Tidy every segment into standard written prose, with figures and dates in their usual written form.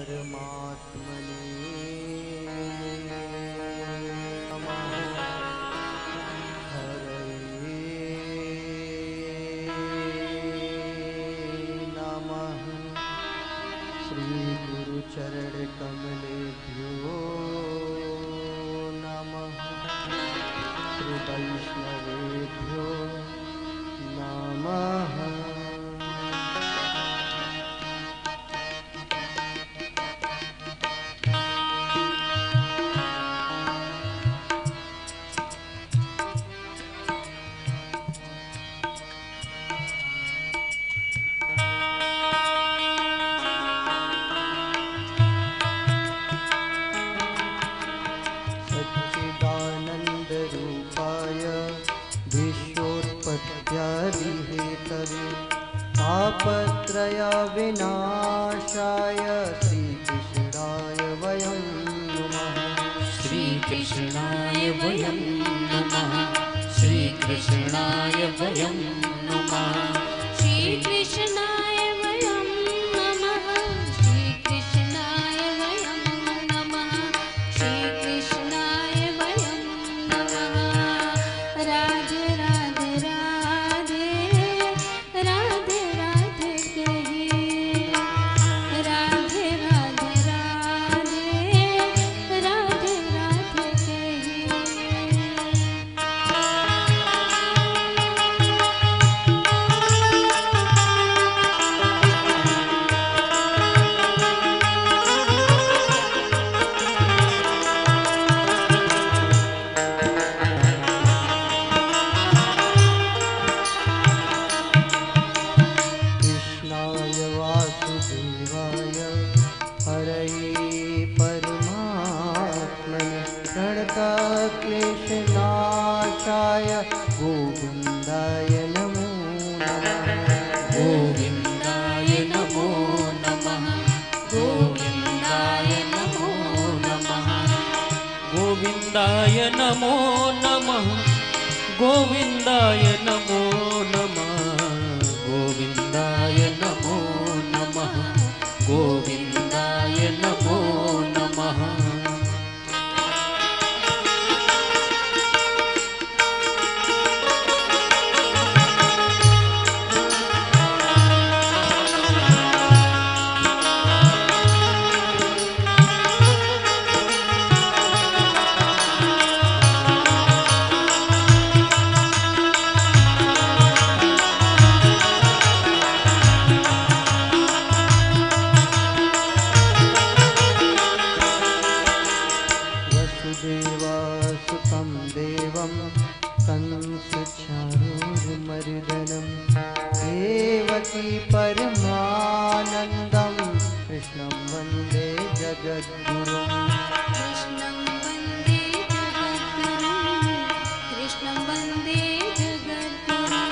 परमात्मने नमः। हरये नमः। श्री गुरु चरण कमलेभ्यो नमः। श्री वैष्णवेभ्यो नमः। तापत्रय विनाशाय श्रीकृष्णाय वयं नमः। श्रीकृष्णाय वयं नमः। श्रीकृष्णाय वयं नमः। श्रीकृष्णाय वयं नमः। श्रीकृष्णाय वयं नमः। श्रीकृष्णाय वयं नमः। राधे राधे राधे राधे राधे कहिए। राधे राधे राधे राधे राधे कहिए। कृष्णाय वासुदेवाय हरये परमात्मने प्रणतक्लेशनाशाय गोविन्दाय नमो नमः। गोविन्दाय नमो नमः। गोविन्दाय नमो नमः। गोविन्दाय नमो नमः। गोविन्दाय नमो नमः। गोविन्दाय नमो नमः। गोविन्दाय नमो नमः। वसुदेवासुतं देवं कंसचाणूरमर्दनं देवकी परमानन्दं कृष्णं वन्दे जगद्गुरुम्। कृष्णं वन्दे जगद्गुरुं। कृष्णं वन्दे जगद्गुरुं।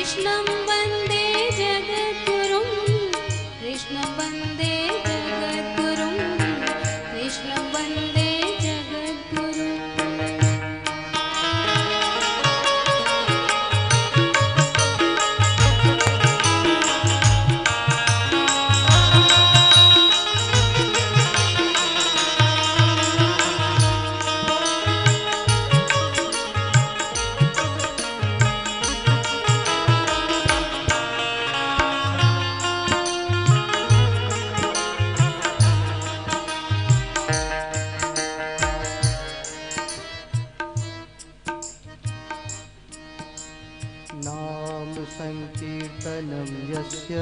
कृष्णं वन्दे जगद्गुरुं। कृष्णं वन्दे जगद्गुरुं। कृष्णं वन्दे जगद्गुरुं। नाम संकीर्तनं यस्य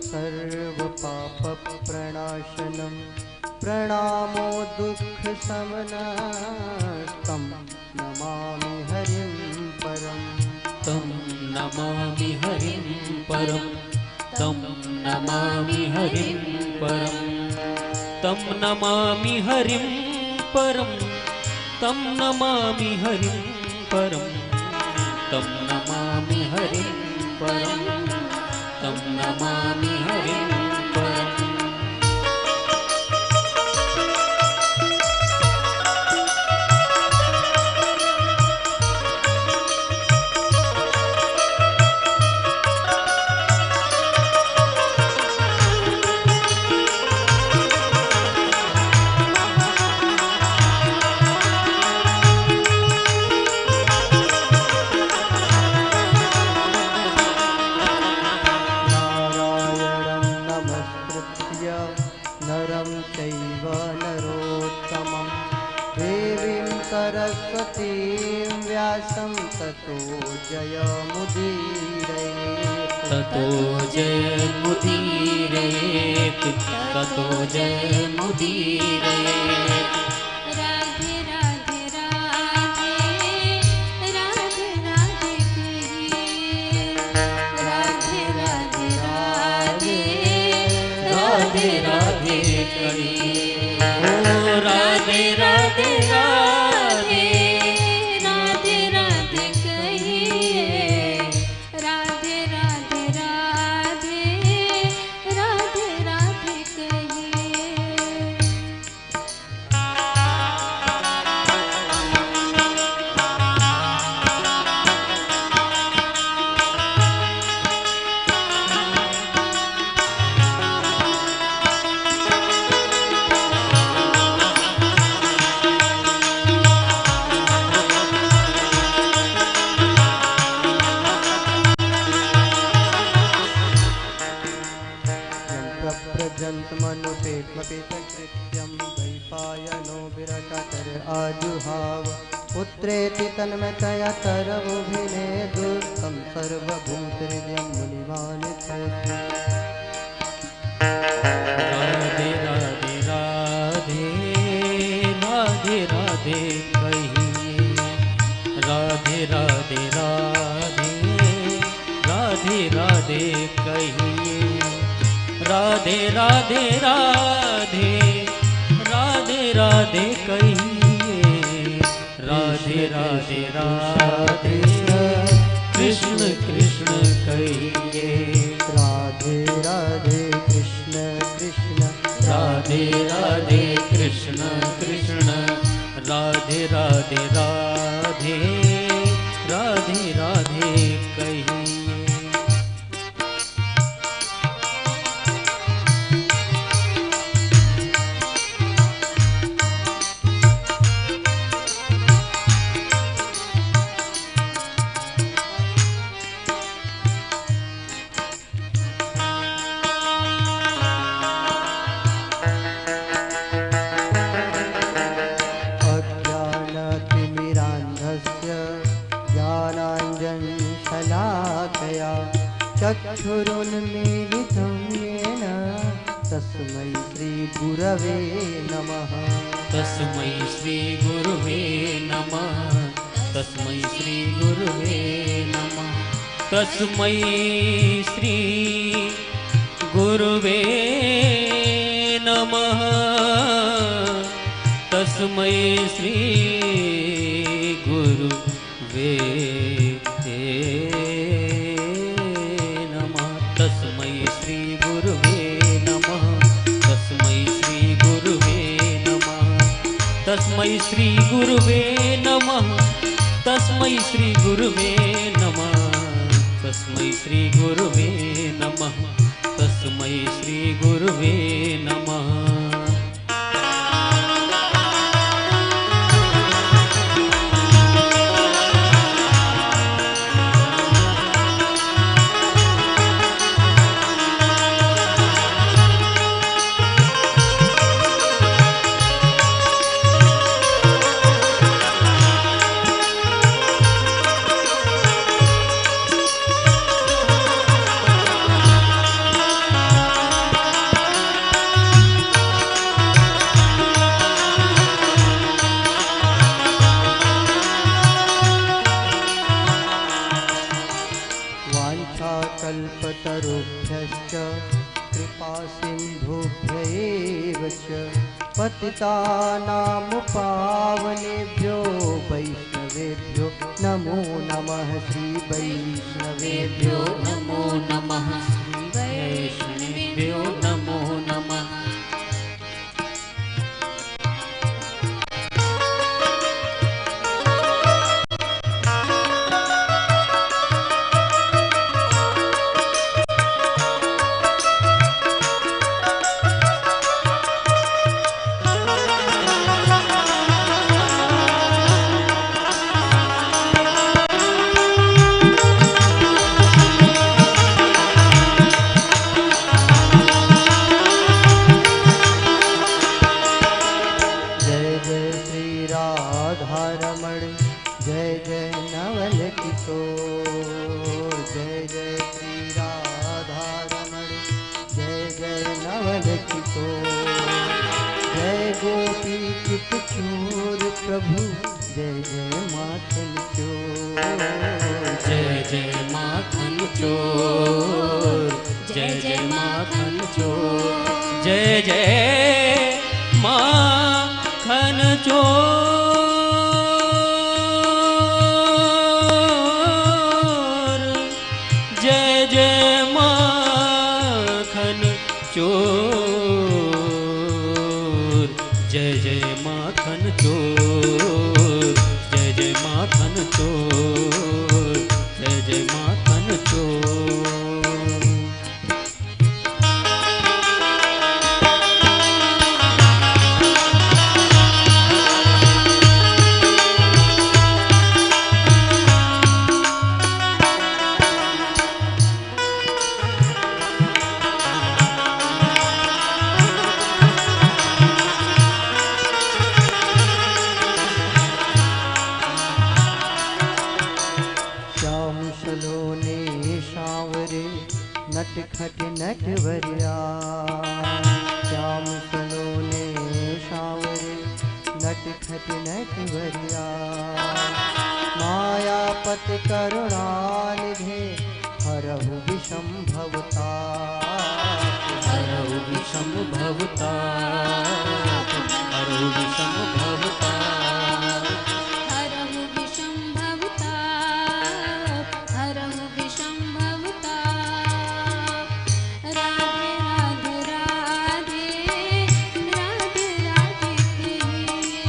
सर्वपापप्रणाशनं प्रणामो दुःखशमनं नमामि हरिं परम्। तं नमामि हरिं परं। तं नमामि हरिं परं। तं नमामि हरिं परं। तं नमामि हरिं परं। तं नमामि हरिं परं। तं नमामि हरिं परम्। ततो जयमुदीरयेत् ततो जयमुदीरयेत् राधे राधे राधे राधे राधे कहिए राधे राधे राधे राधे राधे कहिए ओ राधे राधे राधे राधे राधे कहिए राधे राधे राधे राधे राधे कहिए। प्रव्रजन्तमनुपेत्मपेतकृत्यं द्वैपायनो विरचतर आजुहाव पुत्रेति तन्मयतया तरवोभिने दुर्तं सर्वभूतहृदयं मुनिमानितम् राधे राधे राधे राधे राधे कहिए राधे राधे राधे राधे राधे कहिए राधे राधे राधे राधे राधे कहिए राधे राधे राधे कृष्ण कृष्ण कहिए राधे राधे कृष्ण कृष्ण राधे राधे कृष्ण कृष्ण राधे राधे राधे राधे राधे कहिए अज्ञानतिमिरान्धस्य ज्ञानाञ्जनशलाकया चक्षुरुन्मीलितं येन तस्मै श्रीगुरवे नमः तस्मै श्री गुरुवे नमः तस्मै श्री गुरुवे नमः तस्मै श्री गुरुवे नमः तस्मै श्री गुरुवे नमः तस्मै श्री गुरुवे नमः तस्मै श्री गुरुवे नमः तस्मै श्री गुरुवे नमः तस्मै श्री गुरुवे नमः तस्मै श्री गुरुवे नमः तस्मै श्री गुरुवे नमः वाञ्छाकल्पतरुभ्यश्च कृपासिन्धुभ्य एव च पतितानामुपावनेभ्यो वैष्णवेभ्यो नमो नमः श्रीवैष्णवेभ्यो नमो नमः वैष्णवेभ्यो नमो नमः प्रभु जय जय माखन चोर। जय जय माखन चोर, जय जय माखन चोर, जय जय माखन चोर, जय जय माखन चोर, जय जय माखन चोर, जय जय माखन चोर, जय जय माखन चोर। नटखट नटवरिया, श्याम सलोने शावरे नटखट नटवरिया। मायापत करुणानिधे हरहु विषम भवताप, हरहु विषम भवताप, हरहु विषम भवताप, हरहु विषम भवताप, हरहु विषम भवताप। राधे राधे राधे, राधे राधे कहिए।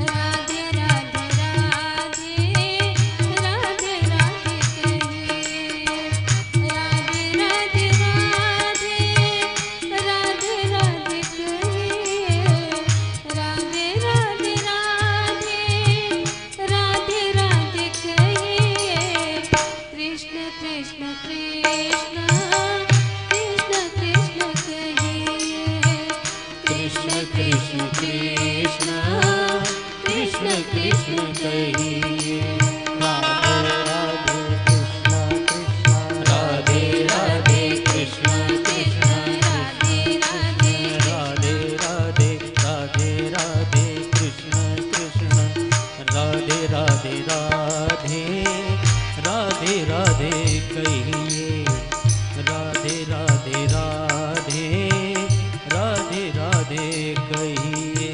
राधे राधे राधे, राधे राधे कहिए। राधे राधे राधे, राधे राधे कहिए। राधे राधे राधे, राधे राधे कहिए। कृष्ण कृष्ण कृष्ण, कृष्ण कृष्ण कहिए। कृष्ण कृष्ण कृष्ण, कृष्ण कृष्ण कहिए। राधे राधे कृष्ण कृष्ण, राधे राधे कृष्ण कृष्ण, राधे राधे, राधे राधे कृष्ण कृष्ण, राधे राधे राधे, राधे राधे कहिए। राधे राधे राधे, राधे राधे कहिए।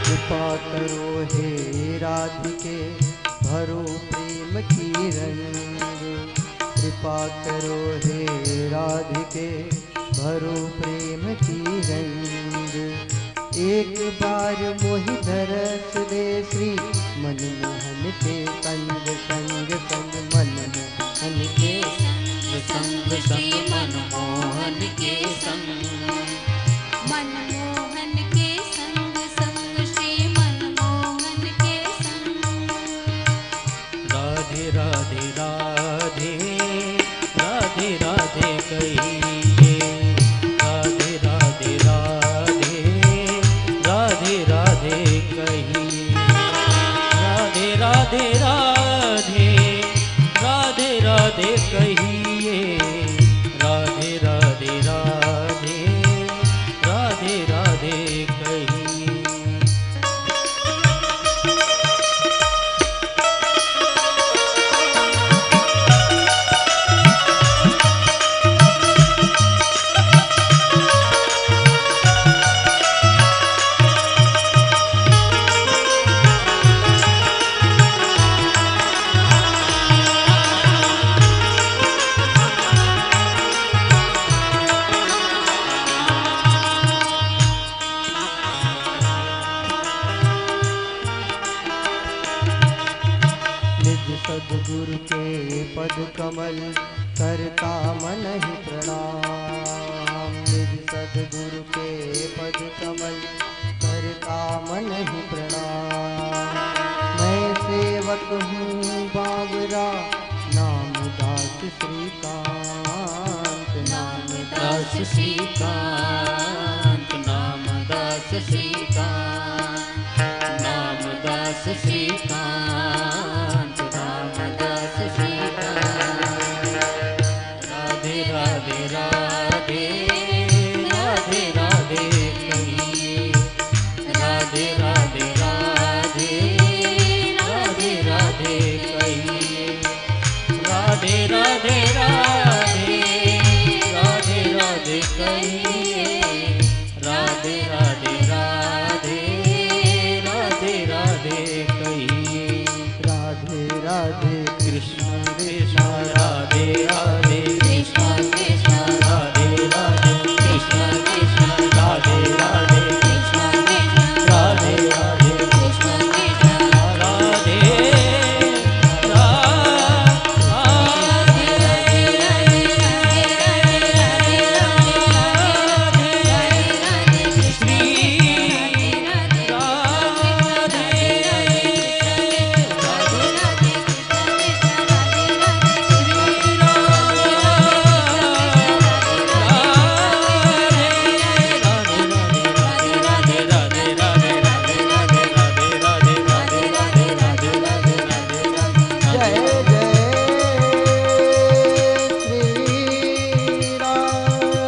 कृपा करो हे राधिके भरो प्रेम की रंग। कृपा करो हे राधिके भरो प्रेम की रंग। एक बार मोहि दरस दे श्री मनमोहन के संग संग संग, मनमोहन के संग संग मनमोहन के संग, मनमोहन के संग संग, श्री मनमोहन के संग। राधे राधे राधे, राधे राधे कहिए। राधे राधे राधे, राधे राधे कहिए। राधे राधे राधे, राधे राधे कहिए। राधे राधे राधे, राधे राधे सद्गुरु के पद कमल करता मन ही प्रणाम। निज सद्गुरु के पद कमल करता मन ही प्रणाम। मैं सेवक हूँ बाबरा, नाम दास श्रीकांत, नाम दास श्रीकांत, नाम दास श्रीकांत, नाम दास श्रीकांत, नाम दास श्रीकांत। राधे राधे राधे राधे राधे कहिए, राधे राधे राधे राधे राधे कहिए, राधे राधे राधे राधे राधे कहिए, राधे राधे राधे राधे राधे कहिए। राधे राधे कृष्ण कृष्ण राधे राधे, कृष्ण कृष्ण राधे राधे, कृष्ण कृष्ण राधे राधे, कृष्ण कृष्ण राधे राधे, कृष्ण कृष्ण राधे जय जय श्री राधे।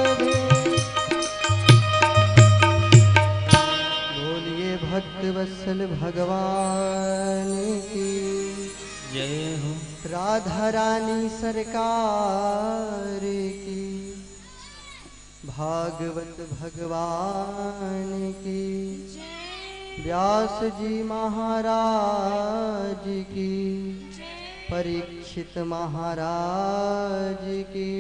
बोलिए भक्त वत्सल भगवान की, जय हो। राधा रानी सरकार की, भागवत भगवान की, व्यास जी महाराज की, परीक्षित महाराज की,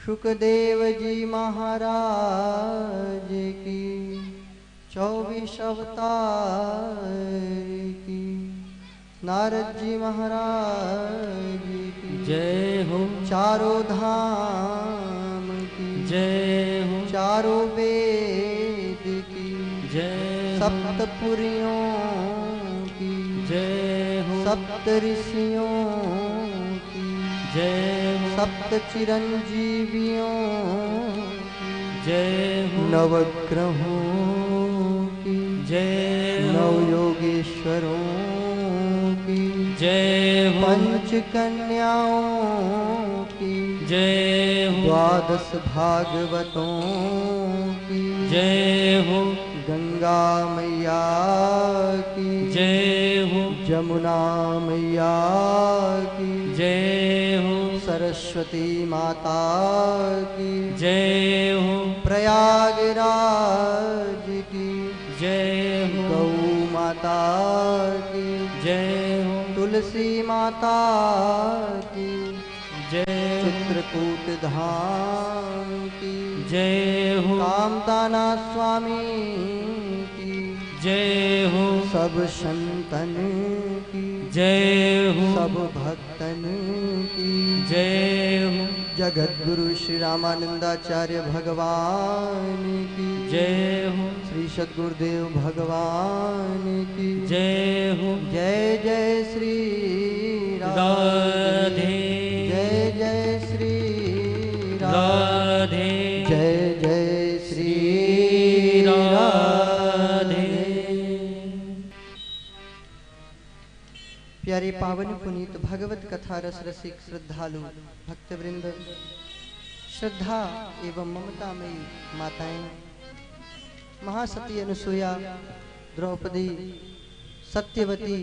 सुखदेव जी महाराज की, 24 अवतार की, नारद जी महाराज की, जय हो। चारों धाम की, जय हो। चारों वेद की, जय हो। सप्तपुरियों की, जय हो। सप्त ऋषियों की, जय हो। सप्त चिरंजीवियों की, जय हो। नवग्रहों की, जय हो। नव योगेश्वरों की, जय हो। पंच कन्याओं की, जय हो। द्वादश भागवतों की, जय हो। गंगा मैया की, जय हो। जमुना मैया की, जय हो। सरस्वती माता की, जय हो। प्रयागराज की, जय हो। गौ माता की, जय हो। तुलसी माता की, जय हो। चित्रकूट धाम की, जय हो। कामताना स्वामी की, जय हो। सब संतन की, जय हो। सब भक्तन की, जय हो। जगत गुरु श्री रामानंदाचार्य भगवान की, जय हो। श्री सद्गुरुदेव भगवान की, जय हो। जय जय श्री राधे। जय जय श्री राधे। जय जय श्री राधे। प्यारे पावन पुनीत भगवत कथा रस रसिक श्रद्धालु भक्तवृंद, श्रद्धा एवं ममतामयी माताएं, महासती अनुसुया, द्रौपदी, सत्यवती,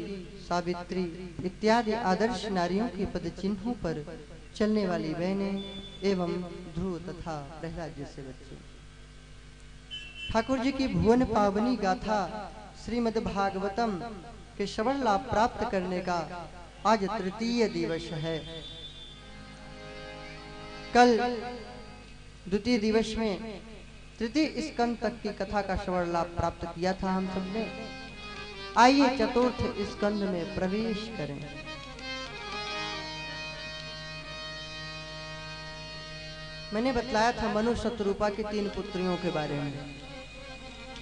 सावित्री इत्यादि आदर्श नारियों के पद चिन्हों पर चलने वाली बहनें एवं ध्रुव तथा प्रहलाद जैसे बच्चे, ठाकुर जी की भुवन पावनी गाथा श्रीमद् भागवतम के श्रवण लाभ प्राप्त करने का आज तृतीय दिवस है। कल द्वितीय दिवस में तृतीय स्कंद तक की कथा का श्रवण लाभ प्राप्त किया था हम सबने। आइए चतुर्थ स्कंद में प्रवेश करें। मैंने बतलाया था मनु शत्रुपा की 3 पुत्रियों के बारे में,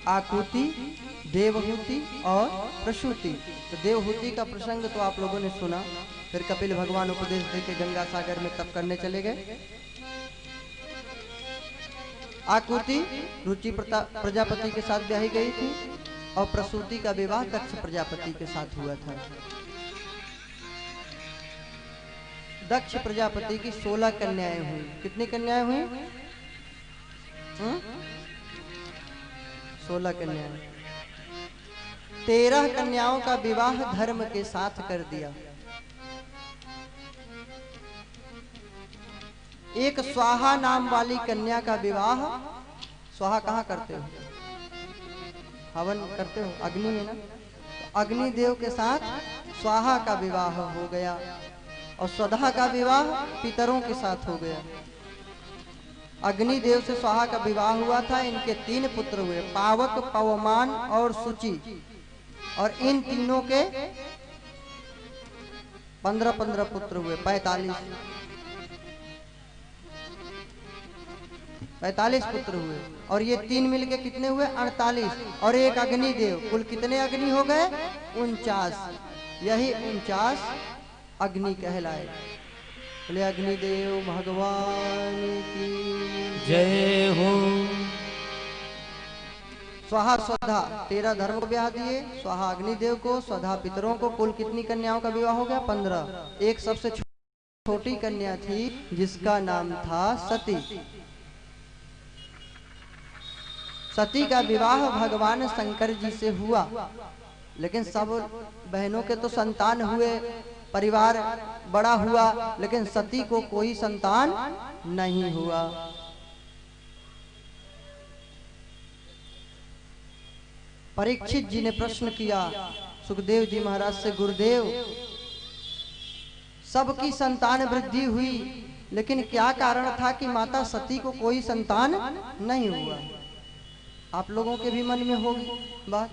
आकुति, देवहूति और प्रसूति। तो देवहूति का प्रसंग तो आप लोगों ने सुना। फिर कपिल भगवान उपदेश देके गंगा सागर में तप करने चले गए। आकुति रुचि प्रजापति के साथ ब्याही गई थी और प्रसूति का विवाह दक्ष प्रजापति के साथ हुआ था। दक्ष प्रजापति की 16 कन्याएं हुई। कितनी कन्याएं हुई? 16 कन्याएं। 13 कन्याओं का विवाह धर्म के साथ कर दिया। एक स्वाहा नाम वाली कन्या का विवाह, स्वाहा कहाँ करते हो? हवन करते हो अग्नि में ना। तो अग्निदेव के साथ स्वाहा का विवाह हो गया और स्वधा का विवाह पितरों के साथ हो गया। अग्निदेव से स्वाहा का विवाह हुआ था। इनके 3 पुत्र हुए, पावक, पवमान और सुचि। और इन तीनों के 15-15 पुत्र हुए, 45 पुत्र हुए। और ये 3 मिलके कितने हुए? 48। और एक अग्निदेव, कुल कितने अग्नि हो गए? 49। यही 49 अग्नि कहलाए। बोले अग्निदेव भगवान की जय हो। स्वाहा स्वधा 13 धर्म को ब्याह दिए, स्वाहा अग्निदेव को, स्वधा पितरों को। कुल कितनी कन्याओं का विवाह हो गया? 15। एक सबसे छोटी कन्या थी जिसका नाम था सती। सती का विवाह भगवान शंकर जी से हुआ, लेकिन सब बहनों के तो संतान हुए, परिवार बड़ा हुआ, लेकिन सती को कोई संतान नहीं हुआ। परीक्षित जी ने प्रश्न किया सुखदेव जी महाराज से, गुरुदेव सबकी संतान वृद्धि हुई, लेकिन क्या कारण था कि माता सती को कोई संतान नहीं हुआ? आप लोगों के भी मन में होगी बात,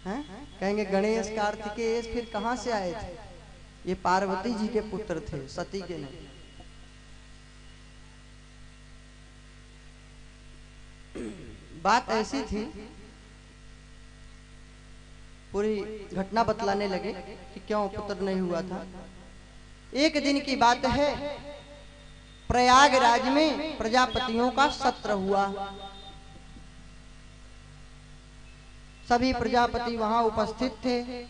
हैं? कहेंगे गणेश कार्तिकेय फिर कहां से आए थे? ये पार्वती जी के पुत्र थे, सती के नहीं। बात ऐसी थी, पूरी घटना बतलाने लगे कि क्यों पुत्र नहीं हुआ था। एक दिन की बात है, प्रयागराज में प्रजापतियों का सत्र हुआ। सभी प्रजापति वहां उपस्थित थे।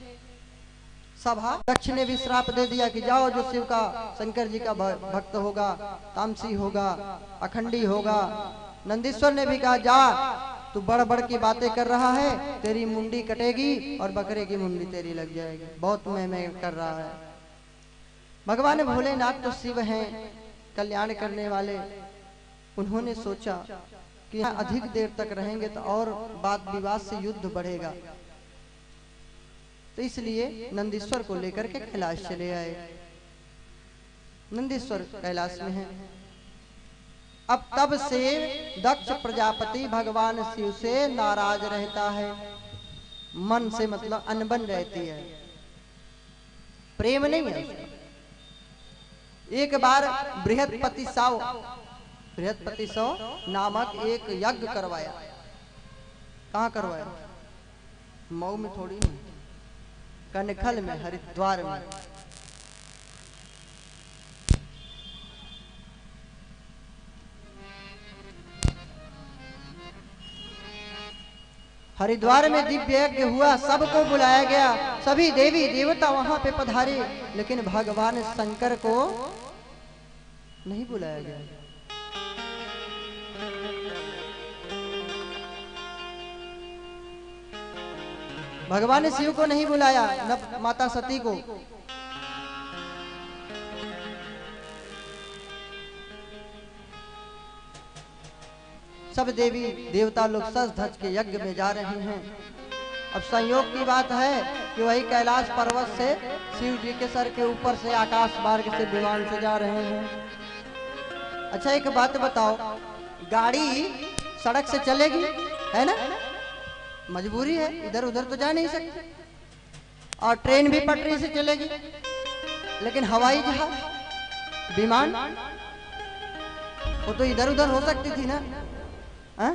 सभा दक्ष ने भी श्राप दे दिया कि जाओ, जो शिव का, शंकर जी का भक्त होगा, तामसी होगा, अखंडी होगा। नंदीश्वर ने भी कहा, जा तू बड़ बड़ की बातें कर रहा है, तेरी मुंडी कटेगी और बकरे की मुंडी तेरी लग जाएगी, बहुत मैं कर रहा है। भगवान भोलेनाथ तो शिव हैं, कल्याण करने वाले। उन्होंने सोचा कि यहाँ अधिक देर तक रहेंगे तो और वाद विवाद से युद्ध बढ़ेगा, तो इसलिए नंदीश्वर को लेकर के कैलाश चले आए। नंदीश्वर कैलाश में है। अब तब से दक्ष प्रजापति भगवान शिव से नाराज रहता है। मन से मतलब अनबन रहती है, प्रेम नहीं है उसका। एक बार बृहस्पति सौ नामक एक यज्ञ करवाया। कहाँ करवाया? मऊ में थोड़ी नहीं, कनखल में, हरिद्वार में। हरिद्वार में दिव्य यज्ञ हुआ, सबको बुलाया गया, सभी देवी देवता वहां पे पधारे, लेकिन भगवान शंकर को नहीं बुलाया गया। भगवान शिव को नहीं बुलाया, न माता सती को। सब देवी देवता लोग सज धज के यज्ञ में जा रहे हैं। अब संयोग की बात है कि वही कैलाश पर्वत से शिव जी के सर के ऊपर से आकाश मार्ग से विमान से जा रहे हैं। अच्छा एक बात बताओ, गाड़ी सड़क से चलेगी, है ना? मजबूरी है, इधर उधर तो जा नहीं सकते। और ट्रेन भी पटरी से चलेगी, लेकिन हवाई जहाज, विमान वो तो इधर उधर हो सकती थी ना, हा?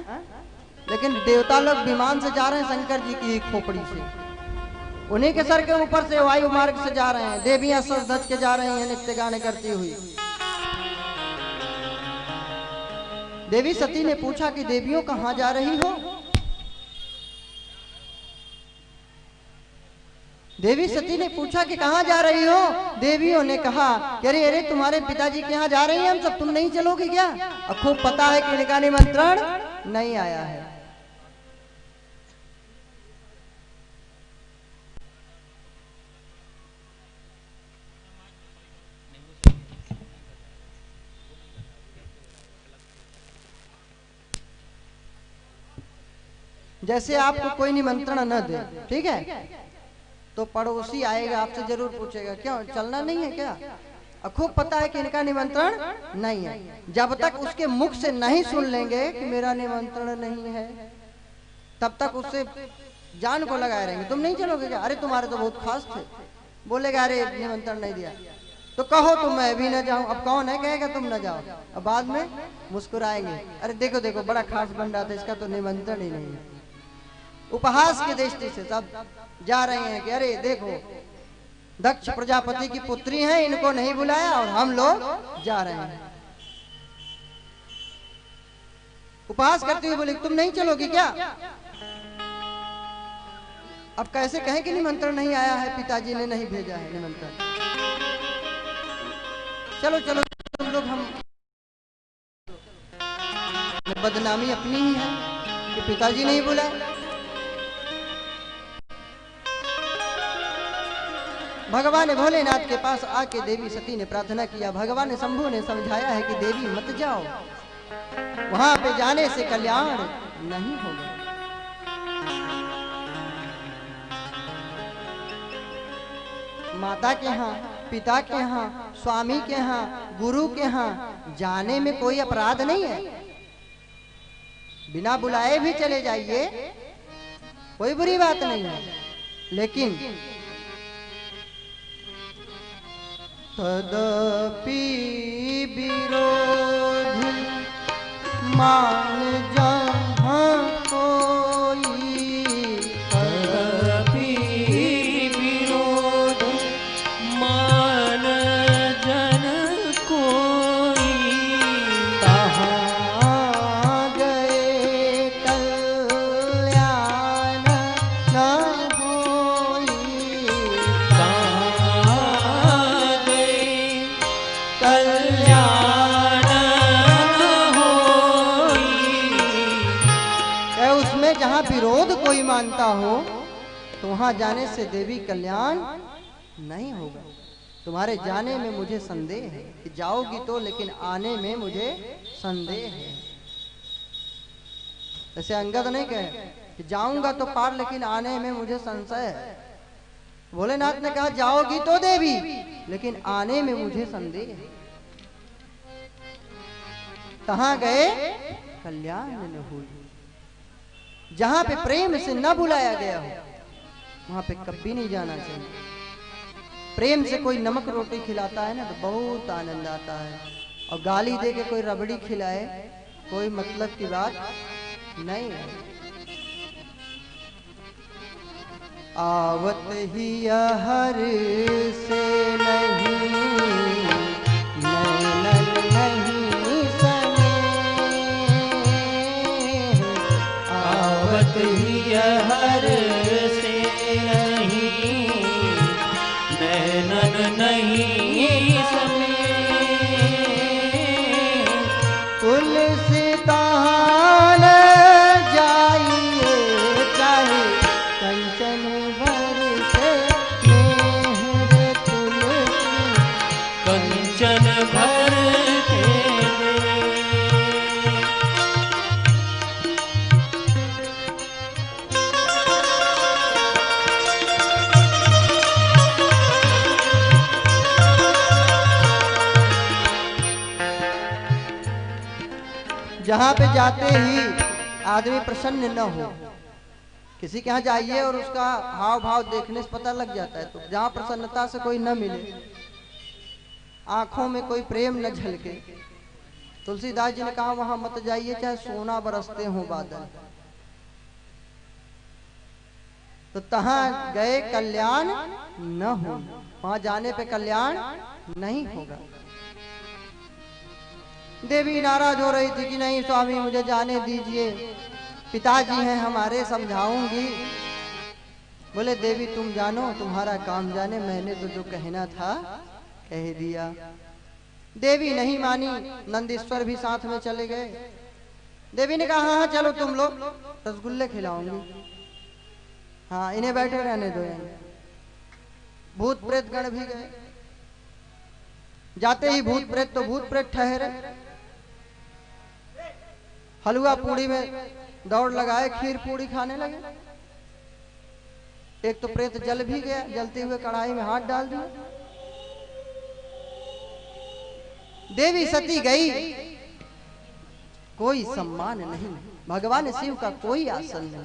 लेकिन देवता लोग विमान से जा रहे हैं शंकर जी की खोपड़ी से, उन्हीं के सर के ऊपर से वायु मार्ग से जा रहे हैं। देवियां सज धज के जा रही हैं नित्य गाने करती हुई। देवी सती ने पूछा कि देवियों कहाँ जा रही हो? देवी सती ने पूछा कि कहाँ जा रही हो? देवियों ने कहा कि अरे अरे तुम्हारे पिताजी के यहाँ जा रही हैं हम सब, तुम नहीं चलोगे क्या? अब खूब पता है कि इनका निमंत्रण नहीं आया है। जैसे आपको कोई निमंत्रण न दे, ठीक है, तो पड़ोसी आएगा आपसे जरूर पूछेगा क्यों चलना नहीं है क्या? अब खूब पता है कि इनका निमंत्रण नहीं है। जब तक उसके मुख से नहीं सुन लेंगे कि मेरा निमंत्रण नहीं है, तब तक उससे जान को लगाए रहेंगे। तुम नहीं चलोगे क्या? अरे तुम्हारे तो बहुत खास थे। बोलेगा अरे निमंत्रण नहीं दिया तो कहो तो मैं भी न जाऊं। अब कौन है कहेगा तुम न जाओ? अब बाद में मुस्कुराएंगे, अरे देखो देखो बड़ा खास बंदा था, इसका तो निमंत्रण ही नहीं है। उपहास की दृष्टि से सब जा रहे हैं कि अरे देखो दक्ष प्रजापति की पुत्री हैं, इनको नहीं बुलाया और हम लोग जा रहे हैं। उपहास करते हुए बोले तुम नहीं चलोगी क्या? अब कैसे कहें कि निमंत्रण नहीं आया है, पिताजी ने नहीं भेजा है निमंत्रण। चलो चलो तुम लोग, हम बदनामी अपनी ही है कि पिताजी नहीं बुलाए। भगवान भोलेनाथ के पास आके देवी सती ने प्रार्थना किया। भगवान शंभु ने समझाया है कि देवी मत जाओ, वहां पे जाने से कल्याण नहीं होगा। माता के यहाँ, पिता के यहाँ, स्वामी के यहाँ, गुरु के यहाँ जाने में कोई अपराध नहीं है। बिना बुलाए भी चले जाइए, कोई बुरी बात नहीं है। लेकिन तदपि विरोधी मान जहाँ कोई, तदपि विरोध मान जन कोई, तहाँ गए कल्याण न होई, कल्याण होई। उसमें जहाँ विरोध कोई मानता हो तो वहां जाने से देवी कल्याण नहीं होगा। तुम्हारे जाने में मुझे संदेह है कि जाओगी तो, लेकिन आने में मुझे संदेह है। जैसे अंगद नहीं कहे कि जाऊंगा तो पार, लेकिन आने में मुझे संशय है। भोलेनाथ ने कहा जाओगी तो देवी, लेकिन आने में मुझे संदेह है। कहाँ गए कल्याण न हुई। जहां पे प्रेम से न बुलाया गया हो वहां पे कभी नहीं जाना चाहिए। प्रेम से कोई नमक रोटी खिलाता है ना तो बहुत आनंद आता है, और गाली दे के कोई रबड़ी खिलाए कोई मतलब की बात नहीं है। आवत ही हर से नहीं, नैनन नहीं सने, आवत ही हर से नहीं, नैनन नहीं सने। तुलसी तान जाइए चाहे कंचन भर से मेहर, तुलसी कंचन भर जहां पे जाते ही आदमी प्रसन्न न हो। किसी के यहाँ जाइए और उसका हाव भाव देखने से पता लग जाता है। तो जहां प्रसन्नता से कोई न मिले, आंखों में कोई प्रेम न झलके, तुलसीदास जी ने कहा वहां मत जाइए चाहे सोना बरसते हो बादल, तो तहां गए कल्याण न हो, वहां जाने पे कल्याण नहीं होगा। देवी नाराज हो रही थी कि नहीं स्वामी मुझे जाने दीजिए, पिताजी हैं हमारे, समझाऊंगी। बोले देवी तुम जानो, तुम्हारा काम जाने, मैंने तो जो कहना था कह दिया। देवी नहीं मानी, नंदीश्वर भी साथ में चले गए। देवी ने कहा हाँ चलो तुम लोग, रसगुल्ले खिलाऊंगी, हाँ इन्हें बैठे रहने दो। भूत प्रेत गण भी गए। जाते ही भूत प्रेत तो भूत प्रेत ठहरे, हलवा पूड़ी में दौड़ लगाए, खीर पूड़ी खाने लगे। एक तो प्रेत जल भी गया, जलते हुए कढ़ाई में हाथ डाल दिया। देवी सती गई, कोई सम्मान नहीं, भगवान शिव का कोई आसन नहीं।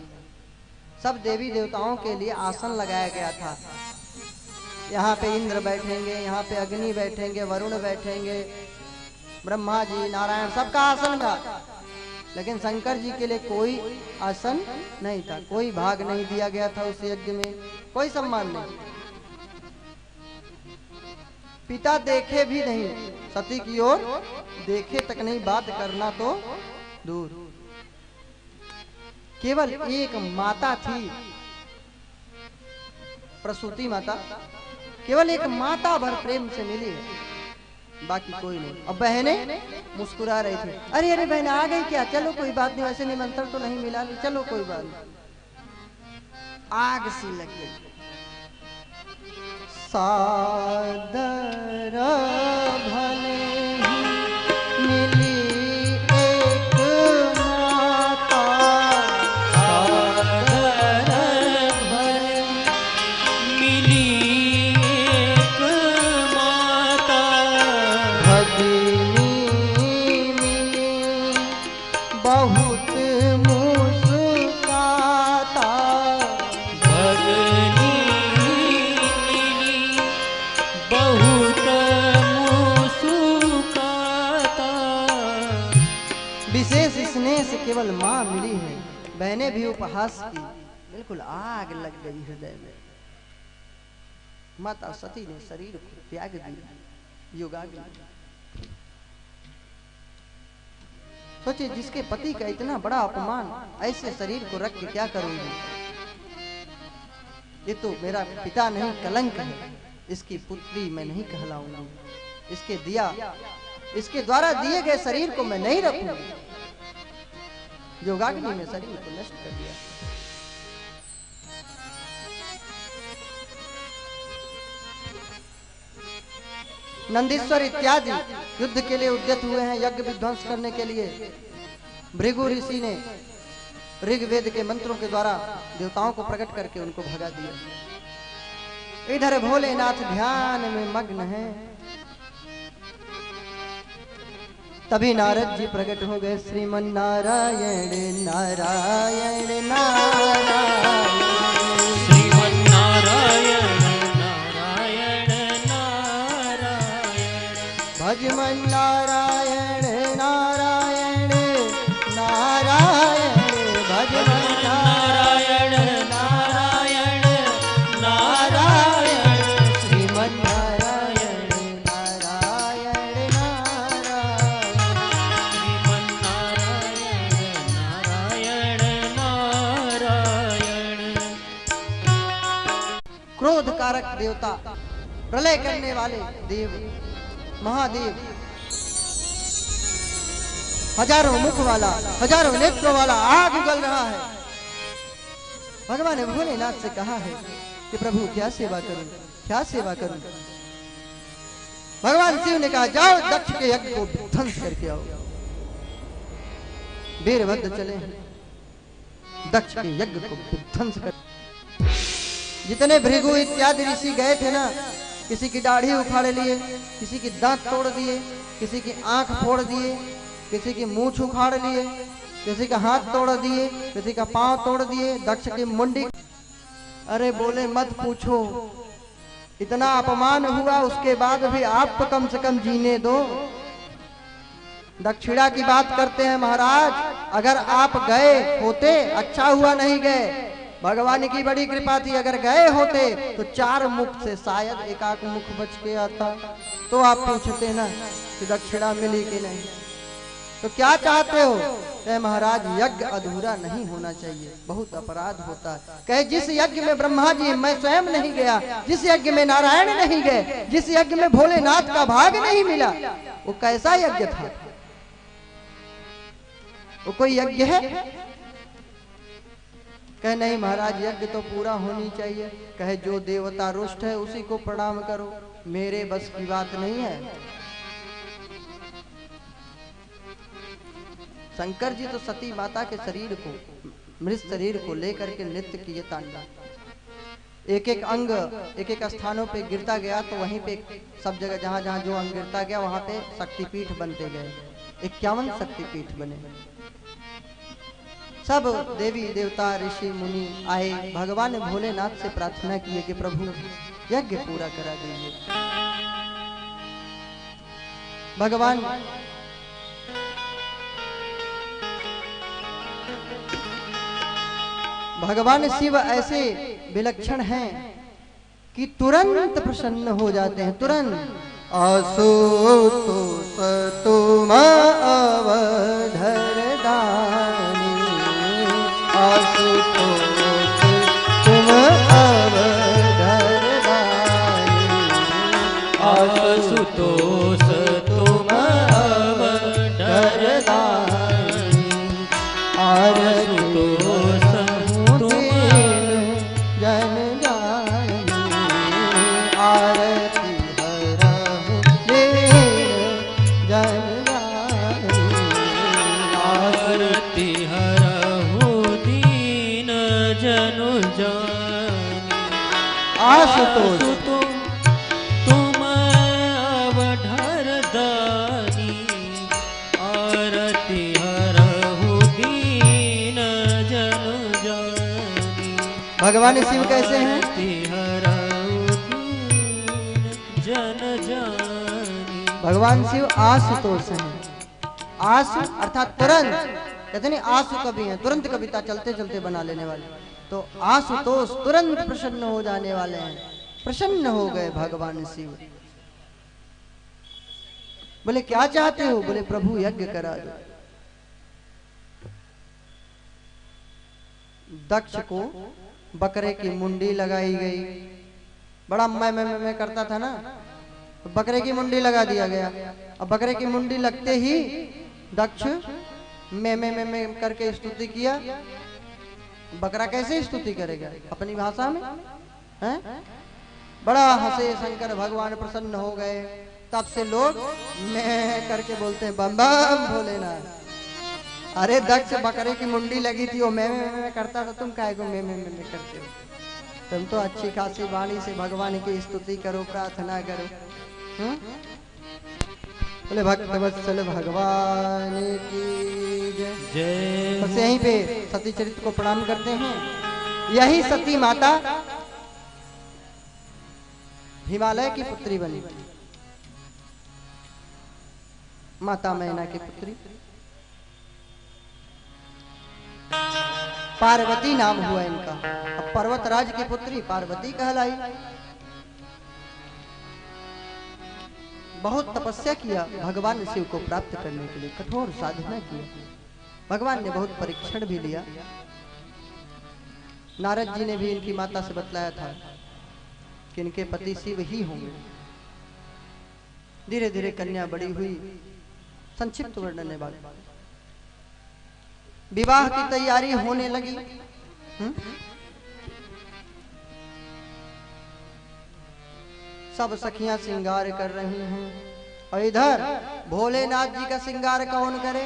सब देवी देवताओं के लिए आसन लगाया गया था। यहाँ पे इंद्र बैठेंगे, यहाँ पे अग्नि बैठेंगे, वरुण बैठेंगे, ब्रह्मा जी, नारायण, सबका आसन था। लेकिन शंकर जी के लिए कोई आसन नहीं था, कोई भाग नहीं दिया गया था उस यज्ञ में, कोई सम्मान नहीं। पिता देखे भी नहीं, सती की ओर देखे तक नहीं, बात करना तो दूर। केवल एक माता थी, प्रसूति माता, केवल एक माता भर प्रेम से मिली है, बाकी कोई नहीं। अब बहनें मुस्कुरा रही थी, अरे अरे बहन आ गई क्या, चलो कोई बात नहीं, वैसे निमंत्रण तो नहीं मिला, चलो कोई बात नहीं। आग सी लग गई। सादर भले ही मिली एक माता, सादर भले मिली एक माता, भगिनी मिली बहुत मुस्काता, भगनी मिली बहुत मुस्काता। विशेष स्नेह से केवल माँ मिली है। बहनें भी उपहास की, बिल्कुल आग लग गई हृदय में। माता सती ने शरीर को त्याग दिया, योगाग्नि। सोचिए जिसके पति का इतना बड़ा अपमान, ऐसे शरीर को रख के क्या करूंगी। ये तो मेरा पिता नहीं कलंक है, इसकी पुत्री मैं नहीं कहलाऊंगी, इसके द्वारा दिए गए शरीर को मैं नहीं रखूंगी। योगाग्नि में शरीर को नष्ट कर दिया। नंदीश्वर इत्यादि युद्ध के लिए उद्यत हुए हैं, यज्ञ विध्वंस करने के लिए। भृगु ऋषि ने ऋग्वेद के मंत्रों के द्वारा देवताओं को प्रकट करके उनको भगा दिया। इधर भोलेनाथ ध्यान में मग्न है। तभी नारद जी प्रकट हो गए। श्रीमन नारायण नारायण नारायण, श्रीमन नारायण नारायण नारायण, भजमन नारायण नारायण नारायण, भजमन नारायण नारायण नारायण, श्रीमन नारायण नारायण नारायण, श्रीमन नारायण नारायण नारायण। क्रोध कारक देवता, प्रलय करने वाले देव, महादेव, हजारों मुख वाला, हजारों नेत्रों वाला आग उगल रहा है। भगवान ने भोलेनाथ से कहा है कि प्रभु क्या सेवा करूं, क्या सेवा करूं। भगवान शिव ने कहा जाओ दक्ष के यज्ञ को ध्वंस करके आओ। वीरभद्र चले दक्ष के यज्ञ को ध्वंस कर। जितने भृगु इत्यादि ऋषि गए थे ना, किसी की दाढ़ी उखाड़ लिए, किसी की दांत तोड़ दिए, किसी की आंख फोड़ दिए, किसी की मूंछ उखाड़ लिए, किसी का हाथ तोड़ दिए, किसी का पांव तोड़ दिए, दक्ष की मुंडी। अरे बोले मत पूछो, इतना अपमान हुआ उसके बाद भी आप तो कम से कम जीने दो। दक्षिणा की बात करते हैं महाराज, अगर आप गए होते अच्छा हुआ, नहीं गए, भगवान की बड़ी कृपा थी, अगर गए होते तो 4 मुख से शायद एकाक मुख बच के आता, तो आप पूछते ना कि दक्षिणा मिली कि नहीं। तो क्या चाहते हो? कहे महाराज यज्ञ अधूरा नहीं होना चाहिए, बहुत अपराध होता है। कहे जिस यज्ञ में ब्रह्मा जी मैं स्वयं नहीं गया, जिस यज्ञ में नारायण नहीं गए, जिस यज्ञ में भोलेनाथ का भाग नहीं मिला, वो कैसा यज्ञ था? वो कोई यज्ञ है? कहे नहीं महाराज यज्ञ तो पूरा होनी चाहिए। कहे जो देवता रुष्ट है उसी को प्रणाम करो, मेरे बस की बात नहीं है। शंकर जी तो सती माता के शरीर को, मृत शरीर को लेकर के नृत्य किए तांडव। एक एक अंग एक एक स्थानों पे गिरता गया, तो वहीं पे सब जगह जहां जहां जो अंग गिरता गया वहां पे शक्तिपीठ बनते गए। 51 शक्तिपीठ बने। सब देवी देवता ऋषि मुनि आए, भगवान भोलेनाथ से प्रार्थना किए कि प्रभु यज्ञ पूरा करा दीजिए। भगवान शिव ऐसे विलक्षण हैं कि तुरंत प्रसन्न हो जाते हैं, तुरंत। आशुतोष तुम अवधर दानी, आशुतोष तुम अवधर दानी, आशुतोष तुम अवधर दानी, आशुतोष जन जानी, आरती हरहु दीन जन जानी, आरती हरहु दीन जनु जानी, आशुतोष तुम अवधर दानी, आरती हरहु दीन जनु जानी। भगवान शिव कैसे हैं? जन जानी। भगवान शिव आशुतोष हैं। आशु अर्थात तुरंत, कहते नहीं आशु कवि हैं, तुरंत कविता चलते चलते बना लेने वाले। तो आशुतोष तुरंत प्रसन्न हो जाने वाले हैं। प्रसन्न हो गए भगवान शिव। बोले क्या चाहते हो? बोले प्रभु यज्ञ करा दो। दक्ष को बकरे की मुंडी लगाई गई। बड़ा मैं करता था ना, तो बकरे की मुंडी लगा दिया गया। अब बकरे की मुंडी लगते ही दक्ष मैं करके स्तुति किया। बकरा कैसे स्तुति करेगा? अपनी भाषा में हैं? बड़ा हंसे शंकर भगवान, प्रसन्न हो गए। तब से लोग मैं करके बोलते हैं बम बम भोलेनाथ। अरे दक्ष बकरे की मुंडी लगी थी, वो मैं करता था, तुम काहे को मैं करते हो? तुम तो अच्छी खासी वाणी से भगवान की स्तुति करो, प्रार्थना करो। बोले भक्त वत्सल भगवान की जय। बस यहीं पे सती चरित्र को प्रणाम करते हैं। यही सती माता हिमालय की पुत्री बनी, माता मैना की पुत्री। पार्वती नाम हुआ इनका। अब पर्वतराज की पुत्री पार्वती कहलाई। बहुत तपस्या किया भगवान शिव को प्राप्त करने के लिए, कठोर साधना की। भगवान ने बहुत परीक्षण भी लिया। नारद जी ने भी इनकी माता से बतलाया था कि इनके पति शिव ही होंगे। धीरे धीरे कन्या बड़ी हुई। संक्षिप्त वर्णन है बात। विवाह की तैयारी होने लगी। सब सखियां श्रृंगार कर रही हैं, और इधर भोलेनाथ जी का श्रृंगार कौन करे?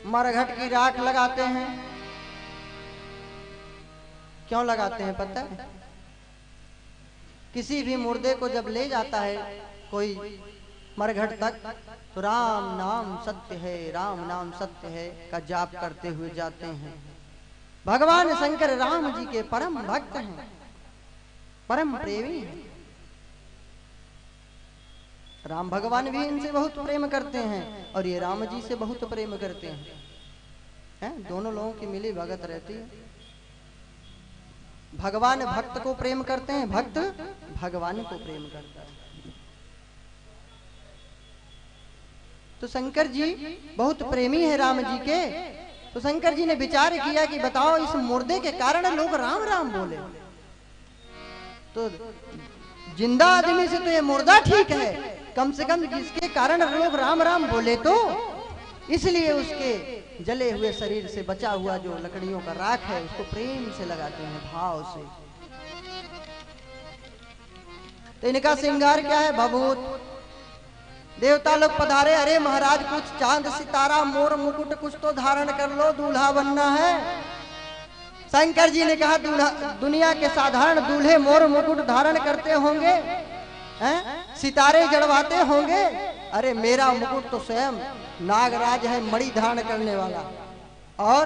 मरघट की राख लगाते हैं। क्यों लगाते हैं पता है? किसी भी मुर्दे को जब ले जाता है कोई मरघट तक, तो राम नाम सत्य है, राम नाम सत्य है का जाप करते हुए जाते हैं। भगवान शंकर राम जी के परम भक्त हैं, परम प्रेमी हैं। राम भगवान भी इनसे बहुत प्रेम करते हैं और ये राम जी से बहुत प्रेम करते हैं। दोनों लोगों की मिली भगत रहती है। भगवान भक्त को प्रेम करते हैं, भक्त भगवान को प्रेम करता है। तो शंकर जी बहुत प्रेमी है राम जी के। तो शंकर जी ने विचार किया कि बताओ इस मुर्दे के कारण लोग राम राम बोले, तो जिंदा आदमी से तो ये मुर्दा ठीक है, कम से कम जिसके कारण लोग राम राम बोले, तो इसलिए उसके जले हुए शरीर से बचा हुआ जो लकड़ियों का राख है उसको प्रेम से लगाते हैं, भाव से। तो इनका श्रृंगार क्या है? भभूत। देवता लोग पधारे, अरे महाराज कुछ चांद सितारा मोर मुकुट कुछ तो धारण कर लो, दूल्हा बनना है। शंकर जी ने कहा दुनिया के साधारण दूल्हे मोर मुकुट धारण करते होंगे, सितारे जड़वाते होंगे, अरे मेरा मुकुट तो स्वयं नागराज है, मणि धारण करने वाला, और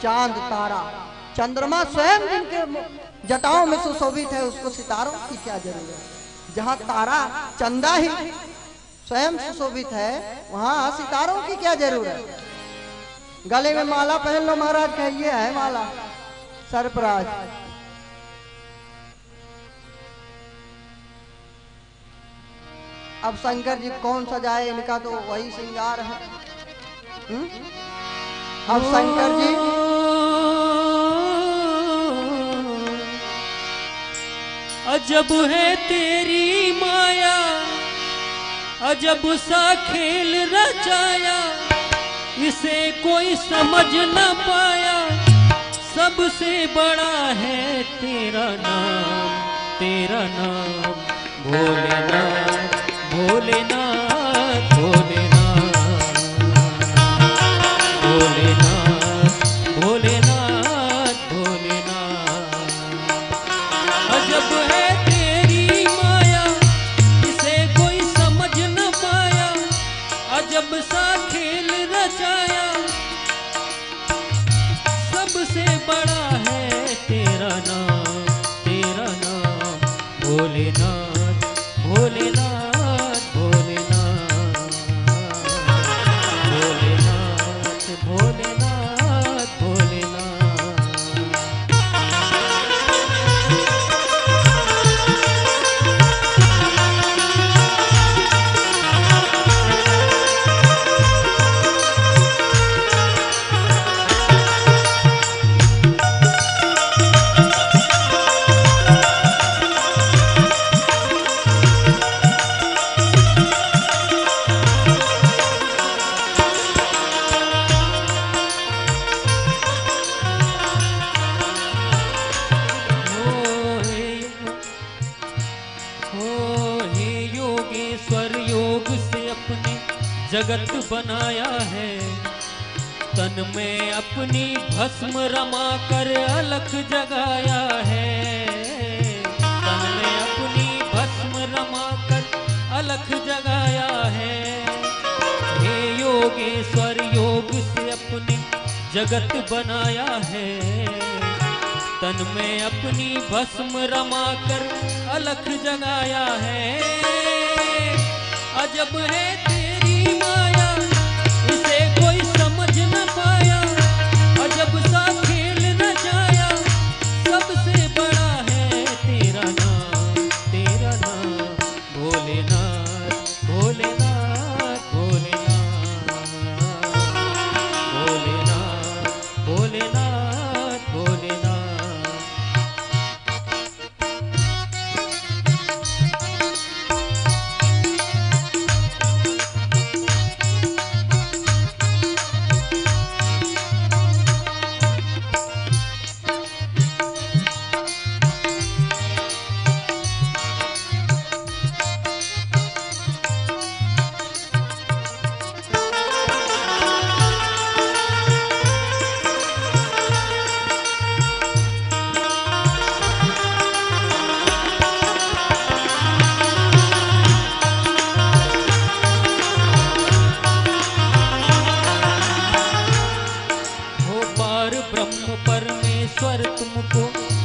चांद तारा चंद्रमा स्वयं जिनके जटाओं में सुशोभित है, उसको सितारों की क्या जरूरत? जहाँ तारा चंदा ही स्वयं सुशोभित है वहां सितारों की क्या जरूरत? गले में माला पहन लो महाराज, कहिए है माला सरपराज। अब शंकर जी कौन सजाए, इनका तो वही श्रृंगार है। अब शंकर जी अजब है तेरी माया, अजब सा खेल रचाया, इसे कोई समझ न पाया, सबसे बड़ा है तेरा नाम, तेरा नाम भोलेनाथ, भोलेनाथ, भोलेनाथ, भोलेनाथ, भोलेनाथ, भोलेनाथ। अजब है तेरी माया, इसे कोई समझ न पाया, अजब सा खेल रचाया, सबसे बड़ा है तेरा नाम, तेरा नाम भोलेनाथ, भोलेनाथ, भोलेनाथ, भोलेनाथ, भोलेनाथ, भोलेनाथ। जगत बनाया है, तन में अपनी भस्म रमा कर अलख जगाया है, तन में अपनी भस्म रमा कर अलख जगाया है। हे योगेश्वर योग से अपनी जगत बनाया है, तन में अपनी भस्म रमा कर अलख जगाया है। अजब है तेरी माया, इसे कोई समझ न पाया, अजब सा खेल रचाया, सबसे बड़ा है तेरा नाम, तेरा नाम भोलेनाथ, भोलेनाथ, भोलेनाथ, भोलेनाथ, भोलेनाथ, भोलेनाथ।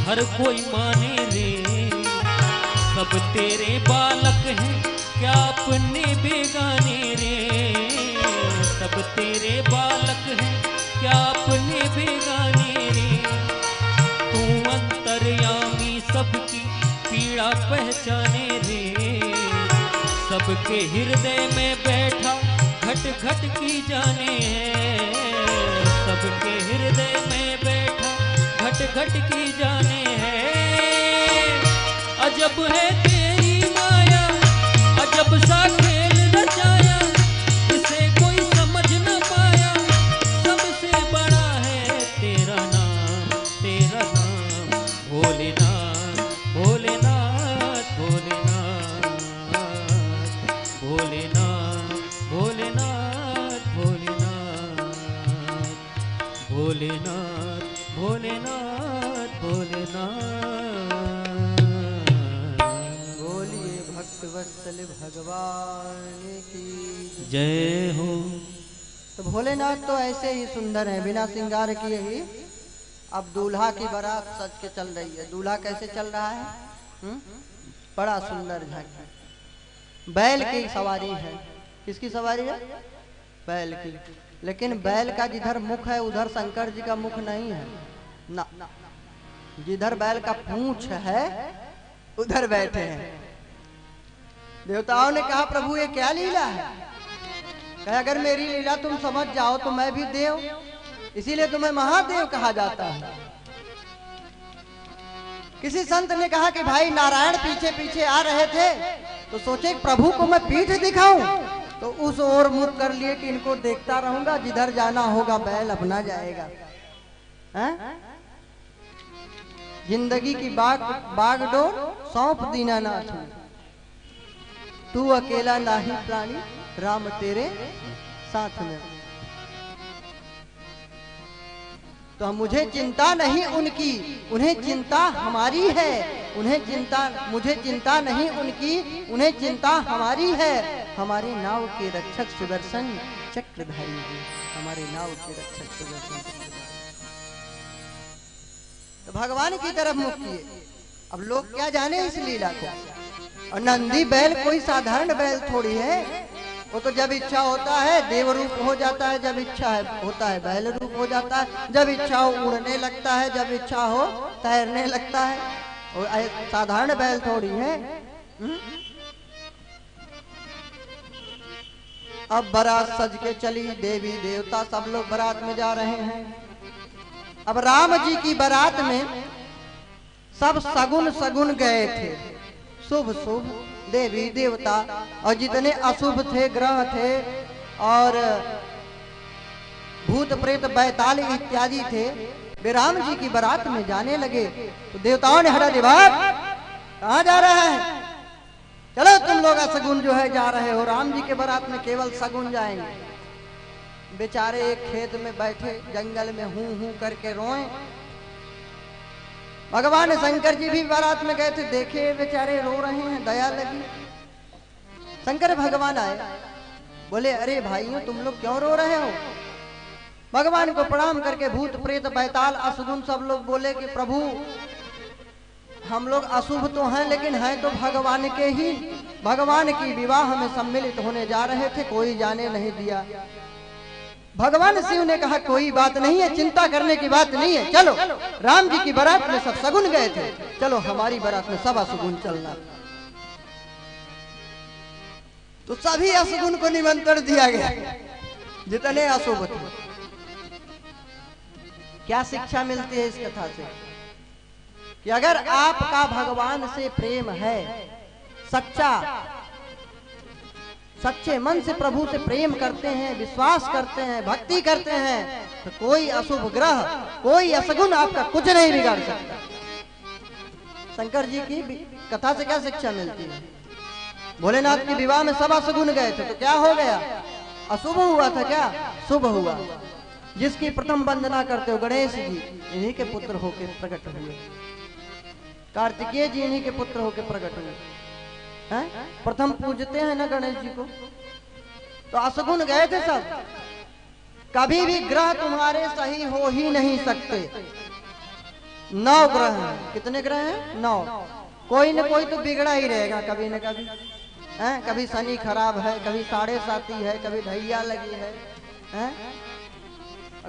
हर कोई माने रे, सब तेरे बालक हैं क्या अपने बेगाने रे, सब तेरे बालक हैं क्या अपने बेगाने रे। तू अंतर्यामी सबकी पीड़ा पहचाने रे, सबके हृदय में बैठा घट घट की जाने है, सबके हृदय में बैठा घट घट की जाने है। अजब है तेरी माया, अजब सा खेल रचाया, इसे कोई समझ न पाया, सबसे बड़ा है तेरा नाम, तेरा नाम भोलेनाथ, भोलेनाथ, भोलेनाथ, भोलेनाथ, भोलेनाथ, भोलेनाथ, भोलेनाथ, भोलेनाथ, भोलेनाथ। बोलिए भक्तवत्सल भगवान की जय हो। तो भोलेनाथ तो ऐसे ही सुंदर हैं, बिना श्रृंगार किए ही। अब दूल्हा की बारात सज के चल रही है। दूल्हा कैसे चल रहा है? बड़ा सुंदर झांकी, बैल की सवारी है। किसकी सवारी है? बैल की। लेकिन बैल का जिधर मुख है उधर शंकर जी का मुख नहीं है ना, जिधर बैल का पूंछ है उधर बैठे हैं। देवताओं ने कहा प्रभु ये क्या लीला है? कहा अगर मेरी लीला तुम समझ जाओ तो मैं भी देव, इसीलिए तुम्हें महादेव कहा जाता है। किसी संत ने कहा कि भाई नारायण पीछे पीछे आ रहे थे तो सोचे प्रभु को मैं पीठ दिखाऊं, तो उस ओर मुख कर लिए कि इनको देखता रहूंगा, जिधर जाना होगा बैल अपना जाएगा। हैं? जिंदगी की बागडोर सौंप दीनानाथ, तू अकेला नाही प्राणी, राम तेरे साथ में। तो मुझे चिंता नहीं उनकी, उन्हें चिंता हमारी है। उन्हें चिंता, मुझे चिंता नहीं उनकी, उन्हें चिंता हमारी है। हमारे नाव के रक्षक सुदर्शन चक्रधारी है, हमारे नाव के रक्षक सुदर्शन चक्रधारी। तो भगवान की तरफ मुख किए। अब लोग क्या जाने इस लीला को। और नंदी बैल कोई साधारण बैल थोड़ी है, वो तो जब इच्छा होता है देव रूप हो जाता है, जब इच्छा होता है बैल रूप हो जाता है, जब इच्छा हो उड़ने लगता है, जब इच्छा हो तैरने लगता है। और साधारण बैल थोड़ी है। अब बारात सज के चली, देवी देवता सब लोग बारात में जा रहे हैं। अब राम जी की बारात में सब सगुन सगुन गए थे, शुभ शुभ देवी देवता, और जितने अशुभ थे ग्रह थे और भूत प्रेत बैताल इत्यादि थे, वे राम जी की बारात में जाने लगे। तो देवताओं ने हरा दिवार कहाँ जा रहा है? चलो तुम लोग सगुन जो है जा रहे हो, राम जी के बारात में केवल सगुन जाएंगे। बेचारे एक खेत में बैठे जंगल में हूं हूं करके रोए। भगवान शंकर जी भी बारात में गए थे, देखे बेचारे रो रहे हैं, दया लगी। शंकर भगवान आए, बोले अरे भाइयों तुम लोग क्यों रो रहे हो? भगवान को प्रणाम करके भूत प्रेत बैताल असुगुन सब लोग बोले कि प्रभु हम लोग अशुभ तो हैं लेकिन हैं तो भगवान के ही, भगवान की विवाह में सम्मिलित होने जा रहे थे, कोई जाने नहीं दिया। भगवान शिव ने कहा कोई बात नहीं है, चिंता करने की बात नहीं है, चलो राम जी की बारात में सब सगुन गए थे, चलो हमारी बारात में सब असुगुन चलना। तो सभी असुगुन को निमंत्रण दिया गया जितने अशुभ थे। क्या शिक्षा मिलती है इस कथा से? कि अगर आपका भगवान से प्रेम है, सच्चा सच्चे मन से प्रभु से प्रेम करते हैं, विश्वास करते हैं, भक्ति करते हैं, तो कोई अशुभ ग्रह, कोई असगुन आपका कुछ नहीं बिगाड़ सकता। शंकर जी की कथा से क्या शिक्षा मिलती है? भोलेनाथ के विवाह में सब असगुन गए थे, तो क्या हो गया? अशुभ हुआ था क्या? शुभ हुआ। जिसकी प्रथम वंदना करते हो गणेश जी, इन्हीं के पुत्र होके प्रकट हुए। कार्तिकेय जी इन्हीं के पुत्र होके प्रकट हुए हैं। प्रथम पूजते हैं ना गणेश जी को। तो असगुन गए थे सब। कभी भी ग्रह तुम्हारे सही हो ही नहीं सकते। 9 ग्रह हैं। कितने ग्रह हैं? 9। कोई न कोई तो बिगड़ा ही रहेगा कभी न कभी। हैं? कभी शनि खराब है, कभी 7.5 है, कभी ढैया लगी है, हैं?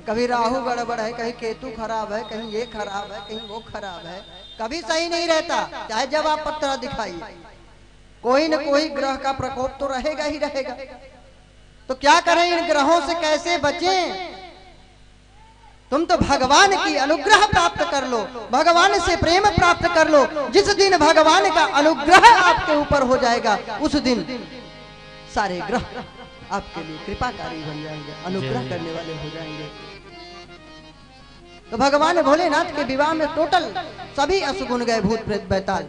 कभी राहु गड़बड़ है, कहीं केतु खराब है, कहीं ये खराब है, कहीं वो खराब है, कभी सही नहीं रहता। चाहे जब आप पत्रा दिखाइए, कोई न कोई ग्रह का प्रकोप तो रहेगा ही रहेगा। तो क्या करें, इन ग्रहों से कैसे बचें? तुम तो भगवान की अनुग्रह प्राप्त कर लो, भगवान से प्रेम प्राप्त कर लो। जिस दिन भगवान का अनुग्रह आपके ऊपर हो जाएगा, उस दिन सारे ग्रह आपके लिए कृपाकारी बन जाएंगे, अनुग्रह करने वाले हो जाएंगे। तो भगवान भोलेनाथ के विवाह में टोटल सभी अशुगुन गए, भूत प्रेत बैताल।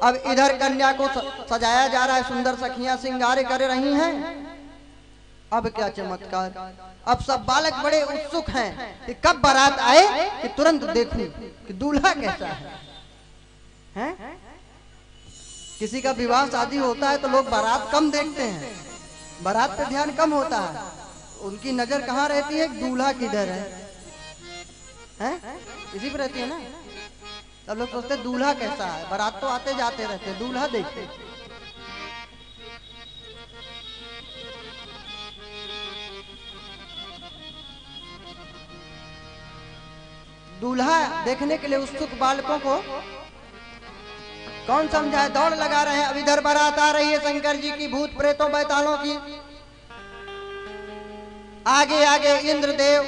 अब इधर कन्या को सजाया जा रहा है, सुंदर सखियां श्रृंगार कर रही हैं। अब क्या चमत्कार, अब सब बालक बड़े उत्सुक हैं कि कब बारात आए कि तुरंत देखूं कि दूल्हा कैसा है? किसी का विवाह शादी होता है तो लोग बारात कम देखते हैं, बारात पे ध्यान कम होता है। उनकी नजर कहाँ रहती है, दूल्हा किधर है? इसी पे रहती है ना। सब लोग सोचते दूल्हा कैसा है, बारात तो आते जाते रहते, दूल्हा देखते। दूल्हा देखने के लिए उत्सुक बालकों को कौन समझाए, दौड़ लगा रहे हैं। अब इधर बारात आ रही है शंकर जी की, भूत प्रेतों बैतालों की। आगे आगे इंद्रदेव,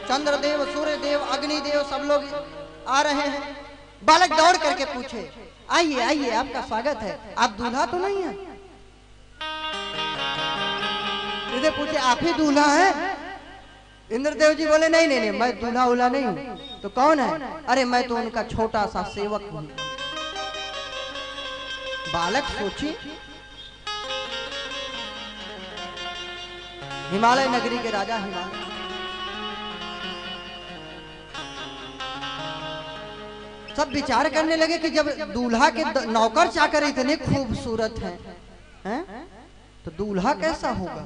चंद्रदेव, सूर्यदेव, अग्निदेव सब लोग आ रहे हैं। बालक दौड़ करके पूछे, आइए आइए, आपका स्वागत है, आप दूल्हा तो नहीं है? इधर पूछे, आप ही दूल्हा है? इंद्रदेव जी बोले, नहीं नहीं नहीं, मैं दूल्हा उल्हा नहीं हूं। तो कौन है? अरे मैं तो उनका छोटा सा सेवक हूं। बालक सोची, हिमालय नगरी के राजा हिमालय, सब विचार करने लगे कि जब दूल्हा के नौकर चाकर इतने खूबसूरत हैं, तो दूल्हा कैसा होगा।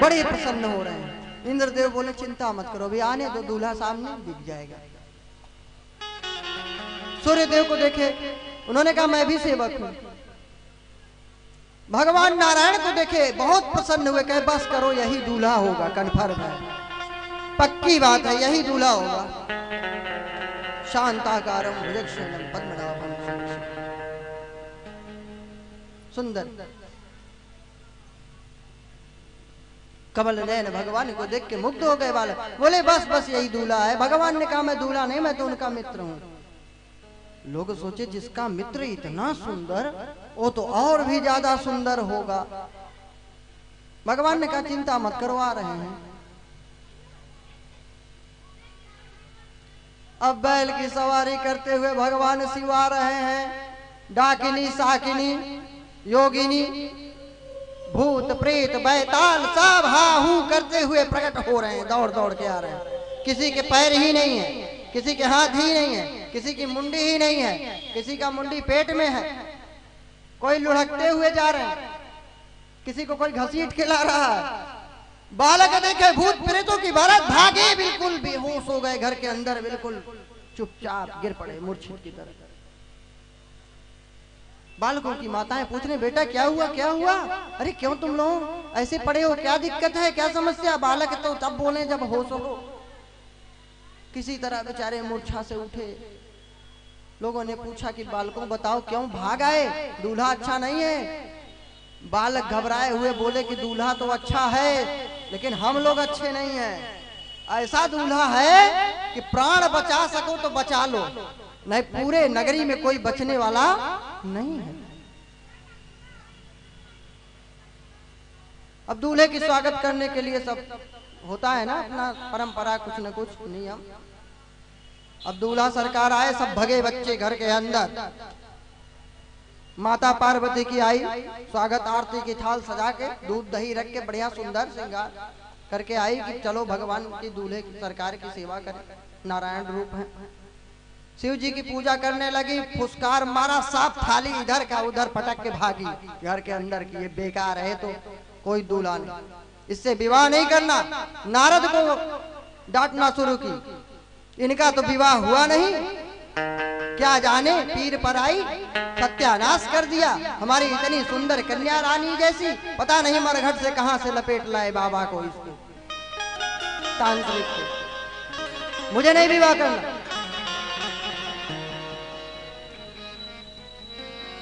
बड़े प्रसन्न हो रहे हैं। इंद्रदेव बोले, चिंता मत करो, अभी आने दो, दूल्हा सामने दिख जाएगा। सूर्यदेव को देखे, उन्होंने कहा मैं भी सेवक हूं। भगवान नारायण को देखे, बहुत प्रसन्न हुए, कहे बस करो, यही दूल्हा होगा, कन्फर्म है, पक्की बात है, यही दूल्हा होगा। शांताकारम भुजगशयनम पद्मनाभम सुंदर कमल नयन भगवान को देख के मुग्ध हो गए बालक। बोले बस बस यही दूल्हा है। भगवान ने कहा मैं दूल्हा नहीं, मैं तो उनका मित्र हूं। लोग सोचे जिसका मित्र इतना सुंदर, वो तो और भी ज्यादा सुंदर होगा। भगवान ने कहा चिंता मत करो, आ रहे हैं। अब बैल की सवारी करते हुए भगवान शिव आ रहे हैं। डाकिनी, साकिनी, योगिनी, भूत प्रेत बैताल सब हा हू करते हुए प्रकट हो रहे हैं, दौड़ दौड़ के आ रहे हैं। किसी के पैर ही नहीं है, किसी के हाथ ही नहीं है, किसी की मुंडी ही नहीं है, किसी का मुंडी पेट में है, कोई लुढ़कते हुए जा रहे हैं, किसी को कोई घसीट खिला रहा है। बालक देखे भूत प्रेतों की बारात, भागे, बिल्कुल बेहोश हो गए, घर के अंदर बिल्कुल चुपचाप गिर पड़े मूर्छित की तरह। बालकों की माताएं पूछने, बेटा क्या हुआ क्या हुआ, अरे क्यों तुम लोग ऐसे पड़े हो, क्या दिक्कत है, क्या समस्या। बालक तो तब बोले जब होश हो। किसी तरह बेचारे मूर्छा से उठे। लोगों ने पूछा कि बालकों बताओ क्यों भाग आए, दूल्हा अच्छा नहीं है। बालक घबराए हुए बोले कि दूल्हा तो अच्छा है, लेकिन हम लोग अच्छे नहीं हैं। ऐसा दूल्हा है कि प्राण बचा सको तो बचा लो, नहीं पूरे नगरी में कोई बचने वाला नहीं है। अब दूल्हे की स्वागत करने के लिए सब होता है ना, अपना परंपरा, कुछ न कुछ नियम। अब दूल्हा सरकार आए, सब भगे बच्चे घर के अंदर। माता पार्वती की आई, स्वागत आरती की थाल सजा के, दूध दही रख के बढ़िया सुंदर श्रृंगार करके आई कि चलो भगवान की दूल्हे की सरकार की सेवा करें। नारायण रूप है। शिव जी की पूजा करने लगी, फुसकार मारा, साफ थाली इधर का उधर पटक के भागी घर के अंदर की। ये बेकार है, तो कोई दूल्हा नहीं, इससे विवाह नहीं करना। नारद को डांटना शुरू की, इनका तो विवाह हुआ नहीं, क्या जाने पीर पर आई सत्यानाश कर दिया हमारी इतनी सुंदर कन्या रानी जैसी। पता नहीं मरघट से कहां से लपेट लाए बाबा को इसको तांत्रिक को। मुझे नहीं विवाह करना।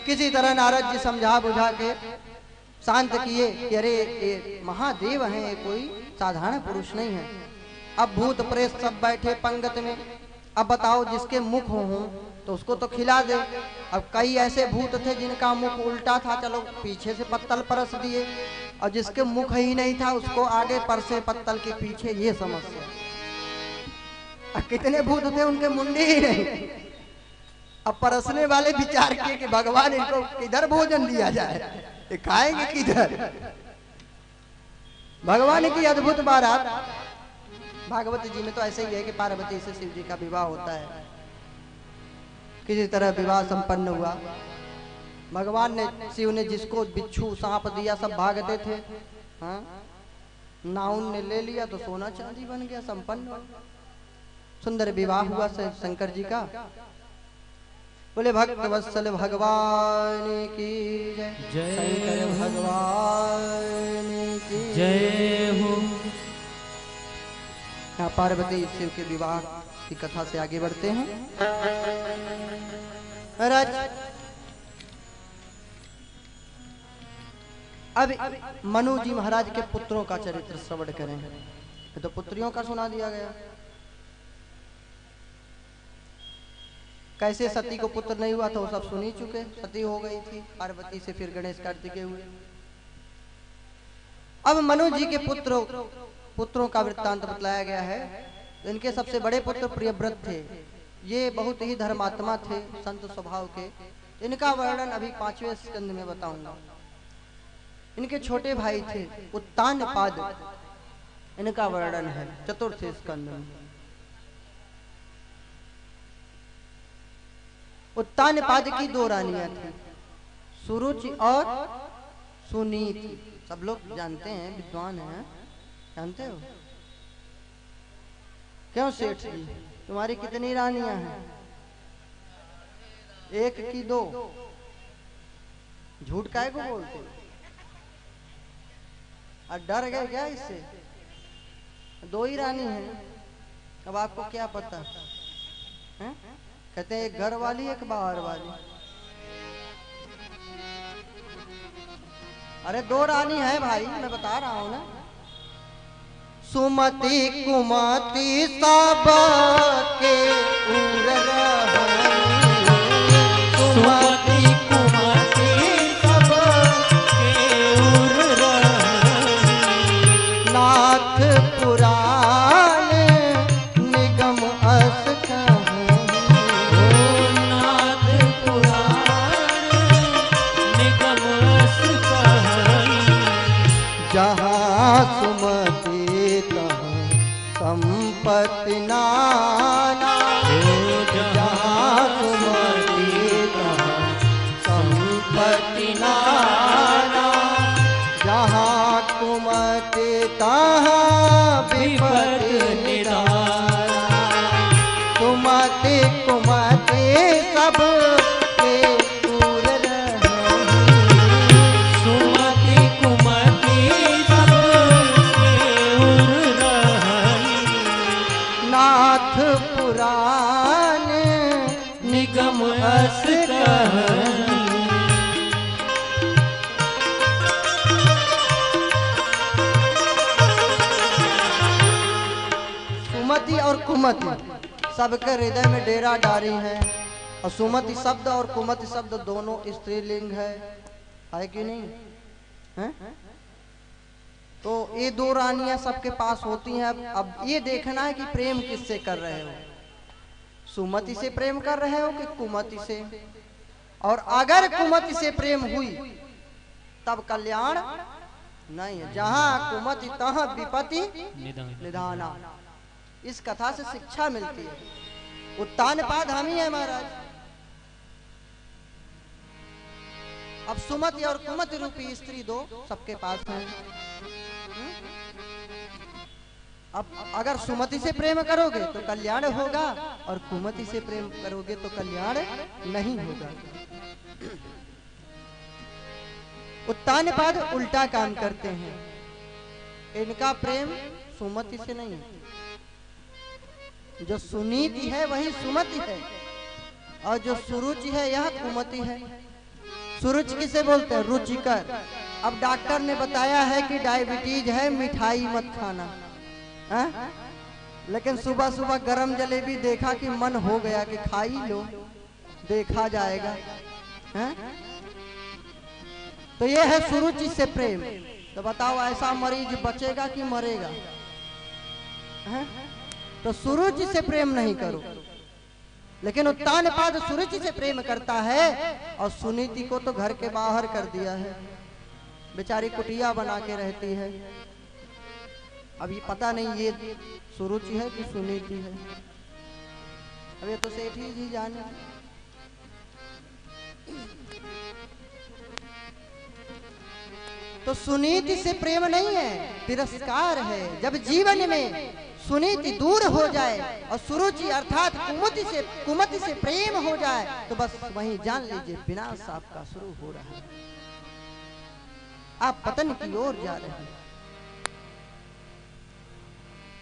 किसी तरह नारद जी समझा बुझा के शांत किए कि अरे ये महादेव हैं, ये कोई साधारण पुरुष नहीं है। अब भूत प्रेत सब बैठे पंगत में। अब बताओ जिसके मुख हो तो उसको तो खिला दे। अब कई ऐसे भूत थे जिनका मुख उल्टा था, चलो पीछे से पत्तल परस दिए। और जिसके मुख ही नहीं था उसको आगे परसे पत्तल के पीछे, ये समस्या। अब कितने भूत थे उनके मुंडी ही नहीं। अब परसने वाले विचार किए कि भगवान इनको किधर भोजन दिया जाए, ये खाएंगे किधर। भगवान की अद्भुत बारात। भागवत जी में तो ऐसे ही है कि पार्वती से शिव जी का विवाह होता है। किसी तरह विवाह संपन्न हुआ। भगवान ने शिव ने जिसको बिच्छू सांप दिया सब भागते थे। हाँ, नाउन ने ले लिया तो सोना चांदी बन गया, संपन्न। सुंदर विवाह हुआ शंकर जी का। बोले भक्त वत्सल भगवान की जय, शंकर भगवान की जय हो। पार्वती शिव के विवाह की कथा से आगे बढ़ते हैं। अब मनु जी महाराज के पुत्रों का चरित्र श्रवण करें। तो पुत्रियों का सुना दिया गया, कैसे सती को पुत्र नहीं हुआ था वो सब सुन ही चुके। सती हो गई थी पार्वती से, फिर गणेश कार्तिकेय हुए। अब मनु जी के पुत्रों का वृत्तांत बतलाया गया है। इनके सबसे बड़े पुत्र प्रियव्रत थे। ये बहुत ही धर्मात्मा थे, संत स्वभाव के। इनका वर्णन अभी 5वें स्कंद में बताऊंगा। इनके छोटे भाई थे उत्तानपाद, इनका वर्णन है 4th स्कंद में। उत्तानपाद की 2 रानियां थी, सुरुचि और सुनीति। सब लोग जानते हैं, विद्वान हैं, जानते हो। क्यों सेठ जी, तुम्हारी कितनी रानियां हैं? 1 की 2? झूठ काहे को बोलते हो? और डर गए क्या इससे? 2 ही रानी हैं। अब आपको क्या पता है? कहते हैं एक घर वाली एक बाहर वाली। अरे 2 रानी है भाई, मैं बता रहा हूं ना। सुमति कुमति सब के उर रहनी, सुमति कुमति सब के उर रहनी, नाथ पुराण निगम अस कहनी, नाथ पुराण निगम अस कहनी, जहाँ सुमति संपत्ति नाना, जहाँ सुमति संपत्ति नाना, जहाँ कुमति तहाँ विपत्ति निदाना, कुमति कुमति सब के दूर रहनी, सुमति कुमति सब के उर रहनी, नाथ पुराण निगम अस कहनी। सुमति और कुमति सबके हृदय में डेरा डारी है। और सुमति शब्द और कुमति शब्द दोनों स्त्रीलिंग है कि नहीं है? तो ये 2 रानियां सबके पास होती हैं। अब ये देखना है कि प्रेम किससे कर रहे हो, सुमति से प्रेम कर रहे हो कि कुमति से। और अगर कुमति से प्रेम हुई तब कल्याण नहीं है, जहां कुमति तहाँ विपत्ति निधाना। इस कथा से शिक्षा मिलती है। उत्तानपाद हम ही है महाराज। अब सुमति और कुमति रूपी स्त्री 2 सबके पास है। अब अगर सुमति से प्रेम करोगे तो कल्याण होगा, और कुमति से प्रेम करोगे तो कल्याण नहीं होगा। उत्तानपाद उल्टा काम करते हैं, इनका प्रेम सुमति से नहीं है। जो सुनीति है वही सुमति है, और जो सुरुचि है यह कुमति है। सुरुचि किसे बोलते हैं? रुचिकर। अब डॉक्टर ने बताया है कि डायबिटीज है, मिठाई मत खाना, है? लेकिन सुबह सुबह गरम जलेबी देखा कि मन हो गया कि खा ही लो, देखा जाएगा, है? तो ये है सुरुचि से प्रेम। तो बताओ ऐसा मरीज बचेगा कि मरेगा, है? तो सुरुचि से प्रेम नहीं करो। लेकिन उत्तानपाद सुरुचि से प्रेम करता है, और सुनीति को तो घर के बाहर कर दिया है, बेचारी कुटिया बना के रहती है। अब ये पता नहीं ये सुरुचि है कि सुनीति है, अब ये तो सेठी जी जाने। तो सुनीति से प्रेम नहीं है, तिरस्कार है। जब जीवन में सुनीति दूर हो जाए और सुरुचि अर्थात कुमति से प्रेम हो जाए, तो बस वहीं जान लीजिए विनाश आपका शुरू हो रहा है, आप पतन की ओर जा रहे हैं।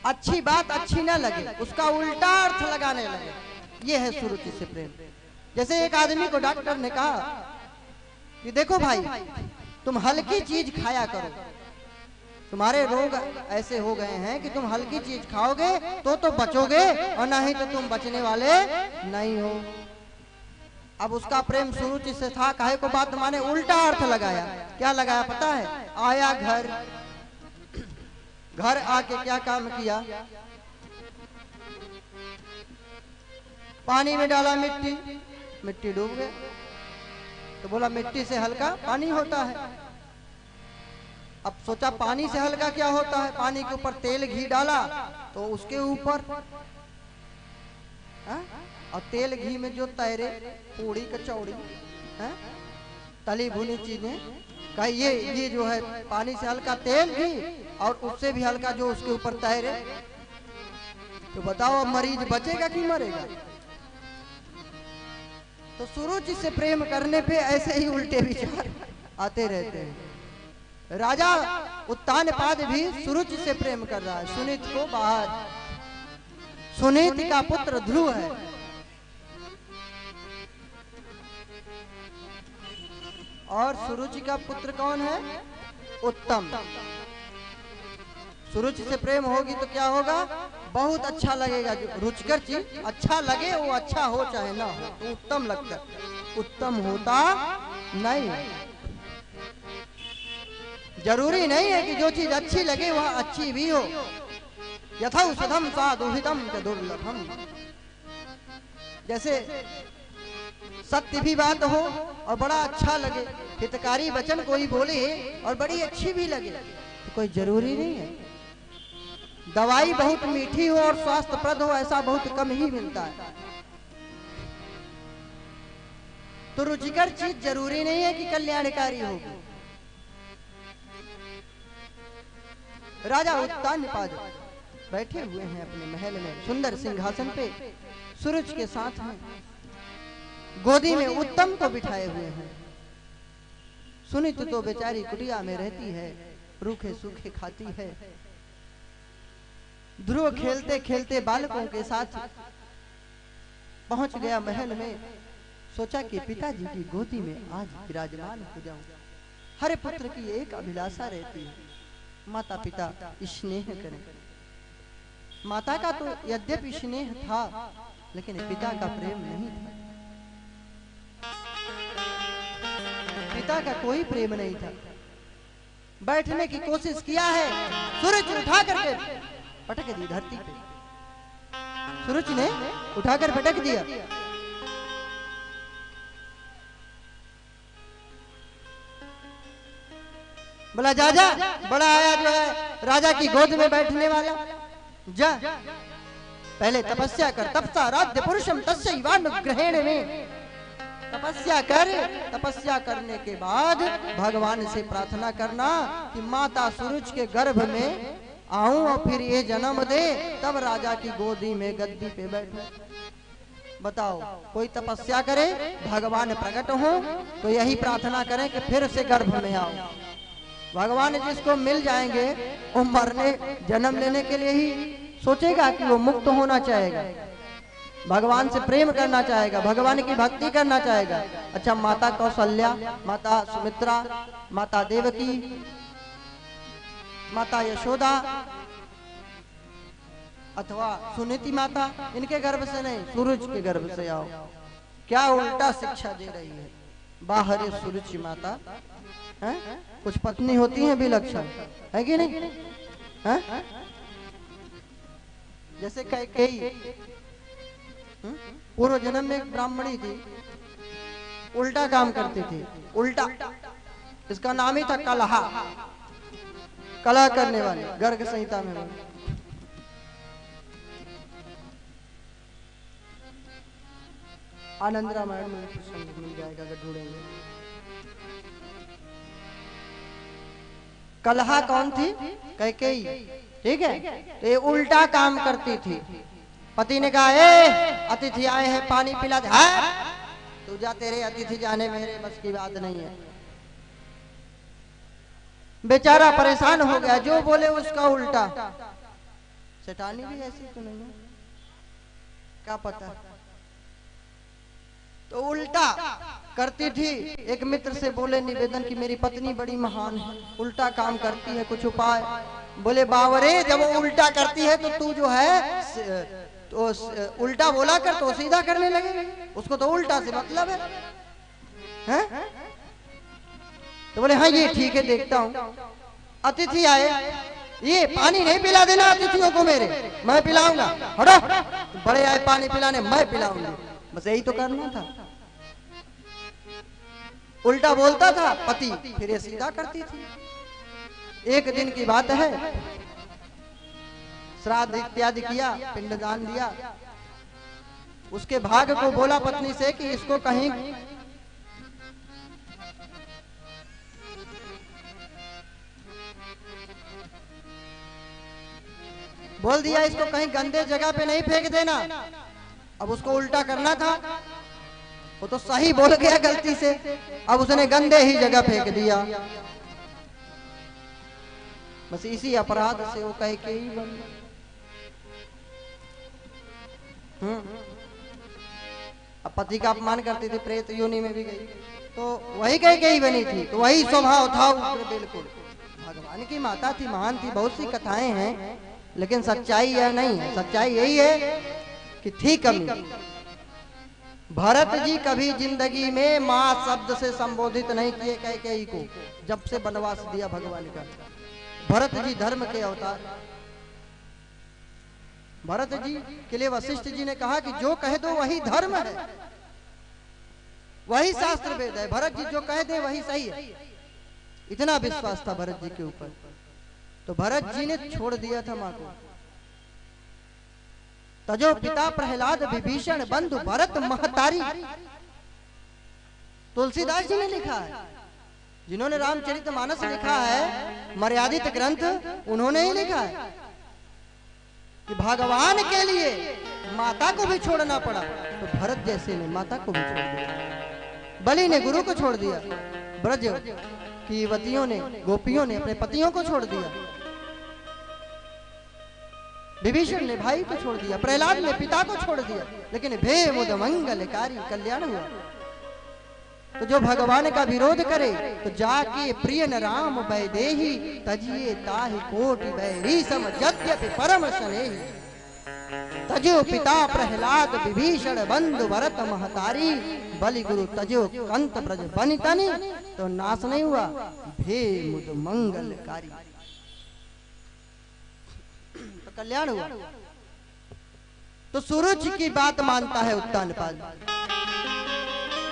अच्छी बात अच्छी ना लगे, उसका उल्टा अर्थ लगाने लगे, ये है सुरुचि से प्रेम। जैसे एक आदमी को डॉक्टर ने कहा कि देखो भाई, तुम हल्की चीज खाया करो, तुम्हारे रोग ऐसे हो गए हैं कि तुम हल्की चीज खाओगे तो बचोगे, और नहीं तो तुम बचने वाले नहीं हो। अब उसका प्रेम सुरुचि से था, काहे को बात माने, उल्टा अर्थ लगाया। क्या लगाया पता है? आया घर आके क्या काम किया? पानी में डाला मिट्टी डूब गए। तो बोला मिट्टी से हल्का पानी होता है। अब सोचा पानी से हल्का क्या होता है? पानी के ऊपर तेल घी डाला तो उसके ऊपर, और तेल घी में जो तैरे, पूड़ी कचौड़ी, तली भुनी चीजें, कहा ये जो है पानी से हल्का तेल घी, और उससे भी हल्का जो उसके ऊपर तैरे। तो बताओ अब मरीज बचेगा कि मरेगा? तो सुरुचि से प्रेम करने पे ऐसे ही उल्टे विचार आते रहते हैं। राजा उत्तानपाद भी सुरुचि से प्रेम कर रहा है, सुनीत को बाहर। सुनीति का पुत्र ध्रुव है, और सुरुचि का पुत्र कौन है? उत्तम। सुरुचि से प्रेम होगी तो क्या होगा? बहुत अच्छा लगेगा। जो रुचिकर चीज अच्छा लगे, वो अच्छा हो चाहे ना हो, तो उत्तम लगता है। उत्तम होता नहीं, जरूरी नहीं है कि जो चीज अच्छी लगे वह अच्छी भी हो। यथौषधम साधुहितम च दुर्लभम। जैसे सत्य भी बात हो और बड़ा अच्छा लगे, हितकारी वचन कोई बोले और बड़ी अच्छी भी लगे, तो कोई जरूरी नहीं है। दवाई बहुत मीठी हो और स्वास्थ्यप्रद हो, ऐसा बहुत कम ही मिलता है। तो रुचिकर चीज जरूरी नहीं है कि कल्याणकारी हो। राजा उत्तानपाद बैठे हुए हैं अपने महल में, सुंदर सिंहासन पे, सूरज के साथ हैं, गोदी में उत्तम को बिठाए हुए हैं। सुनीत तो बेचारी कुटिया में रहती है, रूखे सूखे खाती है। ध्रुव खेलते खेलते बालकों के साथ पहुंच गया महल में। सोचा कि पिताजी की गोदी में आज विराजमान हो जाऊं। हर पुत्र की एक अभिलाषा रहती है, माता पिता स्नेह करें। माता का तो यद्यपि स्नेह था, लेकिन पिता का प्रेम नहीं था। पिता का कोई प्रेम नहीं था। बैठने की कोशिश किया है, सूरज उठा करके पटक दी धरती पे। सूरज ने उठाकर पटक दिया। बोला जा जा, बड़ा आया जो है राजा की गोद में बैठने वाला, जा पहले तपस्या कर। तपसा राध्य पुरुषम तस्यैवानुग्रहेण में। तपस्या कर, तपस्या करने के बाद भगवान से प्रार्थना करना कि माता सूरज के गर्भ में आऊं और फिर ये जन्म दे, तब राजा की गोदी में गद्दी पे बैठूं। बताओ, कोई तपस्या करे, भगवान प्रकट हो, तो यही प्रार्थना करें कि फिर से गर्भ में आओ। भगवान जिसको मिल जाएंगे वो मरने जन्म लेने के लिए ही सोचेगा कि वो मुक्त होना चाहेगा, भगवान से प्रेम करना चाहेगा, भगवान की भक्ति करना चाहेगा। अच्छा, माता कौशल्या, माता सुमित्रा, माता देवकी, माता यशोदा अथवा सुनीति माता, इनके गर्भ से नहीं, सूरज के गर्भ से आओ। क्या उल्टा शिक्षा दे रही है। बाहर सूरज माता है, कुछ पत्नी होती हैं विलक्षण, है कि नहीं है? जैसे कैकेयी पूर्व जन्म में एक ब्राह्मणी थी, उल्टा काम करती थी। उल्टा, इसका नाम ही था कलहा, कलह करने वाले, गर्ग संहिता में। आनंद रामायण में प्रसंग मिल जाएगा अगर ढूंढेंगे। कलहा कौन थी? कैकेयी, ठीक है। तो ये उल्टा काम करती थी। पति ने कहा, ए अतिथि आए हैं, पानी पिला दे। तू जा, तेरे अतिथि जाने मेरे बस की बात नहीं है। बेचारा परेशान हो गया, जो बोले उसका उल्टा। सेठानी भी ऐसी तो नहीं है, क्या पता। तो उल्टा करती थी। एक मित्र से बोले निवेदन कि मेरी पत्नी बड़ी महान है, उल्टा काम करती है, कुछ उपाय। बोले बावरे, जब वो उल्टा करती है तो तू जो है तो उल्टा बोला कर तो सीधा करने लगे, उसको तो उल्टा से मतलब है? तो बोले हाँ ये ठीक है, देखता हूँ। अतिथि आए, ये पानी नहीं पिला देना अतिथियों को मेरे, मैं पिलाऊंगा। हटो, बड़े आए पानी पिलाने, मैं पिलाऊंगी। बस यही तो करना था। उल्टा बोलता था पति, फिर ये सीधा करती थी। एक दिन की बात है, श्राद्ध इत्यादि किया, पिंडदान दिया। उसके भाग को बोला पत्नी से कि इसको कहीं बोल दिया, इसको कहीं गंदे जगह पे नहीं फेंक देना। अब उसको उल्टा करना था, वो तो सही बोल गया गलती से, अब उसने गंदे ही जगह फेंक दिया। बस इसी अपराध से वो कह के ही बन। अब पति का अपमान करती थी, प्रेत योनि में भी गई, तो वही कह के ही बनी थी। तो वही स्वभाव था उग्र, बिल्कुल भगवान की माता थी, महान थी। बहुत सी कथाएं हैं, लेकिन सच्चाई यह नहीं है। सच्चाई यही है कि थी कमी। भरत जी कभी जिंदगी में मां शब्द से संबोधित नहीं किए कैकेयी को, जब से वनवास दिया भगवान का। भरत जी धर्म के अवतार। भरत जी के लिए वशिष्ठ जी ने कहा कि जो कह दो वही धर्म है, वही शास्त्र वेद है। भरत जी जो कह दे वही सही है, इतना विश्वास था भरत जी के ऊपर। तो भरत जी ने छोड़ दिया था मां को। तजो पिता प्रहलाद विभीषण बंधु भरत महतारी, तुलसीदास जी ने लिखा है। जिन्होंने रामचरितमानस लिखा है, मर्यादित ग्रंथ, उन्होंने ही लिखा है कि भगवान के लिए माता को भी छोड़ना पड़ा। तो भरत जैसे ने माता को भी छोड़ दिया, बलि ने गुरु को छोड़ दिया, ब्रज की युवतियों ने, गोपियों ने अपने पतियों को छोड़ दिया, विभीषण ने भाई को छोड़ दिया, प्रहलाद ने पिता को छोड़ दिया, लेकिन भे मुद मंगलकारी कल्याण हुआ। तो जो भगवान का विरोध करे तो जाके प्रियन राम वैदेही, तजिए ताहि कोटि बैरी सम यद्यपि परम स्नेही। तजो पिता प्रहलाद विभीषण बंधु भरत महतारी, बलि गुरु तजो कंत ब्रज बनितनि, तो नाश नहीं हुआ भे मुद मंगलकारी, तो कल्याण हुआ। तो सूरज की बात मानता है उत्तानपाद,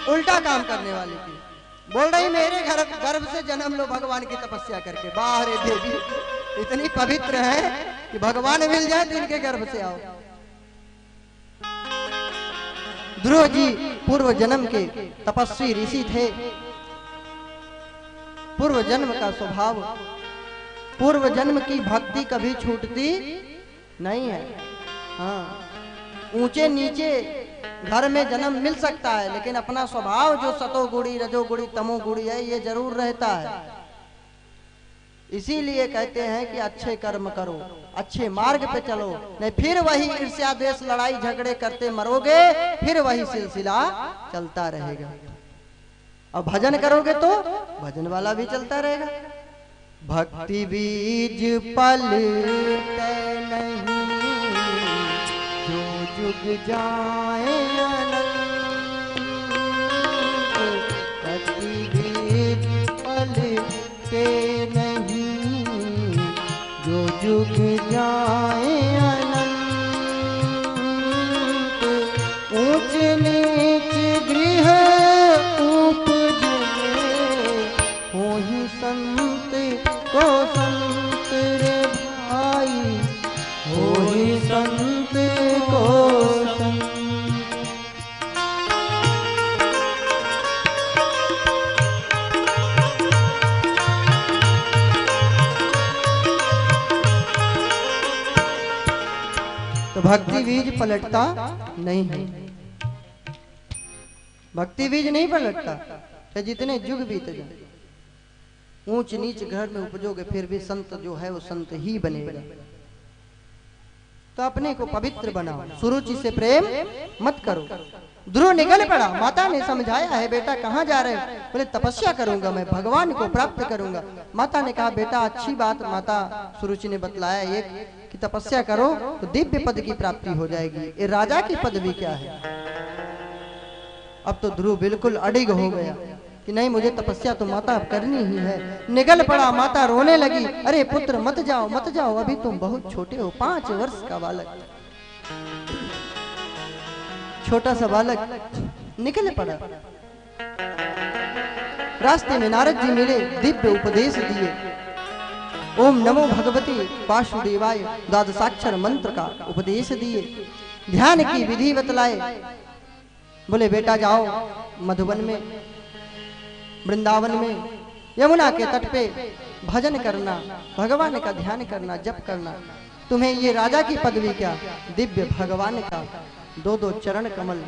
उल्टा काम करने वाले की। बोल रही मेरे गर्भ से जन्म लो भगवान की तपस्या करके। बाहर देवी इतनी पवित्र है कि भगवान मिल जाए तो इनके गर्भ से आओ। ध्रुव जी पूर्व जन्म के तपस्वी ऋषि थे। पूर्व जन्म का स्वभाव पूर्व जन्म की भक्ति कभी छूटती नहीं है। हाँ, ऊंचे नीचे घर में जन्म मिल सकता है, लेकिन अपना स्वभाव जो सतोगुणी रजोगुणी तमोगुणी है ये जरूर रहता है। इसीलिए कहते हैं कि अच्छे कर्म करो, अच्छे मार्ग पे चलो, नहीं फिर वही ईर्ष्या द्वेष लड़ाई झगड़े करते मरोगे, फिर वही सिलसिला चलता रहेगा। और भजन करोगे तो भजन वाला भी चलता रहेगा। भक्ति बीज पलते नहीं, जो जुग जाए अनंत। भक्ति बीज पलते नहीं, जो जुग जाए अनंत। ऊंच नीच गृह उपजे, होहि संत को संत रे भाई, होहि संत को संत। तो भक्ति बीज पलटता नहीं है, भक्ति बीज नहीं पलटता, चाहे जितने युग बीत जाए। ऊंच नीच घर में उपजोगे फिर भी संत जो है वो संत ही बनेगा। तो अपने को पवित्र बनाओ, सुरुचि से प्रेम मत करो। ध्रुव निकल पड़ा, माता ने समझाया है, बेटा कहाँ जा रहे हो? बोले तपस्या करूंगा, मैं भगवान को प्राप्त करूंगा। माता ने कहा बेटा अच्छी बात माता सुरुचि ने बतलाया एक कि तपस्या करो तो दिव्य पद की प्राप्ति हो जाएगी। ये राजा की पदवी क्या है? अब तो ध्रुव बिल्कुल अडिग हो गया कि नहीं मुझे तपस्या तो माता अब करनी ही है। निकल पड़ा, माता रोने लगी, अरे पुत्र मत जाओ मत जाओ, अभी तुम बहुत छोटे हो, 5 वर्ष का बालक, छोटा सा बालक निकल पड़ा। रास्ते में नारद जी मिले, दिव्य उपदेश दिए। ओम नमो भगवती वासुदेवाय द्वादशाक्षर मंत्र का उपदेश दिए, ध्यान की विधि बतलाए। बोले बेटा जाओ मधुबन में, वृंदावन में, यमुना के तट पे भजन करना, भगवान का ध्यान करना, जप करना। तुम्हें ये राजा की पदवी क्या, दिव्य भगवान का 2-2 चरण कमल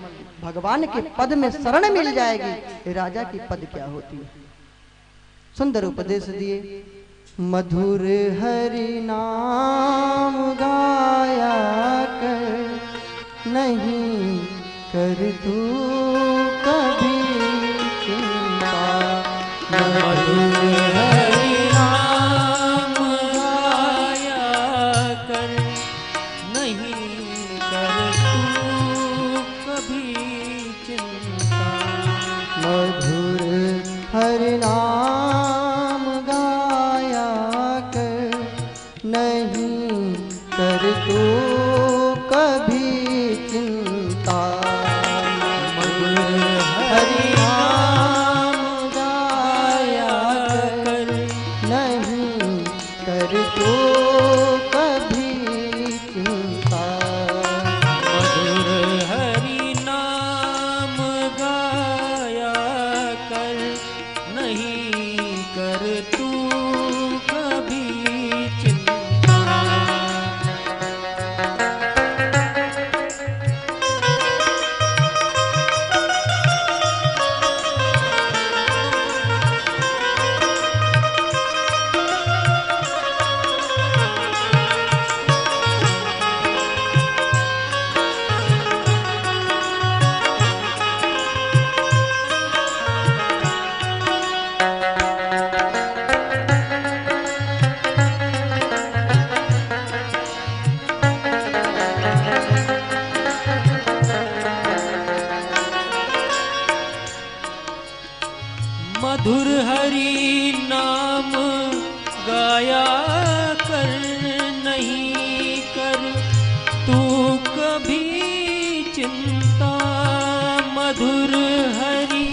भगवान के पद में शरण मिल जाएगी। ये राजा की पद क्या होती है? सुंदर उपदेश दिए। मधुर हरि नाम गाया कर, नहीं कर तू कभी चिंता। मधुर हरि नाम गाया कर, नहीं कर तू कभी चिंता। मधुर हरि नाम गाया कर, नहीं कर तू कभी चिंता। मधुर हरि नाम गाया कर, नहीं कर तू कभी चिंता। मधुर हरि नाम गाया कर, नहीं कर तू कभी चिंता। मधुर हरि नाम गाया कर, नहीं कर तू कभी चिंता। मधुर हरि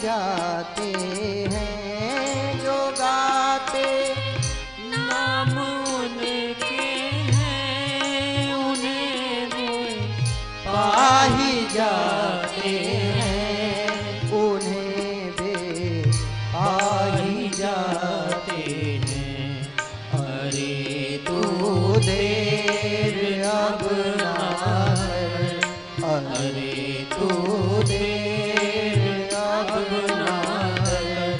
जाते हैं जो गाते नाम उनके हैं उन्हें वो पा ही जाते हैं, उन्हें वे पा ही जाते हैं। अरे तू देर अब ना कर, अरे तू देर अब ना कर,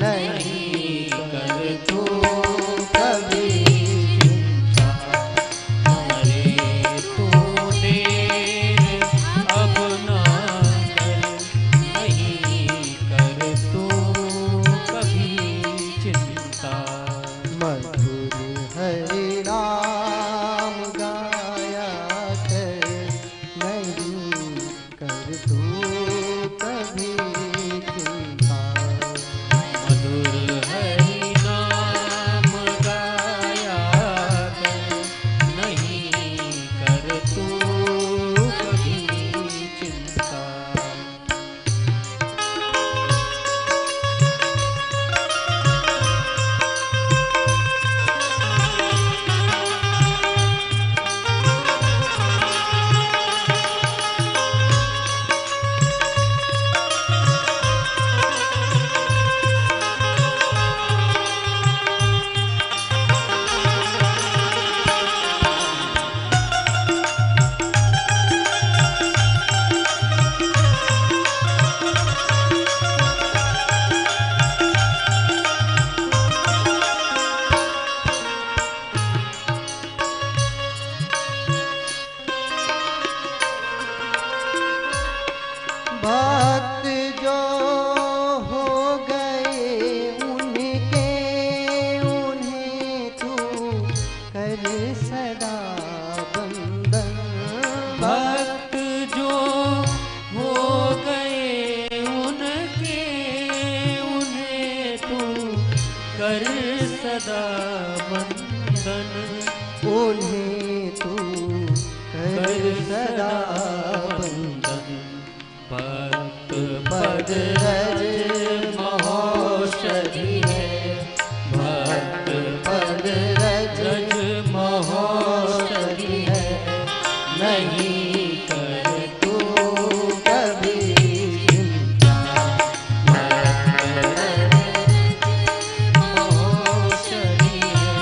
नहीं कर तू कभी चिंता। अरे तू देर अब ना कर, नहीं कर तू कभी चिंता। मधुर हरि नाम गाया कर, नहीं कर तू कभी चिंता। मधुर हरि नाम गाया कर, नहीं कर तू कभी चिंता। भक्त जो हो गए उनके, उन्हें तू कर सदा बंदन। भक्त जो हो गए उनके, उन्हें तू कर सदा बंदन। उन्हें तू कर सदा बंदन। भक्त पद रज महोषधि है, भक्त पद रज महोषधि है, नहीं कर तू कभी चिंता। भक्त रज महोषधि है,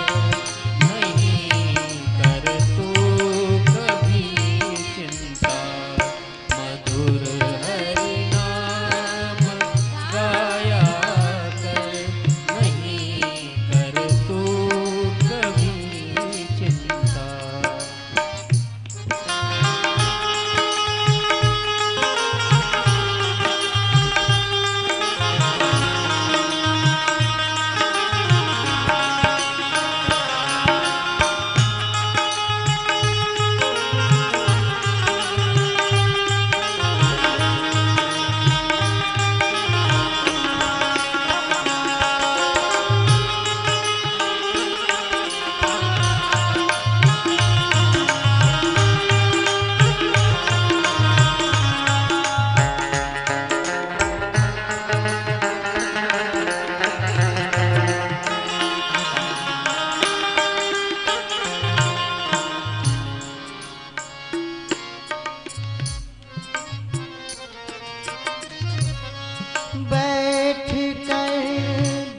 नहीं कर तू कभी चिंता। मधुर हरि नाम गाया कर, नहीं कर तू कभी चिंता। बैठ कर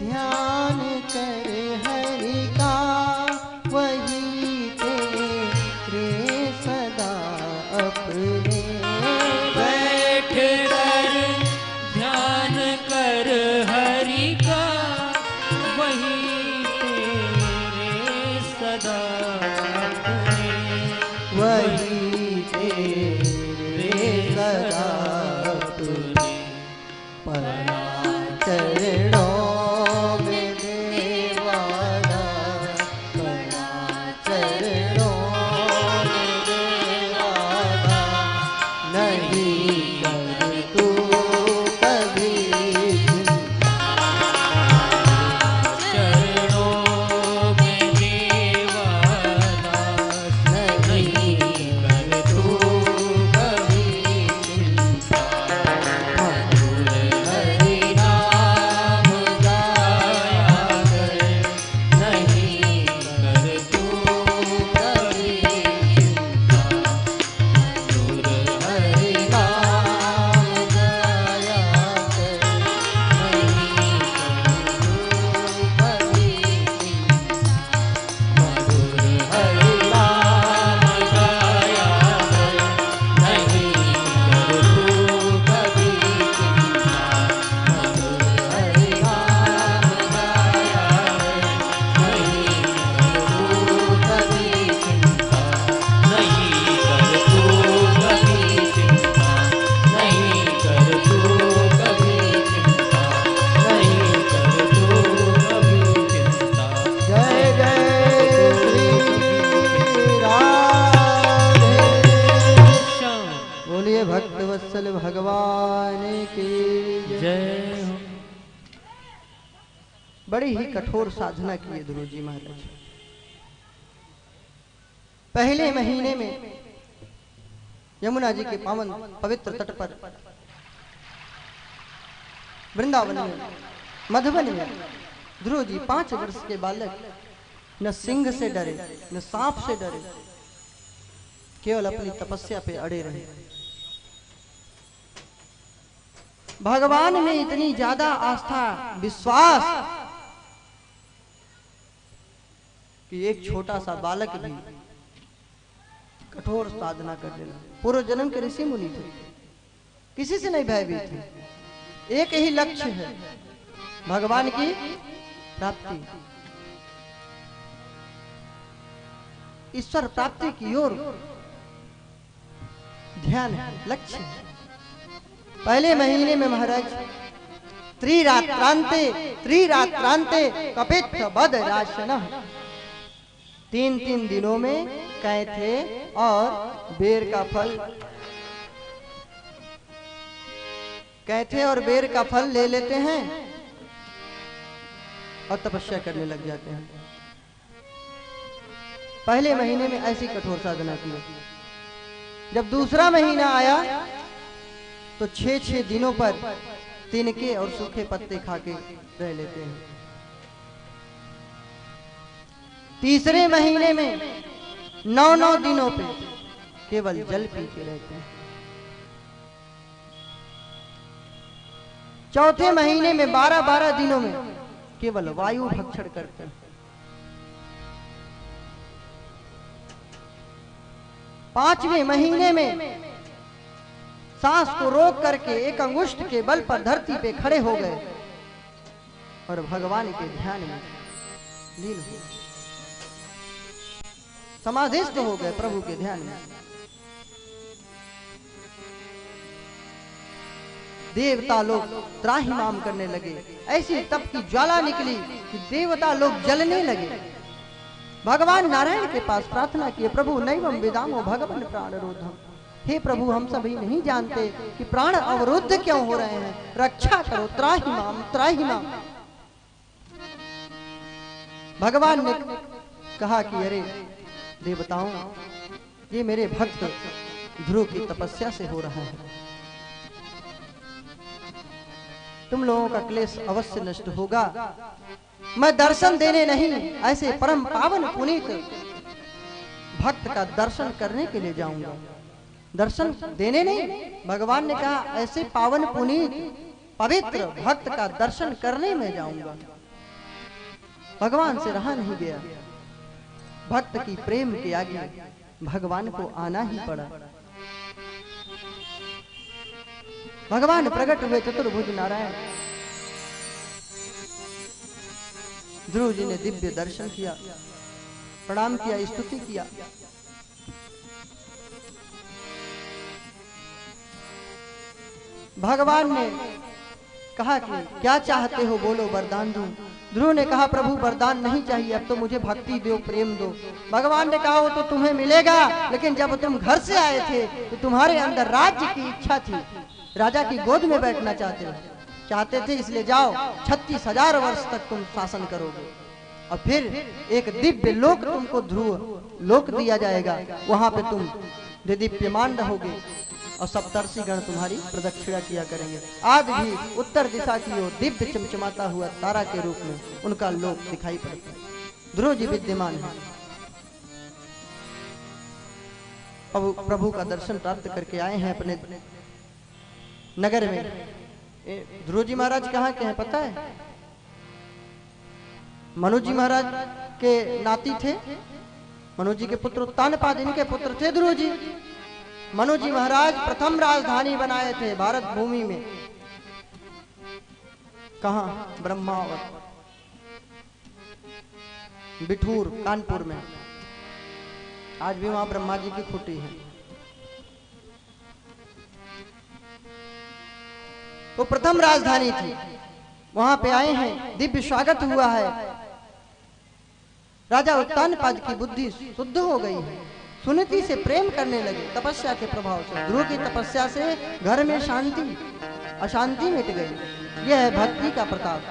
ध्यान कर हरि का, वही तेरे सदा अपने। बैठ कर ध्यान कर हरि का, वही तेरे सदा अपने। वही तेरे सदा अपने। परा चरणों में देवाना, परा चरणों में देवाना, नहीं कर तू कभी चिंता। चरणों में देवाना, नहीं कर तू कभी चिंता। मधुर हरि जय हो। बड़ी ही कठोर साधना की है ध्रुव जी महाराज। पहले महीने में यमुना जी के पावन पवित्र तट पर वृंदावन में मधुबन में ध्रुव जी 5 वर्ष के बालक न सिंह से डरे न सांप से डरे, केवल अपनी तपस्या पे अड़े रहे। भगवान में इतनी ज्यादा आस्था विश्वास कि एक छोटा सा बालक भी कठोर साधना करने लगा। पूर्व जन्म के ऋषि मुनि थे, किसी से नहीं भयभीत थे। एक ही लक्ष्य है, भगवान की प्राप्ति, ईश्वर प्राप्ति की ओर ध्यान है, लक्ष्य है। पहले महीने में महाराज त्रिरात्रांते कपित बद राशन, 3 दिनों में कैथे और बेर का फल, कैथे और बेर का फल ले लेते हैं और तपस्या करने लग जाते हैं। पहले महीने में ऐसी कठोर साधना की। जब दूसरा महीना आया तो 6 दिनों पर तिनके और सूखे पत्ते खा के रह लेते हैं। तीसरे महीने में 9 दिनों पे केवल जल पी के रहते हैं। चौथे महीने में 12 दिनों में केवल वायु भक्षण करते हैं। 5वें महीने में सांस को रोक करके एक अंगुष्ठ के बल पर धरती पे खड़े हो गए और भगवान के ध्यान में लीन हो गए, समाधिस्थ हो गए प्रभु के ध्यान में। देवता लोग त्राहिमाम करने लगे, ऐसी तप की ज्वाला निकली कि देवता लोग जलने लगे। भगवान नारायण के पास प्रार्थना किए, प्रभु नैवम विदामो भगवान प्राण रोधम, हे प्रभु हम सभी नहीं जानते कि प्राण अवरुद्ध क्यों हो रहे हैं, रक्षा करो, त्राहिमाम त्राहिमाम। भगवान ने कहा कि अरे देवताओं, ये मेरे भक्त ध्रुव की तपस्या से हो रहा है, तुम लोगों का क्लेश अवश्य नष्ट होगा। मैं दर्शन देने नहीं, ऐसे परम पावन पुनीत भक्त का दर्शन करने के लिए जाऊंगा, दर्शन देने नहीं। भगवान ने कहा ऐसे पावन पुनीत पवित्र भक्त का दर्शन करने में जाऊंगा। भगवान से रहा नहीं गया, भक्त की प्रेम के आगे भगवान को आना ही पड़ा। भगवान प्रकट हुए चतुर्भुज नारायण। ध्रुव जी ने दिव्य दर्शन किया, प्रणाम किया, स्तुति किया। भगवान ने कहा कि क्या चाहते हो बोलो, वरदान दूं। ध्रुव ने कहा प्रभु वरदान नहीं चाहिए, अब तो मुझे भक्ति दो, प्रेम दो। भगवान ने कहा वो तो तुम्हें मिलेगा, लेकिन जब तुम घर से आए थे तो तुम्हारे अंदर राज्य की इच्छा थी, राजा की गोद में बैठना चाहते थे, इसलिए जाओ 36,000 वर्ष तक तुम शासन करोगे और फिर एक दिव्य लोक तुमको ध्रुव लोक दिया जाएगा, वहां पे तुम दीप्यमान रहोगे और सप्तर्षि गण तुम्हारी प्रदक्षिणा किया करेंगे। आज भी उत्तर दिशा की ओर दिव्य चमचमाता हुआ तारा के रूप में उनका लोक दिखाई पड़ता है। ध्रुव जी विद्यमान है। प्रभु का दर्शन प्राप्त करके आए हैं अपने नगर में। ध्रुव जी महाराज कहाँ के हैं पता है? मनु जी महाराज के नाती थे, मनु जी के पुत्र उत्तानपाद इनके पुत्र थे ध्रुव जी। मनु जी महाराज प्रथम राजधानी बनाए थे भारत भूमि में। कहाँ? ब्रह्मावत, बिठूर, कानपुर में। आज भी वहां ब्रह्मा जी की खुटी है। वो प्रथम राजधानी थी, वहां पे आए हैं, दिव्य स्वागत हुआ है। राजा उत्तानपाद की बुद्धि शुद्ध हो गई है, सुनीति से प्रेम करने लगे तपस्या के प्रभाव से। ध्रुव की तपस्या से घर में शांति, अशांति मिट गई। यह है भक्ति का प्रताप।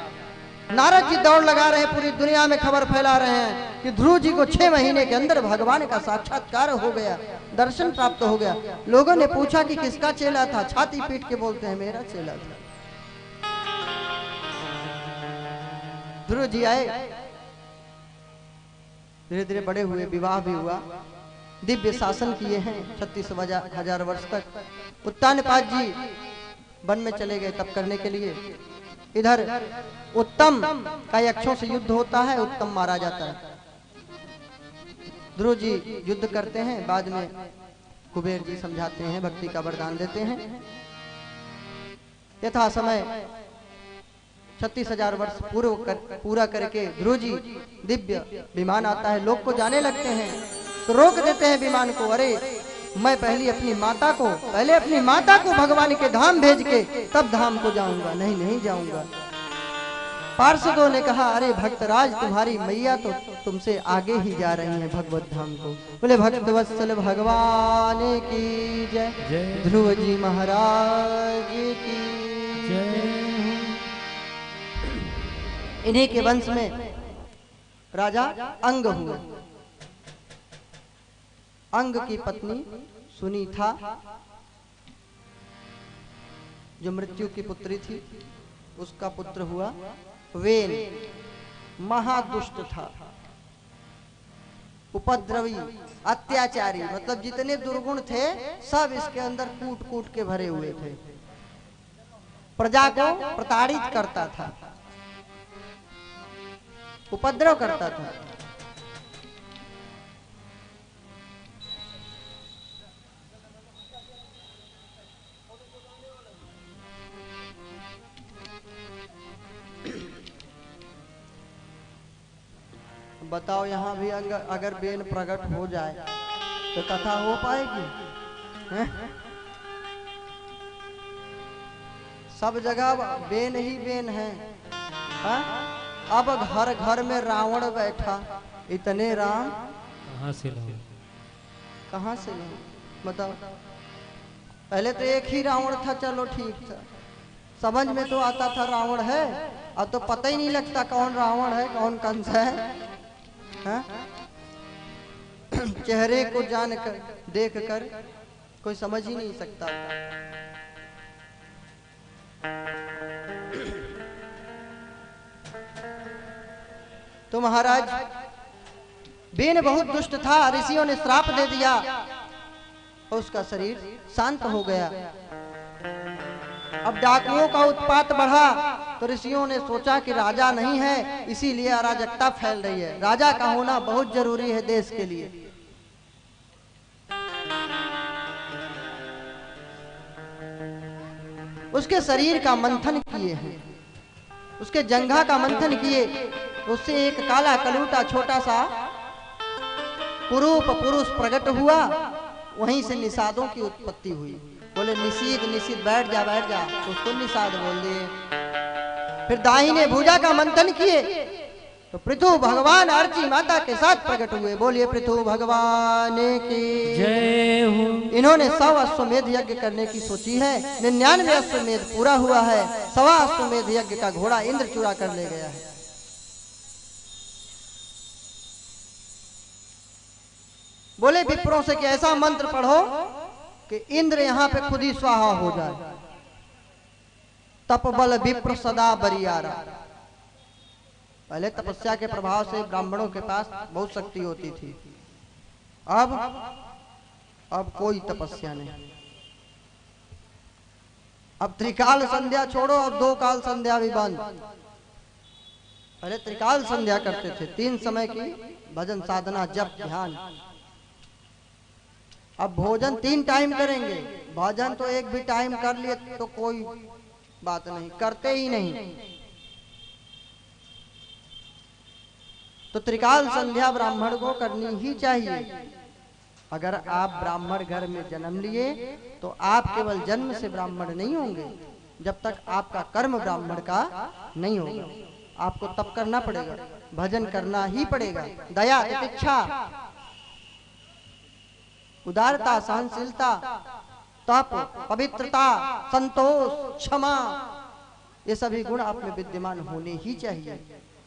नारद जी दौड़ लगा रहे हैं, पूरी दुनिया में खबर फैला रहे हैं कि ध्रुव जी को 6 महीने के अंदर भगवान का साक्षात्कार हो गया, दर्शन प्राप्त हो गया। लोगों ने पूछा कि किसका चेला था, छाती पीट के बोलते हैं मेरा चेला था। ध्रुव जी आए, धीरे धीरे बड़े हुए, विवाह भी हुआ, दिव्य शासन किए हैं 36,000 वर्ष तक। उत्तानपाद जी वन में चले गए तप करने के लिए। इधर उत्तम का यक्षों से युद्ध होता है, उत्तम मारा जाता है। ध्रुव जी युद्ध करते हैं, बाद में कुबेर जी समझाते हैं, भक्ति का वरदान देते हैं। यथा समय 36,000 वर्ष पूरा करके ध्रुव जी दिव्य विमान आता है, लोग को जाने लगते हैं तो रोक देते हैं विमान को। अरे मैं पहले अपनी माता को भगवान के धाम भेज के तब धाम को जाऊंगा, नहीं जाऊंगा। पार्षदों ने कहा अरे भक्तराज तुम्हारी मैया तो तुमसे आगे ही जा रही हैं भगवत धाम को। बोले भक्त वत्सल भगवान की जय, ध्रुव जी महाराज की जय। इन्हीं के वंश में राजा अंग हुए। अंग की पत्नी सुनीता जो मृत्यु की पुत्री थी, उसका पुत्र हुआ वेन। महादुष्ट था, उपद्रवी, अत्याचारी, मतलब जितने दुर्गुण थे सब इसके अंदर कूट कूट के भरे हुए थे। प्रजा को प्रताड़ित करता था, उपद्रव करता था। बताओ यहाँ भी अगर बेन प्रकट हो जाए तो कथा हो पाएगी? हैं? सब जगह बेन ही बेन है। हा? अब घर घर में रावण बैठा, इतने राम कहाँ से लाऊं? कहाँ से लाऊं? बताओ। पहले तो एक ही रावण था, चलो ठीक था, समझ में तो आता था रावण है। अब तो पता ही नहीं लगता कौन रावण है कौन कंस है। हाँ? चेहरे को जान कर देख कर कोई समझ ही नहीं सकता। तो महाराज बेन बहुत दुष्ट था, ऋषियों ने श्राप दे दिया और उसका शरीर शांत हो गया। अब डाकुओं का उत्पात बढ़ा तो ऋषियों ने सोचा कि राजा नहीं है, इसीलिए अराजकता फैल रही है। राजा का होना बहुत जरूरी है देश के लिए। उसके शरीर का मंथन किए हैं, उसके जंघा का मंथन किए, उससे एक काला कलूटा छोटा सा कुरूप पुरुष प्रकट हुआ। वहीं से निषादों की उत्पत्ति हुई। बोले निषीद बैठ जा, तो उसको निषाद बोल दिए। फिर दाहिने भुजा का मंथन किए तो पृथु भगवान अर्ची माता के साथ प्रकट हुए। बोलिए पृथु भगवान की जय हो। इन्होंने 100 अश्वमेध यज्ञ करने की सोची है। 99 अश्वमेध पूरा हुआ है। 100वां अश्वमेध यज्ञ का घोड़ा इंद्र चुरा कर ले गया है। बोले विप्रों से कि ऐसा मंत्र पढ़ो कि इंद्र यहाँ पे खुद ही स्वाहा हो जाए। तप बल विप्र सदा बरियारा। पहले तपस्या के प्रभाव से ब्राह्मणों के पास बहुत शक्ति होती थी। अब कोई तपस्या नहीं। अब त्रिकाल संध्या छोड़ो, अब 2 काल संध्या भी बंद। पहले त्रिकाल संध्या करते थे, 3 समय की भजन साधना जप ध्यान। अब भोजन 3 टाइम करेंगे, भजन तो एक भी टाइम कर लिए तो कोई बात नहीं, करते ही नहीं। तो त्रिकाल संध्या ब्राह्मण को करनी ही चाहिए। अगर आप ब्राह्मण घर में जन्म लिए तो आप केवल जन्म से ब्राह्मण नहीं होंगे जब तक आपका कर्म ब्राह्मण का नहीं होगा। आपको तप करना पड़ेगा, भजन करना ही पड़ेगा। दया, तितिक्षा, उदारता, सहनशीलता, तप, पवित्रता, संतोष, क्षमा, ये सभी गुण आप में विद्यमान होने ही चाहिए,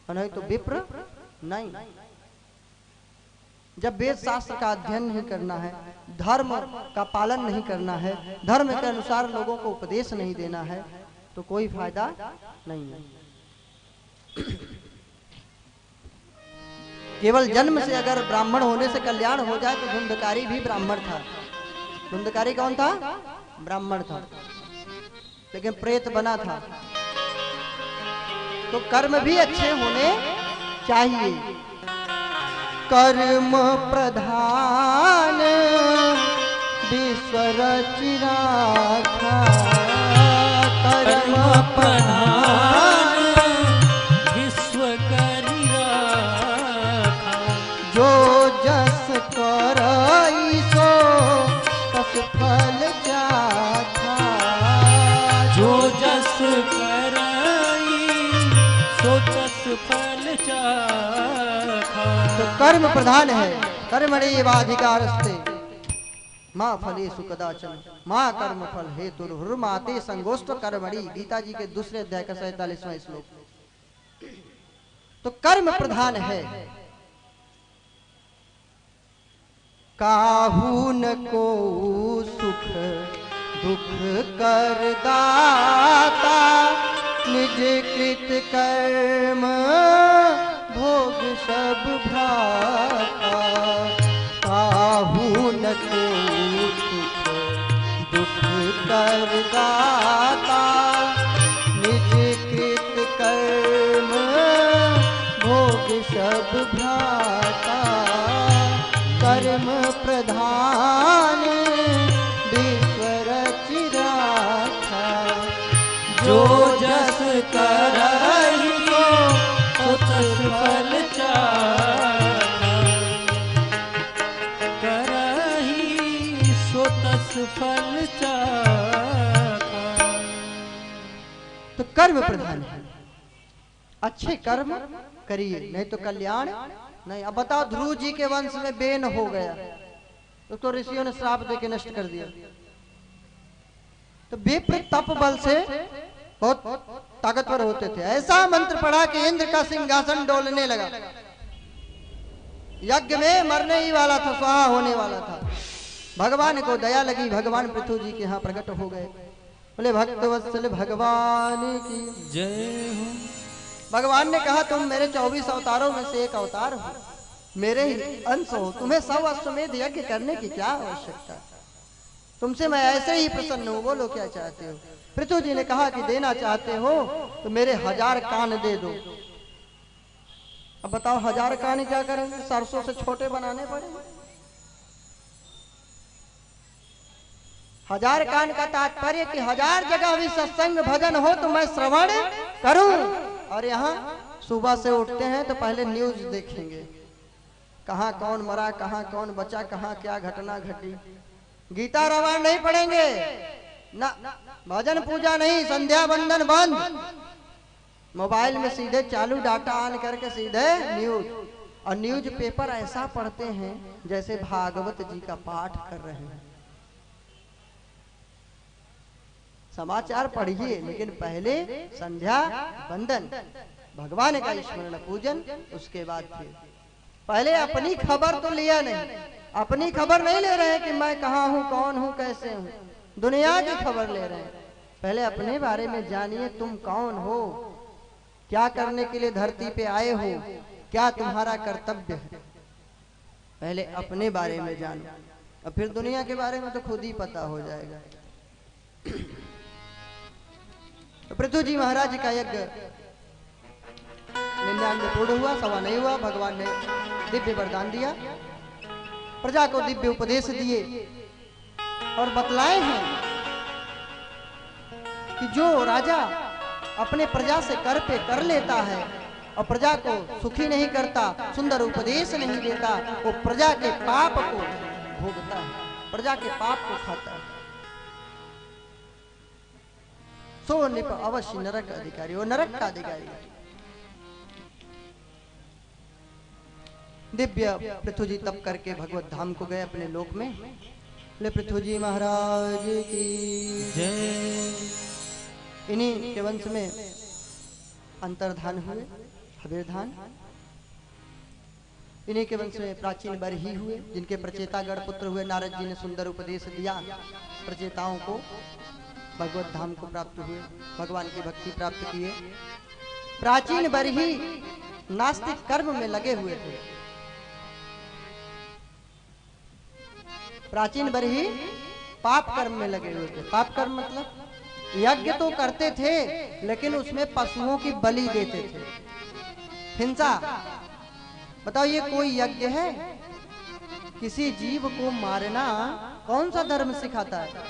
नहीं तो विप्र नहीं। जब वेद शास्त्र का अध्ययन नहीं करना है, धर्म का पालन नहीं करना है, धर्म के अनुसार लोगों को उपदेश नहीं देना है, तो कोई फायदा नहीं है। केवल जन्म से अगर ब्राह्मण होने से कल्याण हो जाए तो धुंधकारी भी ब्राह्मण था। धुंधकारी कौन था? ब्राह्मण था, लेकिन प्रेत बना था। तो कर्म भी अच्छे होने चाहिए। कर्म प्रधान विश्व रचि राखा, कर्म प्रधान विश्व करि राखा। जो जस करई सो तस फल चाखा, जो जस करई सो तस फल चाखा। तो कर्म प्रधान है। कर्मण्येवाधिकारस्ते माँ फलेषु कदाचन माँ कर्म फल हेतुर्हुर्माते संगोष्ठ कर्मणि। गीता जी के दूसरे अध्याय का 47वां श्लोक। तो कर्म प्रधान है। काहू न को सुख दुख कर दाता, निज कृत कर्म भोग सब भ्राता। काहू न को सुख दुख कर दाता, निज कृत कर्म भोग सब भ्राता। कर्म प्रधान विश्व रचि राखा, जो जस करई सो तस फल चाखा। करही सो तस फल चाखा। तो कर्म प्रधान है। अच्छे कर्म करिए, नहीं तो कल्याण नहीं। अब बताओ, ध्रुव जी के वंश में बेन हो गया, उसको ऋषियों ने श्राप देके नष्ट कर दिया। तो विप्र तप बल से बहुत ताकतवर होते थे। ऐसा मंत्र पढ़ा कि इंद्र का सिंहासन डोलने लगा। यज्ञ में मरने ही वाला था, स्वाहा होने वाला था। भगवान को दया लगी, भगवान पृथु जी के यहाँ प्रकट हो गए। बोले भक्तवत्सल भगवान की जय हो। भगवान ने कहा, तुम मेरे 24 अवतारों में से एक अवतार हो, मेरे ही अंश हो, तुम्हें 100 अश्वमेध यज्ञ करने की क्या आवश्यकता? तुमसे मैं ऐसे ही प्रसन्न हूँ, बोलो क्या चाहते हो? पृथु जी ने कहा कि देना चाहते हो तो मेरे 1000 कान दे दो। अब बताओ 1000 कान क्या करेंगे? सरसों से छोटे बनाने पड़ेंगे। 1000 कान का तात्पर्य कि 1000 जगह भी सत्संग भजन हो तो मैं श्रवण करूं। और यहाँ सुबह से उठते हैं तो पहले न्यूज देखेंगे, कहाँ कौन मरा, कहाँ कौन बचा, कहाँ क्या घटना घटी। गीता रामायण नहीं पढ़ेंगे ना, भजन पूजा नहीं, संध्या बंदन बंद। मोबाइल में सीधे चालू डाटा ऑन करके सीधे न्यूज। और न्यूज पेपर ऐसा पढ़ते हैं जैसे भागवत जी का पाठ कर रहे हैं। समाचार पढ़िए, लेकिन पहले संध्या बंदन, भगवान का स्मरण पूजन, उसके बाद फिर पहले अपनी खबर तो लिया नहीं। अपनी खबर नहीं ले रहे हैं कि मैं कहाँ हूँ, कौन हूँ, कैसे हूँ। दुनिया की खबर ले रहे हैं। पहले अपने बारे में जानिए, तुम कौन हो, क्या करने के लिए धरती पे आए हो, क्या तुम्हारा कर्तव्य है। पहले अपने बारे में जानो, और फिर दुनिया के बारे में तो खुद ही पता हो जाएगा। तो पृथु जी महाराज का यज्ञ 99 पूर्ण हुआ, सवा नहीं हुआ। भगवान ने दिव्य वरदान दिया, प्रजा को दिव्य उपदेश दिए और बतलाए हैं कि जो राजा अपने प्रजा से कर पे कर लेता है और प्रजा को सुखी नहीं करता, सुंदर उपदेश नहीं देता, वो प्रजा के पाप को भोगता है, प्रजा के पाप को खाता है। सो निप अवश्य नरक अधिकारी, वो नरक का अधिकारी है। दिव्य पृथु जी तप करके भगवत धाम को गए अपने लोक में। बोले पृथ्वी जी महाराज की जय। इन्हीं के वंश में अंतर्धान हुए, हबीरधान। इन्हीं के वंश में प्राचीन बरही हुए, जिनके प्रचेता गण पुत्र हुए। नारद जी ने सुंदर उपदेश दिया, प्रचेताओं को भगवत धाम को प्राप्त हुए, भगवान की भक्ति प्राप्त किए। प्राचीन बरही नास्तिक कर्म में लगे हुए थे। प्राचीन बरही पाप कर्म में लगे हुए थे। पाप कर्म मतलब यज्ञ तो करते थे, लेकिन उसमें पशुओं की बलि देते थे, हिंसा। बताओ ये कोई यज्ञ है? किसी जीव को मारना कौन सा धर्म सिखाता है?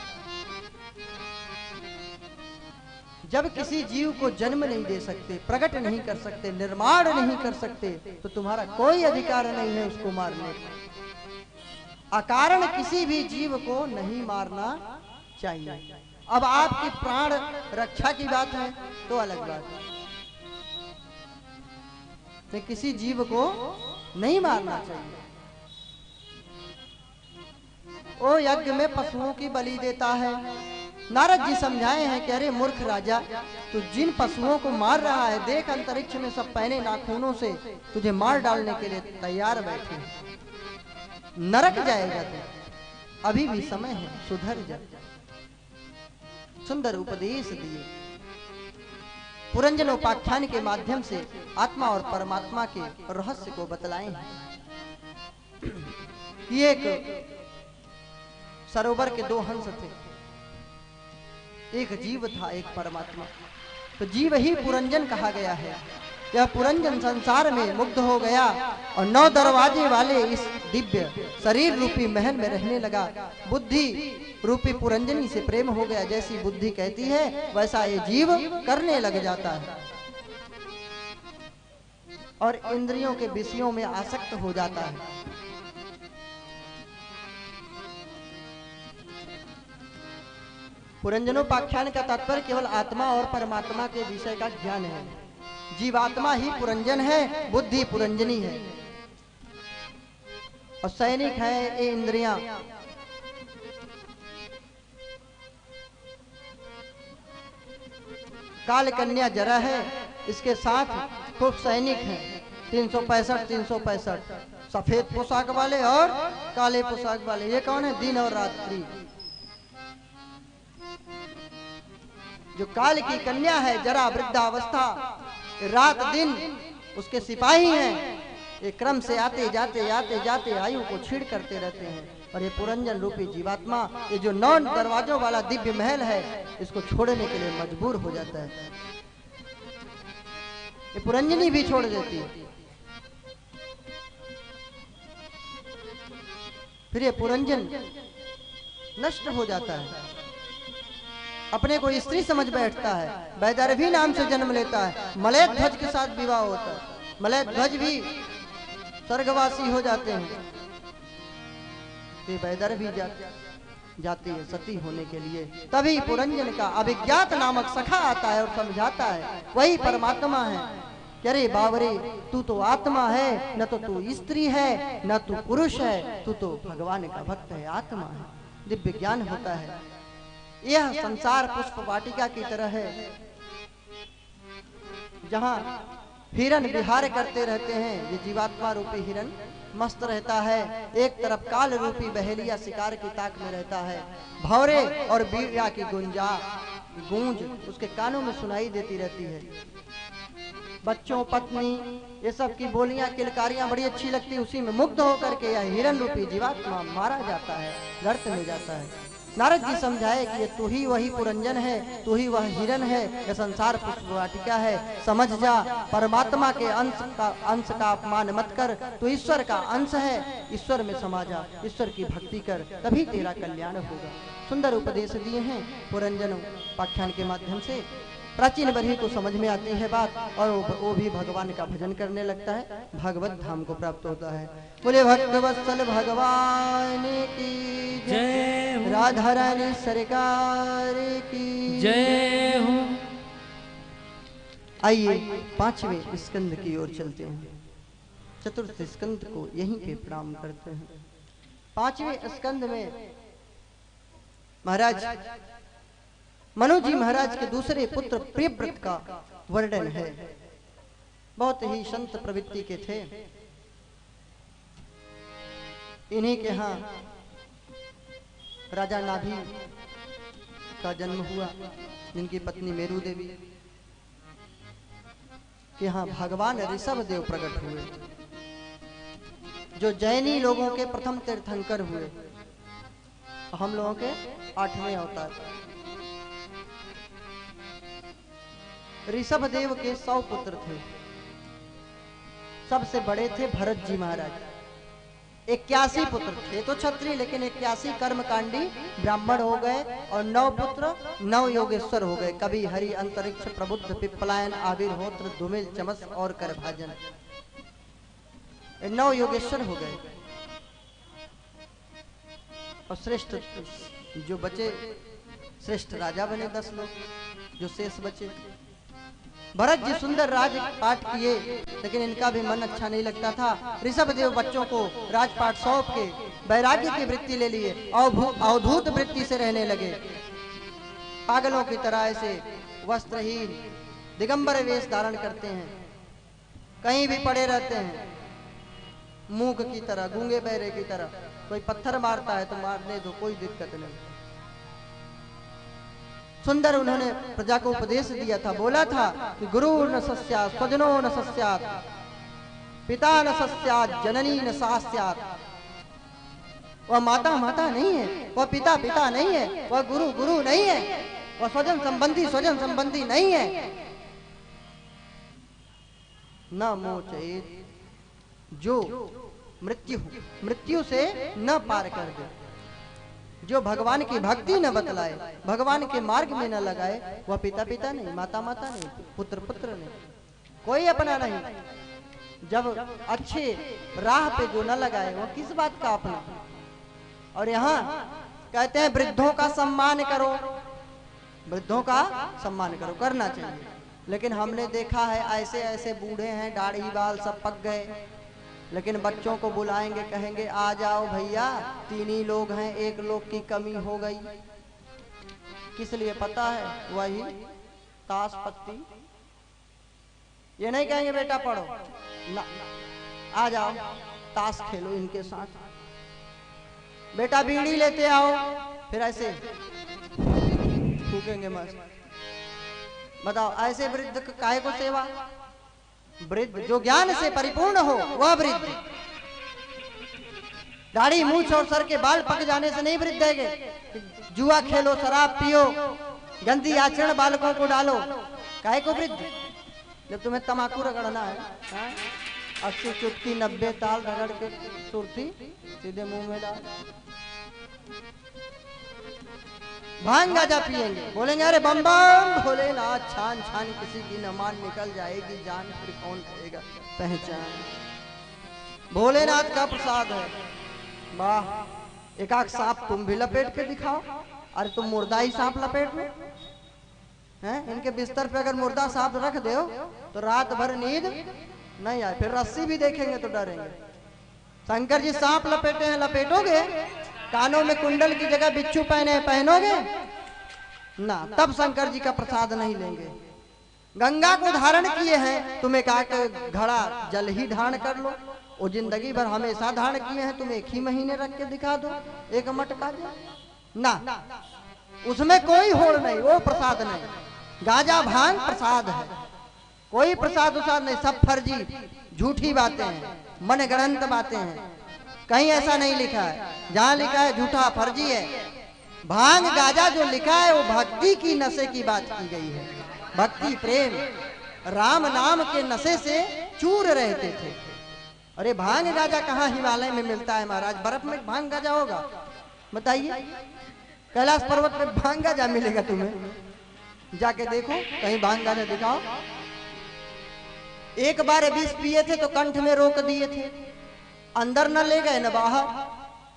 जब किसी जीव को जन्म नहीं दे सकते, प्रकट नहीं कर सकते, निर्माण नहीं कर सकते, तो तुम्हारा कोई अधिकार नहीं है उसको मारने का। अकारण किसी भी जीव को नहीं मारना चाहिए। अब आपकी प्राण रक्षा की बात है तो अलग बात है, तो किसी जीव को नहीं मारना चाहिए। ओ यज्ञ में पशुओं की बलि देता है। नारद जी समझाए हैं कि अरे मूर्ख राजा, तू जिन पशुओं को मार रहा है, देख अंतरिक्ष में सब पहने नाखूनों से तुझे मार डालने के लिए तैयार बैठे हैं। नरक जाएगा तू, अभी भी समय है, सुधर जा। सुंदर उपदेश दिए। पुरंजन उपाख्यान के माध्यम से आत्मा और परमात्मा के रहस्य को बतलाए हैं। ये एक सरोवर के दो हंस थे, एक जीव था, एक परमात्मा। तो जीव ही पुरंजन कहा गया है। यह पुरंजन संसार में मुग्ध हो गया और 9 दरवाजे वाले इस दिव्य शरीर रूपी महल में रहने लगा। बुद्धि रूपी पुरंजनी से प्रेम हो गया। जैसी बुद्धि कहती है वैसा ये जीव करने लग जाता है और इंद्रियों के विषयों में आसक्त हो जाता है। पुरंजनोपाख्यान का तात्पर्य केवल आत्मा और परमात्मा के विषय का ज्ञान है। जीवात्मा ही पुरंजन है, बुद्धि पुरंजनी है और सैनिक है ये इंद्रियां। काल कन्या जरा है, इसके साथ खूब सैनिक हैं, 365 सफेद पोशाक वाले और काले पोशाक वाले। ये कौन है? दिन और रात्रि। जो काल की कन्या है, जरा वृद्धावस्था, रात दिन उसके सिपाही हैं। ये क्रम से आते जाते आयु को छीड़ करते रहते हैं। और ये पुरंजन रूपी जीवात्मा, ये जो 9 दरवाजों वाला दिव्य महल है, इसको छोड़ने के लिए मजबूर हो जाता है। ये पुरंजनी भी छोड़ देती है। फिर ये पुरंजन नष्ट हो जाता है, अपने को स्त्री समझ बैठता है, वैदर्भी नाम से जन्म लेता है। मलय ध्वज के साथ विवाह होता है। मलय ध्वज भी स्वर्गवासी हो जाते हैं। वैदर्भी जाती है सती होने के लिए। तभी पुरंजन का अभिज्ञात नामक सखा आता है और समझाता है, वही परमात्मा है। अरे बावरे, तू तो आत्मा है, न तो तू स्त्री है, न तू पुरुष है, तू तो भगवान का भक्त है, आत्मा है। दिव्य ज्ञान होता है। यह संसार पुष्प वाटिका की तरह है, जहां हिरण विहार करते रहते हैं। ये जीवात्मा रूपी हिरण मस्त रहता है। एक तरफ काल रूपी बहेलिया शिकार की ताक में रहता है। भौरे और बीड़ा की गूंज उसके कानों में सुनाई देती रहती है। बच्चों, पत्नी, ये सब की बोलियां, किलकारियां बड़ी अच्छी लगती है। उसी में मुग्ध होकर के यह हिरण रूपी जीवात्मा मारा जाता है, गर्त में जाता है। नारद जी समझाए कि ये तू ही वही पुरंजन है, तू ही वह हिरण है, यह संसार पुष्प वाटिका है। समझ जा, परमात्मा के अंश का अपमान मत कर। तू ईश्वर का अंश है, ईश्वर में समा जा, ईश्वर की भक्ति कर, तभी तेरा कल्याण होगा। सुंदर उपदेश दिए हैं पुरंजन उपाख्यान के माध्यम से। प्राचीन बरही को समझ में आती है बात, और वो भी भगवान का भजन करने लगता है, भगवत धाम को प्राप्त होता है। बोले भक्तवत्सल भगवान की जय, राधा रानी सरकार की जय हो। आइए 5वें स्कंद की ओर चलते हैं। चतुर्थ स्कंद को यहीं पे प्रणाम करते हैं। 5वें स्कंद में महाराज मनु जी महाराज के दूसरे पुत्र प्रियव्रत का वर्णन है। बहुत ही संत प्रवृत्ति के थे। इन्हीं के यहाँ राजा नाभि का जन्म हुआ, जिनकी पत्नी मेरू देवी के यहाँ भगवान ऋषभ देव प्रकट हुए, जो जैनी लोगों के प्रथम तीर्थंकर हुए। हम लोगों के 8वें अवतार। ऋषभ देव के 100 पुत्र थे। सबसे बड़े थे भरत जी महाराज। 81 पुत्र थे तो क्षत्रिय, लेकिन 81 कर्मकांडी ब्राह्मण हो गए और 9 पुत्र 9 योगेश्वर हो गए। कवि, हरि, अंतरिक्ष, प्रबुद्ध, पिप्पलायन, आविर्होत्र, धूमिल, चमस और करभाजन। 9 योगेश्वर हो गए। और श्रेष्ठ जो बचे, श्रेष्ठ राजा बने 10 लोग, जो शेष बचे। भरत जी सुंदर राजपाट किए, लेकिन इनका भी मन अच्छा नहीं लगता था। ऋषभ देव बच्चों को राजपाट सौंप के वैराग्य की वृत्ति ले लिए, अवधूत वृत्ति से रहने लगे। पागलों की तरह ऐसे वस्त्रहीन दिगंबर वेश धारण करते हैं, कहीं भी पड़े रहते हैं, मूक की तरह, गूंगे बहरे की तरह। कोई पत्थर मारता है तो मारने दो, कोई दिक्कत नहीं। सुंदर उन्होंने प्रजा को उपदेश दिया था। बोला था कि गुरु न सस्यात्, स्वजनो न सस्यात्, पिता न सस्यात्, जननी न सास्यात्। वह माता माता नहीं है, वह पिता पिता नहीं है, वह गुरु गुरु नहीं है, वह स्वजन संबंधी नहीं है। न मोचेत, जो मृत्यु से न पार कर दे, जो भगवान की भक्ति न बतलाए, भगवान के मार्ग में न लगाए, वह पिता पिता नहीं, माता माता नहीं, पुत्र पुत्र नहीं, कोई अपना नहीं। जब अच्छे राह पे जो न लगाए, वह किस बात का अपना। और यहाँ कहते हैं वृद्धों का सम्मान करो, वृद्धों का सम्मान करो, करना चाहिए। लेकिन हमने देखा है ऐसे ऐसे बूढ़े हैं, दाढ़ी बाल सब पक गए, लेकिन बच्चों को बुलाएंगे, कहेंगे आ जाओ भैया, 3 ही लोग हैं, 1 लोग की कमी हो गई। किस लिए पता है? वही ताश पत्ती। ये नहीं कहेंगे बेटा पढ़ो ना, आ जाओ ताश खेलो इनके साथ। बेटा बीड़ी लेते आओ, फिर ऐसे फूकेंगे मस्त। बताओ ऐसे वृद्ध काहे को सेवा? वृद्ध जो ज्ञान से परिपूर्ण हो वह वृद्ध। दाढ़ी मूंछ और सर के बाल पक जाने से नहीं वृद्ध है। जुआ खेलो, शराब पियो, गंदी आचरण बालकों को डालो, काहे को वृद्ध? जब तुम्हें तमाकू रगड़ना है, 80 चुटकी 90 ताल रगड़ के सुरती सीधे मुंह में डाल। भांग गाजा पिएंगे, बोलेंगे अरे बम बम भोलेनाथ, छान छान किसी की न मान निकल जाएगी जान, फिर कौन करेगा पहचान। भोलेनाथ का प्रसाद है। वाह, एक आख सांप तुम भी लपेट के दिखाओ। अरे तुम मुर्दा ही सांप लपेट लो हैं? इनके बिस्तर पे अगर मुर्दा सांप रख दो तो रात भर नींद नहीं आए, फिर रस्सी भी देखेंगे तो डरेंगे। शंकर जी सांप लपेटे हैं, लपेटोगे? कानों में कुंडल की जगह बिच्छू पहनोगे ना, तब शंकर जी का प्रसाद नहीं लेंगे। गंगा को धारण किए हैं, तुम्हें कहा कि घड़ा जल ही धारण कर लो। वो जिंदगी भर हमेशा धारण किए हैं, तुम 1 ही महीने रख के दिखा दो, 1 मटका दो ना, उसमें कोई होड़ नहीं, वो प्रसाद नहीं। गाजा भांग प्रसाद है, कोई प्रसाद उसाद नहीं, सब फर्जी झूठी बातें हैं, मन गणंत बातें हैं। कहीं ऐसा नहीं लिखा है, जहां लिखा है झूठा फर्जी है। भांग गाजा जो लिखा है वो भक्ति की नशे की बात की गई है। भक्ति प्रेम राम नाम के नशे से चूर रहते थे। अरे भांग गाजा कहाँ हिमालय में मिलता है महाराज? बर्फ में भांग गाजा होगा? बताइए, कैलाश पर्वत में भांग गाजा मिलेगा तुम्हें? जाके देखो, कहीं भांग गाजा दिखाओ। एक बार विष पिए थे तो कंठ में रोक दिए थे, अंदर न ले गए न बाहर।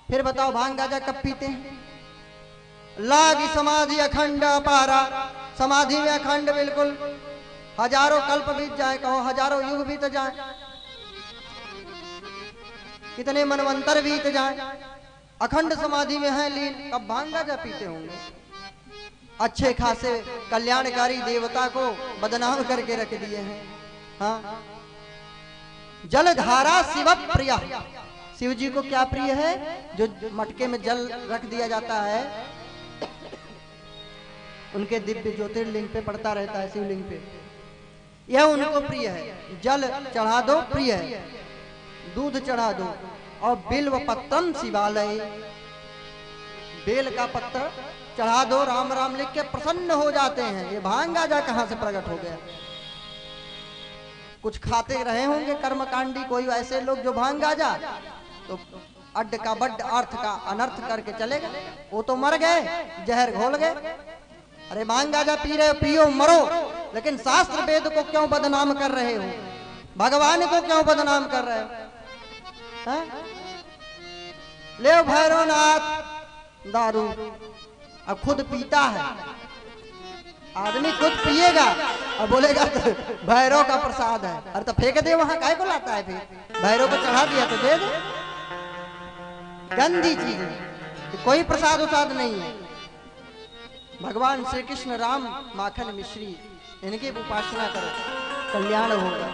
फिर बताओ भांग गाजा कब पीते हैं? लागी समाधि अखंड अपारा, समाधि में अखंड बिल्कुल, हजारों कल्प बीत जाए, कहो हजारों युग बीत जाए, कितने मनवंतर बीत जाए, अखंड समाधि में हैं लीन, कब भांग गांजा पीते होंगे। अच्छे खासे कल्याणकारी देवता को बदनाम करके रख दिए हैं। हाँ, जलधारा शिव प्रिय, शिव जी को क्या प्रिय है? जो मटके में जल रख दिया जाता है, उनके दिव्य ज्योतिर्लिंग पे पड़ता रहता है, शिवलिंग पे, यह उनको प्रिय है। जल चढ़ा दो प्रिय है, दूध चढ़ा दो, और बिल्व पत्रम शिवालय, बेल का पत्थर चढ़ा दो, राम राम लिख के प्रसन्न हो जाते हैं। ये भांग गांजा कहां से प्रकट हो गया? कुछ खाते रहे होंगे कर्मकांडी कोई ऐसे लोग जो भांग गांजा, तो अड्ड का बड्ड अर्थ का अनर्थ करके चले गए। वो तो मर गए, जहर घोल गए। अरे भांग गांजा पी रहे हो, पियो मरो, लेकिन शास्त्र वेद को क्यों बदनाम कर रहे हो? भगवान को क्यों बदनाम कर रहे हो? ले भैरवनाथ दारू, अब खुद पीता है आदमी, खुद पिएगा और बोलेगा तो भैरव का प्रसाद है। अरे तो फेंक दे वहां, काहे को लाता है? फिर भैरव को चढ़ा दिया तो दे दे। गंदी चीज है, कोई प्रसाद उसाद नहीं है। भगवान श्री कृष्ण राम माखन मिश्री, इनकी उपासना करो, कल्याण होगा।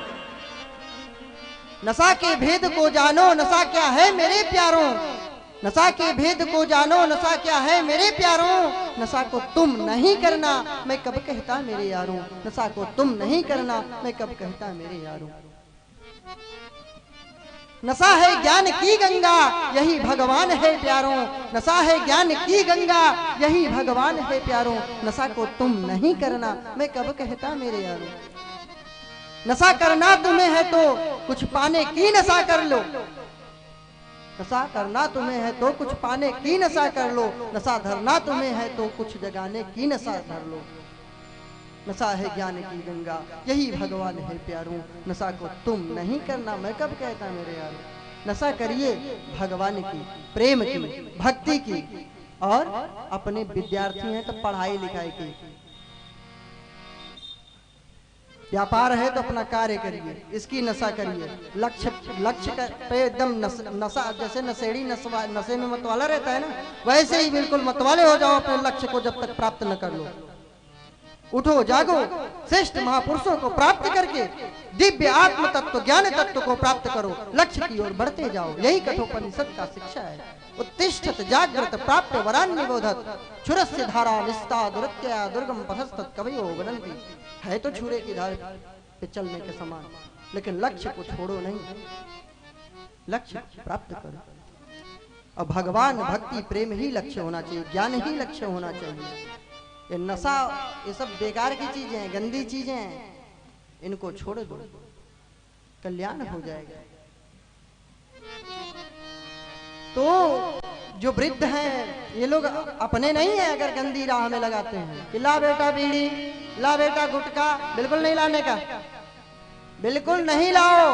नशा के भेद को जानो, नशा क्या है मेरे प्यारों, नशा के भेद को जानो, नशा क्या है मेरे प्यारों। नशा को तुम नहीं करना, मैं कब कहता मेरे यारों, नशा को तुम नहीं करना, मैं कब कहता मेरे यारों। नशा है ज्ञान की गंगा, यही भगवान है प्यारों, नशा है ज्ञान की गंगा, यही भगवान है प्यारों। नशा को तुम नहीं करना, मैं कब कहता मेरे यारों। नशा करना तुम्हें है तो कुछ पाने की नशा कर लो, नशा करना तुम्हें है तो कुछ पाने की नशा कर लो। नशा धरना तुम्हें है तो कुछ जगाने की नशा धर लो। नशा है ज्ञान की गंगा, यही भगवान है प्यारों। नशा को तुम नहीं करना, मैं कब कहता मेरे यारों। नशा करिए भगवान की, प्रेम की, भक्ति की, और अपने विद्यार्थी हैं तो पढ़ाई लिखाई की। व्यापार है तो अपना कार्य करिए, इसकी नशा करिए। लक्ष्य पे एकदम नशा, जैसे नशेड़ी नशे में मतवाला रहता है ना, वैसे ही बिल्कुल मतवाले हो जाओ अपने लक्ष्य को जब तक प्राप्त न कर लो। उठो जागो, श्रेष्ठ महापुरुषों को प्राप्त करके दिव्य आत्म तत्व ज्ञान तत्व को प्राप्त करो, लक्ष्य की ओर बढ़ते जाओ। यही कठोपनिषद का शिक्षा है। उत्तिष्ठत जागृत प्राप्त वरान निबोधत, छुरस्य धारा निस्ता दुरत्या दुर्गम पथस्तत् कवयो वदन्ति। है तो छुरे की धार पे चलने के समान, लेकिन लक्ष्य को छोड़ो नहीं, लक्ष्य प्राप्त करो। और भगवान भक्ति प्रेम ही लक्ष्य होना चाहिए, ज्ञान ही लक्ष्य होना चाहिए। ये नशा, ये सब बेकार की चीजें हैं, गंदी चीजें हैं, इनको छोड़ दो, कल्याण हो जाएगा। तो जो वृद्ध हैं ये लोग अपने नहीं है, अगर गंदी राह में लगाते हैं कि ला बेटा बीड़ी, ला बेटा गुटखा, बिल्कुल नहीं लाने का, बिल्कुल नहीं लाओ।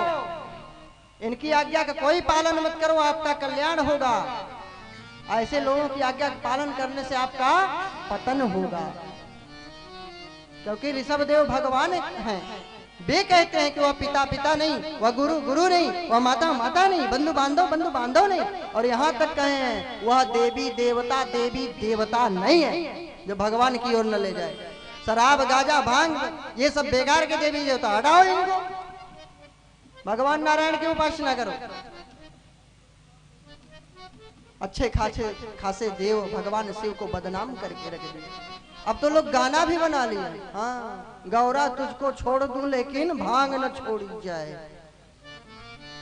इनकी आज्ञा का कोई पालन मत करो, आपका कल्याण होगा। ऐसे लोगों की आज्ञा का पालन करने से आपका पतन होगा, क्योंकि ऋषभदेव भगवान हैं। वे कहते हैं कि वह पिता नहीं, वह गुरु नहीं, वह माता नहीं, बंधु बांधव नहीं, और यहाँ तक कहे हैं वह देवी देवता नहीं है जो भगवान की ओर न ले जाए। शराब गाजा भांग ये सब बेकार के देवी देवता, हटाओ इनको, भगवान नारायण की उपासना करो। अच्छे खासे देव भगवान शिव को बदनाम करके रख दिए। अब तो लोग गाना भी बना लिए, हाँ, गौरा तुझको छोड़ दूं लेकिन भांग न छोड़ी जाए।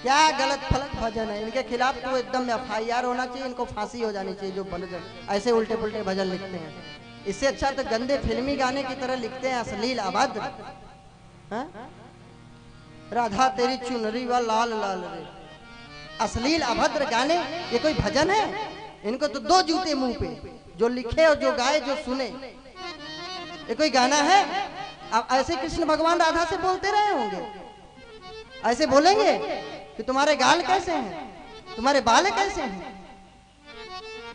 क्या गलत फलत भजन है, इनके खिलाफ तो एकदम FIR होना चाहिए, इनको फांसी हो जानी चाहिए जो ऐसे उल्टे पुल्टे भजन लिखते हैं। इससे अच्छा तो गंदे फिल्मी गाने की तरह लिखते हैं, अश्लील अभद्र। राधा तेरी चुनरी व लाल लाल रे, अश्लील अभद्र गाने, ये कोई भजन है? इनको तो दो जूते मुंह पे, जो लिखे और जो गाए जो सुने, ये कोई गाना है? अब ऐसे कृष्ण भगवान राधा से बोलते रहे होंगे, ऐसे बोलेंगे कि तुम्हारे गाल कैसे हैं, तुम्हारे बाल कैसे हैं?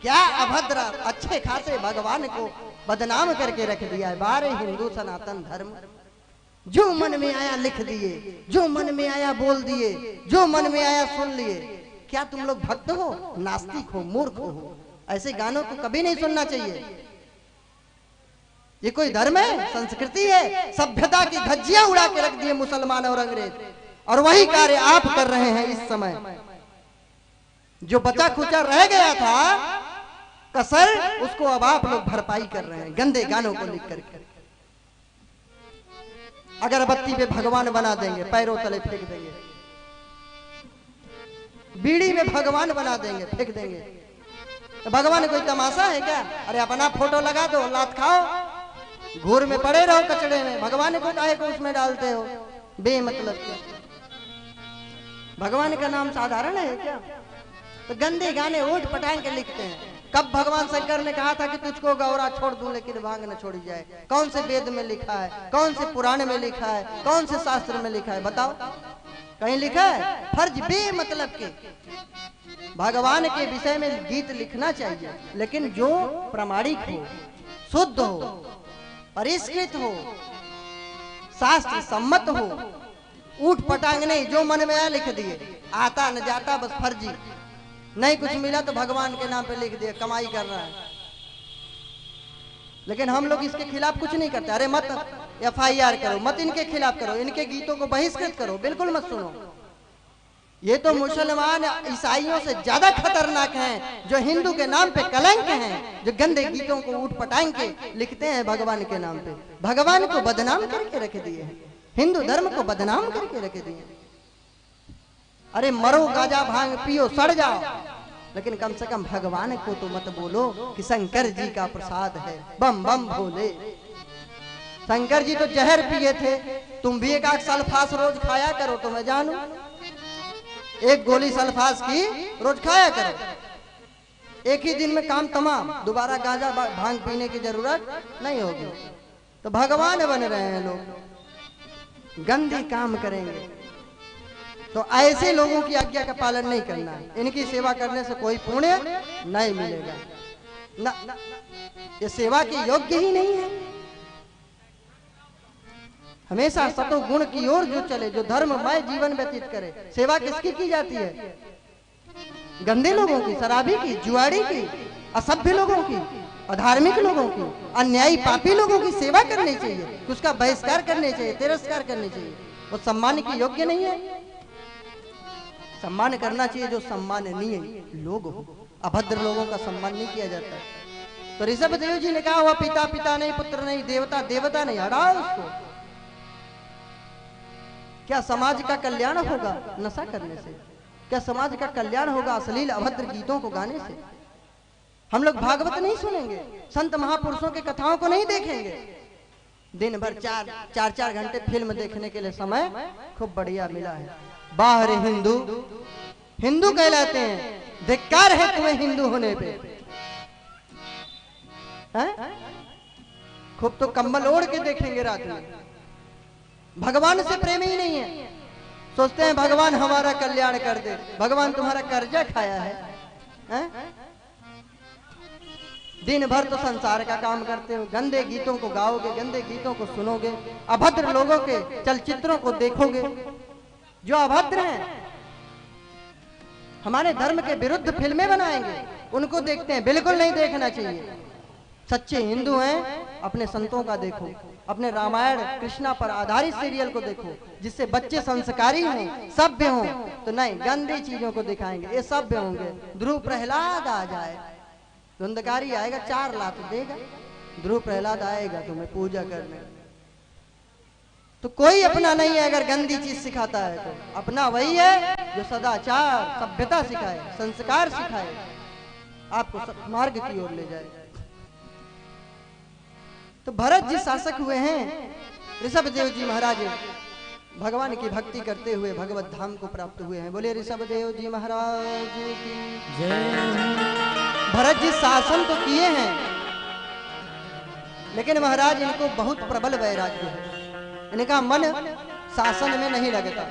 क्या अभद्र, अच्छे खासे भगवान को बदनाम करके रख दिया है। बारे हिंदू सनातन धर्म, जो मन में आया लिख दिए, जो मन में आया बोल दिए, जो मन में आया सुन लिए। क्या तुम लोग भक्त हो? नास्तिक हो, मूर्ख हो। ऐसे गानों को कभी नहीं सुनना चाहिए। ये कोई धर्म है? संस्कृति है? सभ्यता की धज्जियां उड़ा के रख दिए मुसलमान और अंग्रेज, और वही कार्य आप कर रहे हैं इस समय। जो बचा खुचा रह गया था कसर, उसको अब आप लोग भरपाई कर रहे हैं गंदे गानों को लिख करके। अगरबत्ती पे भगवान बना देंगे, पैरों तले फेंक देंगे। बीड़ी में भगवान बना देंगे, फेंक देंगे। तो भगवान कोई तमाशा है क्या? अरे अपना फोटो लगा दो, लात खाओ, घूर में पड़े रहो कचड़े में। भगवान को काहे को उसमें डालते हो बेमतलब के? भगवान का नाम साधारण है क्या? तो गंदे गाने ऊट पटांग के लिखते हैं। कब भगवान शंकर ने कहा था कि तुझको गौरा छोड़ दूं लेकिन भांग न छोड़ी जाए? कौन से वेद में लिखा है? कौन से पुराण में लिखा है? कौन से शास्त्र में लिखा है? बताओ, कहीं लिखा है? फर्ज बेमतलब के। भगवान के विषय में गीत लिखना चाहिए, लेकिन जो प्रमाणिक हो, शुद्ध हो, परिष्कृत हो, शास्त्र सम्मत हो। ऊट पटांग नहीं, जो मन में आया लिख दिए, आता न जाता बस फर्जी। नहीं कुछ मिला तो भगवान के नाम पे लिख दिया, कमाई कर रहा है। लेकिन हम लोग इसके खिलाफ कुछ नहीं करते। अरे मत FIR करो, मत इनके खिलाफ करो, इनके गीतों को बहिष्कृत करो, बिल्कुल मत सुनो। ये तो मुसलमान ईसाइयों से ज्यादा खतरनाक हैं, जो हिंदू के नाम पे कलंक हैं, जो गंदे गीतों को ऊट पटांग के लिखते हैं भगवान के नाम पे। भगवान को बदनाम करके रख दिए हैं, हिंदू धर्म को बदनाम करके रख दिए। अरे मरो, गाजा भांग पियो, सड़ जाओ, लेकिन कम से कम भगवान को तो मत बोलो कि शंकर जी का प्रसाद है, बम बम भोले। शंकर जी तो जहर पिए थे, तुम भी एक आध सल्फास रोज खाया करो तो मैं जानू। एक गोली सल्फास की रोज खाया करो, एक ही दिन में काम तमाम। दोबारा गांजा भांग पीने की जरूरत नहीं होगी। तो भगवान बन रहे हैं लोग, गंदे काम करेंगे। तो ऐसे लोगों की आज्ञा का पालन नहीं करना है। इनकी सेवा करने से कोई पुण्य नहीं मिलेगा ना, ये सेवा के योग्य ही नहीं है। हमेशा सतो गुण की ओर जो चले, जो धर्ममय जीवन व्यतीत करे। सेवा किसकी की जाती है? गंदे लोगों की, शराबी की, जुआड़ी की, असभ्य लोगों की, अधार्मिक लोगों की, अन्यायी पापी लोगों की सेवा करनी चाहिए, उसका बहिष्कार करने चाहिए, तिरस्कार करने चाहिए। वो सम्मान की योग्य नहीं है। सम्मान करना चाहिए जो सम्माननीय लोग हो। अभद्र लोगों का सम्मान नहीं किया जाता। तो ऋषभ देव जी ने कहा हुआ पिता पिता नहीं, पुत्र नहीं, देवता देवता नहीं, हटाओ उसको। क्या समाज का कल्याण होगा नशा करने से? क्या समाज का कल्याण होगा अश्लील अभद्र गीतों को गाने से? हम लोग भागवत नहीं सुनेंगे, संत महापुरुषों के कथाओं को नहीं देखेंगे। दिन भर चार घंटे फिल्म देखने के लिए समय खूब बढ़िया मिला है। बाहर हिंदू हिंदू कहलाते हैं, धिक्कार है तुम्हें हिंदू होने पे। खूब तो कंबल ओढ़ के देखेंगे रात में। भगवान से प्रेम ही नहीं है। सोचते हैं भगवान हमारा कल्याण कर दे। भगवान तुम्हारा कर्जा खाया है? दिन भर तो संसार का काम करते हो, गंदे गीतों को गाओगे, गंदे गीतों को सुनोगे, अभद्र लोगों के चलचित्रों को देखोगे। जो अभद्र हैं, हमारे धर्म के विरुद्ध फिल्में बनाएंगे, उनको देखते हैं। बिल्कुल नहीं देखना चाहिए। सच्चे हिंदू हैं, अपने संतों का देखो, अपने रामायण कृष्णा पर आधारित सीरियल को देखो, जिससे बच्चे संस्कारी हों, सभ्य हों। तो नहीं, गंदी चीजों को दिखाएंगे, ये सभ्य होंगे। ध्रुव प्रहलाद आ जाए, धुंधकारी आएगा, 4 लाख देगा। ध्रुव प्रहलाद आएगा तुम्हें पूजा करने। तो कोई अपना नहीं है अगर गंदी चीज सिखाता है तो। अपना वही है जो सदाचार सभ्यता सिखाए, संस्कार सिखाए, आपको मार्ग की ओर ले जाए। तो भरत जी शासक हुए हैं, ऋषभ देव जी महाराज भगवान की भक्ति करते हुए भगवत धाम को प्राप्त हुए हैं। बोले ऋषभ देव जी महाराज की जय। भरत जी शासन तो किए हैं, लेकिन महाराज इनको बहुत प्रबल वैराग्य है। इनका मन शासन में नहीं लगता।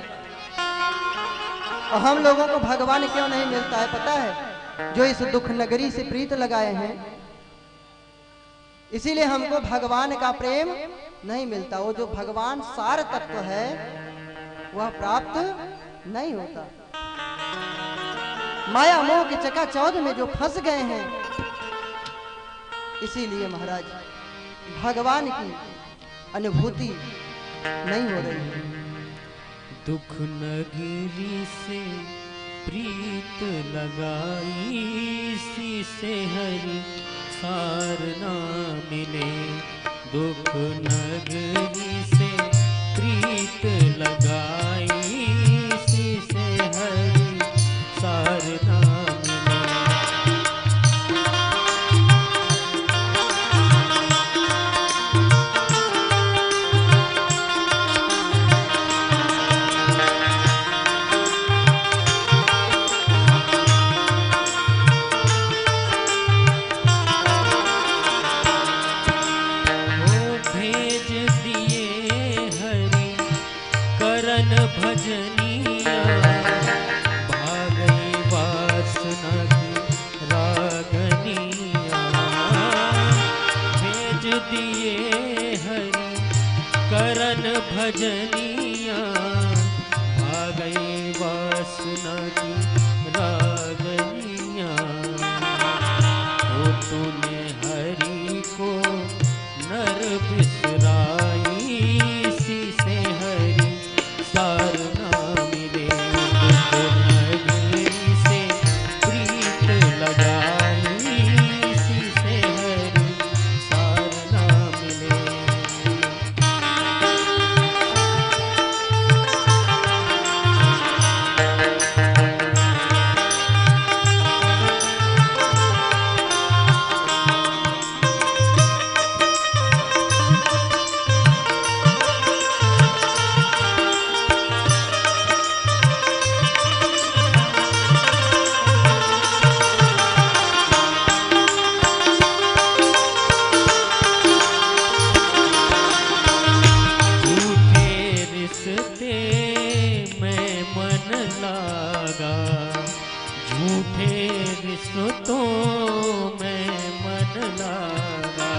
और हम लोगों को भगवान क्यों नहीं मिलता है पता है? जो इस दुख नगरी से प्रीत लगाए हैं, इसीलिए हमको भगवान का प्रेम नहीं मिलता। वो जो भगवान सार तत्व है वह प्राप्त नहीं होता। माया मोह के चकाचौंध में जो फंस गए हैं, इसीलिए महाराज भगवान की अनुभूति नहीं हो रही है। दुख नगरी से प्रीत लगाई, इसी से हरि सार ना मिले। दुख नगरी से प्रीत लगाई, इसी से हरि सार ना मिले। भजनिया भागई वासना की रागनिया। भेज दिए हरि करन भजनिया, भागई वासना की रागनिया। ओ तूने हरि को नर बिसराई, इसी से हरि सार ना मिले। दुख नगरी से प्रीत लगाई, इसी से हरि सार ना मिले। झूठे रिश्तों में मन लगा,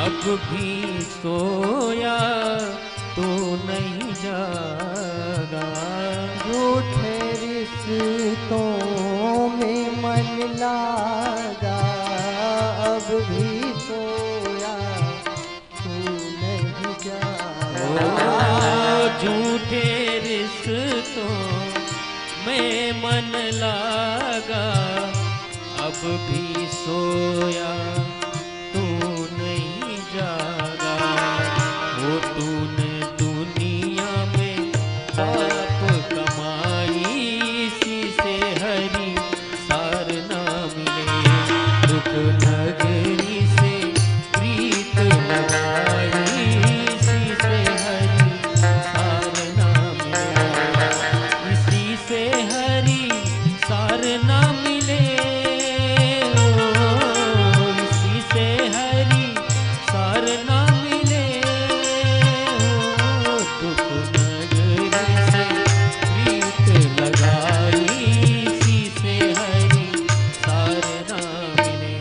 अब भी सोया तो नहीं जागा। झूठे रिश्तों में मन लगा, अब भी सोया तू नहीं जागा। झूठे रिश्तों में मन लगा, अब भी सोया तू नहीं जागा। वो तूने दुनिया में पाप कमाई, इसी से हरि सार ना मिले। दुख नगरी से प्रीत लगाई, इसी से हरि सार ना मिले। इसी से हरि सार ना मिले। इसी से हरि सार ना मिले। दुख नगरी से प्रीत लगाई, इसी से हरि सार ना मिले।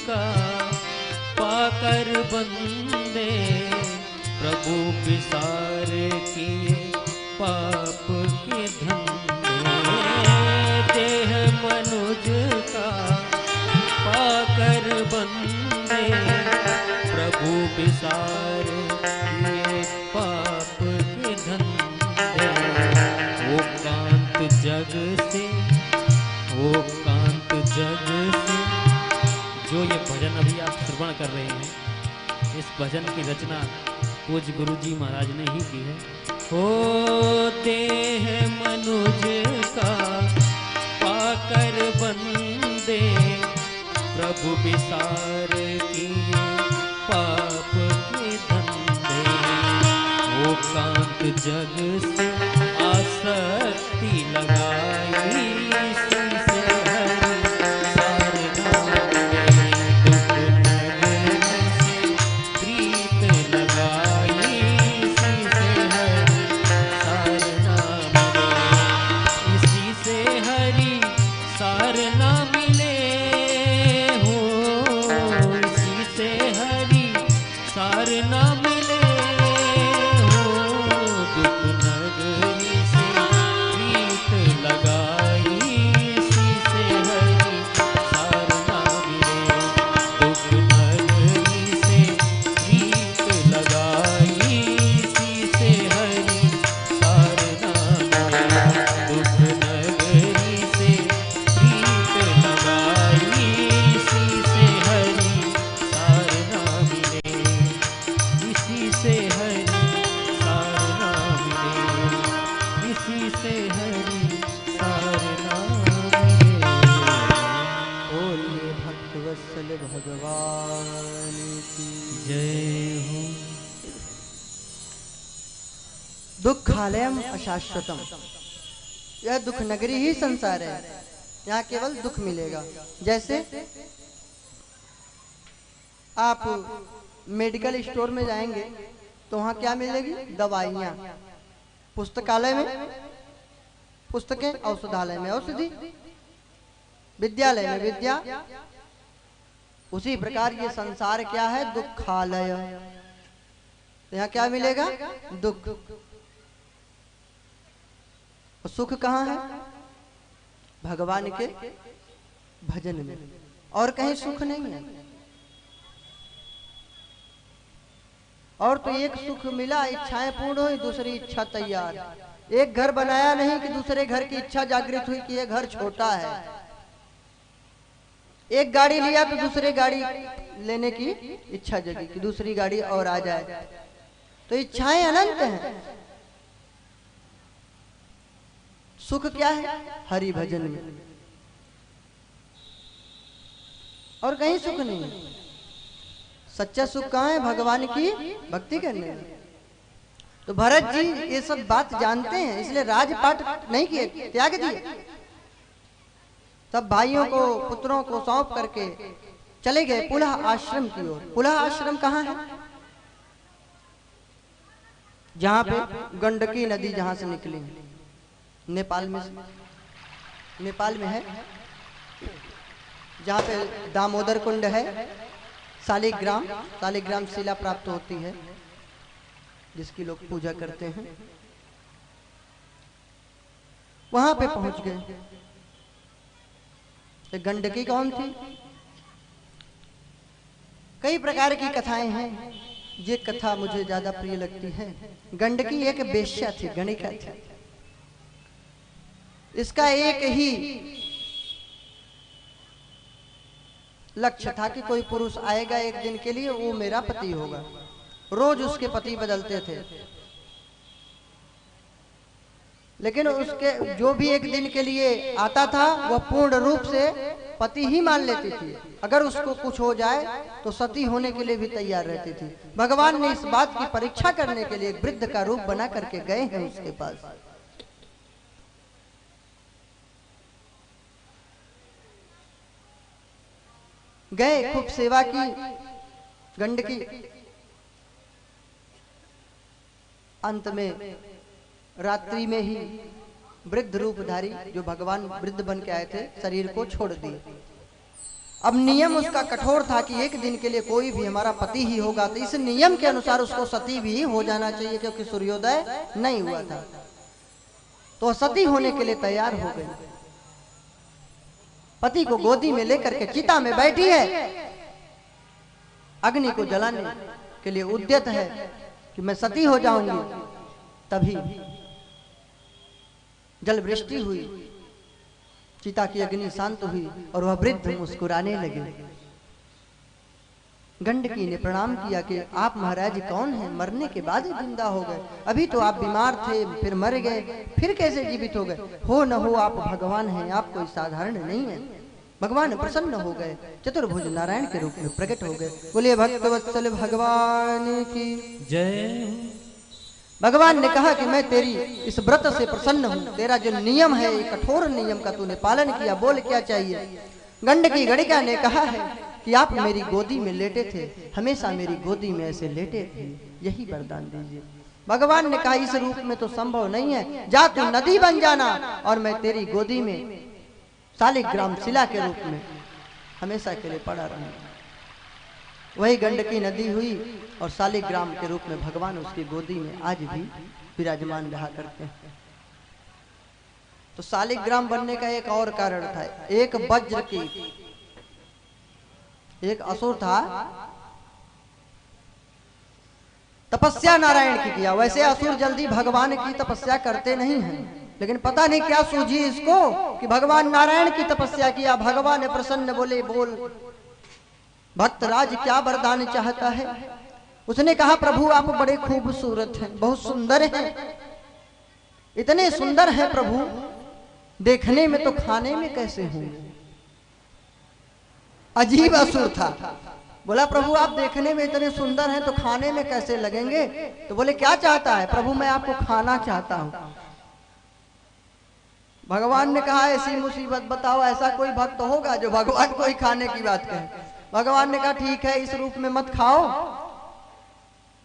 का पाकर बंदे, प्रभु विसार किए पाप के धंधे। देह मनुज का पाकर बंदे, प्रभु विसार किए पाप के धंधे। ओ कांत जग से, ओ कांत जग से। जो ये भजन अभी आप श्रवण कर रहे हैं, इस भजन की रचना पूज्य गुरु जी महाराज ने ही की है। होते हैं मनुज का पाकर बंदे, प्रभु विसार किए पाप के धंधे। जग से आसक्ति लगाई, इसी से हरि सार नाम मिले। दुख नगरी से प्रीत लगाई, इसी से हरि सार नाम मिले। इसी से हरि सार ना मिले हो, इसी से हरि सार ना मिले हो। दुख नगरी से प्रीत लगाई, इसी से हरि सार ना मिले। दुख नगरी से प्रीत लगाई, इसी से हरि सार ना मिले। दुख नगरी से प्रीत लगाई, इसी से हरि सार ना मिले। इसी से हरि सार ना मिले, इसी से हरि सार ना मिले। बोलिए भक्तवत्सल भगवान की। जय हो। दुखालयम अशाश्वतम, यह दुख नगरी ही संसार है, यहाँ केवल दुख मिलेगा। जैसे आप मेडिकल स्टोर में जाएंगे तो वहाँ क्या मिलेगी? दवाइयाँ। पुस्तकालय में पुस्तकें, औषधालय में औषधि, विद्यालय में विद्या। उसी प्रकार ये संसार क्या है? दुखालय। तो यहाँ क्या मिलेगा? दुख। और सुख कहाँ है? भगवान के भजन में, और कहीं सुख नहीं है। और तो एक सुख मिला, इच्छाएं पूर्ण हुई, दूसरी इच्छा तैयार। एक घर बनाया नहीं कि दूसरे घर की इच्छा जागृत हुई कि यह घर छोटा है। एक गाड़ी लिया तो दूसरे गाड़ी लेने की इच्छा जगी कि दूसरी गाड़ी और आ जाए। तो इच्छाएं अनंत हैं। सुख क्या है? हरि भजन में, और कहीं सुख नहीं है। सच्चा सुख कहाँ है? भगवान की भक्ति करने में। तो भरत जी ये सब बात जानते हैं, इसलिए राजपाट नहीं किए, त्याग दिए। सब भाइयों को, पुत्रों को सौंप करके चले गए पुलह आश्रम की ओर। पुलह आश्रम कहाँ है? जहां पे गंडकी नदी जहां से निकली, नेपाल में है। जहाँ पे दामोदर कुंड है, शालिग्राम शिला प्राप्त होती है, जिसकी लोग पूजा करते हैं। वहां पे पहुंच गए। तो गंडकी कौन थी? कई प्रकार की कथाएं हैं, ये कथा मुझे ज्यादा प्रिय लगती है। गंडकी एक वेश्या थी, गणिका थी। इसका एक ही लक्ष्य था कि कोई पुरुष आएगा एक दिन के लिए, वो मेरा पति होगा। रोज उसके पति बदलते थे, लेकिन उसके जो भी एक दिन के लिए आता था वह पूर्ण रूप से पति ही मान लेती थी। अगर उसको कुछ हो जाए तो सती होने के लिए भी तैयार रहती थी। भगवान ने इस बात की परीक्षा करने के लिए एक वृद्ध का रूप बना करके गए हैं उसके पास। गए, खूब सेवा की गंडकी। अंत में रात्रि में ही वृद्ध रूपधारी जो भगवान वृद्ध बन के आए थे शरीर को छोड़ दिए। अब नियम उसका कठोर था कि एक दिन के लिए कोई भी हमारा पति ही होगा, तो इस नियम के अनुसार उसको सती भी हो जाना चाहिए, क्योंकि सूर्योदय नहीं हुआ था। तो सती होने के लिए तैयार हो गई। पति को गोदी में लेकर के चिता में बैठी है, अग्नि को जलाने के लिए उद्यत है कि मैं सती हो जाऊंगी। तभी जल वृष्टि हुई, चिता की अग्नि शांत हुई और वह वृद्ध मुस्कुराने लगे। गंडकी ने प्रणाम किया कि आप महाराज कौन हैं? मरने के बाद ही जिंदा हो गए। अभी तो आप बीमार थे, फिर मर गए, फिर कैसे जीवित हो गए? हो न हो आप भगवान हैं, आप कोई साधारण नहीं है। भगवान प्रसन्न हो गए, चतुर्भुज नारायण के रूप में प्रकट हो गए। बोलिए भक्तवत्सल भगवान की जय। भगवान ने कहा कि मैं तेरी इस व्रत से प्रसन्न हूँ, तेरा जो नियम है, ये कठोर नियम का तूने पालन किया, बोल क्या चाहिए। गंडकी गणिका ने कहा है कि आप मेरी गोदी में लेटे थे, हमेशा मेरी गोदी में ऐसे लेटे थे, यही वरदान दीजिए। भगवान ने कहा इस रूप में तो संभव नहीं है, जा तू नदी बन जाना और मैं तेरी गोदी में शालिग्राम शिला के रूप में हमेशा के लिए पड़ा रहूंगा। वही गंडकी नदी हुई और शालिग्राम के रूप में भगवान उसकी गोदी में आज भी विराजमान रहा करते हैं। तो शालिग्राम बनने का एक और कारण था, एक वज्र की, एक असुर था, तपस्या नारायण की किया। वैसे असुर जल्दी भगवान की तपस्या करते नहीं हैं, लेकिन पता नहीं क्या सूझी इसको कि भगवान नारायण की तपस्या किया। भगवान ने प्रसन्न बोले, बोल भक्तराज क्या वरदान चाहता है। उसने कहा प्रभु आप बड़े खूबसूरत हैं, बहुत सुंदर हैं, इतने सुंदर हैं प्रभु, देखने में तो खाने में कैसे होंगे। अजीब असुर था। बोला प्रभु आप देखने में इतने सुंदर हैं तो खाने में कैसे लगेंगे। तो बोले क्या चाहता है। प्रभु मैं आपको खाना चाहता हूं। भगवान ने कहा ऐसी मुसीबत बताओ, ऐसा कोई भक्त होगा जो भगवान को ही खाने की बात कहे। भगवान ने कहा ठीक है, इस रूप में मत खाओ,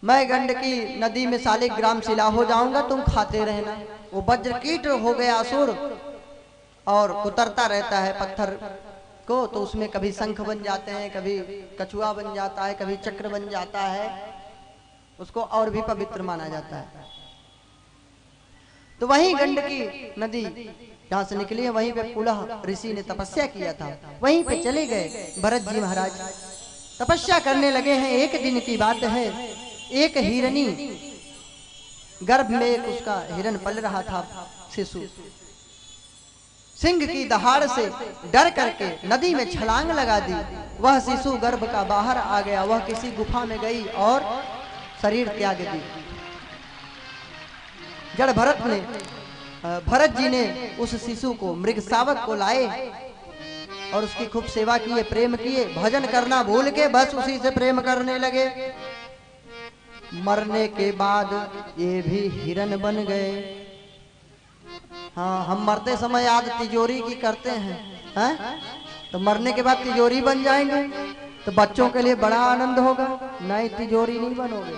मैं गंडकी नदी में शालिग्राम शिला हो जाऊंगा, तुम खाते रहना। वो वज्रकीट हो गया असुर और कुतरता रहता है पत्थर को, तो उसमें कभी शंख बन जाते हैं, कभी कछुआ बन जाता है, कभी चक्र बन जाता है, उसको और भी पवित्र माना जाता है। तो वहीं गंडकी नदी जहां से निकली है, वहीं पे पुलह ऋषि ने तपस्या किया था, वहीं पे चले गए भरत जी महाराज, तपस्या करने लगे हैं। एक दिन की बात है, एक हिरनी गर्भ में एक उसका हिरन पल रहा था शिशु, सिंह की दहाड़ से डर करके नदी में छलांग लगा दी। वह शिशु गर्भ का बाहर आ गया, वह किसी गुफा में गई और शरीर त्याग दी। जड़ भरत जी ने उस शिशु को, मृग शावक को लाए और उसकी खूब सेवा किए, प्रेम किए, भजन करना भूल के बस उसी से प्रेम करने लगे। मरने के बाद ये भी हिरन बन गए। हाँ, हम मरते समय याद तिजोरी की करते हैं, तो मरने के बाद तिजोरी बन जाएंगे तो बच्चों के लिए बड़ा आनंद होगा। नहीं, तिजोरी नहीं बनोगे,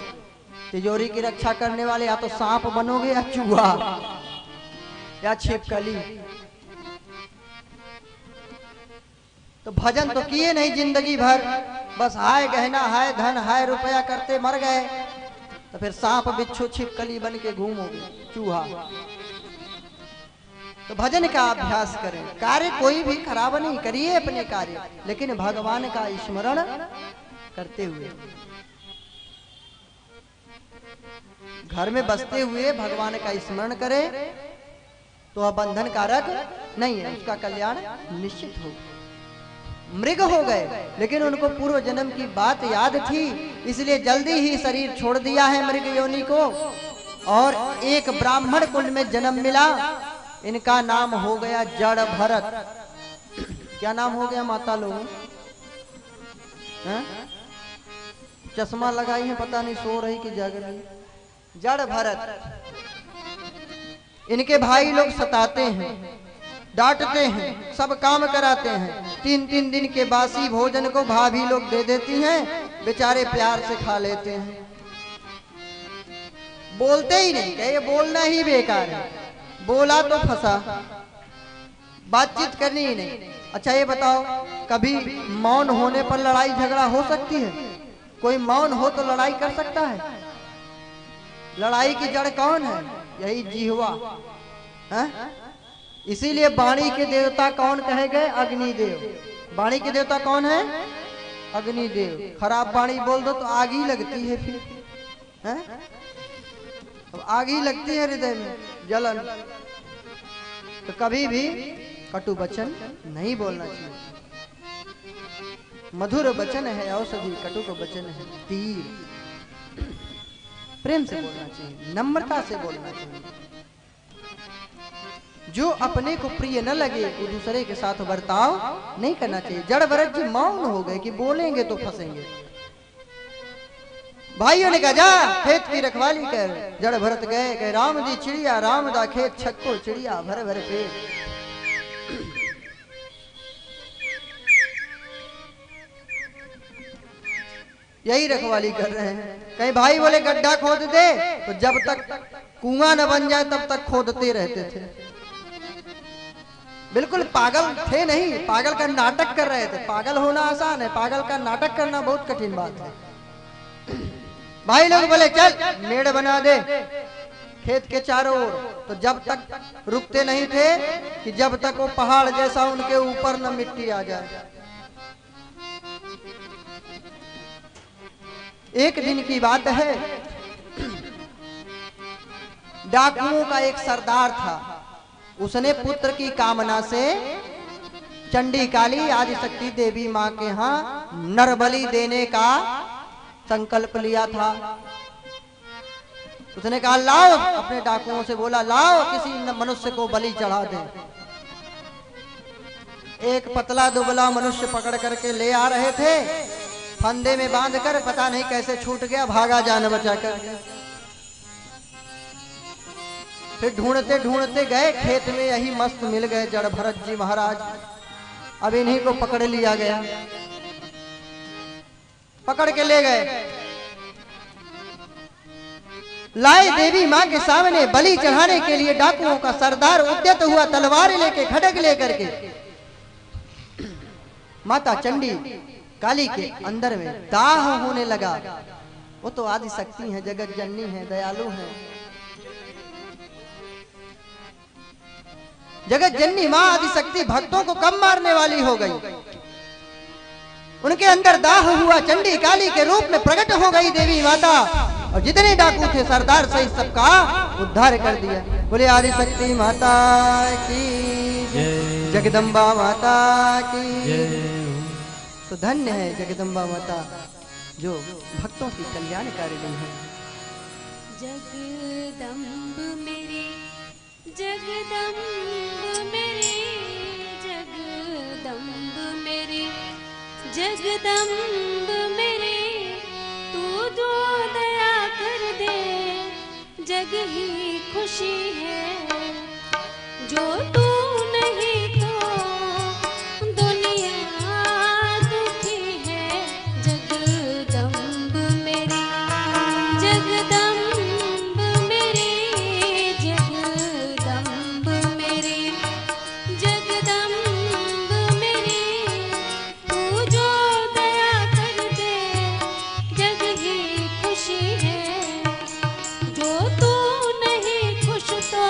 तिजोरी की रक्षा करने वाले या तो सांप बनोगे या चूहा या छिपकली। तो भजन तो किए नहीं जिंदगी भर, बस हाय गहना हाय धन हाय रुपया करते मर गए, तो फिर सांप बिच्छू छिपकली बन के घूमोगे, चूहा। तो भजन का अभ्यास करें, कार्य कोई भी खराब नहीं, करिए अपने कार्य, लेकिन भगवान का स्मरण करते हुए, घर में बसते हुए भगवान का स्मरण करें तो वह बंधन कारक नहीं है, उसका कल्याण निश्चित हो। मृग हो गए लेकिन उनको पूर्व जन्म की बात याद थी, इसलिए जल्दी ही शरीर छोड़ दिया है मृग योनि को, और एक ब्राह्मण कुल में जन्म मिला। इनका नाम हो गया जड़ भरत। क्या नाम हो गया माता लोगों? चश्मा लगाई है, पता नहीं सो रही कि जाग रही। जड़ भरत। इनके भाई लोग सताते हैं, डांटते हैं, सब काम कराते हैं। 3-3 दिन के बासी भोजन को भाभी लोग दे देती हैं, बेचारे प्यार से खा लेते हैं। बोलते ही नहीं, ये बोलना ही बेकार है, बोला तो फंसा, बातचीत करनी ही नहीं। अच्छा ये बताओ, कभी मौन होने पर लड़ाई झगड़ा हो सकती है? कोई मौन हो तो लड़ाई कर सकता है? लड़ाई की जड़ कौन है? यही जिह्वा है। इसीलिए वाणी के देवता कौन कहे गए? अग्निदेव। वाणी के देवता कौन है? अग्निदेव। खराब वाणी बोल दो तो आग ही लगती है, फिर है? अब आग ही लगती है हृदय में, जलन। तो कभी भी कटु वचन नहीं बोलना चाहिए। मधुर वचन है औषधि, कटु का वचन है तीर। प्रेम से बोलना चाहिए, नम्रता से बोलना चाहिए। जो अपने को प्रिय न लगे वो दूसरे के साथ बर्ताव नहीं करना चाहिए। जड़ भरत जी मौन हो गए कि बोलेंगे तो फंसेंगे। भाइयों ने कहा जा खेत की रखवाली कर। जड़ भरत गए कहे राम जी चिड़िया राम दा खेत छक्को चिड़िया भर भर पेट। यही रखवाली कर रहे हैं। कहीं भाई बोले गड्ढा खोद दे तो जब तक कुआं न बन जाए तब तक खोदते रहते थे। बिल्कुल पागल थे नहीं, पागल का नाटक कर रहे थे। पागल होना आसान है, पागल का नाटक करना बहुत कठिन बात है। भाई लोग बोले चल मेड़ बना दे खेत के चारों ओर। तो जब तक रुकते नहीं थे कि जब तक वो पहाड़ जैसा उनके ऊपर न मिट्टी आ जाए। एक दिन की बात है, डाकुओं का एक सरदार था। उसने पुत्र की कामना से चंडी काली आदिशक्ति देवी मां के यहाँ नरबलि देने का संकल्प लिया था। उसने कहा लाओ, अपने डाकुओं से बोला लाओ किसी मनुष्य को बलि चढ़ा दे। एक पतला दुबला मनुष्य पकड़ करके ले आ रहे थे, फंदे में बांधकर, पता नहीं कैसे छूट गया, भागा जान बचाकर। फिर ढूंढते ढूंढते गए खेत में, यही मस्त मिल गए जड़ भरत जी महाराज। अब इन्हीं को पकड़ लिया गया, पकड़ के ले गए, लाए देवी मां के सामने। बलि चढ़ाने के लिए डाकुओं का सरदार उद्यत हुआ, तलवार लेके खड़ग लेकर के। माता चंडी काली के अंदर में दाह होने लगा। वो तो आदि शक्ति है, जगत जननी है, दयालु है। जगत जननी मां आदि शक्ति भक्तों को कम मारने वाली हो गई। उनके अंदर दाह हुआ, चंडी काली के रूप में प्रकट हो गई देवी माता, और जितने डाकू थे सरदार सहित सबका उद्धार कर दिया। बोले आदि शक्ति माता की, जगदम्बा माता की। तो धन्य है जगदम्बा माता जो भक्तों की कल्याणकारिणी है। जगदम्ब मेरे, जगदम्ब मेरे, जगदम्ब मेरे, जगदम्ब मेरे, तू जो दया कर दे जग ही खुशी है। जो तू नहीं तो दुनिया दुखी है। जगदम्ब मेरे, जगदम्ब मेरे, जगदम्ब मेरे, जगदम्ब मेरे, तू जो दया कर दे जग ही खुशी है। जो तू नहीं खुश तो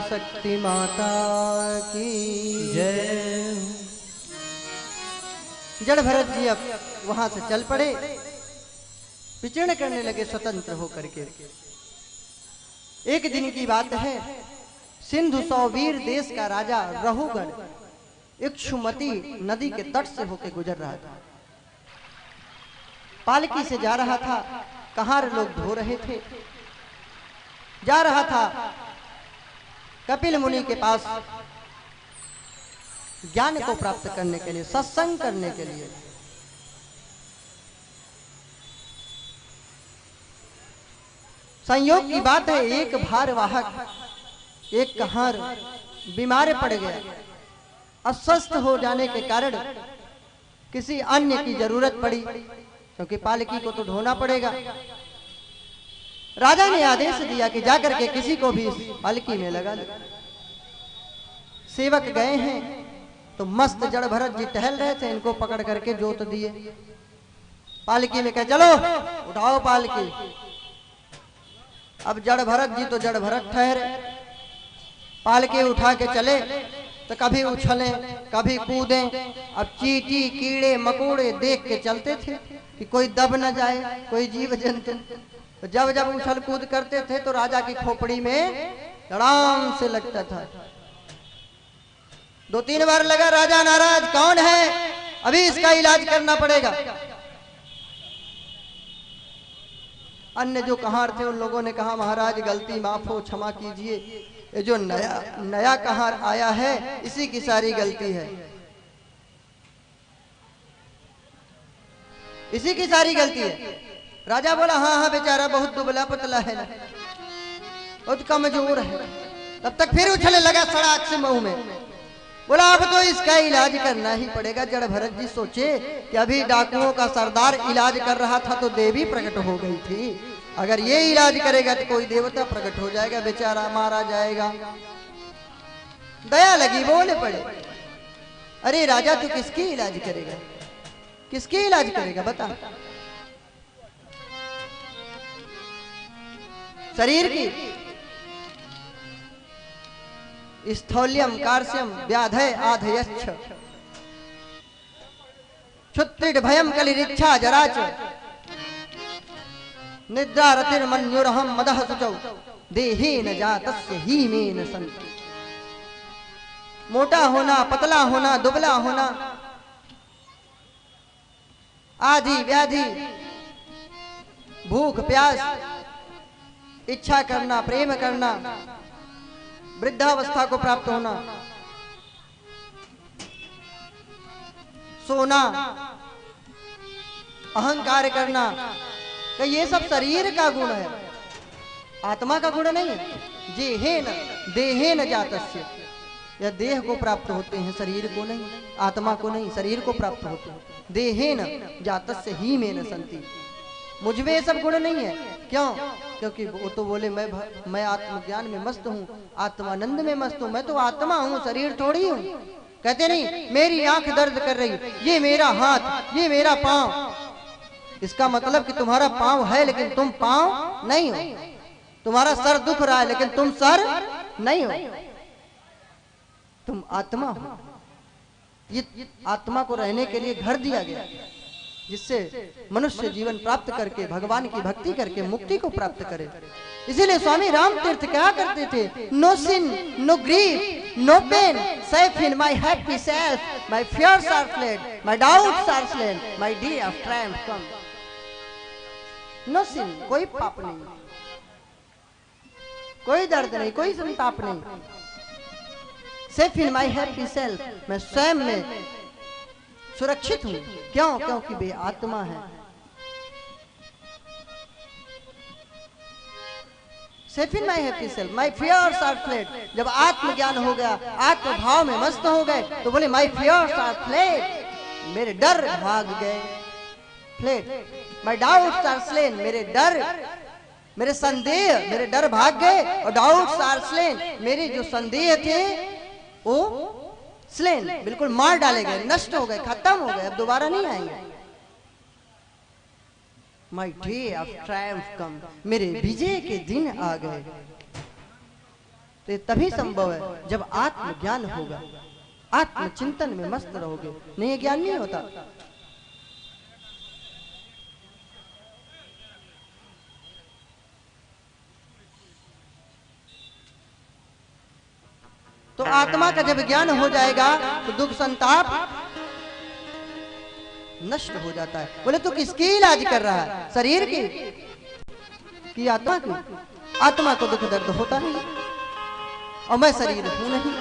आदिशक्ति माता की जय। जड़ भरत जी अब वहां से चल पड़े, विचरण करने लगे स्वतंत्र होकर के। एक दिन की बात है, सिंधु सौवीर देश का राजा रहुगण इक्षुमती नदी के तट से होकर गुजर रहा था। पालकी से जा रहा था, कहार लोग धो रहे थे। जा रहा था कपिल मुनि के पास ज्ञान को प्राप्त करने के लिए, सत्संग करने के लिए। संयोग की बात है, एक भारवाहक, एक कहार बीमार पड़ गया। अस्वस्थ हो जाने के कारण किसी अन्य की जरूरत पड़ी, क्योंकि पालकी को तो ढोना पड़ेगा। राजा ने आदेश दिया कि जाकर के किसी को भी इस पालकी में लगा ले। सेवक गए हैं तो मस्त जड़ भरत जी टहल रहे थे, इनको पकड़ करके जोत दिए। पालकी में कह चलो उठाओ पालकी। अब जड़ भरत जी तो जड़ भरत ठहरे, पालकी उठा के चले तो कभी उछले कभी कूदे। अब चींटी कीड़े मकोड़े देख के चलते थे कि कोई दब न जाए, कोई जीव जंतु। तो जब जब उछल कूद करते थे तो राजा की खोपड़ी में धड़ाम से लगता था। 2-3 बार लगा, राजा नाराज, कौन है, अभी इसका इलाज करना पड़ेगा। अन्य जो कहार थे उन लोगों ने कहा, महाराज गलती माफ हो, क्षमा कीजिए, ये जो नया कहार आया है इसी की सारी गलती है, इसी की सारी गलती है। राजा बोला, हाँ हाँ बेचारा बहुत दुबला पतला है ना, बहुत कमजोर है। तब तक फिर उछलने लगा सड़ाक से मुंह में। बोला अब तो इसका इलाज करना ही पड़ेगा। जड़ भरत जी सोचे कि अभी डाकुओं का सरदार इलाज कर रहा था तो देवी प्रकट हो गई थी, अगर ये इलाज करेगा तो कोई देवता प्रकट हो जाएगा, बेचारा मारा जाएगा। दया लगी, बोले पड़े, अरे राजा तू किसकी इलाज करेगा, किसकी इलाज करेगा बता। शरीर की, स्थौल्यम कार्श्यम व्याधय आधयच्छ क्षुत्रिड भयम कलिरिच्छा जराच निद्रा रतिर्मन्युरहम मदह सुचौ देहेन जातस्य हीमेन सन्ति। मोटा होना, पतला होना, दुबला होना, आदि व्याधि, भूख प्यास, इच्छा करना, प्रेम करना, वृद्धावस्था को प्राप्त होना, सोना, अहंकार करना, तो ये सब शरीर का गुण है, आत्मा का गुण नहीं है। जेहेन देहेन जातस्य, यह देह को प्राप्त होते हैं, शरीर को नहीं, आत्मा को नहीं, शरीर को प्राप्त होते हैं। देहेन जातस्य हीमेन सन्ति, मुझ में ये सब गुण नहीं है। क्यों? क्योंकि वो तो बोले मैं आत्मज्ञान में मस्त हूँ, आत्मानंद में मस्त हूँ, मैं तो आत्मा हूँ, शरीर थोड़ी हूँ। कहते नहीं मेरी आंख दर्द कर रही, ये मेरा हाथ, ये मेरा पांव। इसका मतलब कि तुम्हारा पांव है लेकिन तुम पांव नहीं हो, तुम्हारा सर दुख रहा है लेकिन तुम सर नहीं हो, तुम आत्मा हो। ये आत्मा को रहने के लिए घर दिया गया, जिससे मनुष्य जीवन प्राप्त करके भगवान की भक्ति करके मुक्ति को प्राप्त करे। इसीलिए स्वामी राम तीर्थ क्या करते थे, no sin, no grief, no pain, safe in my happy self, my fears are fled, my doubts are slain, my day of triumph come. No sin, कोई पाप नहीं, कोई दर्द नहीं, कोई संताप नहीं। Safe in my happy self, मैं स्वयं में सुरक्षित हूं। क्यों? क्योंकि वे आत्मा है। Safe in my happy self, my fears are fled. जब आत्मज्ञान हो गया, आत्म भाव में मस्त हो गए, तो बोले माय फियर्स आर फ्लेड, मेरे डर भाग गए। Fled, my doubts are slain, मेरे डर, मेरे संदेह, मेरे डर भाग गए। और डाउट्स आर स्लेन, मेरे जो संदेह थे वो स्लेन, बिल्कुल मार डाले गए, नष्ट हो गए, खत्म हो गए, अब दोबारा नहीं आएंगे। माई डे ऑफ ट्रायम्फ कम, मेरे विजय के दिन आ गए। तो ये तभी संभव है जब आत्मज्ञान होगा, आत्मचिंतन में मस्त रहोगे, नहीं ये ज्ञान नहीं होता। तो आत्मा का जब ज्ञान हो जाएगा तो दुख संताप नष्ट हो जाता है। बोले तू किसकी इलाज कर रहा है, शरीर की कि आत्मा की? आत्मा को दुख दर्द होता नहीं और मैं शरीर हूं नहीं।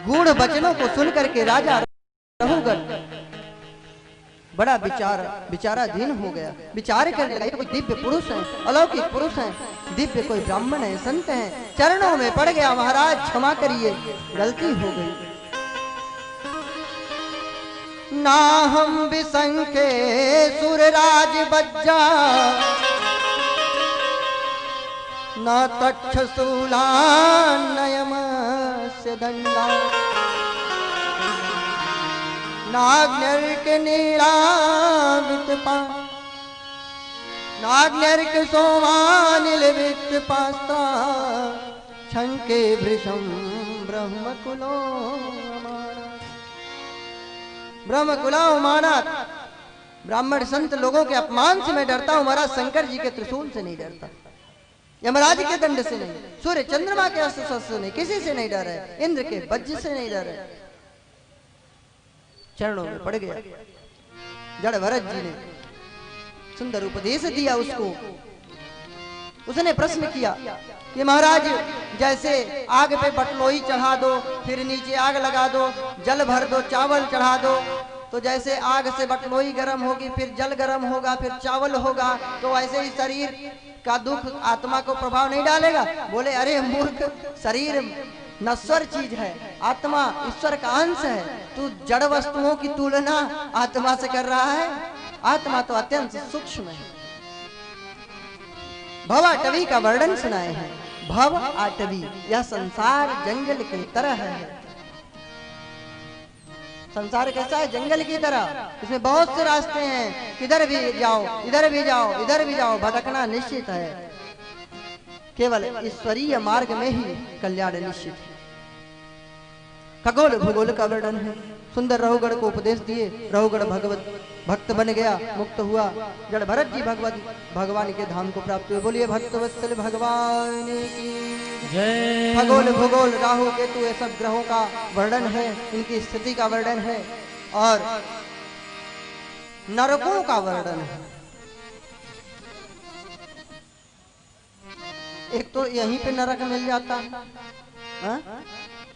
गूढ़ वचनों को सुन करके राजा रघुगण बड़ा विचाराधीन हो गया। विचार करने लगा, कोई दिव्य पुरुष है, अलौकिक पुरुष है, दिव्य कोई ब्राह्मण है, संत है, चरणों में पड़ गया, महाराज क्षमा करिए, गलती हो गई। ना हम विसंखे सुरराज बज्जा, न तक्षशूला नयमस्य दंडा, नाग्नर्क नीलावित पा, नाग्नर्क सोमानिलवित पास्ता, छंके भृशं ब्रह्मकुलो ब्रह्मकुला मानत। ब्राह्मण संत लोगों के अपमान से मैं डरता हूं, महाराज शंकर जी के त्रिशूल से नहीं डरता, यमराज के दंड से नहीं, सूर्य चंद्रमा के अस्त्र से नहीं, किसी से नहीं डर है, इंद्र के वज्र से नहीं डर है। चरणों में पड़ गया। जड़ भरत जी ने सुंदर उपदेश दिया उसको। उसने प्रश्न किया कि महाराज जैसे आग पे बटलोई चढ़ा दो, फिर नीचे आग लगा दो, जल भर दो, चावल चढ़ा दो, तो जैसे आग से बटलोई गर्म होगी, फिर जल गर्म होगा, फिर चावल होगा, तो ऐसे ही शरीर का दुख आत्मा को प्रभाव नहीं डालेगा। बोले अरे मूर्ख, शरीर नश्वर चीज है, आत्मा ईश्वर का अंश है, तू जड़ वस्तुओं की तुलना आत्मा से कर रहा है। आत्मा तो अत्यंत सूक्ष्म है। भव आटवी का वर्णन सुनाए हैं। भव आटवी, यह संसार जंगल की तरह है। संसार कैसा है? जंगल की तरह। इसमें बहुत से रास्ते हैं, किधर भी जाओ, इधर भी जाओ, इधर भी जाओ, भटकना निश्चित है। केवल ईश्वरीय मार्ग में ही कल्याण निश्चित है। खगोल भूगोल का वर्णन है। सुंदर रघुगण को उपदेश दिए, रघुगण भगवत भक्त बन गया, मुक्त हुआ। जड़ भरत जी भगवान के धाम को प्राप्त हुए। बोलिए भक्तवत्सल भगवान की जय। खगोल भूगोल राहु केतु ये सब ग्रहों का वर्णन है, इनकी स्थिति का वर्णन है, और नरकों का वर्णन है। एक तो यहीं पे नरक मिल जाता है,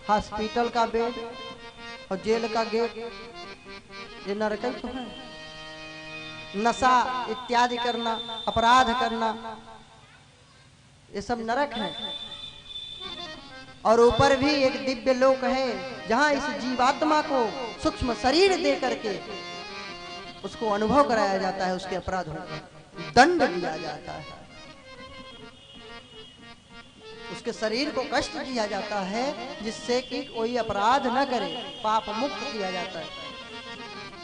हॉस्पिटल का बेड और जेल का गेट, ये नरक ही तो है। नशा इत्यादि करना, अपराध करना, ये सब नरक है। और ऊपर भी एक दिव्य लोक है जहां इस जीवात्मा को सूक्ष्म शरीर दे करके उसको अनुभव कराया जाता है, उसके अपराधों का दंड दिया जाता है, उसके शरीर को कष्ट दिया जाता है, जिससे कि कोई अपराध न करे, पाप मुक्त किया जाता है।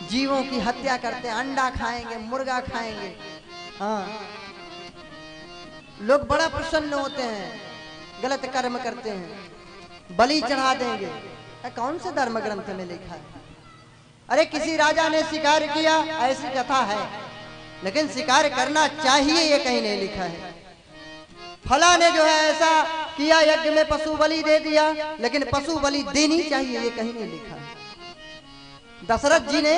जीवों की हत्या करते हैं, अंडा खाएंगे, मुर्गा खाएंगे। हाँ, लोग बड़ा प्रसन्न होते हैं, गलत कर्म करते हैं, बलि चढ़ा देंगे। कौन से धर्म ग्रंथ में लिखा है? अरे किसी राजा ने शिकार किया, ऐसी कथा है, लेकिन शिकार करना चाहिए ये कहीं नहीं लिखा है। फला ने जो है ऐसा किया, यज्ञ में पशु बलि दे दिया, लेकिन पशु बलि देनी चाहिए ये कहीं नहीं लिखा है। दशरथ जी ने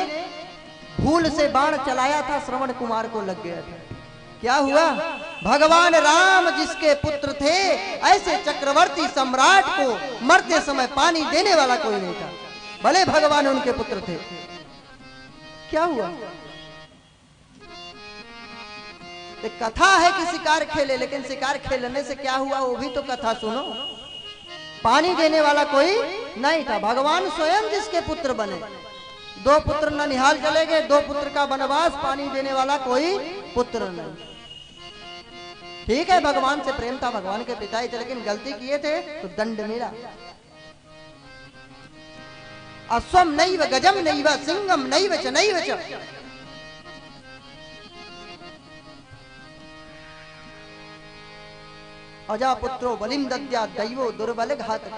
भूल से बाण चलाया था, श्रवण कुमार को लग गया था। क्या हुआ? भगवान राम जिसके पुत्र थे, ऐसे चक्रवर्ती सम्राट को मरते समय पानी देने वाला कोई नहीं था, भले भगवान उनके पुत्र थे। क्या हुआ? एक कथा है कि शिकार खेले, लेकिन शिकार खेलने से क्या हुआ वो भी तो कथा सुनो। पानी देने वाला कोई नहीं था, भगवान स्वयं जिसके पुत्र बने। 2 पुत्र ननिहाल चले गए, 2 पुत्र का वनवास, पानी देने वाला कोई पुत्र नहीं। ठीक है, भगवान से प्रेम था, भगवान के पिता ही थे, लेकिन गलती किए थे तो दंड मिला। अश्वम नैव गजम नैव सिंहम नैव च नैव च। अजापुत्रो बलिम दद्या दैवो दुर्बल घातक।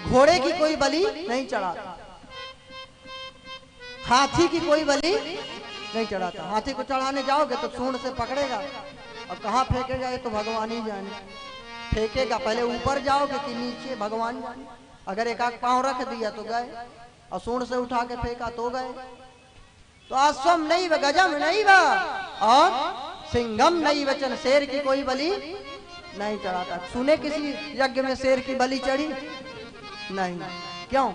घोड़े की कोई बलि नहीं चढ़ाता, हाथी की कोई बलि नहीं चढ़ाता। हाथी को चढ़ाने जाओगे तो सूंड से पकड़ेगा और कहाँ फेंकेगा ये तो भगवान ही जाने। फेंकेगा पहले ऊपर जाओगे कि नीचे भगवान जाने। अगर एक आध पांव रख दिया तो गए, और सूंड से उठा के फेंका तो गए। तो अश्वम नहीं व गजम नहीं व और सिंघम नहीं वचन, शेर की कोई बलि नहीं चढ़ाता। सुने किसी यज्ञ में शेर की बलि चढ़ी? नहीं। क्यों?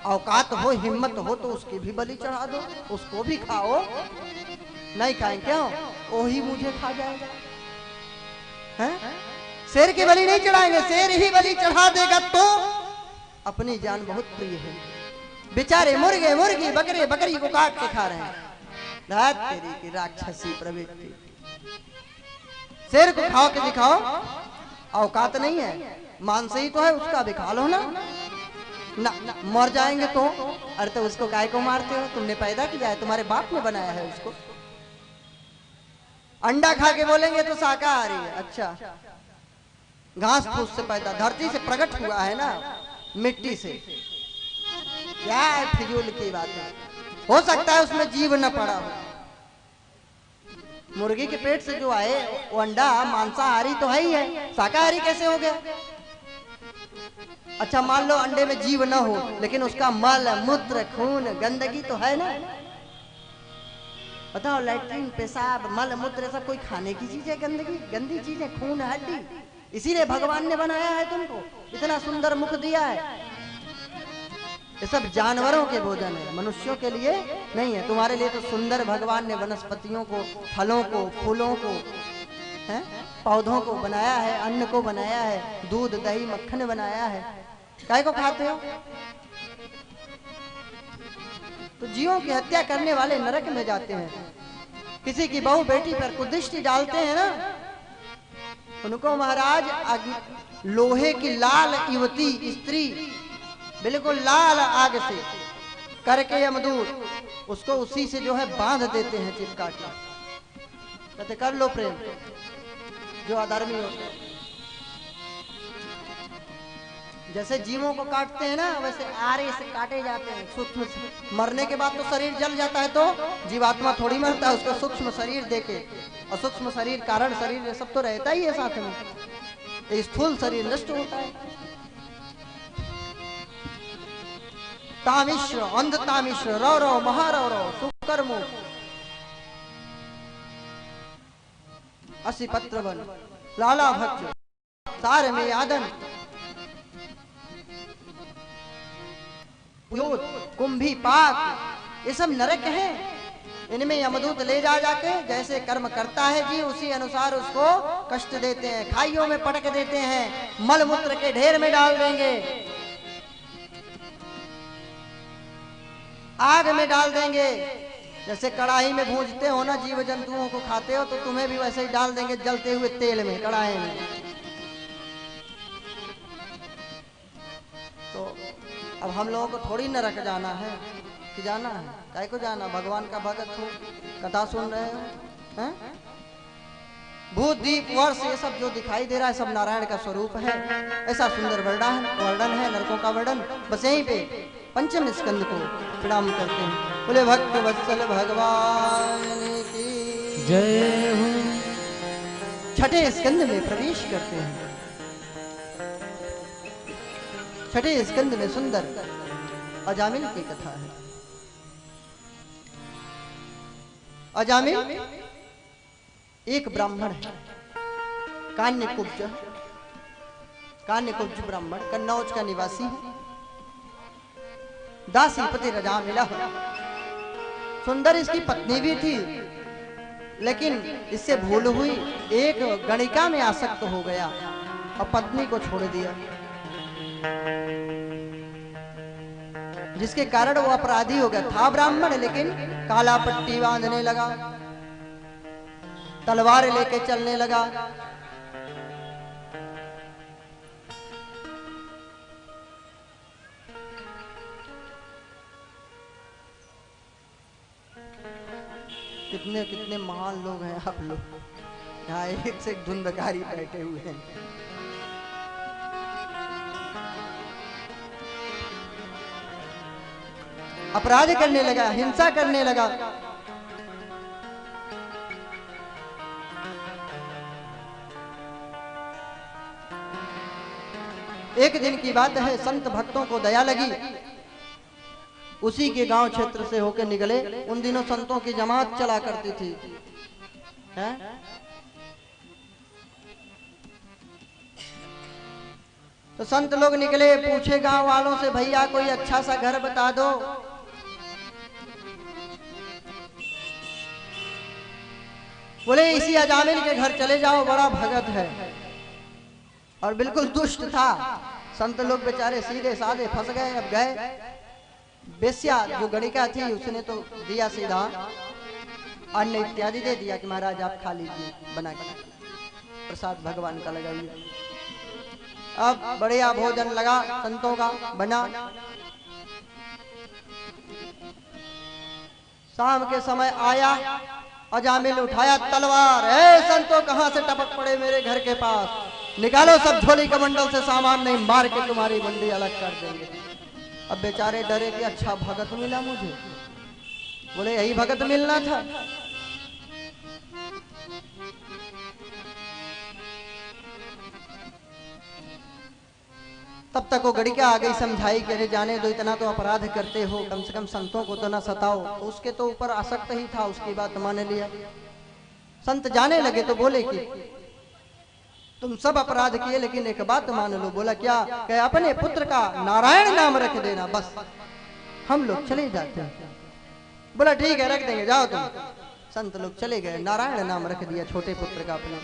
औकात हो, हिम्मत हो तो उसकी भी बलि चढ़ा दो, उसको भी खाओ। नहीं खाएं क्यों? वही मुझे खा जाएगा। हैं? शेर की बलि नहीं चढ़ाएंगे, शेर ही बलि चढ़ा देगा तो अपनी जान बहुत प्रिय है। बेचारे मुर्गे मुर्गी बकरे बकरी को काट के खा रहे हैं। रात तेरी की राक्षसी प्रवृत्ति। शेर को खाओ के दिखाओ, औकात नहीं है, मांस ही तो है, उसका भी खा लो ना। ना मर जाएंगे तो। अरे तो उसको गाय को मारते हो? तुमने पैदा किया है, तुम्हारे बाप ने बनाया है उसको। अंडा खा के बोलेंगे तो शाकाहारी है। अच्छा, घास फूस से पैदा, धरती से प्रकट हुआ है ना, मिट्टी से। क्या है फिजूल की बात है? हो सकता है उसमें जीव न पड़ा हो। मुर्गी के पेट से जो आए वो अंडा मांसाहारी तो है ही है, शाकाहारी कैसे हो गया? अच्छा मान लो अंडे में जीव न हो, लेकिन उसका मल मूत्र खून गंदगी तो है ना। बताओ, लैट्रिन पेशाब मल मूत्र सब कोई खाने की चीज है? गंदगी गंदी चीज है, खून हड्डी। इसीलिए भगवान ने बनाया है तुमको, इतना सुंदर मुख दिया है। ये सब जानवरों के भोजन है, मनुष्यों के लिए नहीं है। तुम्हारे लिए तो सुंदर भगवान ने वनस्पतियों को, फलों को, फूलों को, हैं, पौधों को बनाया है, अन्न को बनाया है, दूध दही मक्खन बनाया है। काय को खाते हो? तो जीवों की हत्या करने वाले नरक में जाते हैं। किसी की बहू बेटी पर कुदृष्टि डालते हैं ना, उनको महाराज लोहे की लाल युवती स्त्री बिल्कुल लाल आग से करके यमदूत उसको उसी से जो है बांध देते हैं चिपका के। कहते कर लो प्रेम, जो अधर्मी होते हैं। जैसे जीवों को काटते हैं ना, वैसे आरे से काटे जाते हैं सूक्ष्म से। मरने के बाद तो शरीर जल जाता है, तो जीवात्मा थोड़ी मरता है, उसका सूक्ष्म शरीर देके। और सूक्ष्म शरीर, कारण शरीर, ये सब तो रहता ही है साथ में। स्थूल शरीर नष्ट होता है। तामिश्र अंध तामिश्र रौ रौ महारौ रौ सुकर्मो असी पत्र बन लाला भक्ष सार में आदन कुंभी पाक, ये सब नरक है। इनमें यमदूत ले जा जाके जैसे कर्म करता है जी, उसी अनुसार उसको कष्ट देते हैं, खाइयों में पटक देते हैं, मल मूत्र के ढेर में डाल देंगे, आग में डाल देंगे। जैसे कढ़ाई में भूंजते हो ना, जीव जंतुओं को खाते हो, तो तुम्हें भी वैसे ही डाल देंगे जलते हुए तेल में, कढ़ाई में। तो अब हम लोगों को थोड़ी नरक जाना है कि जाना है? काय को जाना? भगवान का भगत हो, कथा सुन रहे हो, हैं? भूत दीप वर्ष ये सब जो दिखाई दे रहा है सब नारायण का स्वरूप है। ऐसा सुंदर वर्णन है नरकों का वर्णन। बस यहीं पे पंचम स्कंद को प्रणाम करते हैं। बोले भक्त वत्सल भगवान की जय हो। छठे स्कंद में प्रवेश करते हैं। छठे स्कंद में सुंदर अजामिल की कथा है। अजामिल एक ब्राह्मण है, कान्यकुब्ज ब्राह्मण, कन्नौज का निवासी है। दासीपति अजामिल सुंदर इसकी पत्नी भी थी, लेकिन इससे भूल हुई, एक गणिका में आसक्त हो गया और पत्नी को छोड़ दिया, जिसके कारण वो अपराधी हो गया। था ब्राह्मण लेकिन काला पट्टी बांधने लगा, तलवार लेके चलने लगा। कितने कितने महान लोग हैं आप लोग, यहाँ एक से एक धुंधकारी बैठे हुए हैं। अपराध करने लगा, हिंसा करने लगा। एक दिन की बात है, संत भक्तों को दया लगी, उसी के गांव क्षेत्र से होकर निकले। उन दिनों संतों की जमात चला करती थी, है? तो संत लोग निकले, पूछे गांव वालों से, भैया कोई अच्छा सा घर बता दो। बोले इसी अजामिल के घर चले जाओ, बड़ा भगत है और बिल्कुल दुष्ट था। संत लोग बेचारे सीधे साधे फंस गए। अब गए, बेस्या जो गणिका थी उसने तो दिया सीधा अन्न इत्यादि दे दिया कि महाराज आप खा लीजिए, बना के प्रसाद भगवान का लगाइए। अब बढ़िया भोजन लगा संतों का बना। शाम के समय आया, अजामिल उठाया तलवार, ए संतों कहां से टपक पड़े मेरे घर के पास, निकालो सब झोली कमंडल से सामान, नहीं मार के तुम्हारी मंडी अलग कर देंगे। अब बेचारे डरे कि अच्छा भगत मिला मुझे। बोले यही भगत मिलना था। तब तक वो गड़िका आ गई, समझाई कि अरे जाने दो, इतना तो अपराध करते हो, कम से कम संतों को तो ना सताओ। तो उसके तो ऊपर आसक्त ही था, उसकी बात मान लिया। संत जाने लगे तो बोले कि तुम सब अपराध किए, लेकिन एक बात मान लो। बोला क्या? कि अपने पुत्र का नारायण नाम रख देना, बस हम लोग चले जाते हैं। बोला ठीक है रख देंगे, जाओ तुम। संत लोग चले गए, नारायण नाम रख दिया छोटे पुत्र का अपना।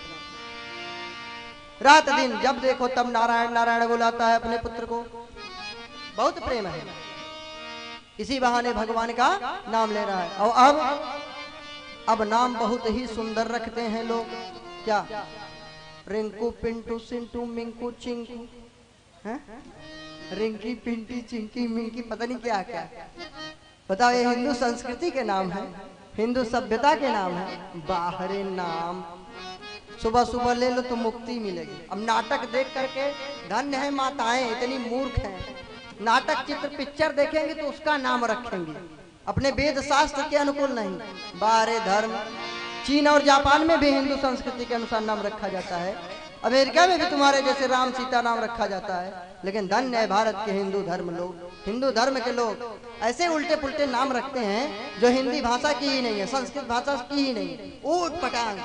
रात दिन जब देखो तब नारायण नारायण बुलाता है अपने पुत्र को, बहुत प्रेम है। इसी बहाने भगवान का नाम ले रहा है। और अब नाम बहुत ही सुंदर रखते हैं लोग। क्या? रिंकू पिंटू सिंटू मिंकू चिंकू, हैं? रिंकी पिंटी चिंकी मिंकी, पता नहीं क्या क्या। बताओ, ये हिंदू संस्कृति के नाम है, हिंदू सभ्यता के नाम है। बाहरी नाम सुबह सुबह ले लो तो मुक्ति मिलेगी। अब नाटक देख करके, धन्य है माताएं इतनी मूर्ख हैं, नाटक चित्र पिक्चर देखेंगे तो उसका नाम रखेंगे, अपने वेद शास्त्र के अनुकूल नहीं। बाहरी धर्म, चीन और जापान में भी हिंदू संस्कृति के अनुसार नाम रखा जाता है, अमेरिका में भी तुम्हारे जैसे राम सीता नाम रखा जाता है। लेकिन धन्य है भारत के हिंदू धर्म लोग, हिंदू धर्म के लोग ऐसे उल्टे पुल्टे नाम रखते हैं जो हिंदी भाषा की ही नहीं है, संस्कृत भाषा की ही नहीं। ऊट पटांग,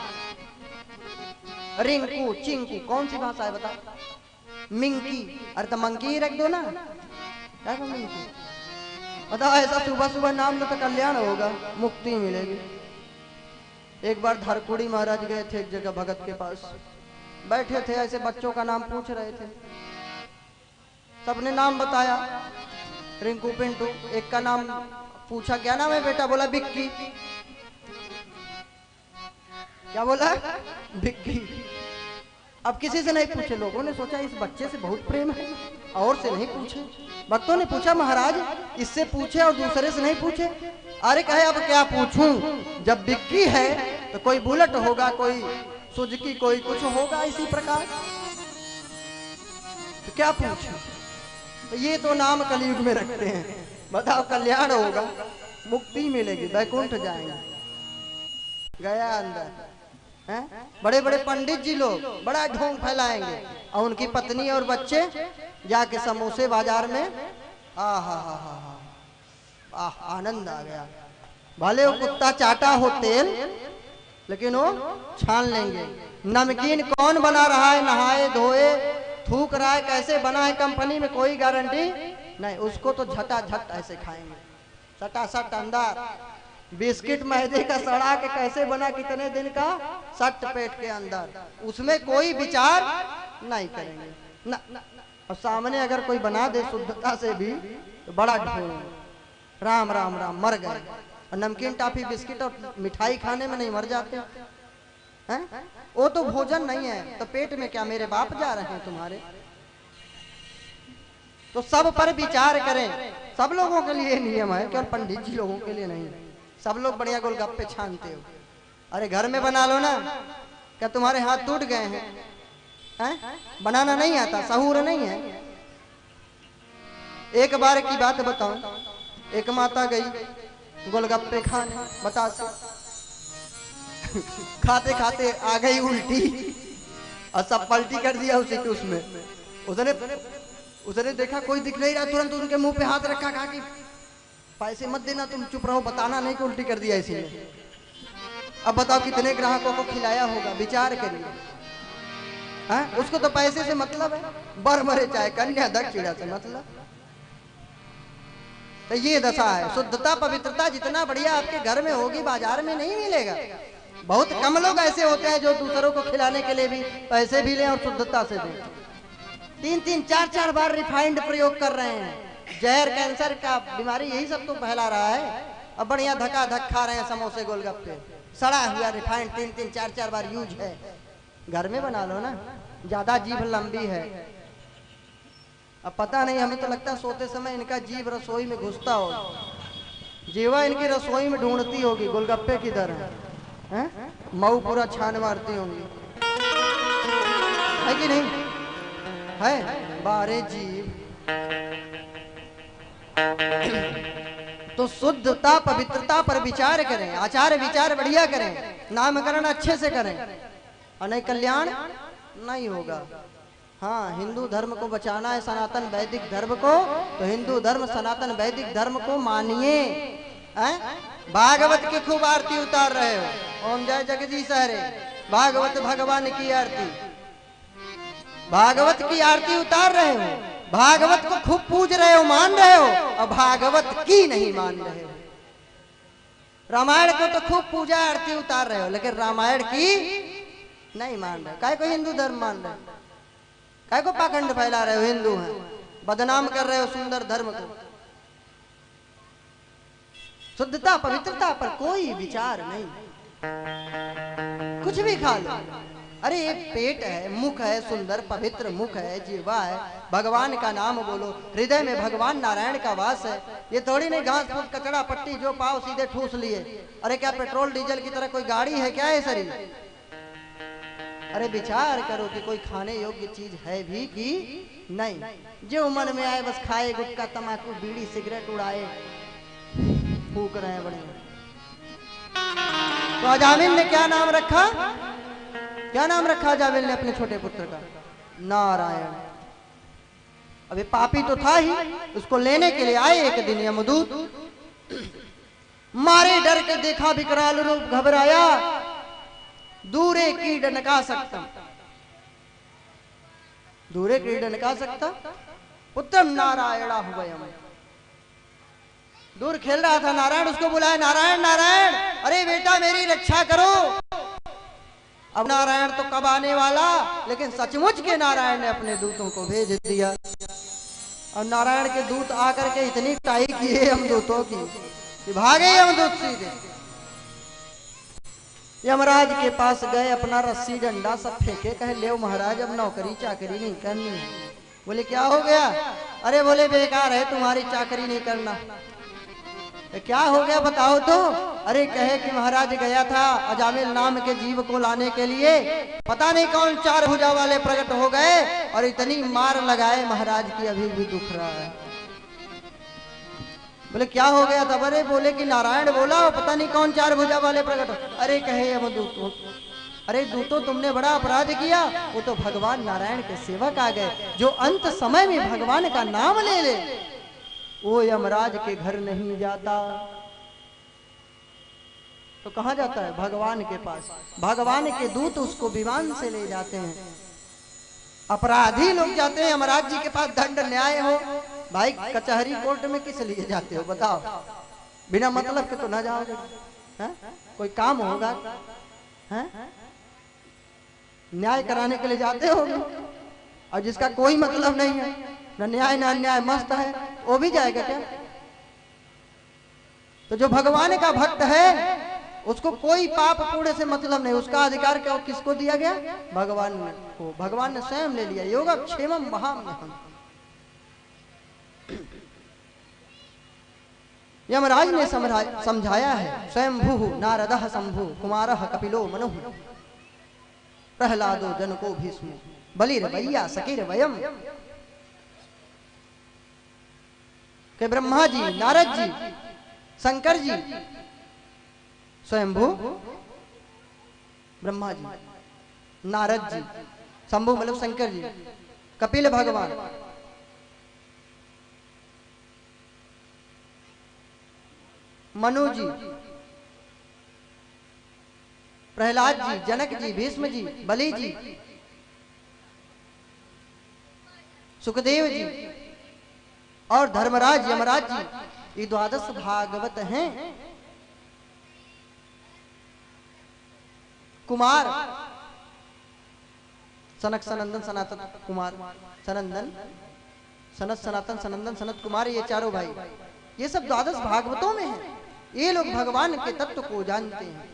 रिंकू चिंकू कौन सी भाषा है बता? मिंकी, अरे तो मंकी रख दो ना, क्या मिंकी? बताओ, ऐसा सुबह सुबह नाम लो तो कल्याण होगा, मुक्ति मिलेगी। एक बार धरकुड़ी महाराज गए थे एक जगह भगत के पास, बैठे थे, ऐसे बच्चों का नाम पूछ रहे थे। सबने नाम बताया, रिंकू पिंटू। एक का नाम पूछा, क्या नाम है बेटा? बोला बिक्की। क्या बोला? बिक्की। अब किसी से नहीं पूछे, लोगों ने सोचा इस बच्चे से बहुत प्रेम है, और से नहीं पूछे। भक्तों ने पूछा महाराज इससे पूछे और दूसरे से नहीं पूछे। अरे कहे अब क्या पूछूं, जब बिक्की है तो कोई बुलेट होगा, कोई सुजुकी, कोई कुछ होगा इसी प्रकार, तो क्या पूछूं? तो ये तो नाम कलयुग में रखते हैं। बताओ, कल्याण होगा, मुक्ति मिलेगी, वैकुंठ जाएंगे। गया अंदर हैं? बड़े बड़े पंडित जी लोग बड़ा ढोंग फैलाएंगे, और उनकी पत्नी और बच्चे जाके समोसे बाजार में, आनंद आ गया। भले वो कुत्ता चाटा हो तेल, लेकिन वो छान लेंगे। नमकीन कौन बना रहा है, नहाए धोए थूक रहा है, कैसे बना है कंपनी में कोई गारंटी नहीं, उसको तो झटाझट ऐसे खाएंगे, सटासट अंदर। बिस्किट मैदे का सड़ा के कैसे बना, कितने दिन का, सट पेट के अंदर, उसमें कोई विचार नहीं करेंगे ना। और सामने अगर कोई बना दे शुद्धता से भी तो बड़ा ढोंग, राम राम राम, मर गए। और नमकीन टॉफी बिस्किट और मिठाई खाने में नहीं मर जाते हैं? वो तो भोजन नहीं है, तो पेट में क्या मेरे बाप जा रहे हैं तुम्हारे? तो सब पर विचार करें। सब लोगों के लिए नियम है, केवल पंडित जी लोगों के लिए नहीं। सब लोग बढ़िया गोलगप्पे छानते हो, अरे घर में बना लो ना, क्या तुम्हारे हाथ टूट गए हैं? बनाना नहीं आता, सहूर नहीं है। एक बार की बात बताऊं, एक माता गई गोलगप्पे खाने, बता खाते खाते आ गई उल्टी और सब पलटी कर दिया उसी के उसमें। उसने देखा कोई दिख नहीं रहा, तुरंत उनके मुंह पे हाथ रखा, कहा कि पैसे मत देना, तुम चुप रहो, बताना नहीं कि उल्टी कर दिया इसी ने। अब बताओ कितने ग्राहकों को खिलाया होगा, विचार करिए। उसको तो पैसे से मतलब है, बर मरे चाहे कन्या दक्षिणा से मतलब। तो ये दशा है। शुद्धता पवित्रता जितना बढ़िया आपके घर में होगी, बाजार में नहीं मिलेगा। बहुत कम लोग ऐसे होते हैं जो दूसरों को खिलाने के लिए भी पैसे भी लें और शुद्धता से दें। 3-3, 4-4 बार रिफाइंड प्रयोग कर रहे हैं। जहर, कैंसर का बीमारी यही सब तो फैला रहा है। अब बढ़िया धक्का धक खा रहे हैं समोसे गोलगप्पे, सड़ा हुआ रिफाइंड 3-3, 4-4 बार यूज है। घर में बना लो ना, ज्यादा जीभ लंबी है। अब पता नहीं, हमें तो लगता है सोते समय इनका जीभ रसोई में घुसता हो, जीवा इनकी रसोई में ढूंढती होगी गोलगप्पे की तरह, मऊ पूरा छान मारती होंगी, है कि नहीं है? बारे जीव। तो शुद्धता पवित्रता पर विचार करें, आचार विचार बढ़िया करें, नामकरण अच्छे से करें, और नहीं कल्याण नहीं होगा। हाँ, हिंदू धर्म को बचाना है, सनातन वैदिक धर्म को, तो हिंदू धर्म सनातन वैदिक धर्म को मानिए। भागवत की खूब आरती उतार रहे हो, ओम जय जगदीश हरे, भागवत भगवान की आरती, भागवत की आरती उतार रहे हो, भागवत को खूब पूज रहे हो, मान रहे हो, और भागवत की नहीं मान रहे हो। रामायण को तो खूब पूजा आरती उतार रहे हो, लेकिन रामायण की नहीं मान रहे। काय को हिंदू धर्म मान रहे हो? काय को पाखंड फैला रहे हो? हिंदू हैं, बदनाम कर रहे हो सुंदर धर्म को। शुद्धता पवित्रता पर कोई विचार नहीं, कुछ भी खा लो। अरे एक पेट है, मुख है, सुंदर पवित्र मुख है, जीवा है, भगवान का नाम बोलो, हृदय में भगवान नारायण का वास है। ये थोड़ी नहीं घास फूस कचड़ा पट्टी जो पाओ सीधे ठूस लिए। अरे क्या पेट्रोल डीजल की तरह कोई गाड़ी है क्या ये शरीर? अरे विचार करो कि कोई खाने योग्य चीज है भी कि नहीं। जो मन में आए बस खाए, गुटखा तंबाकू बीड़ी सिगरेट उड़ाए, फूक रहे हैं बढ़िया। तो अजामिल ने क्या नाम रखा? क्या नाम रखा अजामिल ने अपने छोटे पुत्र का? नारायण। अभी पापी तो था ही, उसको लेने के लिए आए एक दिन यमदूत, मारे डर के देखा विकराल रूप, घबराया, दूरे कीड़ नका सकता, दूरे कीड़ नका सकता, पुत्रम नारायणा हुवयम्। दूर खेल रहा था नारायण, उसको बुलाया, नारायण नारायण, अरे बेटा मेरी रक्षा करो। अब नारायण तो कब आने वाला, लेकिन सचमुच के नारायण ने अपने दूतों को भेज दिया। और नारायण के दूत आकर के इतनी टाई किए हम दूतों की कि भागे हम दूत सीधे यमराज के पास गए, अपना रस्सी डंडा सब फेंके, कहे ले महाराज अब नौकरी चाकरी नहीं करनी है। बोले क्या हो गया? अरे बोले बेकार है तुम्हारी चाकरी नहीं करना। क्या हो गया बताओ तो? अरे कहे कि महाराज गया था अजामिल नाम के जीव को लाने के लिए, पता नहीं कौन 4 भुजा वाले प्रकट हो गए और इतनी मार लगाए महाराज की अभी भी दुख रहा है। बोले क्या हो गया था? अरे बोले कि नारायण बोला पता नहीं कौन 4 भुजा वाले प्रकट हो। अरे कहे हम दूतों, अरे दूतों तुमने बड़ा अपराध किया, वो तो भगवान नारायण के सेवक आ गए, जो अंत समय में भगवान का नाम ले ले वो यमराज के घर नहीं जाता। तो कहां जाता है? भगवान के पास। भगवान के दूत उसको विमान से ले जाते हैं। अपराधी लोग जाते हैं यमराज जी के पास, दंड न्याय हो। भाई कचहरी कोर्ट में किस लिए जाते हो बताओ? बिना मतलब के तो ना जाओगे, कोई काम होगा, न्याय कराने के लिए जाते होगे, और जिसका कोई मतलब नहीं है, न न्याय न अन्याय, मस्त है, वो भी जाएगा क्या? तो जो भगवान का भक्त है उसको कोई पाप पुण्य से मतलब नहीं, उसका अधिकार क्या किसको दिया गया? भगवान को। भगवान ने स्वयं ले लिया। योगक्षेमम महाम्यहम्। यमराज ने समझाया है, स्वयंभू नारदः शंभु कुमारः कपिलो मनुः। प्रहलादो जनको भीष्म बलिर्वैया सकीर वयम। के ब्रह्मा जी, नारद जी, शंकर जी, स्वयंभू ब्रह्मा जी, नारद जी, शंभु मतलब शंकर जी, कपिल भगवान, मनु जी, प्रहलाद जी, जनक जी, भीष्म जी, बलि जी, सुखदेव जी और धर्मराज यमराज जी, ये 12 भागवत हैं। कुमार सनक सनंदन सनातन कुमार, सनंदन सनत सनातन सनंदन सनत कुमार, ये चारों भाई, ये सब 12 भागवतों में हैं। ये लोग भगवान के तत्व को जानते हैं।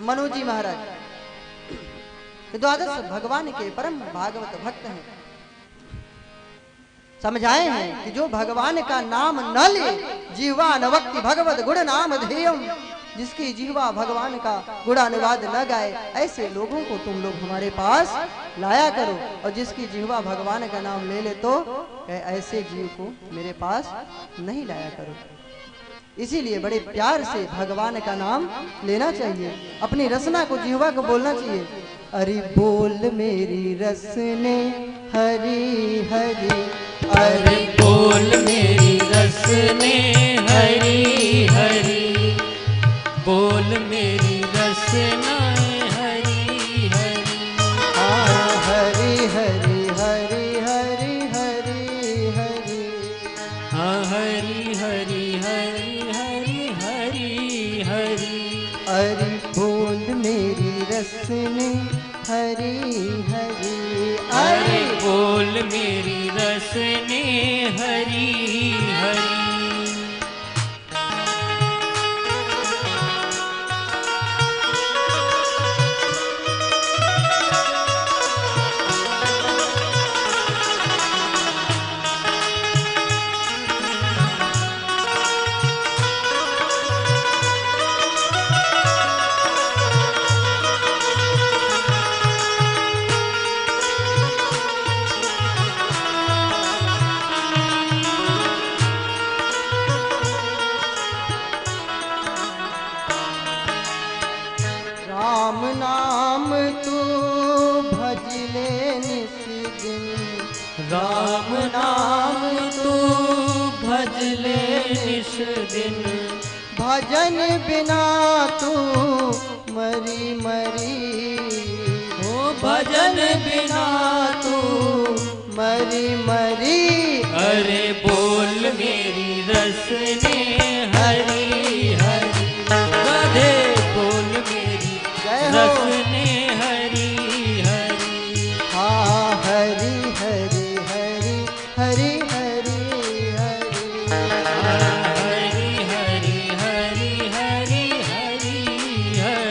मनु जी महाराज ये 12 भगवान के परम भागवत भक्त हैं। समझाए हैं कि जो भगवान का नाम न ले जीवा न वक्ति भगवत गुण नाम ध्येयम, जिसकी जीवा भगवान का गुणानुवाद न गाए, ऐसे लोगों को तुम लोग हमारे पास लाया करो। और जिसकी जीवा भगवान का नाम ले ले तो ऐसे जीव को मेरे पास नहीं लाया करो। इसीलिए बड़े प्यार से भगवान का नाम लेना चाहिए, अपनी रसना को जीवा को बोलना चाहिए। अरे बोल मेरी रसने हरी हरी, अरे बोल मेरी रसने हरी हरी, बोल मेरी रसना हरी हरी। हरी हरी हरी हरी हरी हरी, हाँ हरी हरी हरी हरी हरी हरी। अरे बोल मेरी रसने हरी हरी, अरे बोल मेरी रसने हरी हरी। राम नाम तू भज ले निस दिन, राम नाम तू भज ले निस दिन, भजन बिना तू मरी मरी, ओ भजन बिना तू मरी मरी। अरे बोल मेरी रसने हरी हरी, राधे बोल मेरी जय हो। रसने हरी हरी। हाँ हरी हरी हरी हरी हरी हरी, हरी हरी हरी हरी हरी हरी।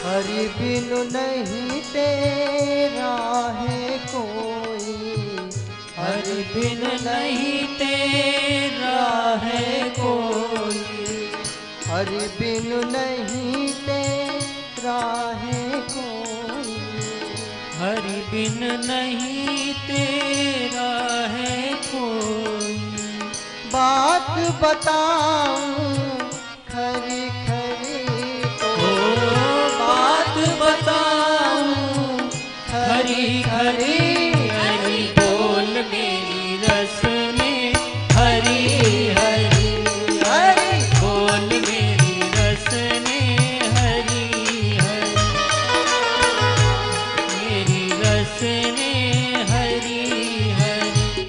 हरि बिनु नहीं तेरा है कोई, हरि बिन नहीं तेरा है कोई, हरि बिनु नहीं तेरा है कोई, हरि बिन नहीं तेरा है कोई। बात बताऊं खरी खरी तो, बात बताऊं हरी हरी, हरी बोल मेरी रसने हरी हरी, हरी बोल मेरी रसने हरी हरी, मेरी रसने हरी हरी।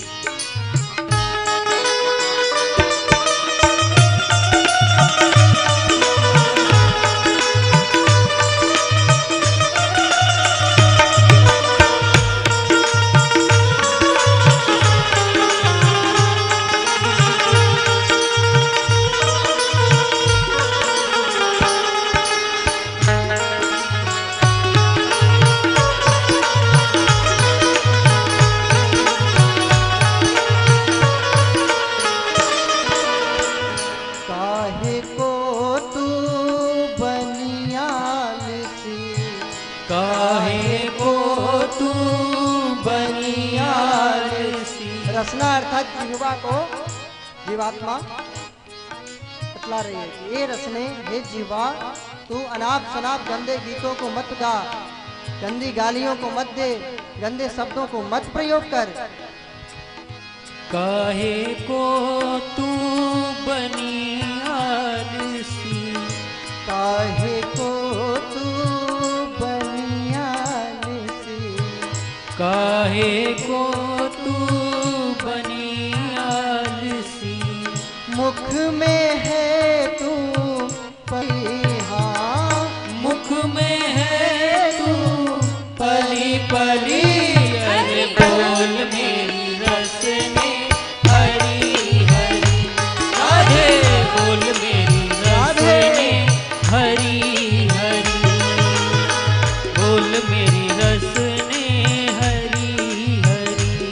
रसना अर्थात जिह्वा को जीवात्मा बतला रही है कि ये रसने, हे जीवा, तू अनाप शनाप गंदे गीतों को मत गा, गंदी गालियों को मत दे, गंदे शब्दों को मत प्रयोग कर। काहे को तू बनी आलसी, काहे को तू बनी आलसी, काहे को तू बनी आलसी, मुख में है तू पली, हाँ मुख में है तू पली पली, अरे बोल मेरी रसने हरी हरी, राधे बोल मेरी रसने हरी हरी, बोल मेरी रसने हरी हरी।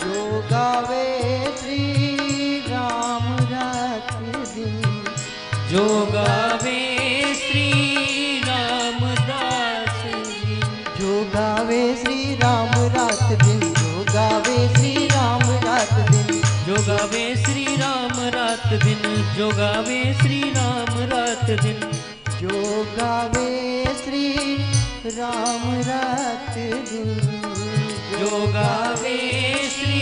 जो गावे श्री राम रात दिन, जो गावे श्री रामदास जी, जो गावे श्री राम रात दिन, जो गावे श्री राम रात दिन, जो गावे श्री राम रात दिन, जो गावे श्री राम रात दिन, जो गावे श्री राम रात दिन, जो गावे श्री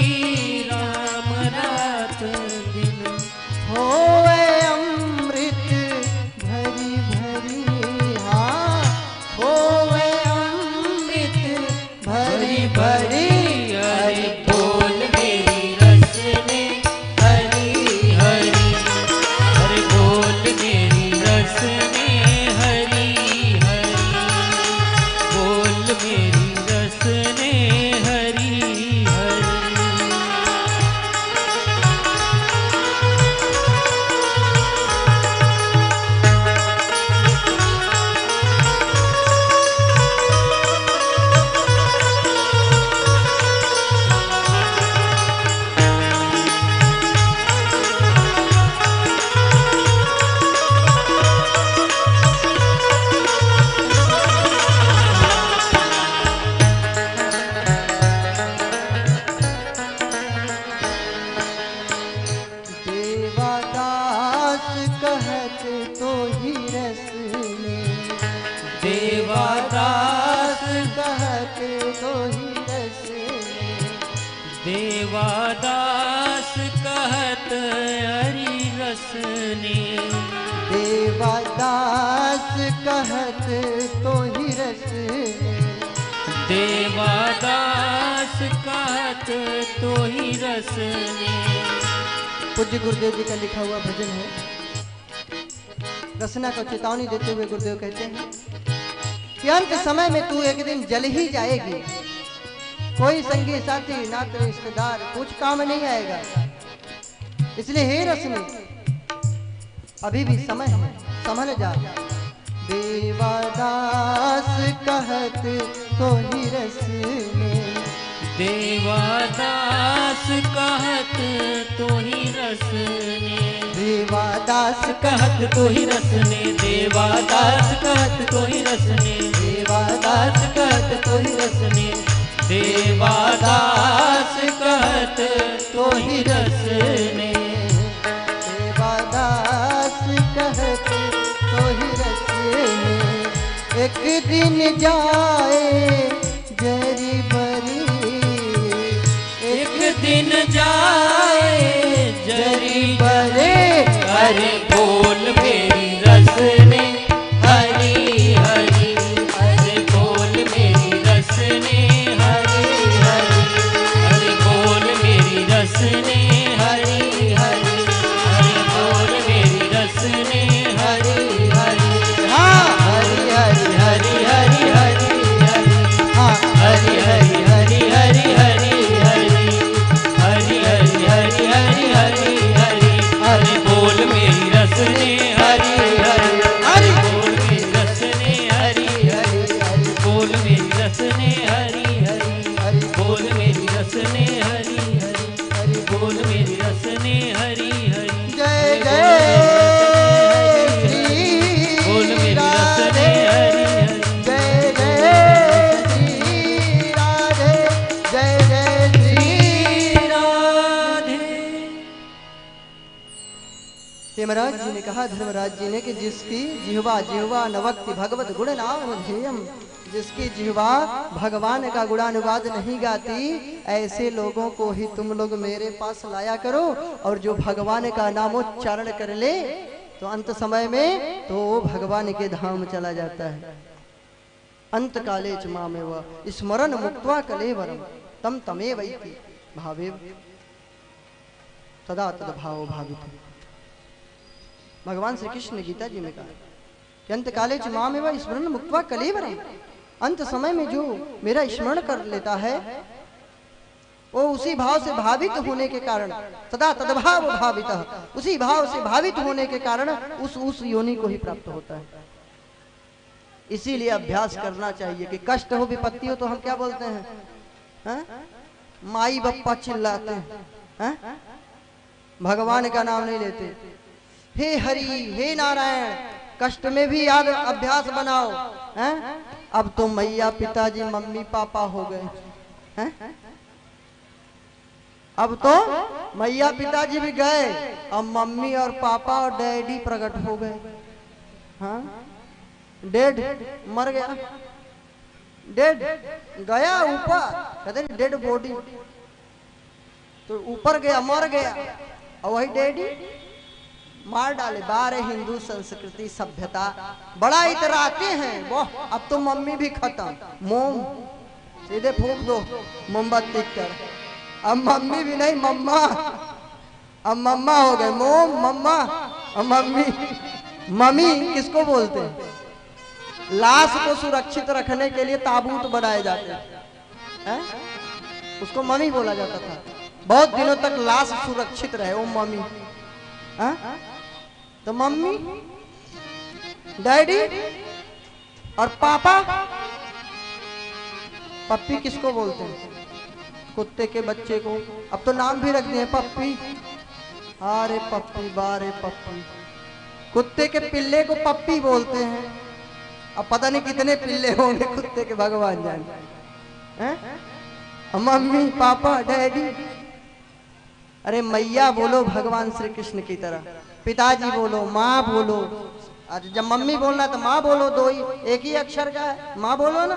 राम रात दिन, होवे अमृत भरी भरी, हाँ होवे अमृत भरी भरी, अरे बोल मेरी रसने हरी हरी, अरे बोल मेरी रसने हरी हरी, बोल मेरी रसने हरी हरी। देवादास कहत तो ही रस में, देवादास कहत तो ही रस में, देवादास कहत हरि रसने, देवादास कहत तो ही रस में, देवादास कहत तो ही रसने। पूज्य गुरुदेव जी का लिखा हुआ भजन है। रसना को चेतावनी देते हुए गुरुदेव कहते हैं कि अंत समय में तू एक दिन जल ही जाएगी, कोई संगी साथी नाते रिश्तेदार कुछ काम नहीं आएगा। इसलिए हे रसनी, अभी भी समय है, संभल जा। देवादास कहत तो ही रसने, देवादास कहत तो ही रसने, देवादास कहत तो ही रसने, देवादास कहत तो ही रसने, देवादास कहत तो ही रसने, देवादास कहत तो ही रसने, देवादास कहत तो ही रसने। एक दिन जाए जरी बरी, एक दिन जाए जरी बरे, अरे बोल मेरी रसने हरी हरी, अरे बोल मेरी रसने हरी हरी, अरे बोल मेरी रसने हरी हरी, अरे बोल मेरी रसने हरी हरी, हाँ हरी हरी हरी हरी हरी हरी, हाँ हरी हरी हरी हरी हरी हरी, हरी हरी रसने हरि हरि हरि बोल मेरी रसने हरि हरि हरि बोल मेरी रसने हरि हरि हरि बोल मेरी रसने हरि हरि हरि बोल मेरी रसने हरि हरि जय जय श्री बोल मेरी रसने हरि हरि जय जय श्री राधे जय जय श्री राधे। यमराज जी ने कहा धर्मराज जी ने कि जिसकी जिह्वा जिह्वा नवक्ति भगवत गुण नाम ध्येयम, जिसकी जिह्वा भगवान का गुणानुवाद नहीं गाती, ऐसे लोगों को ही तुम लोग मेरे पास लाया करो। और जो भगवान का नामोच्चारण कर ले तो अंत समय में तो वो भगवान के धाम चला जाता है। अंत काले च मामेव स्मरण मुक्त्वा कलेवरम तम तमेव इति भावे तदा तद भाव भावित। भगवान श्री कृष्ण ने गीता जी में कहा कि अंत काले च मामेव स्मरण मुक्त्वा कलेवरम, अंत समय में जो मेरा स्मरण कर लेता है वो उसी भाव से भावित होने के कारण सदा तदभाव भावित, उसी भाव से भावित होने के कारण उस योनि को ही प्राप्त होता है। इसीलिए अभ्यास करना चाहिए कि कष्ट हो विपत्ति हो तो हम क्या बोलते हैं, हा? माई बप्पा चिल्लाते हैं, भगवान का नाम नहीं लेते। हे हरि हे नारायण, कष्ट में भी याद अभ्यास बनाओ। अब तो मैया पिताजी मम्मी पापा हो गए, अब तो मैया पिताजी भी गए, अब मम्मी और पापा और डैडी प्रकट हो गए। हाँ, डेड मर गया, डेड गया ऊपर, कहते हैं डेड बॉडी, तो ऊपर गया मर गया, और वही डैडी मार डाले। बारे हिंदू संस्कृति सभ्यता बड़ा इतराते हैं वो। अब तो मम्मी भी खत्म, मोम सीधे फूक दो मोमबत्ती कर। अब मम्मी भी नहीं मम्मा, अब मम्मा हो गए, मोम मम्मा और मम्मी। मम्मी किसको बोलते हैं? लाश को सुरक्षित रखने के लिए ताबूत बनाए जाते हैं, उसको मम्मी बोला जाता था। बहुत दिनों तक लाश सुरक्षित रहे वो मम्मी। तो मम्मी डैडी और पापा, पप्पी किसको बोलते हैं? कुत्ते के बच्चे को अब तो नाम भी रख दिए पप्पी। अरे पप्पी बारे पप्पी, कुत्ते के पिल्ले को पप्पी बोलते हैं। अब पता नहीं कितने पिल्ले होंगे कुत्ते के, भगवान जाने। मम्मी पापा डैडी, अरे मैया बोलो भगवान श्री कृष्ण की तरह, पिताजी बोलो, माँ बोलो। अरे जब मम्मी बोलना तो माँ बोलो, दो ही एक ही अक्षर का है, माँ बोलो ना।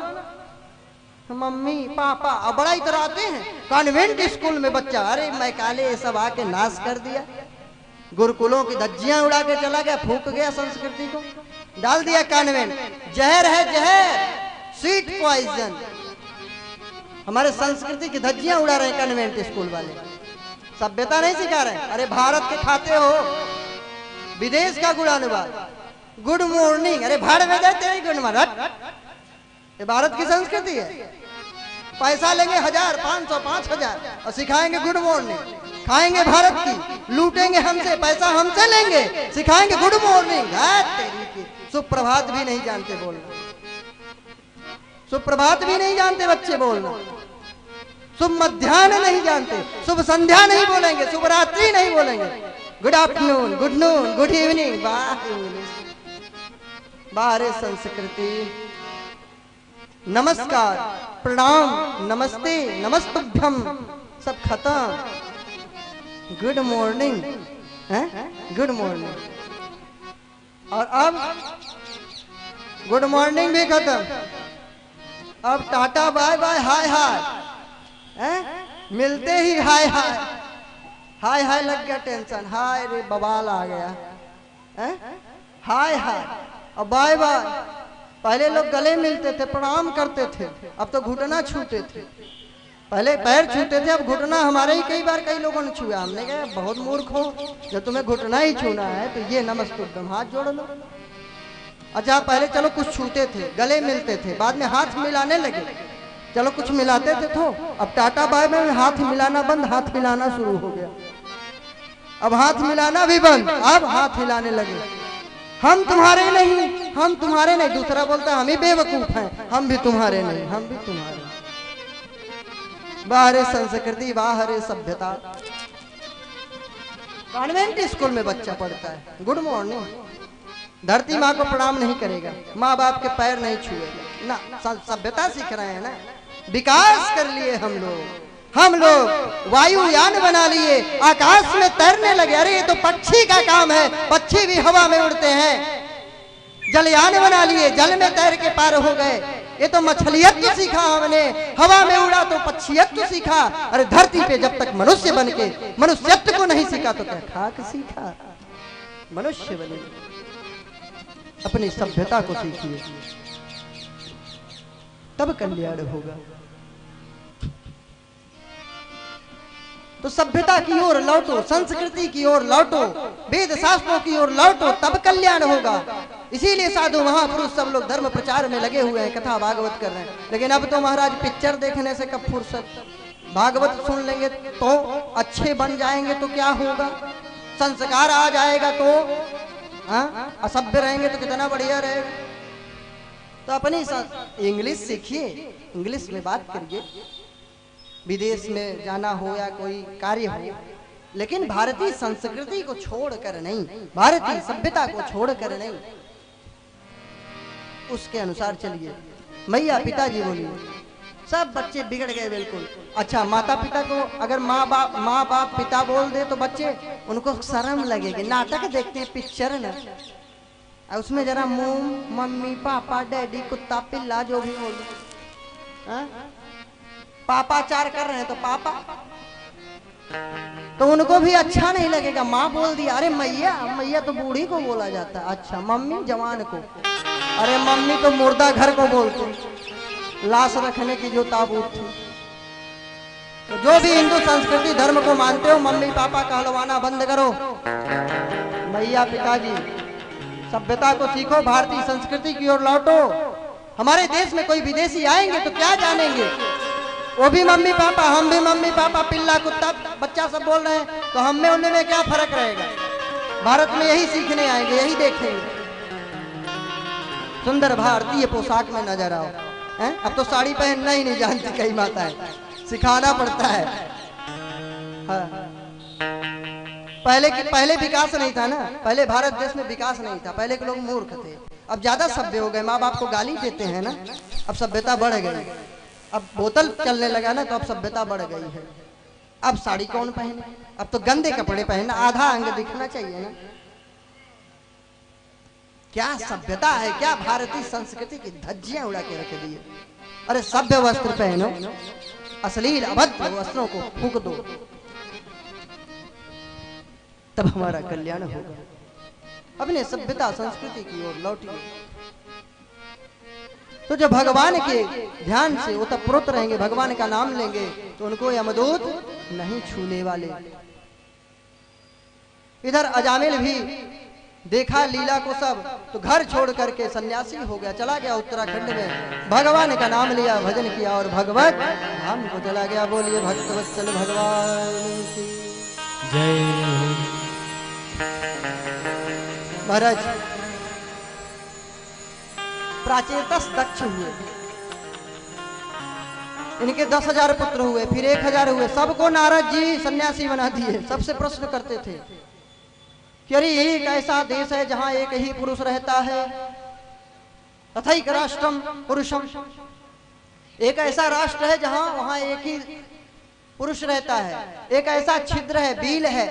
मम्मी पापा अब बड़ा इतराते हैं। कॉन्वेंट स्कूल में बच्चा, अरे मैं काले ये सब आके नाश कर दिया, गुरुकुलों की धज्जियां उड़ा के चला गया, फूक गया संस्कृति को, डाल दिया कॉन्वेंट। जहर है जहर, स्वीट पॉइजन। हमारे संस्कृति की धज्जियां उड़ा रहे हैं कॉन्वेंट स्कूल वाले, सभ्यता नहीं सिखा रहे। अरे भारत के खाते हो, विदेश का गुणानुवाद, गुड मॉर्निंग, अरे भाड़ में जाते हैं गुड मॉर्निंग। ये भारत की संस्कृति है। पैसा लेंगे 1000 500 5000 और सिखाएंगे गुड मॉर्निंग। खाएंगे भारत की, लूटेंगे हमसे, पैसा हमसे लेंगे, सिखाएंगे गुड मॉर्निंग। सुप्रभात भी नहीं जानते बोलना, सुप्रभात भी नहीं जानते बच्चे बोलना, शुभ मध्याह्न नहीं जानते, शुभ संध्या नहीं बोलेंगे, शुभ रात्रि नहीं बोलेंगे, good afternoon, good noon, good evening. वाह इंग्लिश, बाहर संस्कृति। नमस्कार प्रणाम नमस्ते नमस्तुभ्यम सब खत्म। गुड मॉर्निंग है, गुड मॉर्निंग। और अब गुड मॉर्निंग भी खत्म, अब टाटा बाय बाय हाय हाय, मिलते ही हाय हाय, हाय हाय लग गया टेंशन, हाय रे बवाल आ गया, हाय हाय और बाय बाय। पहले लोग गले मिलते थे, प्रणाम करते थे, अब तो घुटना छूते थे। पहले पैर छूते थे, अब घुटना हमारे ही कई बार कई लोगों ने छुआ। हमने कहा बहुत मूर्ख हो, जब तुम्हें घुटना ही छूना है तो ये नमस्तुभ्यम हाथ जोड़ लो। अच्छा पहले चलो कुछ छूते थे, गले मिलते थे, बाद में हाथ मिलाने लगे, चलो कुछ मिलाते थे तो अब टाटा बाय में हाथ मिलाना बंद, हाथ मिलाना शुरू हो गया। अब हाथ मिलाना भी बंद, अब हाथ हिलाने लगे। हम तुम्हारे नहीं, हम तुम्हारे नहीं। दूसरा बोलता हम ही बेवकूफ हैं, हम भी तुम्हारे नहीं, हम भी तुम्हारे। बाहर संस्कृति, बाहर सभ्यता। कॉन्वेंट स्कूल में बच्चा पढ़ता है, गुड मॉर्निंग, धरती माँ को प्रणाम नहीं करेगा, माँ बाप के पैर नहीं छुएगा ना। सभ्यता सीख रहे हैं ना, विकास कर लिए हम लोग वायुयान बना लिए, आकाश में तैरने लगे। अरे ये तो पक्षी का काम है, पक्षी भी हवा में उड़ते हैं। जलयान बना लिए, जल में तैर के पार हो गए। ये तो मछलियत सीखा हमने, हवा में उड़ा तो पक्षियत सीखा। अरे धरती पे जब तक मनुष्य बन के मनुष्यत्व को नहीं सीखा तो क्या खाक सीखा? मनुष्य बने, अपनी सभ्यता को सीखिए, तब कल्याण होगा। तो सभ्यता की ओर लौटो, संस्कृति की ओर लौटो, वेद शास्त्रों की ओर लौटो, तब कल्याण होगा। इसीलिए साधु महापुरुष सब लोग धर्म प्रचार में लगे हुए हैं, कथा भागवत कर रहे हैं। लेकिन अब तो महाराज पिक्चर देखने से कब फुर्सत? भागवत सुन लेंगे तो अच्छे बन जाएंगे तो क्या होगा? संस्कार आ जाएगा तो असभ्य रहेंगे तो कितना बढ़िया रहेगा। तो अपनी इंग्लिश सीखिए, इंग्लिश में बात करिए, विदेश में जाना हो या कोई कार्य हो, लेकिन भारतीय संस्कृति को छोड़कर नहीं, भारतीय सभ्यता को छोड़कर नहीं, उसके अनुसार चलिए। मैया पिताजी बोलिए, सब बच्चे बिगड़ गए बिल्कुल। अच्छा, माता पिता को अगर माँ बाप पिता बोल दे तो बच्चे, उनको शर्म लगेगी। नाटक देखते हैं, पिक्चर ना, उसमें जरा मुंह मम्मी पापा डैडी कुत्ता पिल्ला जो भी बोल दो, पापाचार कर रहे हैं तो पापा, तो उनको भी अच्छा नहीं लगेगा। माँ बोल दिया, अरे मैया, मैया तो बूढ़ी को बोला जाता है। अच्छा, मम्मी जवान को, अरे मम्मी तो मुर्दा घर को बोलते, लाश रखने की जो ताबूत थी। तो जो भी हिंदू संस्कृति धर्म को मानते हो, मम्मी पापा कहलवाना बंद करो। मैया पिताजी, सभ्यता को सीखो, भारतीय संस्कृति की ओर लौटो। हमारे देश में कोई विदेशी आएंगे तो क्या जानेंगे? वो भी मम्मी पापा, हम भी मम्मी पापा, पिल्ला कुत्ता बच्चा सब बोल रहे हैं, तो हम में उनमें क्या फर्क रहेगा? भारत में यही सीखने आएंगे, यही देखेंगे। सुंदर भारतीय पोशाक में नजर आओ। अब तो साड़ी पहनना ही नहीं जानती कई माताएं, सिखाना पड़ता है। हाँ। पहले विकास नहीं था ना, पहले भारत देश में विकास नहीं था, पहले के लोग मूर्ख थे। अब ज्यादा सभ्य हो गए, माँ बाप को गाली देते हैं ना, अब सभ्यता बढ़ गई। अब बोतल चलने लगा ना, तो अब सभ्यता बढ़ गई है। अब साड़ी कौन पहने? अब तो गंदे कपड़े पहनना, आधा अंग दिखना चाहिए ना। क्या सभ्यता है, क्या भारतीय संस्कृति की धज्जियां उड़ा के रख दी है। अरे सभ्य वस्त्र पहनो, अश्लील अभद्र वस्त्रों को फूंक दो, तब हमारा कल्याण होगा। अपने सभ्यता संस्कृति की ओर लौटिए। तो जो भगवान के ध्यान से ओतप्रोत रहेंगे, भगवान का नाम लेंगे, तो उनको यमदूत नहीं छूने वाले। इधर अजामिल भी देखा लीला को सब, तो घर छोड़ करके सन्यासी हो गया, चला गया उत्तराखंड में, भगवान का नाम लिया, भजन किया और भगवत धाम को चला गया। बोलिए भक्तवत्सल भगवान की जय। महाराज प्राचेतस दक्ष हुए, इनके 10,000 पुत्र हुए, फिर 1,000 हुए, सबको नारद जी सन्यासी बना दिए। सबसे प्रश्न करते थे कि अरे एक ऐसा देश है जहां एक ही पुरुष रहता है, तथैक राष्ट्रम पुरुषम, एक ऐसा राष्ट्र है जहां वहां एक ही पुरुष रहता है, एक ऐसा छिद्र है, बील है,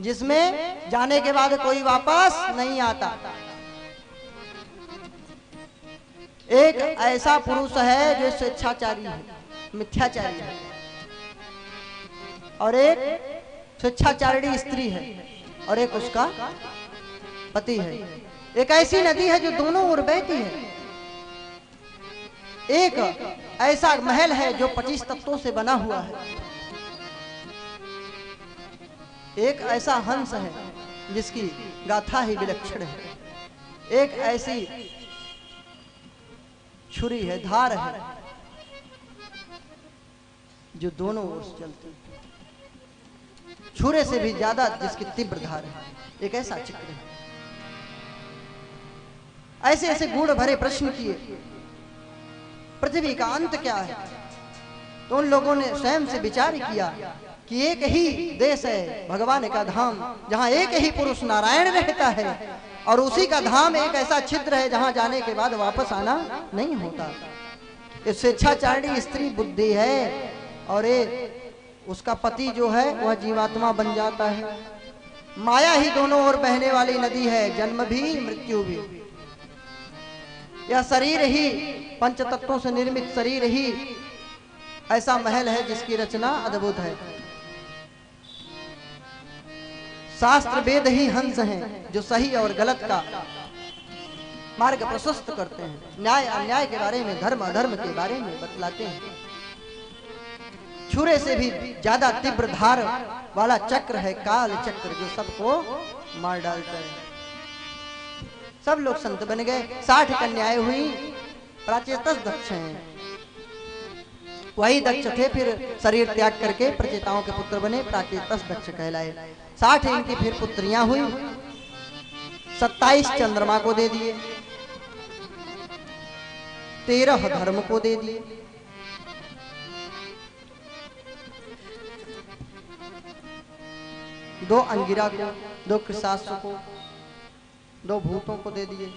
जिसमें जाने के बाद कोई वापस नहीं आता, एक ऐसा पुरुष है जो स्वेच्छाचारी है, मिथ्याचारी है, और एक स्वेच्छाचारिणी स्त्री है, और एक उसका पति है। एक ऐसी नदी है जो दोनों ओर बहती है, एक ऐसा महल है जो 25 तत्वों से बना हुआ है, एक ऐसा हंस है जिसकी गाथा ही विलक्षण है, एक ऐसी छुरी है, धार है, जो दोनों ओर से चलती है। छुरे से भी ज्यादा जिसकी तीव्र धार है, एक ऐसा चक्र है। ऐसे ऐसे गूढ़ भरे प्रश्न किए, पृथ्वी का अंत क्या है? तो उन लोगों ने स्वयं से विचार किया कि एक ही देश है भगवान का धाम, जहां एक ही पुरुष नारायण रहता है, और उसी का धाम एक ऐसा छिद्र है जहां जाने के बाद वापस आना नहीं होता। इस स्वेच्छाचारिणी स्त्री बुद्धि है, और ये उसका पति जो है वह जीवात्मा बन जाता है। माया ही दोनों ओर बहने वाली नदी है, जन्म भी मृत्यु भी। यह शरीर ही, पंच तत्वों से निर्मित शरीर ही ऐसा महल है जिसकी रचना अद्भुत है। शास्त्र वेद ही हंस हैं जो सही और गलत का मार्ग प्रशस्त करते हैं, न्याय अन्याय के बारे में, धर्म अधर्म के बारे में बतलाते हैं। छुरे से भी ज्यादा तीव्र धार वाला चक्र है काल चक्र, जो सबको मार डालता है। सब लोग संत बन गए, 60 कन्याएं हुई, प्राचेतस दक्ष हैं। वही दक्ष थे, फिर शरीर त्याग करके प्रचेताओं के पुत्र बने, प्राचेतस दक्ष कहलाए। 60 इनकी फिर पुत्रियां हुई, 27 चंद्रमा को दे दिए, 13 धर्म को दे दिए, 2 अंगिरा को, 2 कृषाश्व को, 2 भूतों को दे दिए,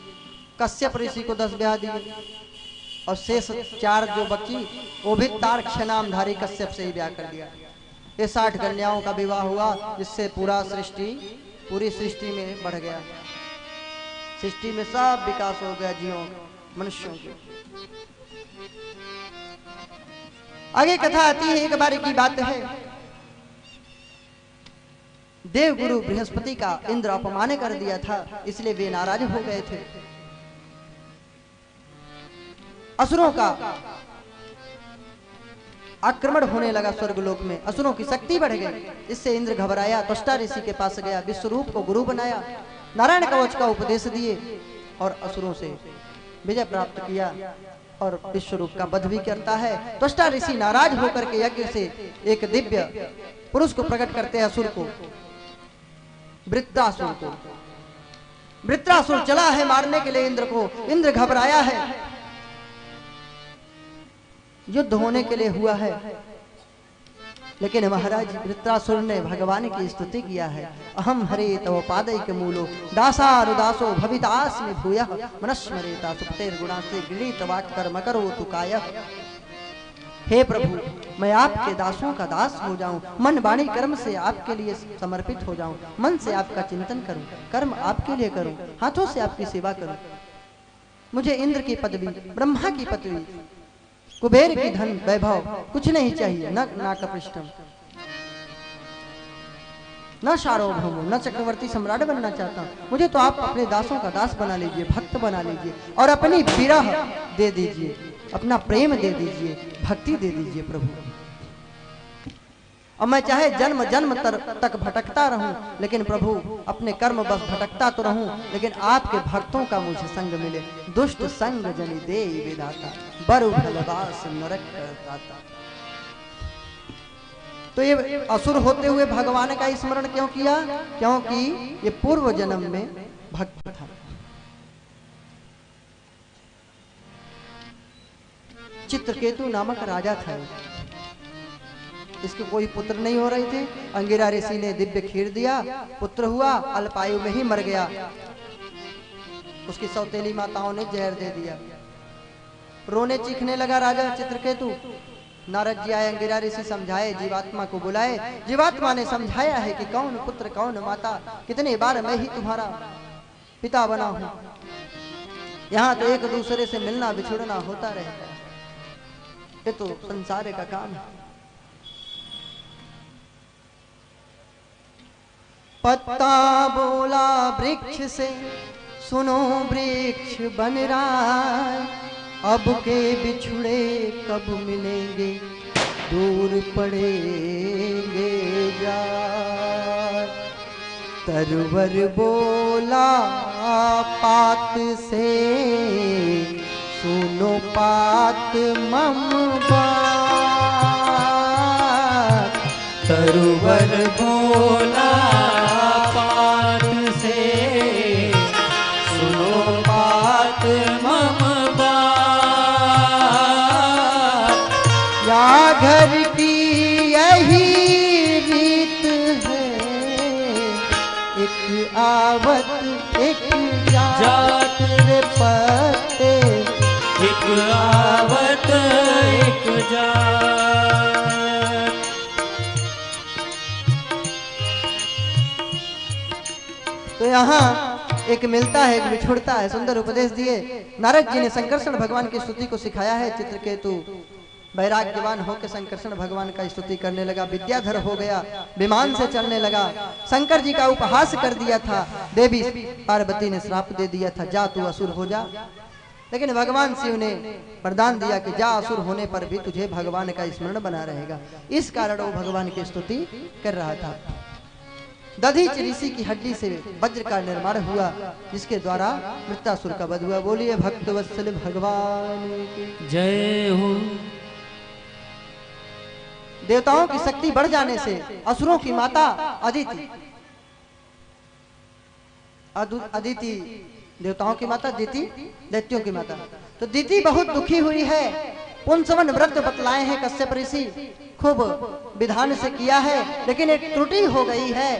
कश्यप ऋषि को 10 ब्याह दिए, और शेष 4 जो बची वो भी तार्क्ष नामधारी कश्यप से ही ब्याह कर दिया। ये 60 कन्याओं का विवाह हुआ, जिससे पूरी सृष्टि में बढ़ गया। सृष्टि में सब विकास हो गया जीवों मनुष्यों के। आगे कथा आती है, एक बार की बात है, देवगुरु बृहस्पति का इंद्र अपमान कर दिया था, इसलिए वे नाराज हो गए थे। असुरों का आक्रमण होने लगा स्वर्गलोक में, असुरों की शक्ति बढ़ गई। इससे इंद्र घबराया, त्वष्टा ऋषि के पास गया, विश्वरूप को गुरु बनाया, नारायण कवच का उपदेश दिए और असुरों से विजय प्राप्त किया, और विश्वरूप का वध भी करता है। त्वष्टा ऋषि नाराज होकर के यज्ञ से एक दिव्य पुरुष को प्रकट करते हैं, असुर को, वृत्रासुर को। वृत्रासुर चला है मारने के लिए इंद्र को, इंद्र घबराया है, युद्ध होने के लिए हुआ है, लेकिन महाराज वृत्रासुर ने भगवान की स्तुति किया है। अहम हरे तव पादैक मूलो दासारुदासो भवितास्मि भूयः मनस्मरेता सुप्तेर गुणास्ते गृणीत वाक्कर्म करोतु कायः। हे प्रभु, मैं आपके दासों का दास हो जाऊं, मन वाणी कर्म से आपके लिए समर्पित हो जाऊं, मन से आपका चिंतन करूं, कर्म आपके लिए करूं, हाथों से आपकी सेवा करूं। मुझे इंद्र की पदवी, ब्रह्मा की पदवी, कुबेर की धन वैभव कुछ नहीं चाहिए, न नाकपृष्ठम, न सार्वभौम, न चक्रवर्ती सम्राट बनना चाहता हूं। मुझे तो आप अपने दासों का दास बना लीजिए, भक्त बना लीजिए, और अपनी विरह दे दीजिए, अपना प्रेम दे दीजिए, भक्ति दे दीजिए प्रभु। और मैं चाहे जन्म जन्म तक भटकता रहूं, लेकिन प्रभु अपने कर्म बस भटकता तो रहूं, लेकिन आपके भक्तों का मुझे संग मिले। दुष्ट संग जनि दे विधाता, बरु भलवास नरक करता। तो ये असुर होते हुए भगवान का स्मरण क्यों किया? क्योंकि ये पूर्व जन्म में भक्त था। चित्रकेतु नामक राजा था, इसके कोई पुत्र नहीं हो रहे थे। अंगिरा ऋषि ने दिव्य खीर दिया, पुत्र हुआ, अल्पायु में ही मर गया। उसकी सौतेली माताओं ने जहर दे दिया। रोने चीखने लगा राजा चित्रकेतु। नारद जी आए, अंगिरा ऋषि समझाए, जीवात्मा को बुलाए। जीवात्मा ने समझाया है कि कौन पुत्र कौन माता, कितने बार मैं ही तुम्हारा पिता बना हूं। यहाँ तो एक दूसरे से मिलना बिछुड़ना होता रहता है, ये तो संसार का काम है। पत्ता बोला वृक्ष से, सुनो वृक्ष बन रहा, अब के बिछुड़े कब मिलेंगे, दूर पड़ेंगे जा। तरवर बोला पात से, सुनो पात मम बात, सरोवर भोला पात से सुनो बात मम बात। या घर की यही रीत है, एक आवत एक जात रे पते, एक आवत एक जात। तो यहाँ एक मिलता है, एक बिछुड़ता है। सुंदर उपदेश दिए नारद जी ने। संकर्षण भगवान की स्तुति को सिखाया है। चित्रकेतु वैराग्यवान होकर संकर्षण भगवान का स्तुति करने लगा, विद्याधर हो गया, विमान से चलने लगा। शंकर जी का उपहास कर दिया था, देवी पार्वती ने श्राप दे दिया था, जा तू असुर हो जा। लेकिन भगवान शिव ने वरदान दिया कि जा, असुर होने पर भी तुझे भगवान का स्मरण बना रहेगा। इस कारण वो भगवान की स्तुति कर रहा था। दधीच ऋषि की हड्डी से वज्र का निर्माण हुआ, जिसके द्वारा मृत्यासुर का वध हुआ। बोलिए भक्त वत्सल भगवान की जय हो। देवताओं की शक्ति बढ़ जाने से असुरों की माता अदिति, अदिति देवताओं की माता, दिति दैत्यों की माता। तो दिति बहुत दुखी हुई है। पुंसवन व्रत बतलाए हैं कश्यप ऋषि, खूब विधान से किया है, लेकिन एक त्रुटि हो गई है।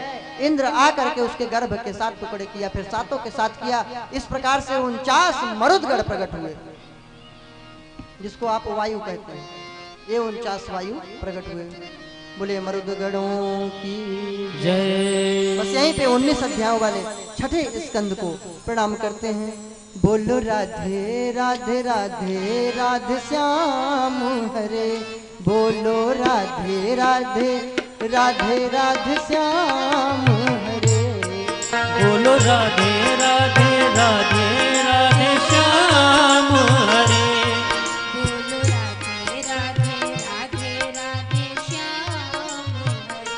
इंद्र आकर के उसके गर्भ के 7 टुकड़े किया, फिर 7 के साथ किया। इस प्रकार से 49 मरुदगण प्रकट हुए, जिसको आप वायु कहते हैं। ये 49 वायु प्रकट हुए। बोले मरुदगणों की जय। बस यहीं पे 19 अध्यायों वाले छठे स्कंद को प्रणाम करते हैं। बोलो राधे राधे राधे राधे श्याम हरे, बोलो राधे राधे राधे राधे श्याम हरे, बोलो राधे राधे राधे राधे श्याम हरे, बोलो राधे राधे राधे राधे श्याम हरे,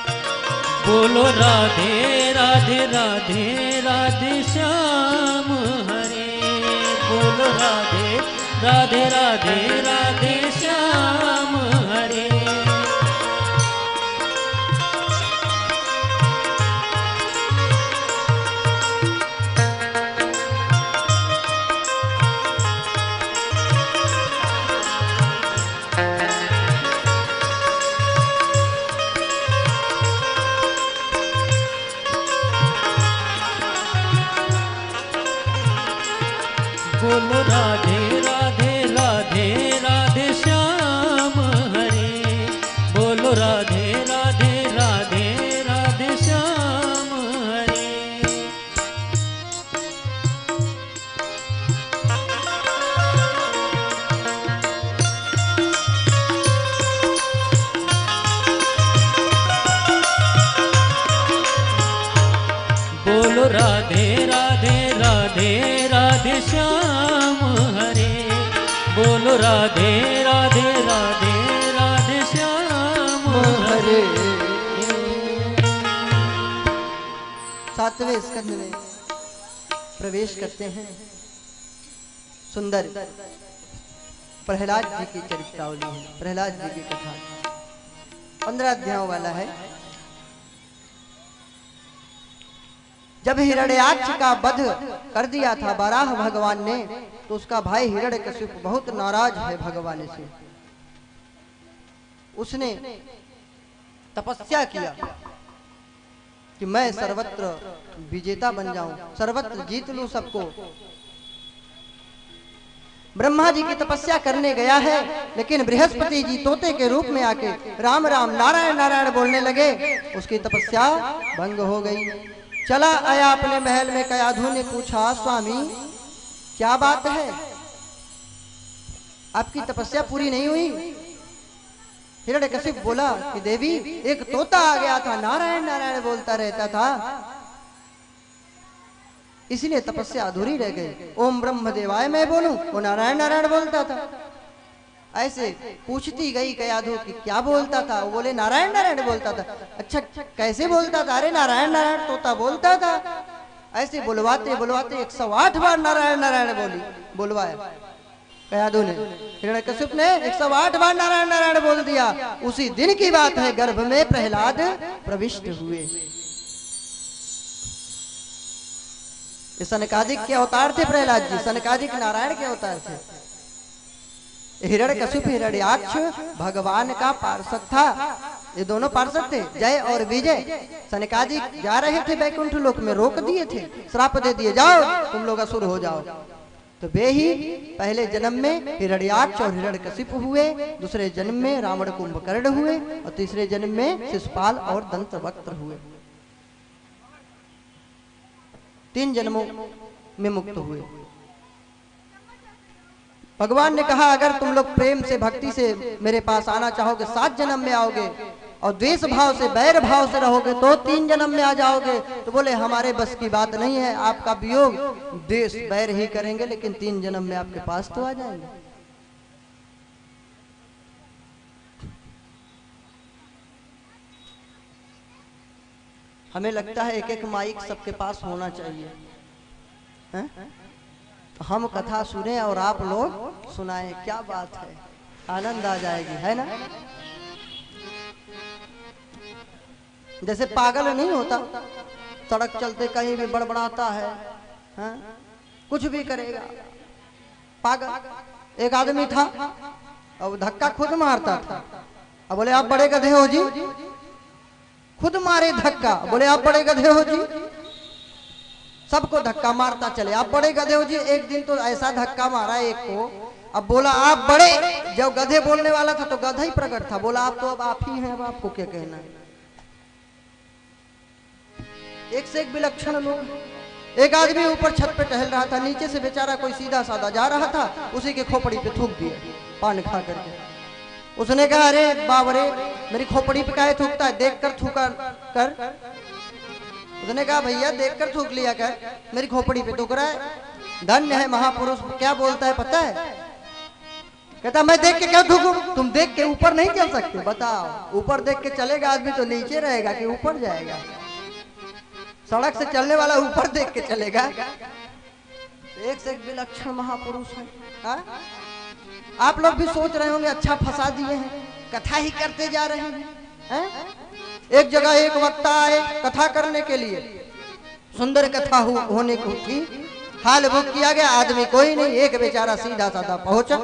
बोलो राधे राधे राधे राधे श्याम हरे, बोलो राधे राधे राधे राधे श्याम हरे। बोलो राधे राधे राधे राधे श्याम हरे, बोलो राधे राधे राधे राधे श्याम हरे। बोलो राधे राधे राधे राधे श्याम हरे, बोलो राधे राधे राधे राधे श्याम हरे। 7वें स्कंद में प्रवेश करते हैं। सुंदर प्रहलाद जी की चरित्रावली है, प्रहलाद जी की कथा 15 अध्यायों वाला है। जब हिरण्याक्ष का वध कर दिया था वराह भगवान ने, तो उसका भाई हिरण्यकशिप बहुत नाराज है भगवान से। उसने तपस्या किया कि मैं सर्वत्र विजेता बन जाऊं, सर्वत्र जीत लूं सबको। ब्रह्मा जी की तपस्या करने गया है, लेकिन बृहस्पति जी तोते के रूप में आके राम राम नारायण नारायण बोलने लगे। उसकी तपस्या भंग हो गई। चला आया अपने महल में। कयाधु ने पूछा, स्वामी क्या बात है, आपकी तपस्या पूरी नहीं हुई? हिरण्यकशिप बोला कि देवी, एक तोता आ गया था, नारायण नारायण बोलता रहता था, इसलिए तपस्या अधूरी रह गई। ओम ब्रह्म देवाय मैं बोलूं, वो नारायण नारायण बोलता था। ऐसे पूछती गई कयाधु कि क्या बोलता था? वो बोले नारायण नारायण बोलता था। अच्छा कैसे बोलता था? अरे नारायण नारायण तोता बोलता था। ऐसे बुलवाते बुलवाते 108 बार नारायण नारायण बोलवाया। कयाधु ने, हिरण्यकशिप ने 108 बार नारायण नारायण बोल दिया। उसी दिन की बात है, गर्भ में प्रहलाद प्रविष्ट हुए। ये सनकादिक के अवतार थे प्रहलाद जी, सनकादिक नारायण के अवतार थे। हिरण्यकशिप हिरण्याक्ष भगवान का पार्षद था, ये दोनों पार्षद थे, जय और विजय। सनकादिक जा रहे थे बैकुंठ लोक में, रोक दिए थे, श्राप दे दिए, जाओ तुम लोग असुर हो जाओ। तो वे ही पहले जन्म में हिरण्याक्ष और हिरण्यकशिप हुए, दूसरे जन्म में रावण कुंभकर्ण हुए और तीसरे जन्म में शिशुपाल और दंतवक्त्र हुए। 3 जन्मों में मुक्त हुए। भगवान ने कहा अगर तुम लोग प्रेम से भक्ति से मेरे पास आना चाहोगे 7 जन्म में आओगे, और द्वेष भाव से बैर भाव से रहोगे तो 3 जन्म में आ जाओगे। तो बोले हमारे बस की बात नहीं है, आपका वियोग द्वेष बैर ही करेंगे, लेकिन 3 जन्म में आपके पास तो आ जाएंगे। हमें लगता है एक एक माइक सबके पास होना चाहिए, है? तो हम कथा सुने और आप लोग सुनाएं, क्या बात है, आनंद आ जाएगी, है ना। जैसे पागल नहीं होता, सड़क चलते कहीं भी बड़बड़ाता है, हाँ? कुछ भी करेगा, पागल। एक आदमी था और धक्का खुद मारता था। अब बोले आप बड़े गधे हो जी, खुद मारे धक्का, बोले आप बड़े गधे हो जी, सबको धक्का मारता चले, आप बड़े गधे हो जी। एक दिन तो ऐसा धक्का मारा एक को, अब बोला आप बड़े, जब गधे बोलने वाला था तो गधा ही प्रकट था, बोला आप तो अब आप ही हैं, अब आपको क्या कहना है। एक से एक विलक्षण लोग। एक आदमी ऊपर छत पे टहल रहा था, नीचे से बेचारा कोई सीधा साधा जा रहा था, उसी के खोपड़ी पे थूक दिया पान खा करके। उसने कहा अरे बाबरे, मेरी खोपड़ी पे काहे थूकता है, देख कर थूका कर। उसने कहा भैया देख कर थूक लिया कर, मेरी खोपड़ी पे थूक रहा है। धन्य है महापुरुष, क्या बोलता है पता है, कहता मैं देख के क्यों थूकूं, तुम देख के ऊपर नहीं चल सकते, बताओ ऊपर देख के चलेगा आदमी तो नीचे रहेगा कि ऊपर जाएगा। सड़क से चलने वाला ऊपर देख के चलेगा। एक से एक विलक्षण महापुरुष है, हाँ? आप लोग भी सोच रहे होंगे अच्छा फंसा दिए हैं, कथा ही करते जा रहे हैं। एक जगह एक वक्ता आए कथा करने के लिए, सुंदर कथा होने को थी, हाल बुक किया गया, आदमी कोई नहीं, एक बेचारा सीधा साधा पहुंचा,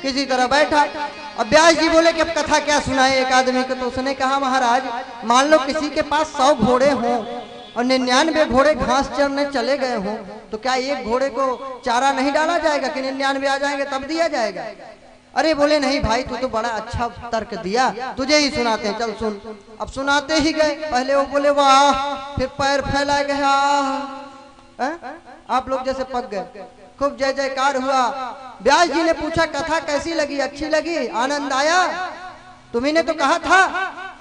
किसी तरह बैठा। अब व्यास जी बोले कि अब कथा क्या सुनाए एक आदमी को। तो उसने कहा महाराज मान लो किसी के पास 100 घोड़े हों और 99 घोड़े घास चरने चले गए हों, तो क्या एक घोड़े को चारा नहीं डाला जाएगा कि 99 आ जाएंगे तब दिया जाएगा। अरे बोले नहीं भाई तू तो बड़ा अच्छा तर्क दिया, तुझे ही सुनाते हैं, चल सुन। अब सुनाते ही गए, पहले वो बोले वाह, फिर पैर फैला गया, आप लोग जैसे पक गए, खूब जय जयकार हुआ। व्यास जी ने पूछा कथा कैसी लगी, अच्छी लगी, आनंद आया, तुम्ही ने तो कहा था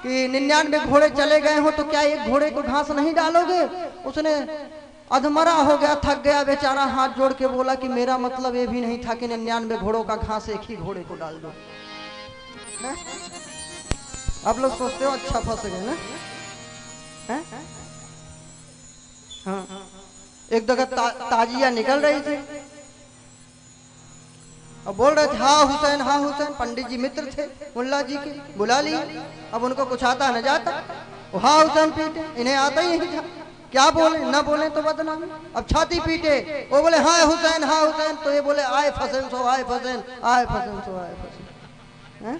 कि 99 घोड़े चले गए हो तो क्या एक घोड़े को घास नहीं डालोगे। उसने अधमरा हो गया, थक गया बेचारा, हाथ जोड़ के बोला कि मेरा मतलब ये भी नहीं था कि 99 घोड़ों का घास एक ही घोड़े को डाल दो। आप लोग सोचते हो अच्छा फंस गए ना, है? हाँ। एक जगह ताजिया निकल रही थी और बोल रहे थे हाँ हुसैन हाँ हुसैन। पंडित जी मित्र थे मुल्ला जी के, बुला लिए। अब उनको कुछ आता न जाता, वो हाँ हुसैन पीटे, इन्हें आता ही नहीं था, क्या बोले न बोले तो बदनाम। अब छाती पीटे, वो बोले हाँ हुसैन हाँ हुसैन, तो ये बोले आए फसेन सो आए फसेन, आए फसेन सो आए फसेन।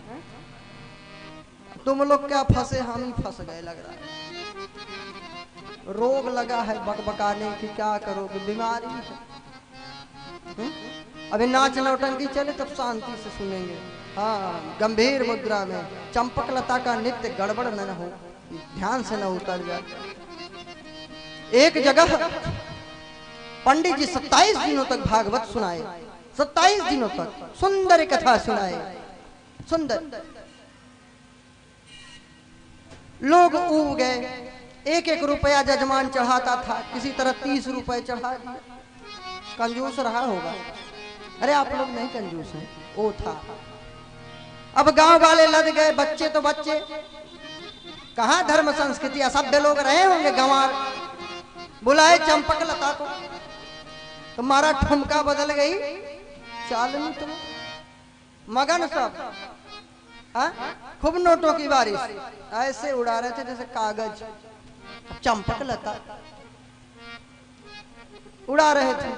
तुम लोग क्या फंसे, हम ही फंस गए लग रहा है। रोग लगा है बकबकाने की, क्या करोगे, बीमारी है। अभी नाच नौटंकी चले तब शांति से सुनेंगे, हाँ गंभीर मुद्रा में, चंपक लता का नित्य गड़बड़ न हो, ध्यान से न उतर जाए। एक जगह पंडित जी 27 दिनों तक भागवत सुनाए, 27 दिनों तक सुंदर कथा सुनाए, सुंदर। लोग उब गए, 1-1 रुपया जजमान चढ़ाता था, किसी तरह 30 रुपए चढ़ा दिया। कंजूस रहा होगा, अरे आप लोग नहीं कंजूस हैं, वो था। अब गांव वाले लद गए, बच्चे तो बच्चे, कहाँ धर्म संस्कृति, असभ्य लोग रहे होंगे गंवार। बुलाए चंपक लता को, तो मारा ठुमका बदल गई, चालनी तो मगन सब, हाँ? खूब नोटों की बारिश ऐसे उड़ा रहे थे जैसे कागज, चंपक लता उड़ा रहे थे।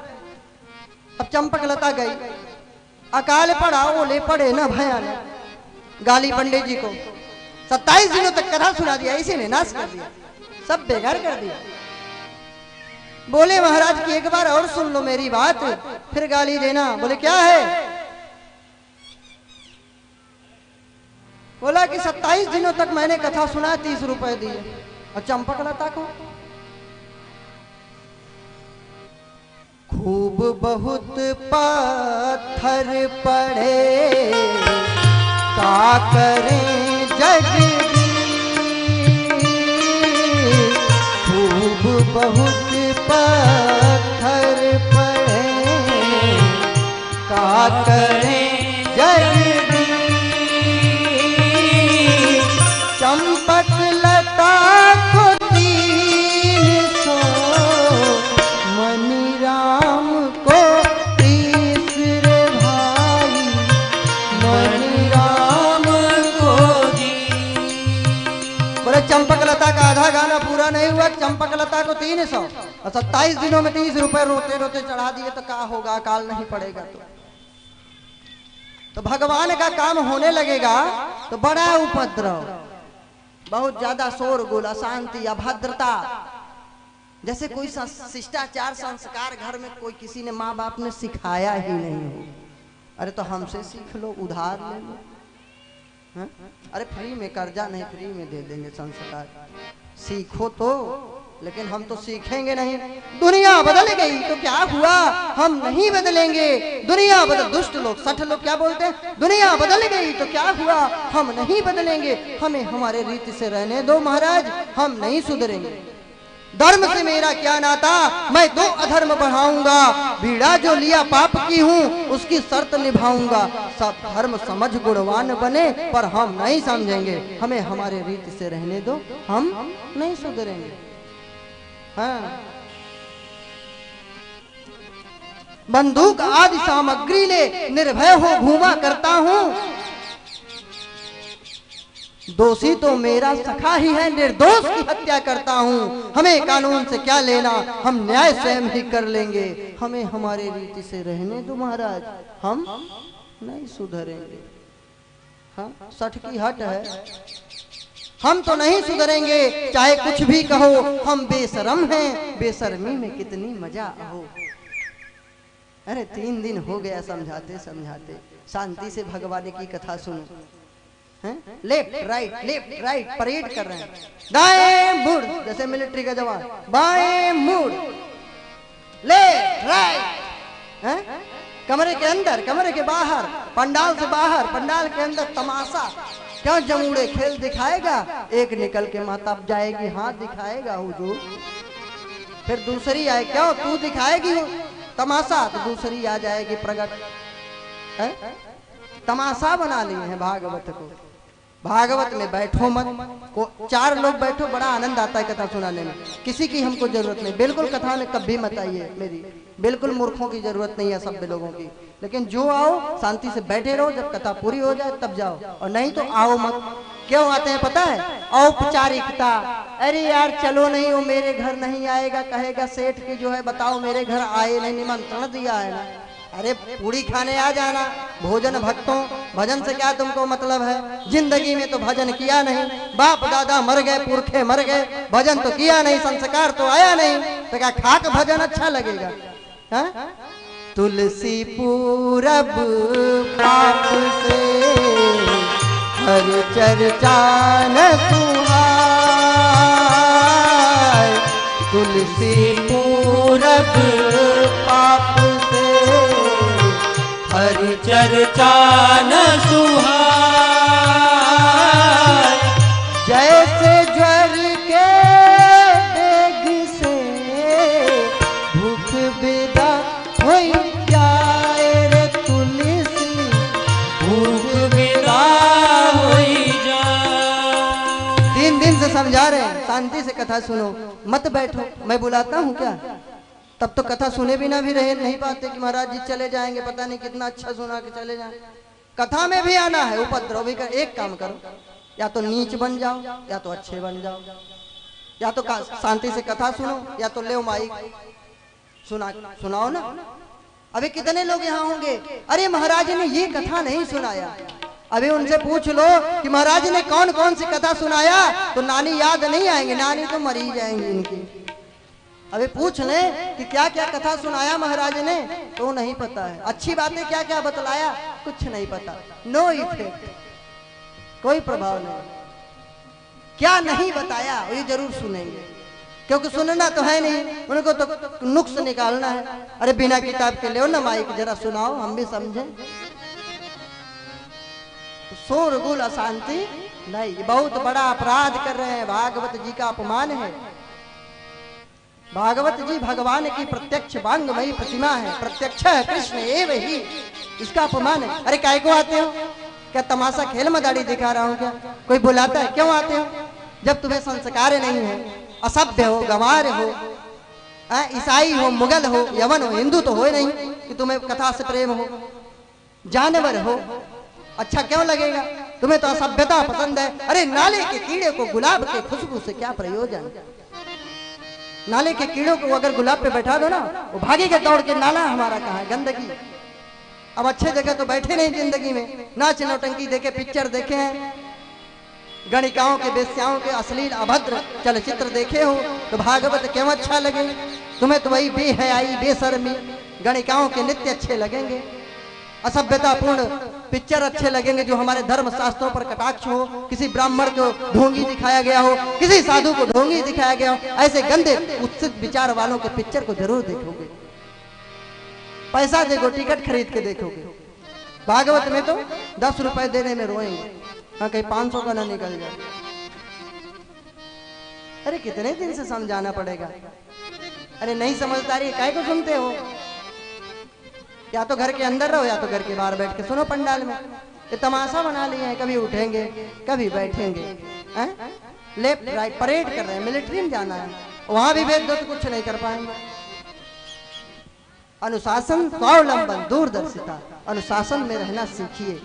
अब चंपक लता गई, अकाल पड़ा, ओले पड़े ना भयानक। गाली पंडित जी को 27 दिनों तक कथा सुना दिया, इसी ने नाश कर दिया, सब बेकार कर दिया। बोले महाराज की एक बार और सुन लो मेरी बात, फिर गाली देना। बोले क्या है? बोला कि 27 दिनों तक मैंने कथा सुना, 30 रुपए दिए। और चंपक लता को खूब बहुत पत्थर पड़े, का करें जगदीश, खूब बहुत पत्थर पड़े, का करें जगदीश, चंपक लता को 300, मनी राम को 30 रे भाई, मनी राम को दी। बोले चंपक लता का आधा गाना पूरा नहीं हुआ, चंपक लता को 300 और 27 दिनों में 30 रुपए रोते रोते चढ़ा दिए तो क्या होगा? अकाल नहीं पड़ेगा तो भगवान का काम होने लगेगा तो बड़ा उपद्रव, बहुत ज्यादा शोरगुल, अशांति, अभद्रता, जैसे कोई शिष्टाचार संस्कार घर में कोई किसी ने माँ बाप ने सिखाया ही नहीं हो। अरे तो हमसे सीख लो, उधार ले लो, हाँ? अरे फ्री में कर्जा नहीं, फ्री में दे देंगे संस्कार, सीखो तो। लेकिन हम तो सीखेंगे नहीं। दुनिया बदल गई तो क्या हुआ? हम नहीं बदलेंगे। दुनिया बदल, दुष्ट लोग, सठ लोग क्या बोलते हैं? दुनिया बदल गई तो क्या हुआ? हम नहीं बदलेंगे, हमें हमारे रीति से रहने दो महाराज, हम नहीं सुधरेंगे। धर्म से मेरा क्या नाता, मैं 2 अधर्म बढ़ाऊंगा, बीड़ा जो लिया पाप की हूँ उसकी शर्त निभाऊंगा। सब धर्म समझ गुणवान बने, पर हम नहीं समझेंगे, हमें हमारे रीति से रहने दो, हम नहीं सुधरेंगे। हाँ। बंदूक आदि सामग्री ले निर्भय हो घूमा करता हूँ, दोषी तो मेरा सखा ही है, निर्दोष की हत्या करता हूँ। हमें कानून से क्या लेना, हम न्याय स्वयं ही कर लेंगे, हमें हमारे रीति से रहने दो महाराज, हम नहीं सुधरेंगे। हाँ, सठ की हट है, हम तो नहीं सुधरेंगे, चाहे कुछ भी कहो, हम बेशरम हैं, बेशर्मी में कितनी मजा हो। अरे 3 दिन हो गया समझाते समझाते, शांति से भगवान की कथा सुनो। लेफ्ट राइट परेड कर रहे हैं, दाएं मुड़ जैसे मिलिट्री का जवान, बाएं मुड़, लेफ्ट राइट, कमरे के अंदर, कमरे के बाहर, पंडाल से बाहर, पंडाल के अंदर तमाशा। क्या जमुड़े खेल दिखाएगा, एक निकल के माता जाएगी, हाथ दिखाएगा हुजूर, फिर दूसरी आए, क्यों तू दिखाएगी तमाशा, तो दूसरी आ जाएगी प्रगट। तमाशा बना लिए हैं भागवत को। भागवत में बैठो मत, को 4 लोग बैठो, बड़ा आनंद आता है कथा सुनाने में, किसी की हमको जरूरत नहीं, बिल्कुल कथा में कभी मत आइए मेरी, बिल्कुल मूर्खों की जरूरत नहीं है, सब लोगों की। लेकिन जो आओ शांति से बैठे रहो, जब कथा पूरी हो जाए तब जाओ, और नहीं तो आओ मत। क्यों आते हैं पता है? औपचारिकता। अरे यार चलो नहीं, वो मेरे घर नहीं आएगा, कहेगा सेठ की जो है बताओ मेरे घर आए नहीं, निमंत्रण दिया है ना। अरे पूरी खाने आ जाना, भोजन भक्तों, भजन से क्या तुमको मतलब है? जिंदगी में तो भजन किया नहीं, बाप दादा मर गए, पुरखे मर गए, भजन तो किया नहीं, संस्कार तो आया नहीं, तो क्या खाक भजन अच्छा लगेगा? हाँ? तुलसी पूरब पाप से हर चर्चा न सुहाए, तुलसी पूरब पाप से हर चर्चा न सुहाए, जैसे ज्वर के डेग से भूख विदा हो जाए रे तुलसी, भूख विदा हो जाए। 3 दिन से समझा रहे हैं, शांति से कथा सुनो, मत बैठो, मैं बुलाता हूँ क्या? तब तो कथा सुने बिना भी रह नहीं पाते कि महाराज जी चले जाएंगे, पता नहीं कितना अच्छा सुना के चले जाएंगे। कथा में भी आना है, उपद्रव भी कर। एक काम करो, या तो नीच बन जाओ या तो अच्छे बन जाओ, या तो शांति से कथा सुनो या तो ले माइक सुनाओ ना। अभी कितने लोग यहाँ होंगे, अरे महाराज ने ये कथा नहीं सुनाया। अभी उनसे पूछ लो कि महाराज ने कौन कौन सी कथा सुनाया, तो नानी याद नहीं आएंगे, नानी तो मरी जाएंगी इनकी। अभी पूछ ले कि क्या क्या कथा सुनाया महाराज ने, तो नहीं पता है। अच्छी बातें क्या क्या बतलाया, कुछ नहीं पता। नो इफेक्ट, कोई प्रभाव नहीं। क्या नहीं बताया ये जरूर सुनेंगे, क्योंकि सुनना तो है नहीं, उनको तो नुक्स निकालना है। अरे बिना किताब के ले ना माइक, जरा सुनाओ हम भी समझें। शोरगुल अशांति नहीं, बहुत बड़ा अपराध कर रहे हैं। भागवत जी का अपमान है। भागवत जी भगवान की प्रत्यक्ष वांगमयी प्रतिमा है, प्रत्यक्ष है कृष्ण एव ही, इसका अपमान है। अरे काय को आते हो, क्या तमाशा खेल मदारी दिखा रहा हूं क्या? कोई बुलाता है, क्यों आते हो? जब तुम्हें संस्कार नहीं है, असभ्य हो, गंवार हो, ईसाई हो, मुगल हो, यवन हो, हिंदू तो हो नहीं कि तुम्हें कथा से प्रेम हो, जानवर हो, अच्छा क्यों लगेगा? तुम्हें तो असभ्यता पसंद है। अरे नाले के कीड़े को गुलाब के खुशबू से क्या प्रयोजन? नाले के कीड़ों को अगर गुलाब पे बैठा दो ना, वो भागेगा दौड़ के। नाला हमारा कहाँ है? गंदगी। अब अच्छे जगह तो बैठे नहीं जिंदगी में, नाच नौटंकी देखे, पिक्चर देखे हैं, गणिकाओं के, बेस्याओं के अश्लील अभद्र चलचित्र देखे हो, तो भागवत क्यों अच्छा लगे? तुम्हें तो वही बेहयाई, बेशर्मी गणिकाओं के नित्य अच्छे लगेंगे, असभ्यतापूर्ण पिक्चर अच्छे लगेंगे जो हमारे धर्म शास्त्रों पर कटाक्ष हो, किसी ब्राह्मण को ढोंगी दिखाया गया हो, किसी साधु को ढोंगी दिखाया गया हो। ऐसे गंदे उत्सित विचार वालों के पिक्चर को जरूर देखोगे, पैसा देखो, टिकट खरीद के देखोगे। भागवत में तो 10 रुपए देने में रोएंगे, हाँ कहीं 500 का ना निकल जाए। अरे कितने दिन से समझाना पड़ेगा? अरे नहीं समझदारी काय को सुनते हो? या तो घर के अंदर रहो या तो घर के बाहर बैठ के सुनो पंडाल में। ये तमाशा बना लिए हैं, कभी उठेंगे कभी बैठेंगे, लेफ्ट राइट परेड कर रहे हैं। मिलिट्री में जाना है, वहां भी भेज दो तो कुछ नहीं कर पाएंगे। अनुशासन, स्वावलंबन, दूरदर्शिता, अनुशासन में रहना सीखिए।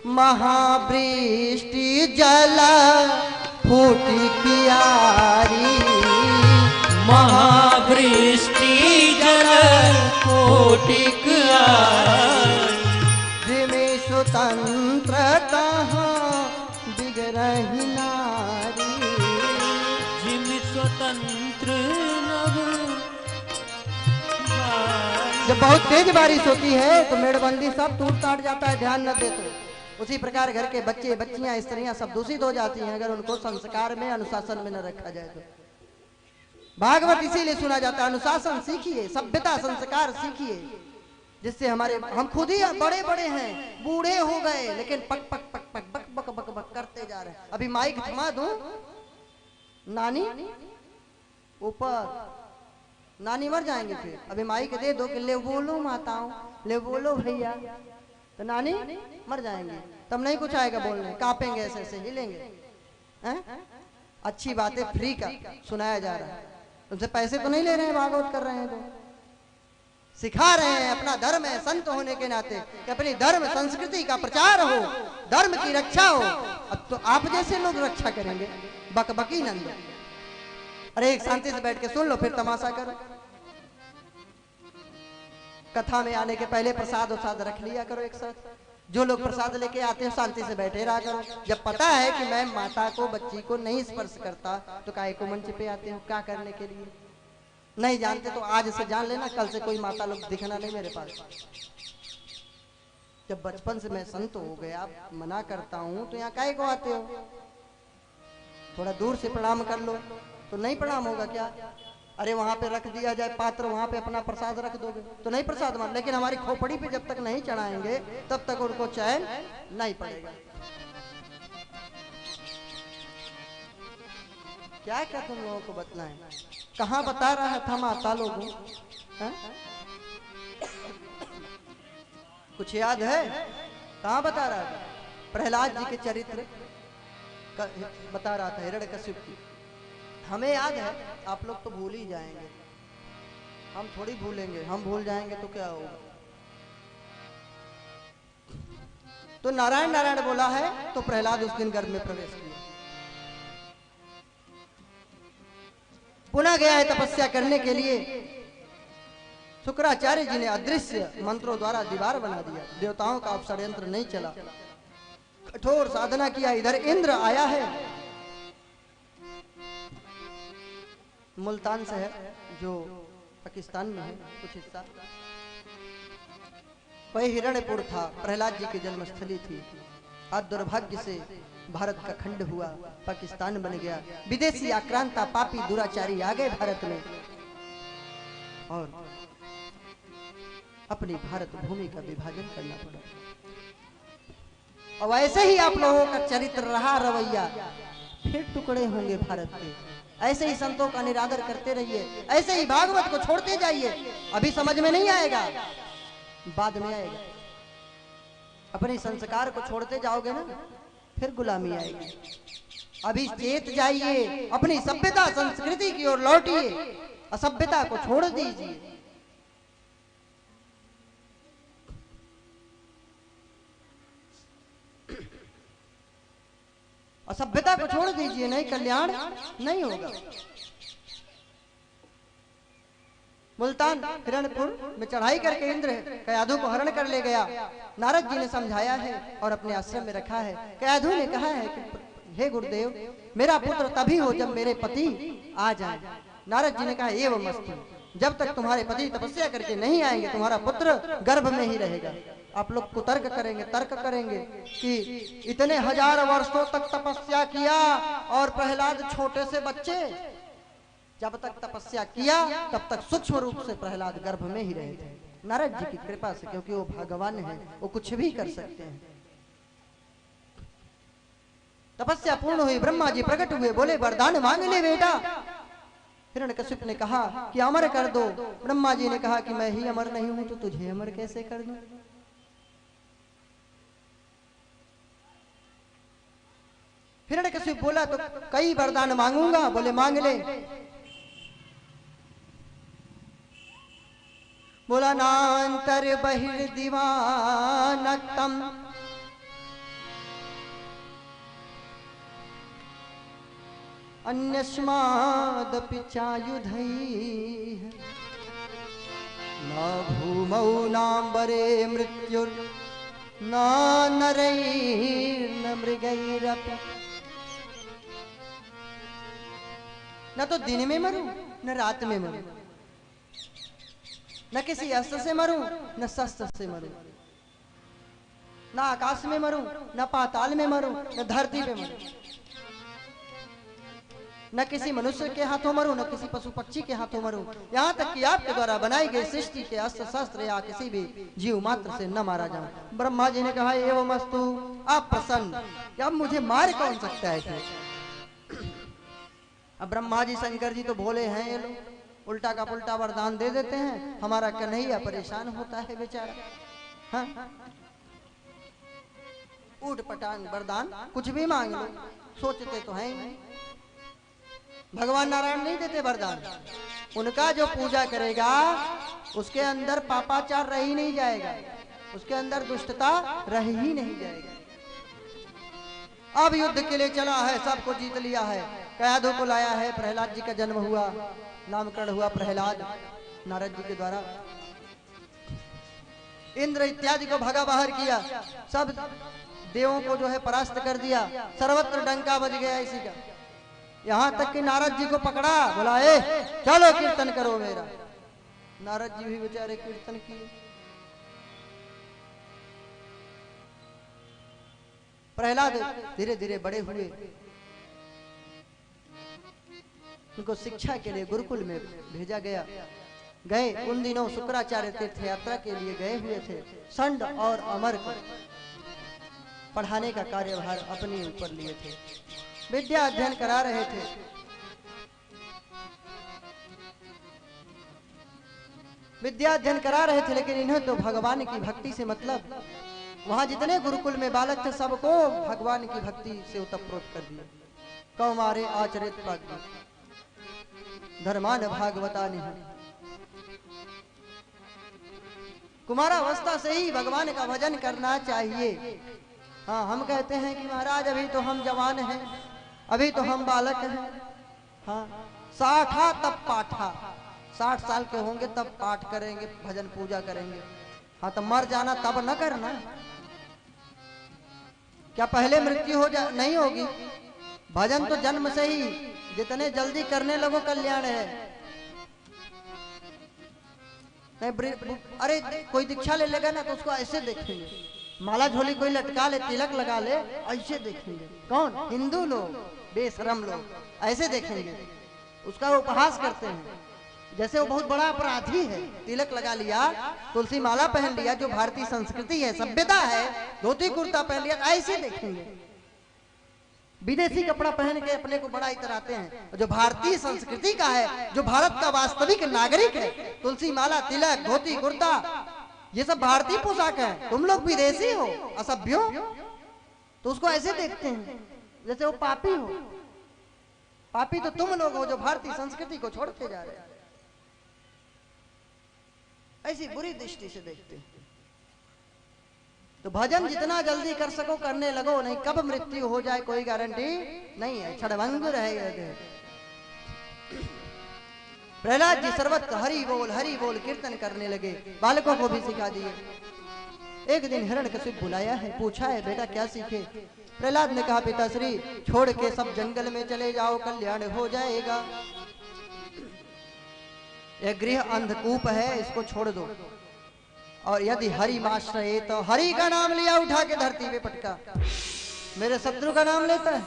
महावृष्टि जला फूटी कियारी, महावृष्टि जल कोटिक जिमें स्वतंत्रता बिगड़ही नारी, जिम स्वतंत्र नव। जब बहुत तेज बारिश होती है तो मेड़बंदी सब टूट टाट जाता है, ध्यान न दे तो। उसी प्रकार घर के बच्चे, बच्चियां, स्त्रियां सब दूषित हो जाती हैं अगर उनको संस्कार में, अनुशासन में न रखा जाए तो। भागवत इसीलिए सुना जाता है। अनुशासन सीखिए, सभ्यता संस्कार सीखिए, जिससे हम खुद ही बड़े बड़े हैं, बूढ़े हो गए, लेकिन पक पक पक पक बक बक बक बक करते जा रहे हैं। अभी माइक थमा दूं, नानी ऊपर, नानी मर जाएंगे फिर। अभी माइक दे दो कि ले बोलो माताओं, ले बोलो भैया, तो नानी मर जाएंगे, तब नहीं कुछ आएगा बोलने, कांपेंगे, ऐसे ऐसे हिलेंगे। अच्छी बातें फ्री का सुनाया जा रहा है, उनसे पैसे तो नहीं ले रहे हैं, भागवत कर रहे हैं तो सिखा रहे हैं। अपना धर्म है, संत होने के नाते कि अपनी धर्म संस्कृति का प्रचार हो, धर्म की रक्षा हो। अब तो आप जैसे लोग रक्षा करेंगे, बकबकी नंद। अरे एक शांति से बैठ के सुन लो, फिर तमाशा करो। कथा में आने के पहले प्रसाद उसाद रख लिया करो एक साथ। जो लोग प्रसाद लेके आते हैं शांति से बैठे रहा करो। जब पता है कि मैं माता को, बच्ची को नहीं स्पर्श करता, तो काहे को मंच पे आते हो? क्या करने के लिए? नहीं जानते तो आज से जान लेना, कल से कोई माता लोग दिखना नहीं मेरे पास। जब बचपन से मैं संत हो गया, मना करता हूँ, तो यहाँ काहे को आते हो? थोड़ा दूर से प्रणाम कर लो। तो नहीं प्रणाम होगा क्या? अरे वहां पे रख दिया जाए पात्र, वहां पे अपना प्रसाद रख दोगे तो नहीं प्रसाद मान। लेकिन हमारी खोपड़ी पे जब तक नहीं चढ़ाएंगे तब तक उनको चैन नहीं पड़ेगा। क्या क्या तुम लोगों को बतलाएं? कहाँ बता रहा था माता लोगों? कुछ याद है? कहाँ बता रहा था? प्रहलाद जी के चरित्र बता रहा था, हिरण्यकश्यप की। हमें याद है, आप लोग तो भूल ही जाएंगे, हम थोड़ी भूलेंगे, हम भूल जाएंगे तो क्या होगा। तो नारायण नारायण बोला है तो प्रहलाद उस दिन गर्भ में प्रवेश किया। पुनः गया है तपस्या करने के लिए। शुक्राचार्य जी ने अदृश्य मंत्रों द्वारा दीवार बना दिया, देवताओं का अब षड्यंत्र नहीं चला, कठोर साधना किया। इधर इंद्र आया है, मुल्तान शहर जो पाकिस्तान में है कुछ हिस्सा, वही हिरण्यपुर था, प्रहलाद जी की जन्मस्थली थी। आज दुर्भाग्य से भारत का खंड हुआ, पाकिस्तान बन गया। विदेशी आक्रांता पापी दुराचारी आ गए भारत में और अपनी भारत भूमि का विभाजन करना पड़ा। और ऐसे ही आप लोगों का चरित्र रहा, रवैया, फिर टुकड़े होंगे भारत के। ऐसे ही संतों का निरादर करते रहिए, ऐसे ही भागवत को छोड़ते जाइए। अभी समझ में नहीं आएगा, बाद में आएगा। अपने संस्कार को छोड़ते जाओगे ना, फिर गुलामी आएगी। अभी चेत जाइए, अपनी सभ्यता संस्कृति की ओर लौटिए, असभ्यता को छोड़ दीजिए। असभ्यता को छोड़ दीजिए, नहीं कल्याण नहीं होगा। मुल्तान हिरण्यपुर में चढ़ाई करके इंद्र कयाधु को हरण कर ले गया। नारद जी ने समझाया है और अपने आश्रम में रखा है। कयाधु ने कहा है कि हे गुरुदेव, मेरा पुत्र तभी हो जब मेरे पति आ जाए। नारद जी ने कहा एवं मस्तु, जब तक तुम्हारे पति तपस्या करके नहीं आएंगे तुम्हारा पुत्र गर्भ में ही रहेगा। आप लोग कुतर्क करेंगे, तर्क करेंगे कि इतने हजार वर्षों तक तपस्या किया और प्रहलाद छोटे से बच्चे, जब तक तपस्या किया तब तक सूक्ष्म रूप से प्रहलाद गर्भ में ही रहे थे। नारद जी की कृपा से, क्योंकि वो भगवान है, वो कुछ भी कर सकते हैं। तपस्या पूर्ण हुई, ब्रह्मा जी प्रकट हुए, बोले वरदान मांग ले बेटा। हिरण्यकशिप ने कहा कि अमर कर दो। ब्रह्मा जी ने कहा कि मैं ही अमर नहीं हूं तो तुझे अमर कैसे कर दूं। हिरण्यकशिप बोला तो कई वरदान मांगूंगा। बोले मांग ले। बोला नांतर बहिर्दिवानक्तम अन्यस्मादपि चायुधैः न भूमौ नाम्बरे मृत्युर् न नरैर्न मृगैरपि। न तो दिन में मरूं न रात में मरूं, न किसी अस्त्र से मरूं न शस्त्र से मरूं, न आकाश में मरूं न पाताल में मरूं न धरती पे मरूं, न किसी मनुष्य के हाथों मरूं न किसी पशु पक्षी के हाथों मरूं, यहाँ तक कि आपके द्वारा बनाई गई सृष्टि के अस्त्र शस्त्र या किसी भी जीव मात्र से न मारा जाऊं। ब्रह्मा जी ने कहा एवं अस्तु, आप प्रसन्न, कि अब मुझे मार कौन सकता है। अब ब्रह्मा जी शंकर जी तो भोले हैं, ये लोग उल्टा का पुल्टा वरदान दे देते हैं। हमारा कन्हैया परेशान होता है बेचारा। हाँ? ऊट पटांग वरदान कुछ भी मांग लो, सोचते तो हैं ही। भगवान नारायण नहीं देते वरदान, उनका जो पूजा करेगा उसके अंदर पापाचार रह ही नहीं जाएगा, उसके अंदर दुष्टता रह ही नहीं जाएगा। अब युद्ध के लिए चला है, सबको जीत लिया है, कयाधु को लाया है, प्रहलाद जी का जन्म हुआ, नामकरण हुआ प्रहलाद नारद जी के द्वारा। इंद्र इत्यादि को भगा बाहर किया, सब देवों को जो है परास्त कर दिया, सर्वत्र डंका बज गया इसी का। यहाँ तक कि नारद जी को पकड़ा, बोला ए चलो कीर्तन करो मेरा। नारद जी भी बेचारे कीर्तन किए। प्रहलाद धीरे धीरे बड़े हुए, उनको शिक्षा के लिए गुरुकुल में भेजा गया। गए उन दिनों शुक्राचार्य तीर्थ यात्रा के लिए गए हुए थे। संड और अमर को पढ़ाने का कार्यभार अपने ऊपर लिए थे, विद्या अध्ययन करा रहे थे। विद्या अध्ययन करा रहे थे, लेकिन इन्हें तो भगवान की भक्ति से मतलब। वहां जितने गुरुकुल में बालक थे सबको भगवान की भक्ति से उतप्रोत कर दिया। कौमारे आचरित प्राज्ञ, धर्मान भागवता नहीं। कुमारावस्था से ही भगवान का भजन करना चाहिए। हाँ, हम कहते हैं कि महाराज अभी तो हम जवान हैं, अभी तो हम बालक हैं। हाँ, 60 तब पाठा, 60 साल के होंगे तब पाठ करेंगे, भजन पूजा करेंगे। हाँ, तो मर जाना तब न करना। क्या पहले मृत्यु नहीं होगी? भजन तो जन्म से ही, जितने जल्दी करने लगो कल्याण है। नहीं, अरे कोई दीक्षा ले लेगा ना तो उसको ऐसे देखेंगे, माला झोली कोई लटका ले, तिलक लगा ले, ऐसे देखेंगे। कौन? हिंदू लोग, बेशरम लोग ऐसे देखेंगे, उसका उपहास करते हैं जैसे वो बहुत बड़ा अपराधी है। तिलक लगा लिया, तुलसी माला पहन लिया, जो भारतीय संस्कृति है, सभ्यता है, धोती कुर्ता पहन लिया, ऐसे देखेंगे। विदेशी कपड़ा पहन के अपने को बड़ा इतराते हैं। जो भारतीय संस्कृति का है, जो भारत का वास्तविक नागरिक है, तुलसी माला, तिलक, धोती कुर्ता, ये सब भारतीय पोशाक है। तुम लोग विदेशी हो, असभ्यो, तो उसको ऐसे देखते हैं जैसे वो पापी हो। पापी तो तुम लोग हो जो भारतीय संस्कृति को छोड़ते जा रहे हैं। ऐसी बुरी दृष्टि से देखते हैं। तो भजन जितना जल्दी कर सको करने लगो, नहीं कब मृत्यु हो जाए कोई गारंटी नहीं है। क्षणभंगुर है यह देह। प्रहलाद जी सर्वत्र हरि बोल कीर्तन करने लगे, बालकों को भी सिखा दिए। एक दिन हिरण्यकशिप बुलाया है, पूछा है बेटा क्या सीखे? प्रहलाद ने कहा पिताश्री छोड़ के सब जंगल में चले जाओ, कल्याण हो जाएगा। यह गृह अंधकूप है, इसको छोड़ दो। और यदि हरि माश्रये तो हरि का नाम लिया, उठा के धरती पे पटका। मेरे शत्रु का नाम लेता है।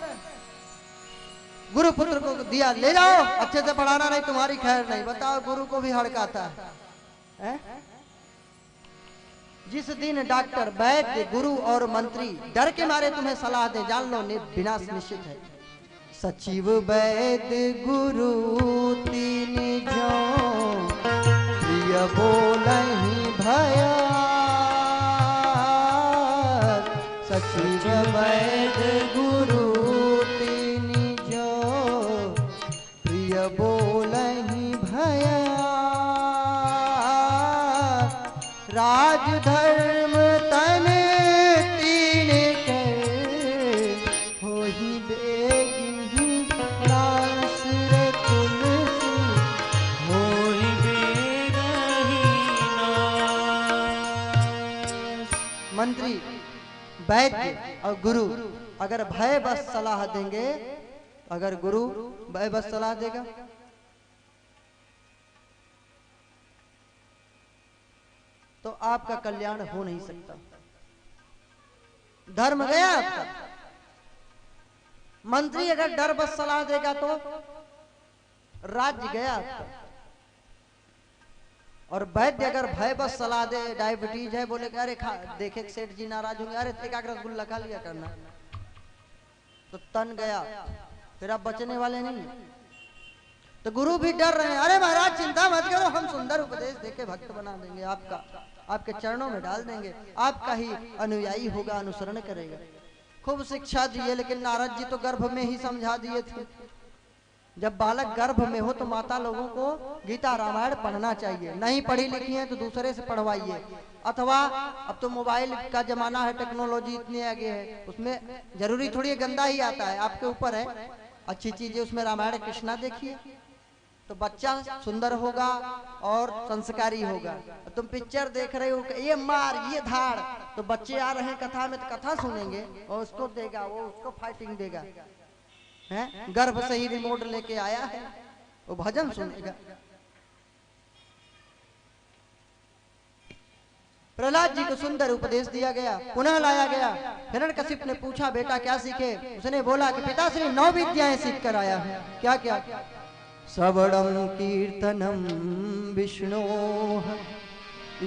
गुरु पुत्र को दिया, ले जाओ, अच्छे से पढ़ाना, नहीं तुम्हारी खैर नहीं। बताओ, गुरु को भी हड़काता है? जिस दिन डॉक्टर, वैद्य, गुरु और मंत्री डर के मारे तुम्हें सलाह दे, जान लो विनाश निश्चित है। सचिव वैद्य गुरु तीन जो प्रिय बोलहि भया। सचिव वैद्य गुरु तीन जो प्रिय बोलहि भया। राज धर्म तन तीन कर होहि बेगिहि नास रे तुलसी होई बेगहि नास। मंत्री, वैद्य और गुरु अगर भय बस सलाह देंगे, अगर गुरु भय बस सलाह देगा तो आपका कल्याण हो नहीं सकता। धर्म गया आपका। मंत्री अगर डर बस सलाह देगा तो राज्य गया आपका। और वैद्य अगर भय बस सलाह दे, डायबिटीज है, बोले अरे खा, देखे सेठ जी नाराज होंगे, अरे एक रसगुल्ला खा लिया करना, तो तन गया, फिर आप बचने वाले नहीं। तो गुरु भी डर रहे हैं, अरे महाराज चिंता मत करो, हम सुंदर उपदेश देके भक्त बना देंगे, आपका आपके चरणों में डाल देंगे, आपका ही अनुयायी होगा, अनुसरण करेगा। खूब शिक्षा दिए, लेकिन नारद जी तो गर्भ में ही समझा दिए थे। जब बालक गर्भ में हो तो माता लोगों को गीता रामायण पढ़ना चाहिए। नहीं पढ़ी लिखी है तो दूसरे से पढ़वाइए, अथवा अब तो मोबाइल का जमाना है, टेक्नोलॉजी इतनी आगे है, उसमें जरूरी थोड़ी गंदा ही आता है, आपके ऊपर है। अच्छी चीजें उसमें रामायण कृष्णा देखिए तो बच्चा सुंदर होगा और संस्कारी होगा। तुम पिक्चर देख रहे हो, ये मार, ये धाड़, तो बच्चे आ रहे हैं कथा में तो कथा सुनेंगे, और उसको देगा, वो उसको फाइटिंग देगा। है गर्भ से ही रिमोट लेके आया है, वो भजन सुनेगा। प्रहलाद जी को सुंदर उपदेश दिया गया, पुनः लाया गया। हिरण्यकशिप ने पूछा बेटा क्या सीखे? उसने बोला कि पिताश्री 9 विद्याएं सीख कर आया है। क्या क्या? श्रवणं कीर्तनं विष्णोः,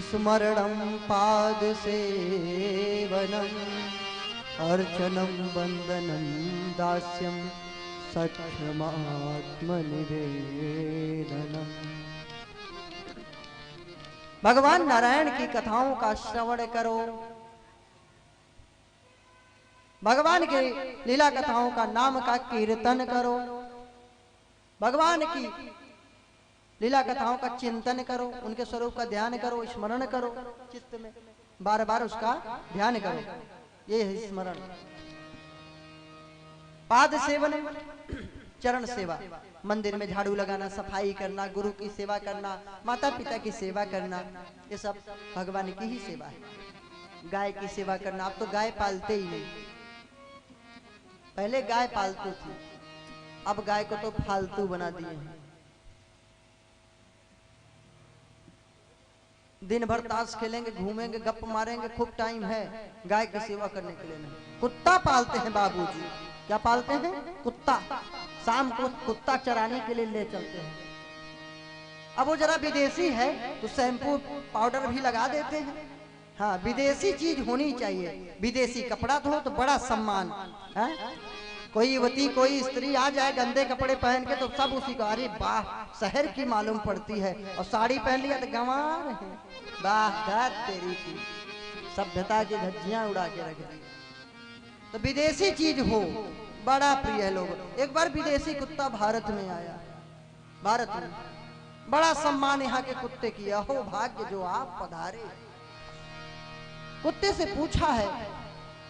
स्मरणं पाद सेवनं, अर्चनं वंदनं दास्यं, सक्षमात्मनिवेदनम्। भगवान नारायण की कथाओं का श्रवण करो, भगवान के लीला कथाओं का नाम का कीर्तन करो, भगवान की लीला कथाओं का चिंतन करो, उनके स्वरूप का ध्यान करो, स्मरण करो, चित्त में बार बार उसका ध्यान करो, ये है स्मरण। पाद सेवन, चरण सेवा, मंदिर में झाड़ू लगाना, सफाई करना, गुरु की सेवा करना, माता पिता की सेवा करना, ये सब भगवान की ही सेवा है। गाय की सेवा करना, अब तो गाय पालते ही नहीं, पहले गाय पालतू थी, अब गाय को तो फालतू बना दिए हैं। दिन भर ताश खेलेंगे, घूमेंगे, गप मारेंगे, खूब टाइम है, गाय की सेवा करने के लिए नहीं। कुत्ता पालते हैं बाबूजी, क्या पालते हैं? कुत्ता। शाम को कुत्ता चराने के लिए ले चलते हैं। अब वो जरा विदेशी है तो शैम्पू पाउडर भी लगा देते हैं। हाँ, विदेशी चीज होनी चाहिए। विदेशी कपड़ा धो तो बड़ा सम्मान है। कोई युवती, कोई स्त्री आ जाए गंदे कपड़े पहन के तो सब उसी को, अरे वाह शहर की मालूम पड़ती है, और साड़ी पहन लिया तो गंवार है, वाह तेरी की सभ्यता की धज्जियां उड़ा के रख दी। तो विदेशी चीज हो, बड़ा प्रिय है लोग। एक बार विदेशी कुत्ता भारत में आया, भारत में बड़ा सम्मान यहाँ के कुत्ते किया, हो भाग्य जो आप पधारे। कुत्ते से पूछा है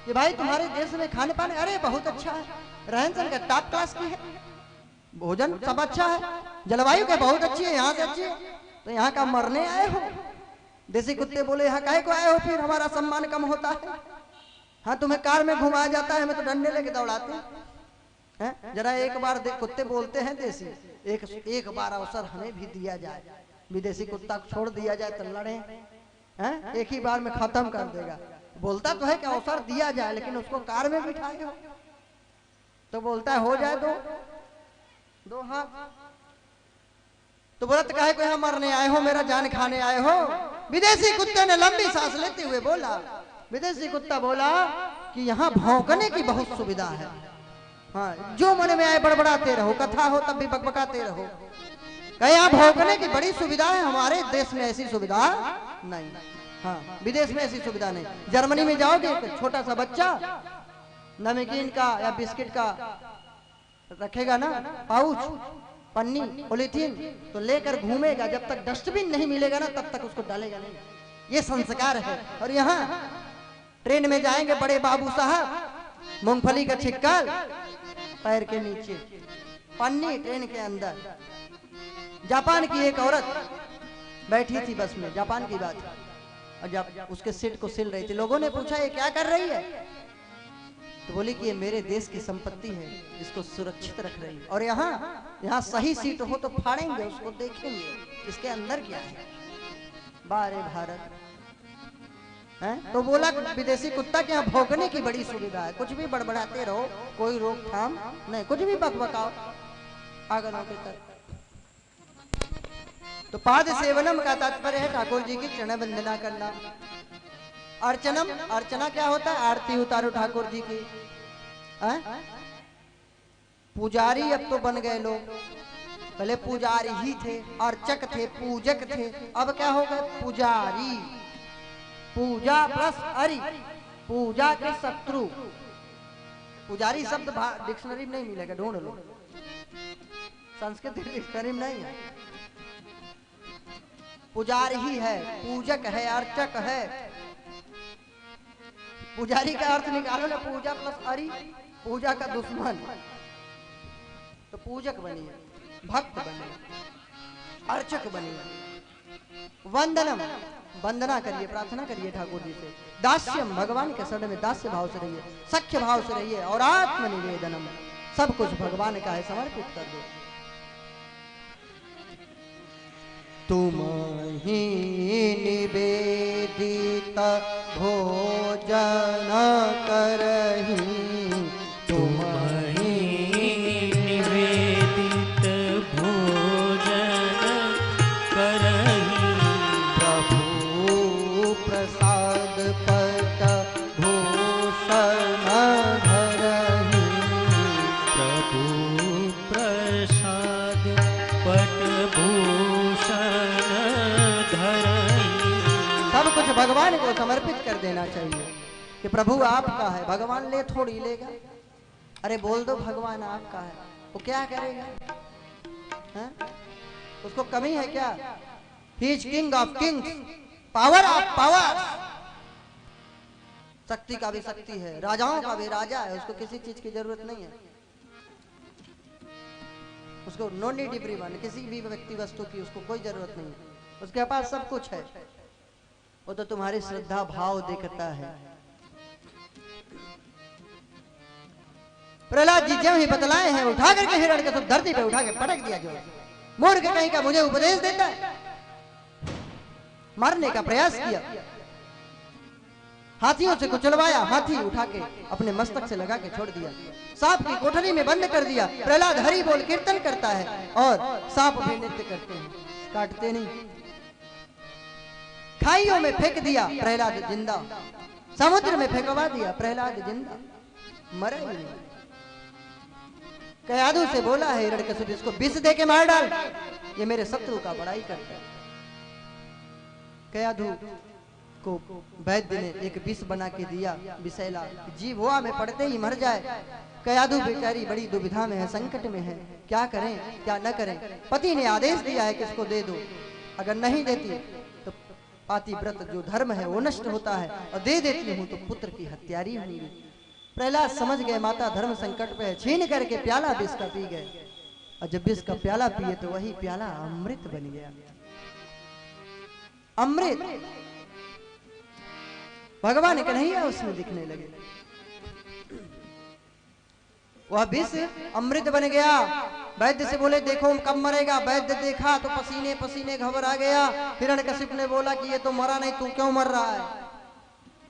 कि भाई तुम्हारे देश में खाने पाने, अरे बहुत अच्छा है, रहन सहन का टॉप क्लास की है, भोजन सब अच्छा है, जलवायु क्या बहुत अच्छी है, यहाँ से अच्छी है, तो यहाँ का मरने आए हो? देसी कुत्ते बोले यहाँ काहे को आए हो, फिर हमारा सम्मान कम होता है? हाँ, तुम्हें कार में घुमाया जाता है, हमें तो डंडे लेके दौड़ाते हैं। जरा एक बार कुत्ते बोलते हैं देसी, एक बार अवसर हमें भी दिया जाए, विदेशी कुत्ता छोड़ दिया जाए तो लड़े हैं, एक ही बार में खत्म कर देगा। बोलता तो है कि अवसर दिया जाए, लेकिन उसको कार में बिठाए हो तो बोलता है हो जाए दो हाथ। तो व्रत काहे को यहाँ मरने आए हो, मेरा जान खाने आए हो? विदेशी कुत्ते ने लंबी सांस लेते हुए बोला, विदेशी कुत्ता बोला कि यहाँ भौंकने की बहुत सुविधा है। हाँ, जो मन में आए बड़बड़ाते रहो, कथा हो तब भी बकबकाते रहो। कहे यहाँ भौंकने की बड़ी सुविधा है, हमारे देश में ऐसी सुविधा नहीं। हाँ, विदेश में ऐसी सुविधा नहीं। जर्मनी में जाओगे, एक छोटा सा बच्चा नमकीन का या बिस्किट का रखेगा ना पाउच, पन्नी, पॉलीथीन, तो लेकर घूमेगा, जब तक डस्टबिन नहीं मिलेगा ना तब तक उसको डालेगा नहीं। ये संस्कार है। और यहाँ ट्रेन में जाएंगे बड़े बाबू साहब, मूंगफली का छिक्का पैर के नीचे, पन्नी ट्रेन के अंदर। जापान की एक औरत बैठी थी बस में, जापान की बात, और जब उसके सीट को सिल रही थी, लोगों ने पूछा ये क्या कर रही है, तो बोली कि ये मेरे देश की संपत्ति है, इसको सुरक्षित रख रही है, और यहाँ सही सीट हो तो फाड़ेंगे उसको, देखेंगे इसके अंदर क्या है। बारे भारत है। तो बोला विदेशी कुत्ता के यहाँ भौंकने की बड़ी सुविधा है, कुछ भी बड़बड़ाते रहो, कोई रोकथाम नहीं, कुछ भी बकबकाओ पागलों के तरह। तो पाद सेवनम का तात्पर्य है ठाकुर जी की चरण वंदना करना। अर्चनम, अर्चना क्या होता है? आरती उतारो ठाकुर जी की। पुजारी अब तो बन गए लोग, पहले पुजारी ही थे, अर्चक थे, पूजक थे, अब क्या हो गए? पुजारी। पूजा प्लस अरि, पूजा के शत्रु। पुजारी शब्द डिक्शनरी में नहीं मिलेगा, ढूंढ लो, संस्कृत डिक्शनरी में नहीं है। पुजारी ही है, पूजक है, अर्चक है। पुजारी का अर्थ निकालो ना, पूजा प्लस अरि, पूजा का दुश्मन, तो पूजक बनिए, भक्त बनिए, अर्चक बनिए। वंदनम, वंदना करिए, प्रार्थना करिए ठाकुर जी से। दास्यम, भगवान के शरण में दास्य भाव से रहिए, सख्य भाव से रहिए। और आत्मनिवेदनम, सब कुछ भगवान का है, समर्पित कर दो। तुम ही निवेदित भोजन करही, तुम ही निवेदित भोजन करही, प्रभु प्रसाद पट भूषण धरही, प्रभु प्रसाद पट भूषण धरही। सब कुछ भगवान को समर्पित कर देना चाहिए कि प्रभु आपका है। भगवान ले थोड़ी लेगा, अरे बोल दो भगवान आपका है, वो क्या करेगा? उसको कमी है क्या? He is king of Kings, power of power. शक्ति का भी शक्ति है, राजाओं का भी राजा है, उसको किसी चीज की जरूरत नहीं है। उसको नो नीड एवरीवन, किसी भी व्यक्ति वस्तु की उसको कोई जरूरत नहीं है, उसके पास सब कुछ है। वो तो तुम्हारी श्रद्धा भाव देखता है। प्रहलाद जी ज्यों ही बतलाए हैं, उठा करके हिरण्यकशिपु धरती पे उठा के पटक दिया। जो मूर्ख कहीं का मुझे उपदेश देता है। मारने का प्रयास किया, हाथियों से कुचलवाया, हाथी उठा के अपने मस्तक से लगा के छोड़ दिया। सांप की कोठरी में बंद कर दिया। प्रहलाद हरि बोल कीर्तन करता है और सांप भी नृत्य करते हैं, काटते नहीं। खाइयों में फेंक दिया, प्रहलाद जिंदा। समुद्र में फेंकवा दिया, प्रहलाद जिंदा, मरा ही नहीं। कयाधु से बोला है हिरण्यकशिपु, इसको विष दे के मार डाल, ये मेरे शत्रु का बड़ाई करता है। कयाधु को वैद्य ने एक विष बना के दिया, विषैला, जीव हुआ में पड़ते ही मर जाए। कयाधु बेचारी बड़ी दुविधा में है, संकट में है, क्या करें क्या न करें। पति ने आदेश दिया है कि इसको दे दो, अगर नहीं देती तो पातिव्रत जो धर्म है वो नष्ट होता है, और दे देती हूं तो पुत्र की हत्यारी होगी। प्रहलाद समझ गए माता धर्म संकट पे है, छीन करके प्याला विष का पी गए। और जब विष का प्याला पिए तो वही प्याला अमृत बन गया। अमृत भगवान कन्हैया उसमें दिखने लगे। वह विष अमृत बन गया। वैद्य से बोले देखो कब मरेगा। वैद्य देखा तो पसीने पसीने घबरा गया। हिरण्यकशिपु ने बोला कि ये तो मरा नहीं, तू क्यों मर रहा है?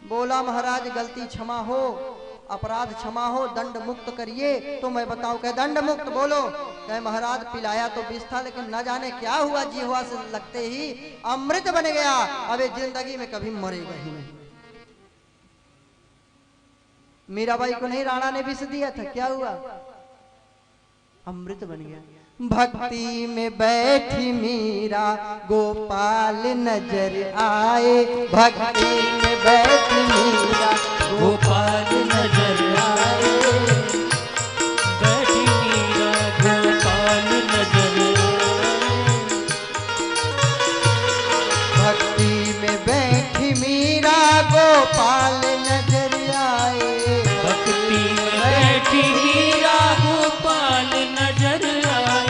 बोला महाराज गलती क्षमा हो, अपराध क्षमा हो, दंड मुक्त करिए तो मैं बताऊं। कहे दंड मुक्त बोलो। कहे महाराज पिलाया तो विष था, लेकिन न जाने क्या हुआ, जीवा से लगते ही अमृत बन गया। अब ये जिंदगी में कभी मरेगा ही नहीं। मीराबाई को नहीं राणा ने विष दिया था, क्या हुआ? अमृत बन गया। भक्ति में बैठी मीरा गोपाल नजर आए, भक्ति में बैठी मीरा गोपाल नजर आए, बैठी मीरा गोपाल नजर आए। भक्ति में बैठी मीरा गोपाल नजर आए, भक्ति में बैठी मीरा गोपाल नजर आए,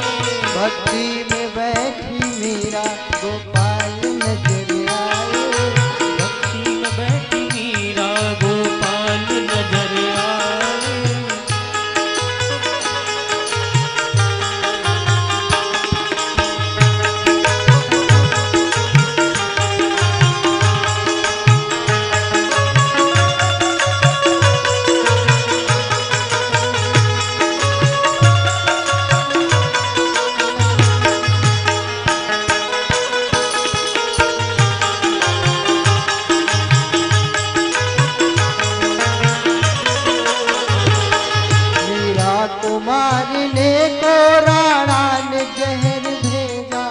भक्ति में बैठी मीरा गोपाल नजर आए, भक्ति में बैठी मीरा गोपाल नजर आए। मारने को राणा ने जहर भेजा,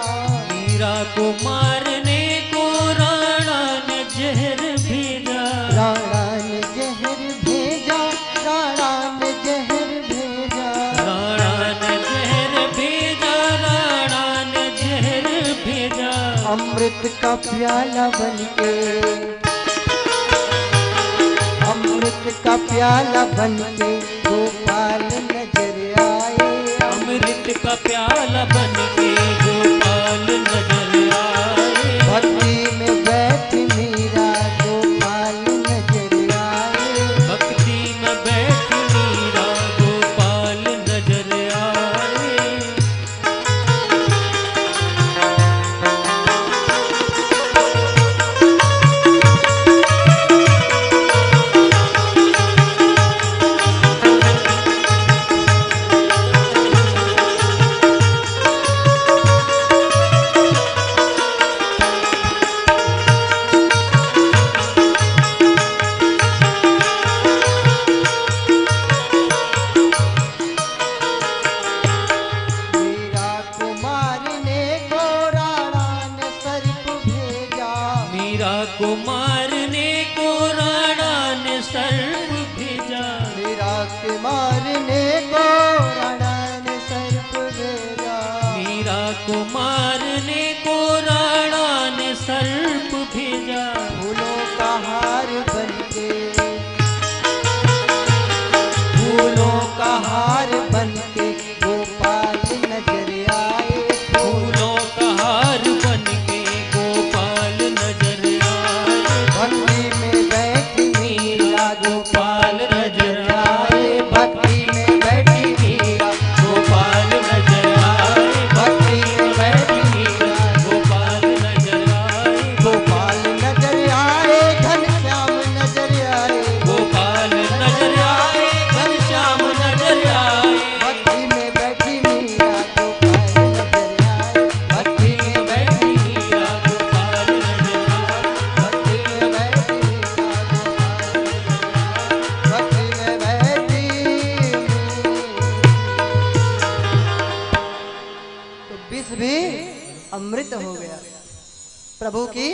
मीरा को मारने को राणा ने जहर भेजा, राणा ने जहर भेजा, राणा ने जहर भेजा, राणा ने जहर भेजा, राणा ने जहर भेजा। अमृत का प्याला बनके, अमृत का प्याला बनके गोपाल नजर आए, अमृत का प्याला बनके गोपाल नजर आए। भक्ति में बैठी मीरा गोपाल नजर आए, भक्ति में बैठी मीरा गोपाल नजर आए। मीरा को मारने को राणा ने सर्प भेजा, मीरा के मारने को राणा ने सर्प भेजा, मीरा को मार प्रभु की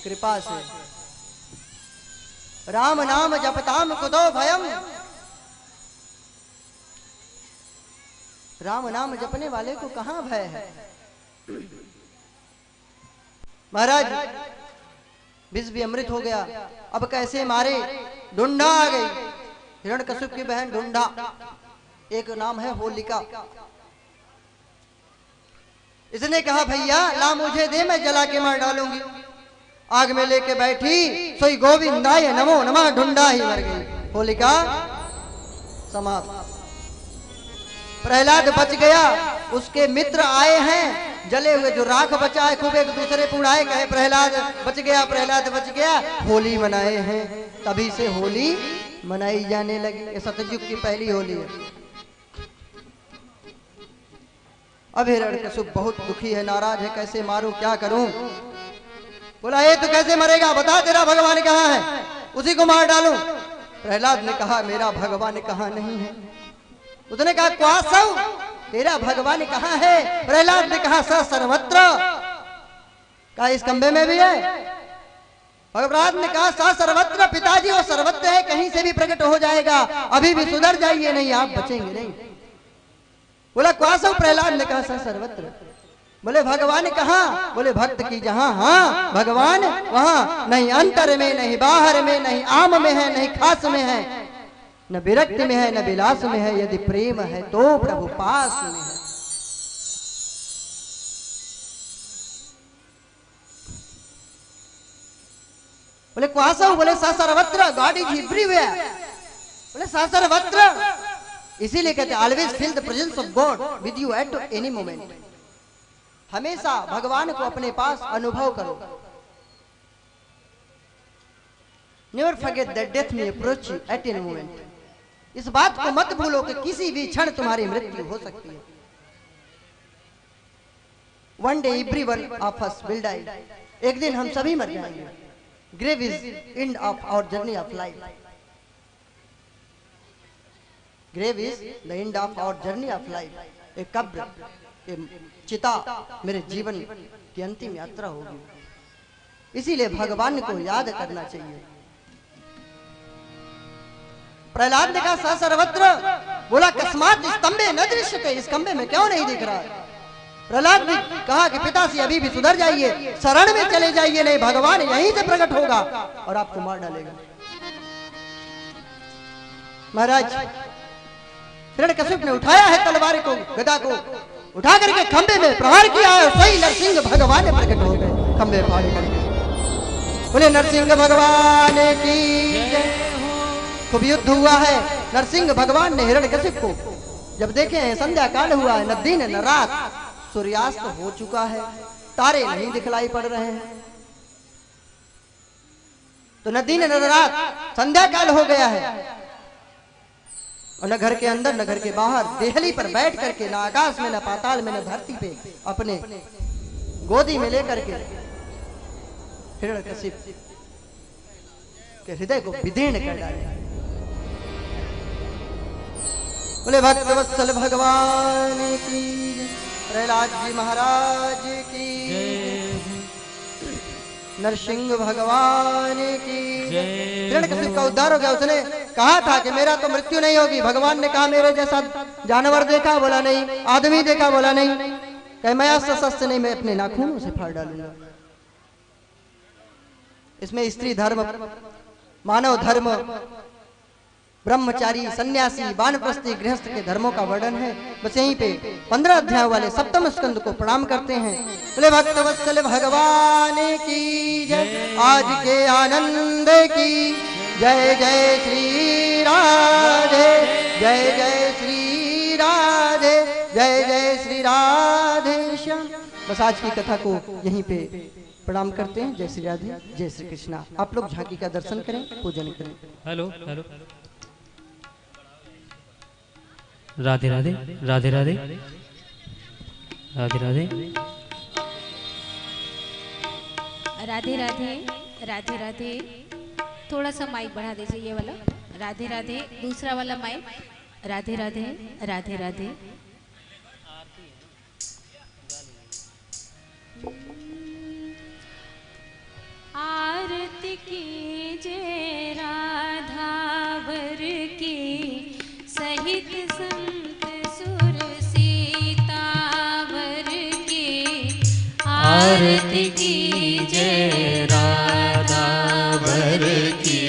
कृपा से। राम नाम जपताम कुतो भयम। राम नाम जपने वाले को कहां भय है। महाराज विष भी अमृत हो गया, अब कैसे मारे। ढूंढा आ गई, हिरण्यकशिप की बहन ढूंढा, एक नाम है होलिका। इसने कहा भैया ला मुझे दे, मैं जला के मार डालूंगी। आग में लेके बैठी, सोई गोविंदाय नमो नमः, ढूंढा ही मर गई। होलिका समाप्त। प्रहलाद बच गया, उसके मित्र आए हैं, जले हुए जो राख बचा है खूब एक दूसरे पे उड़ाए, कहे प्रहलाद बच गया, प्रहलाद बच गया। होली मनाए हैं, तभी से होली मनाई जाने लगी। ये सतयुग की पहली होली है। अब हिरण्यकशिप बहुत दुखी है, नाराज है, कैसे मारूं, क्या करूं। बोला ये तो कैसे मरेगा, बता तेरा भगवान कहाँ है, उसी को मार डालूं। प्रहलाद ने कहा मेरा भगवान कहाँ नहीं है। उसने कहा क्वासव, तेरा भगवान कहाँ है। प्रहलाद ने कहा स सर्वत्र, कहा इस कमरे में भी है। प्रहलाद ने कहा स सर्वत्र, पिताजी वो सर्वत्र है, कहीं से भी प्रकट हो जाएगा, अभी भी सुधर जाइए, नहीं आप बचेंगे नहीं। बोला क्वासव, प्रहलाद ने कहा स सर्वत्र। बोले भगवान कहाँ, बोले भक्त की जहां हाँ भगवान वहां, नहीं अंतर में नहीं बाहर में, नहीं आम में है नहीं खास में है, न विरक्त में है न विलास में है, यदि प्रेम है तो प्रभु पास में है। बोले क्वासव, बोले सा सर्वत्र, गॉड इज एवरीवेयर। बोले सा सर्वत्र, इसीलिए कहते always feel the presence of God with you at any moment. हमेशा भगवान को अपने पास अनुभव करो। Never forget that death may approach you at any moment. इस बात को मत भूलो कि किसी भी क्षण तुम्हारी मृत्यु हो सकती है। One day everyone of us will die, एक दिन हम सभी मर जाएंगे। Grave is end of our journey of life. Grave is the end of our journey of life. एक कब्र, एक चिता मेरे जीवन की अंतिम यात्रा होगी। इसीलिए भगवान को याद करना चाहिए। प्रहलाद ने कहा स सर्वत्र, बोला कस्मात स्तंभे न दृश्यते, इस खंबे में क्यों नहीं दिख रहा है। प्रहलाद ने कहा कि पिताजी अभी भी सुधर जाइए, शरण में चले जाइए, नहीं भगवान यहीं से प्रकट होगा और आपको मार डालेगा। महाराज हिरण्यकशिप ने उठाया है तलवार को, गदा को उठा करके खंबे में प्रहार किया है, सही नरसिंह भगवान प्रकट हो गए खंबे फाड़ करके। बोले नरसिंह भगवान की। खूब युद्ध हुआ है। नरसिंह भगवान ने हिरण्यकशिप को जब देखे हैं, संध्या काल हुआ है, न दिन न रात, सूर्यास्त हो चुका है, तारे नहीं दिखलाई पड़ रहे हैं, तो न दिन न रात संध्या काल हो गया है। और न घर के अंदर न घर के बाहर, देहली पर बैठ करके, न आकाश में न पाताल में न धरती पे, अपने गोदी में लेकर के हिरण्यकशिप के हृदय को विदीर्ण कर डाले। बोले भक्त वत्सल भगवान की, प्रहलाद जी महाराज की, नरसिंह भगवान की। हिरण्यकशिप का उद्धार हो गया। उसने कहा था कि मेरा तो मृत्यु नहीं होगी। भगवान ने कहा मेरे जैसा जानवर देखा, बोला नहीं। आदमी देखा, बोला नहीं। कहे मैं अस्त्र नहीं, मैं अपने नाखूनों से फाड़ डालूंगा। इसमें स्त्री धर्म, मानव धर्म, ब्रह्मचारी, सन्यासी, वानप्रस्थी, गृहस्थ के धर्मों का वर्णन है। बस यहीं पे 15 अध्याय वाले सप्तम स्कंद को प्रणाम करते हैं। बोले भक्त वत्सल भगवान की जय, आज के आनंद की जय। जय श्री राधे, जय जय श्री राधे, जय जय श्री राधे श्याम। बस आज की कथा को यहीं पे प्रणाम करते हैं। जय श्री राधे, जय श्री कृष्णा। आप लोग झांकी का दर्शन करें, पूजन करें। Hello hello, Radhe Radhe, Radhe Radhe, Radhe Radhe, Radhe Radhe, Radhe Radhe. थोड़ा सा माइक बढ़ा दीजिए, ये वाला। राधे राधे, दूसरा वाला माइक। राधे राधे, राधे राधे। आरती की जय राधा वर की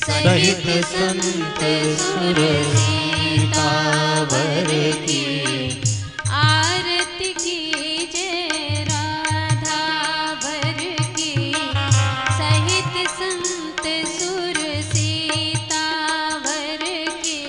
सहित संत सुर सीतावर की आरती की जय राधा वर की सहित संत सुर सीतावर की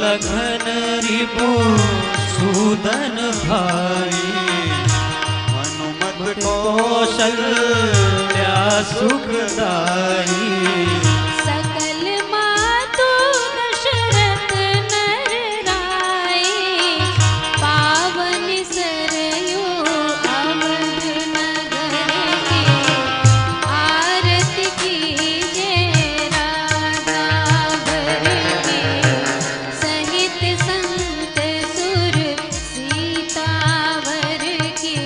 लखन रिपु सूदन भाई हनुमत कौशल्या सुखदाई सकल मातु दशरथ नर राय पावन सरयू अवध नगर के आरती की जय राधा वर की सहित संत सुर सीतावर की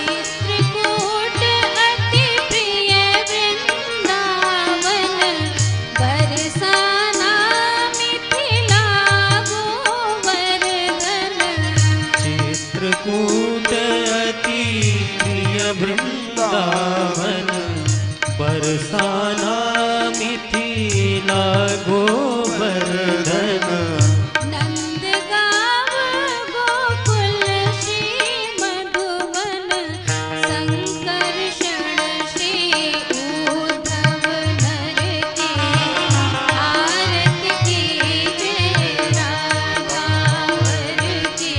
चित्रकूट अति प्रिय वृंदावन बरसाना मिथिला गोवर्धन चित्रकूट अति प्रिय वृंदावन बरसाना मिथिला गोवर्धन नंदगांव गोकुल श्री मधुवन संकर्षण श्री उद्धव नर की आरती की जय राधा वर की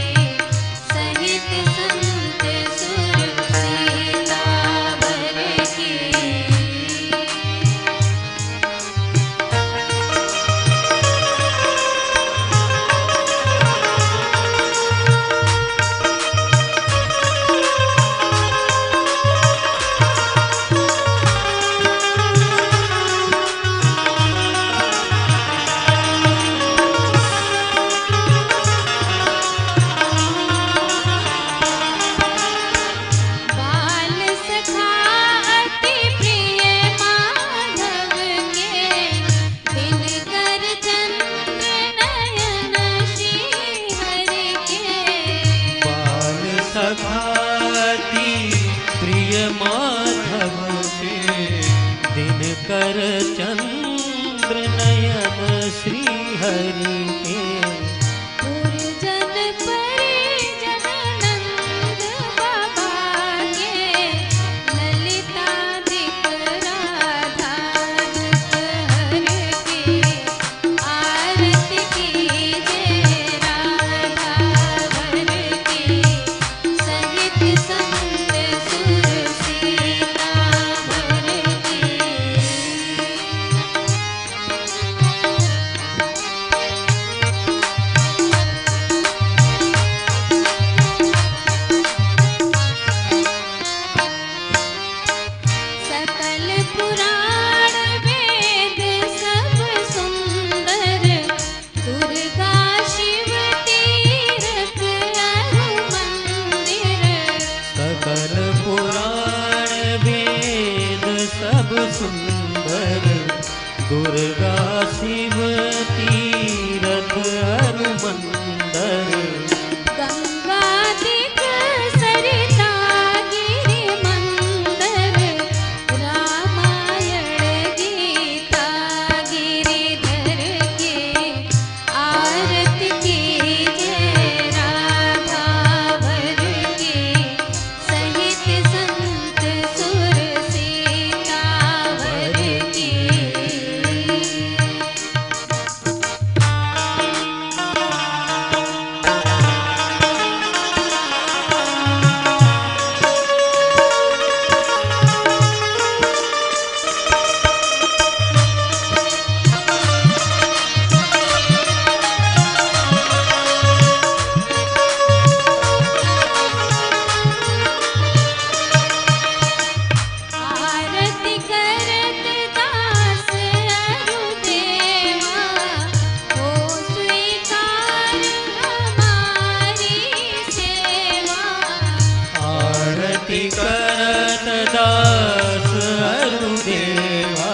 सहित संत सुर सीतावर की बाल सखा अति प्रिय माधव के दिनकर चंद्र नयन श्री हरि के बाल सखाती प्रिय माधव के दिनकर चंद्र नयन श्री हरि के पुरजन परिजन नंद बाबा के ललिताधिक राधाधिक हर के आरती की जय राधा वर की सहित संत सुर सीतावर की सकल पुराण वेद सब सुंदर दुर्गा शिव तीरथ अरु मंदिर सकल पुराण वेद सब सुंदर दुर्गा शिव तीरथ अरु मंदर गंगाधिक सरिता गिरि मंदर रामायण गीता गिरिधर के आरती की जय राधा वर की आरती करत दास अरु देवा,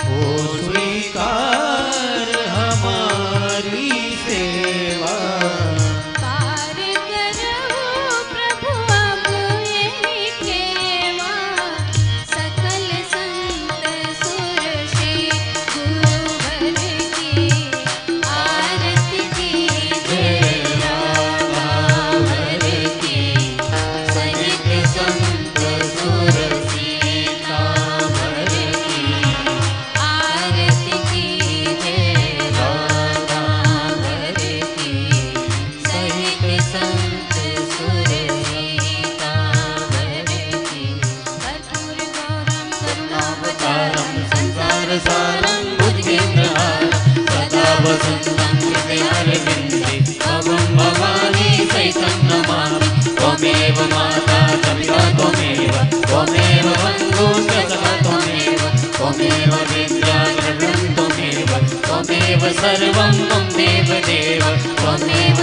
हो स्वीकार हमारी सेवा। पार करो प्रभु अब ये केवा, सकल संत सुर श्री गुरुवर की आरती कीजिए रामावर की, सहित संत सुर सीतावर की आरती कीजिए रामावर की, सहित संत सुर सीतावर की। कर्पूर गौरम करुणावतारम संसार सारम बुद्धिन्द्रहारम, सदा वसन्तं हृदयारविन्दे भवं भवानी सहितं नमामि। त्वमेव माता च पिता त्वमेव, त्वमेव बन्धुश्च सखा त्वमेव, त्वमेव विद्या द्रविणं त्वमेव, त्वमेव सर्वं मम देव देव, त्वमेव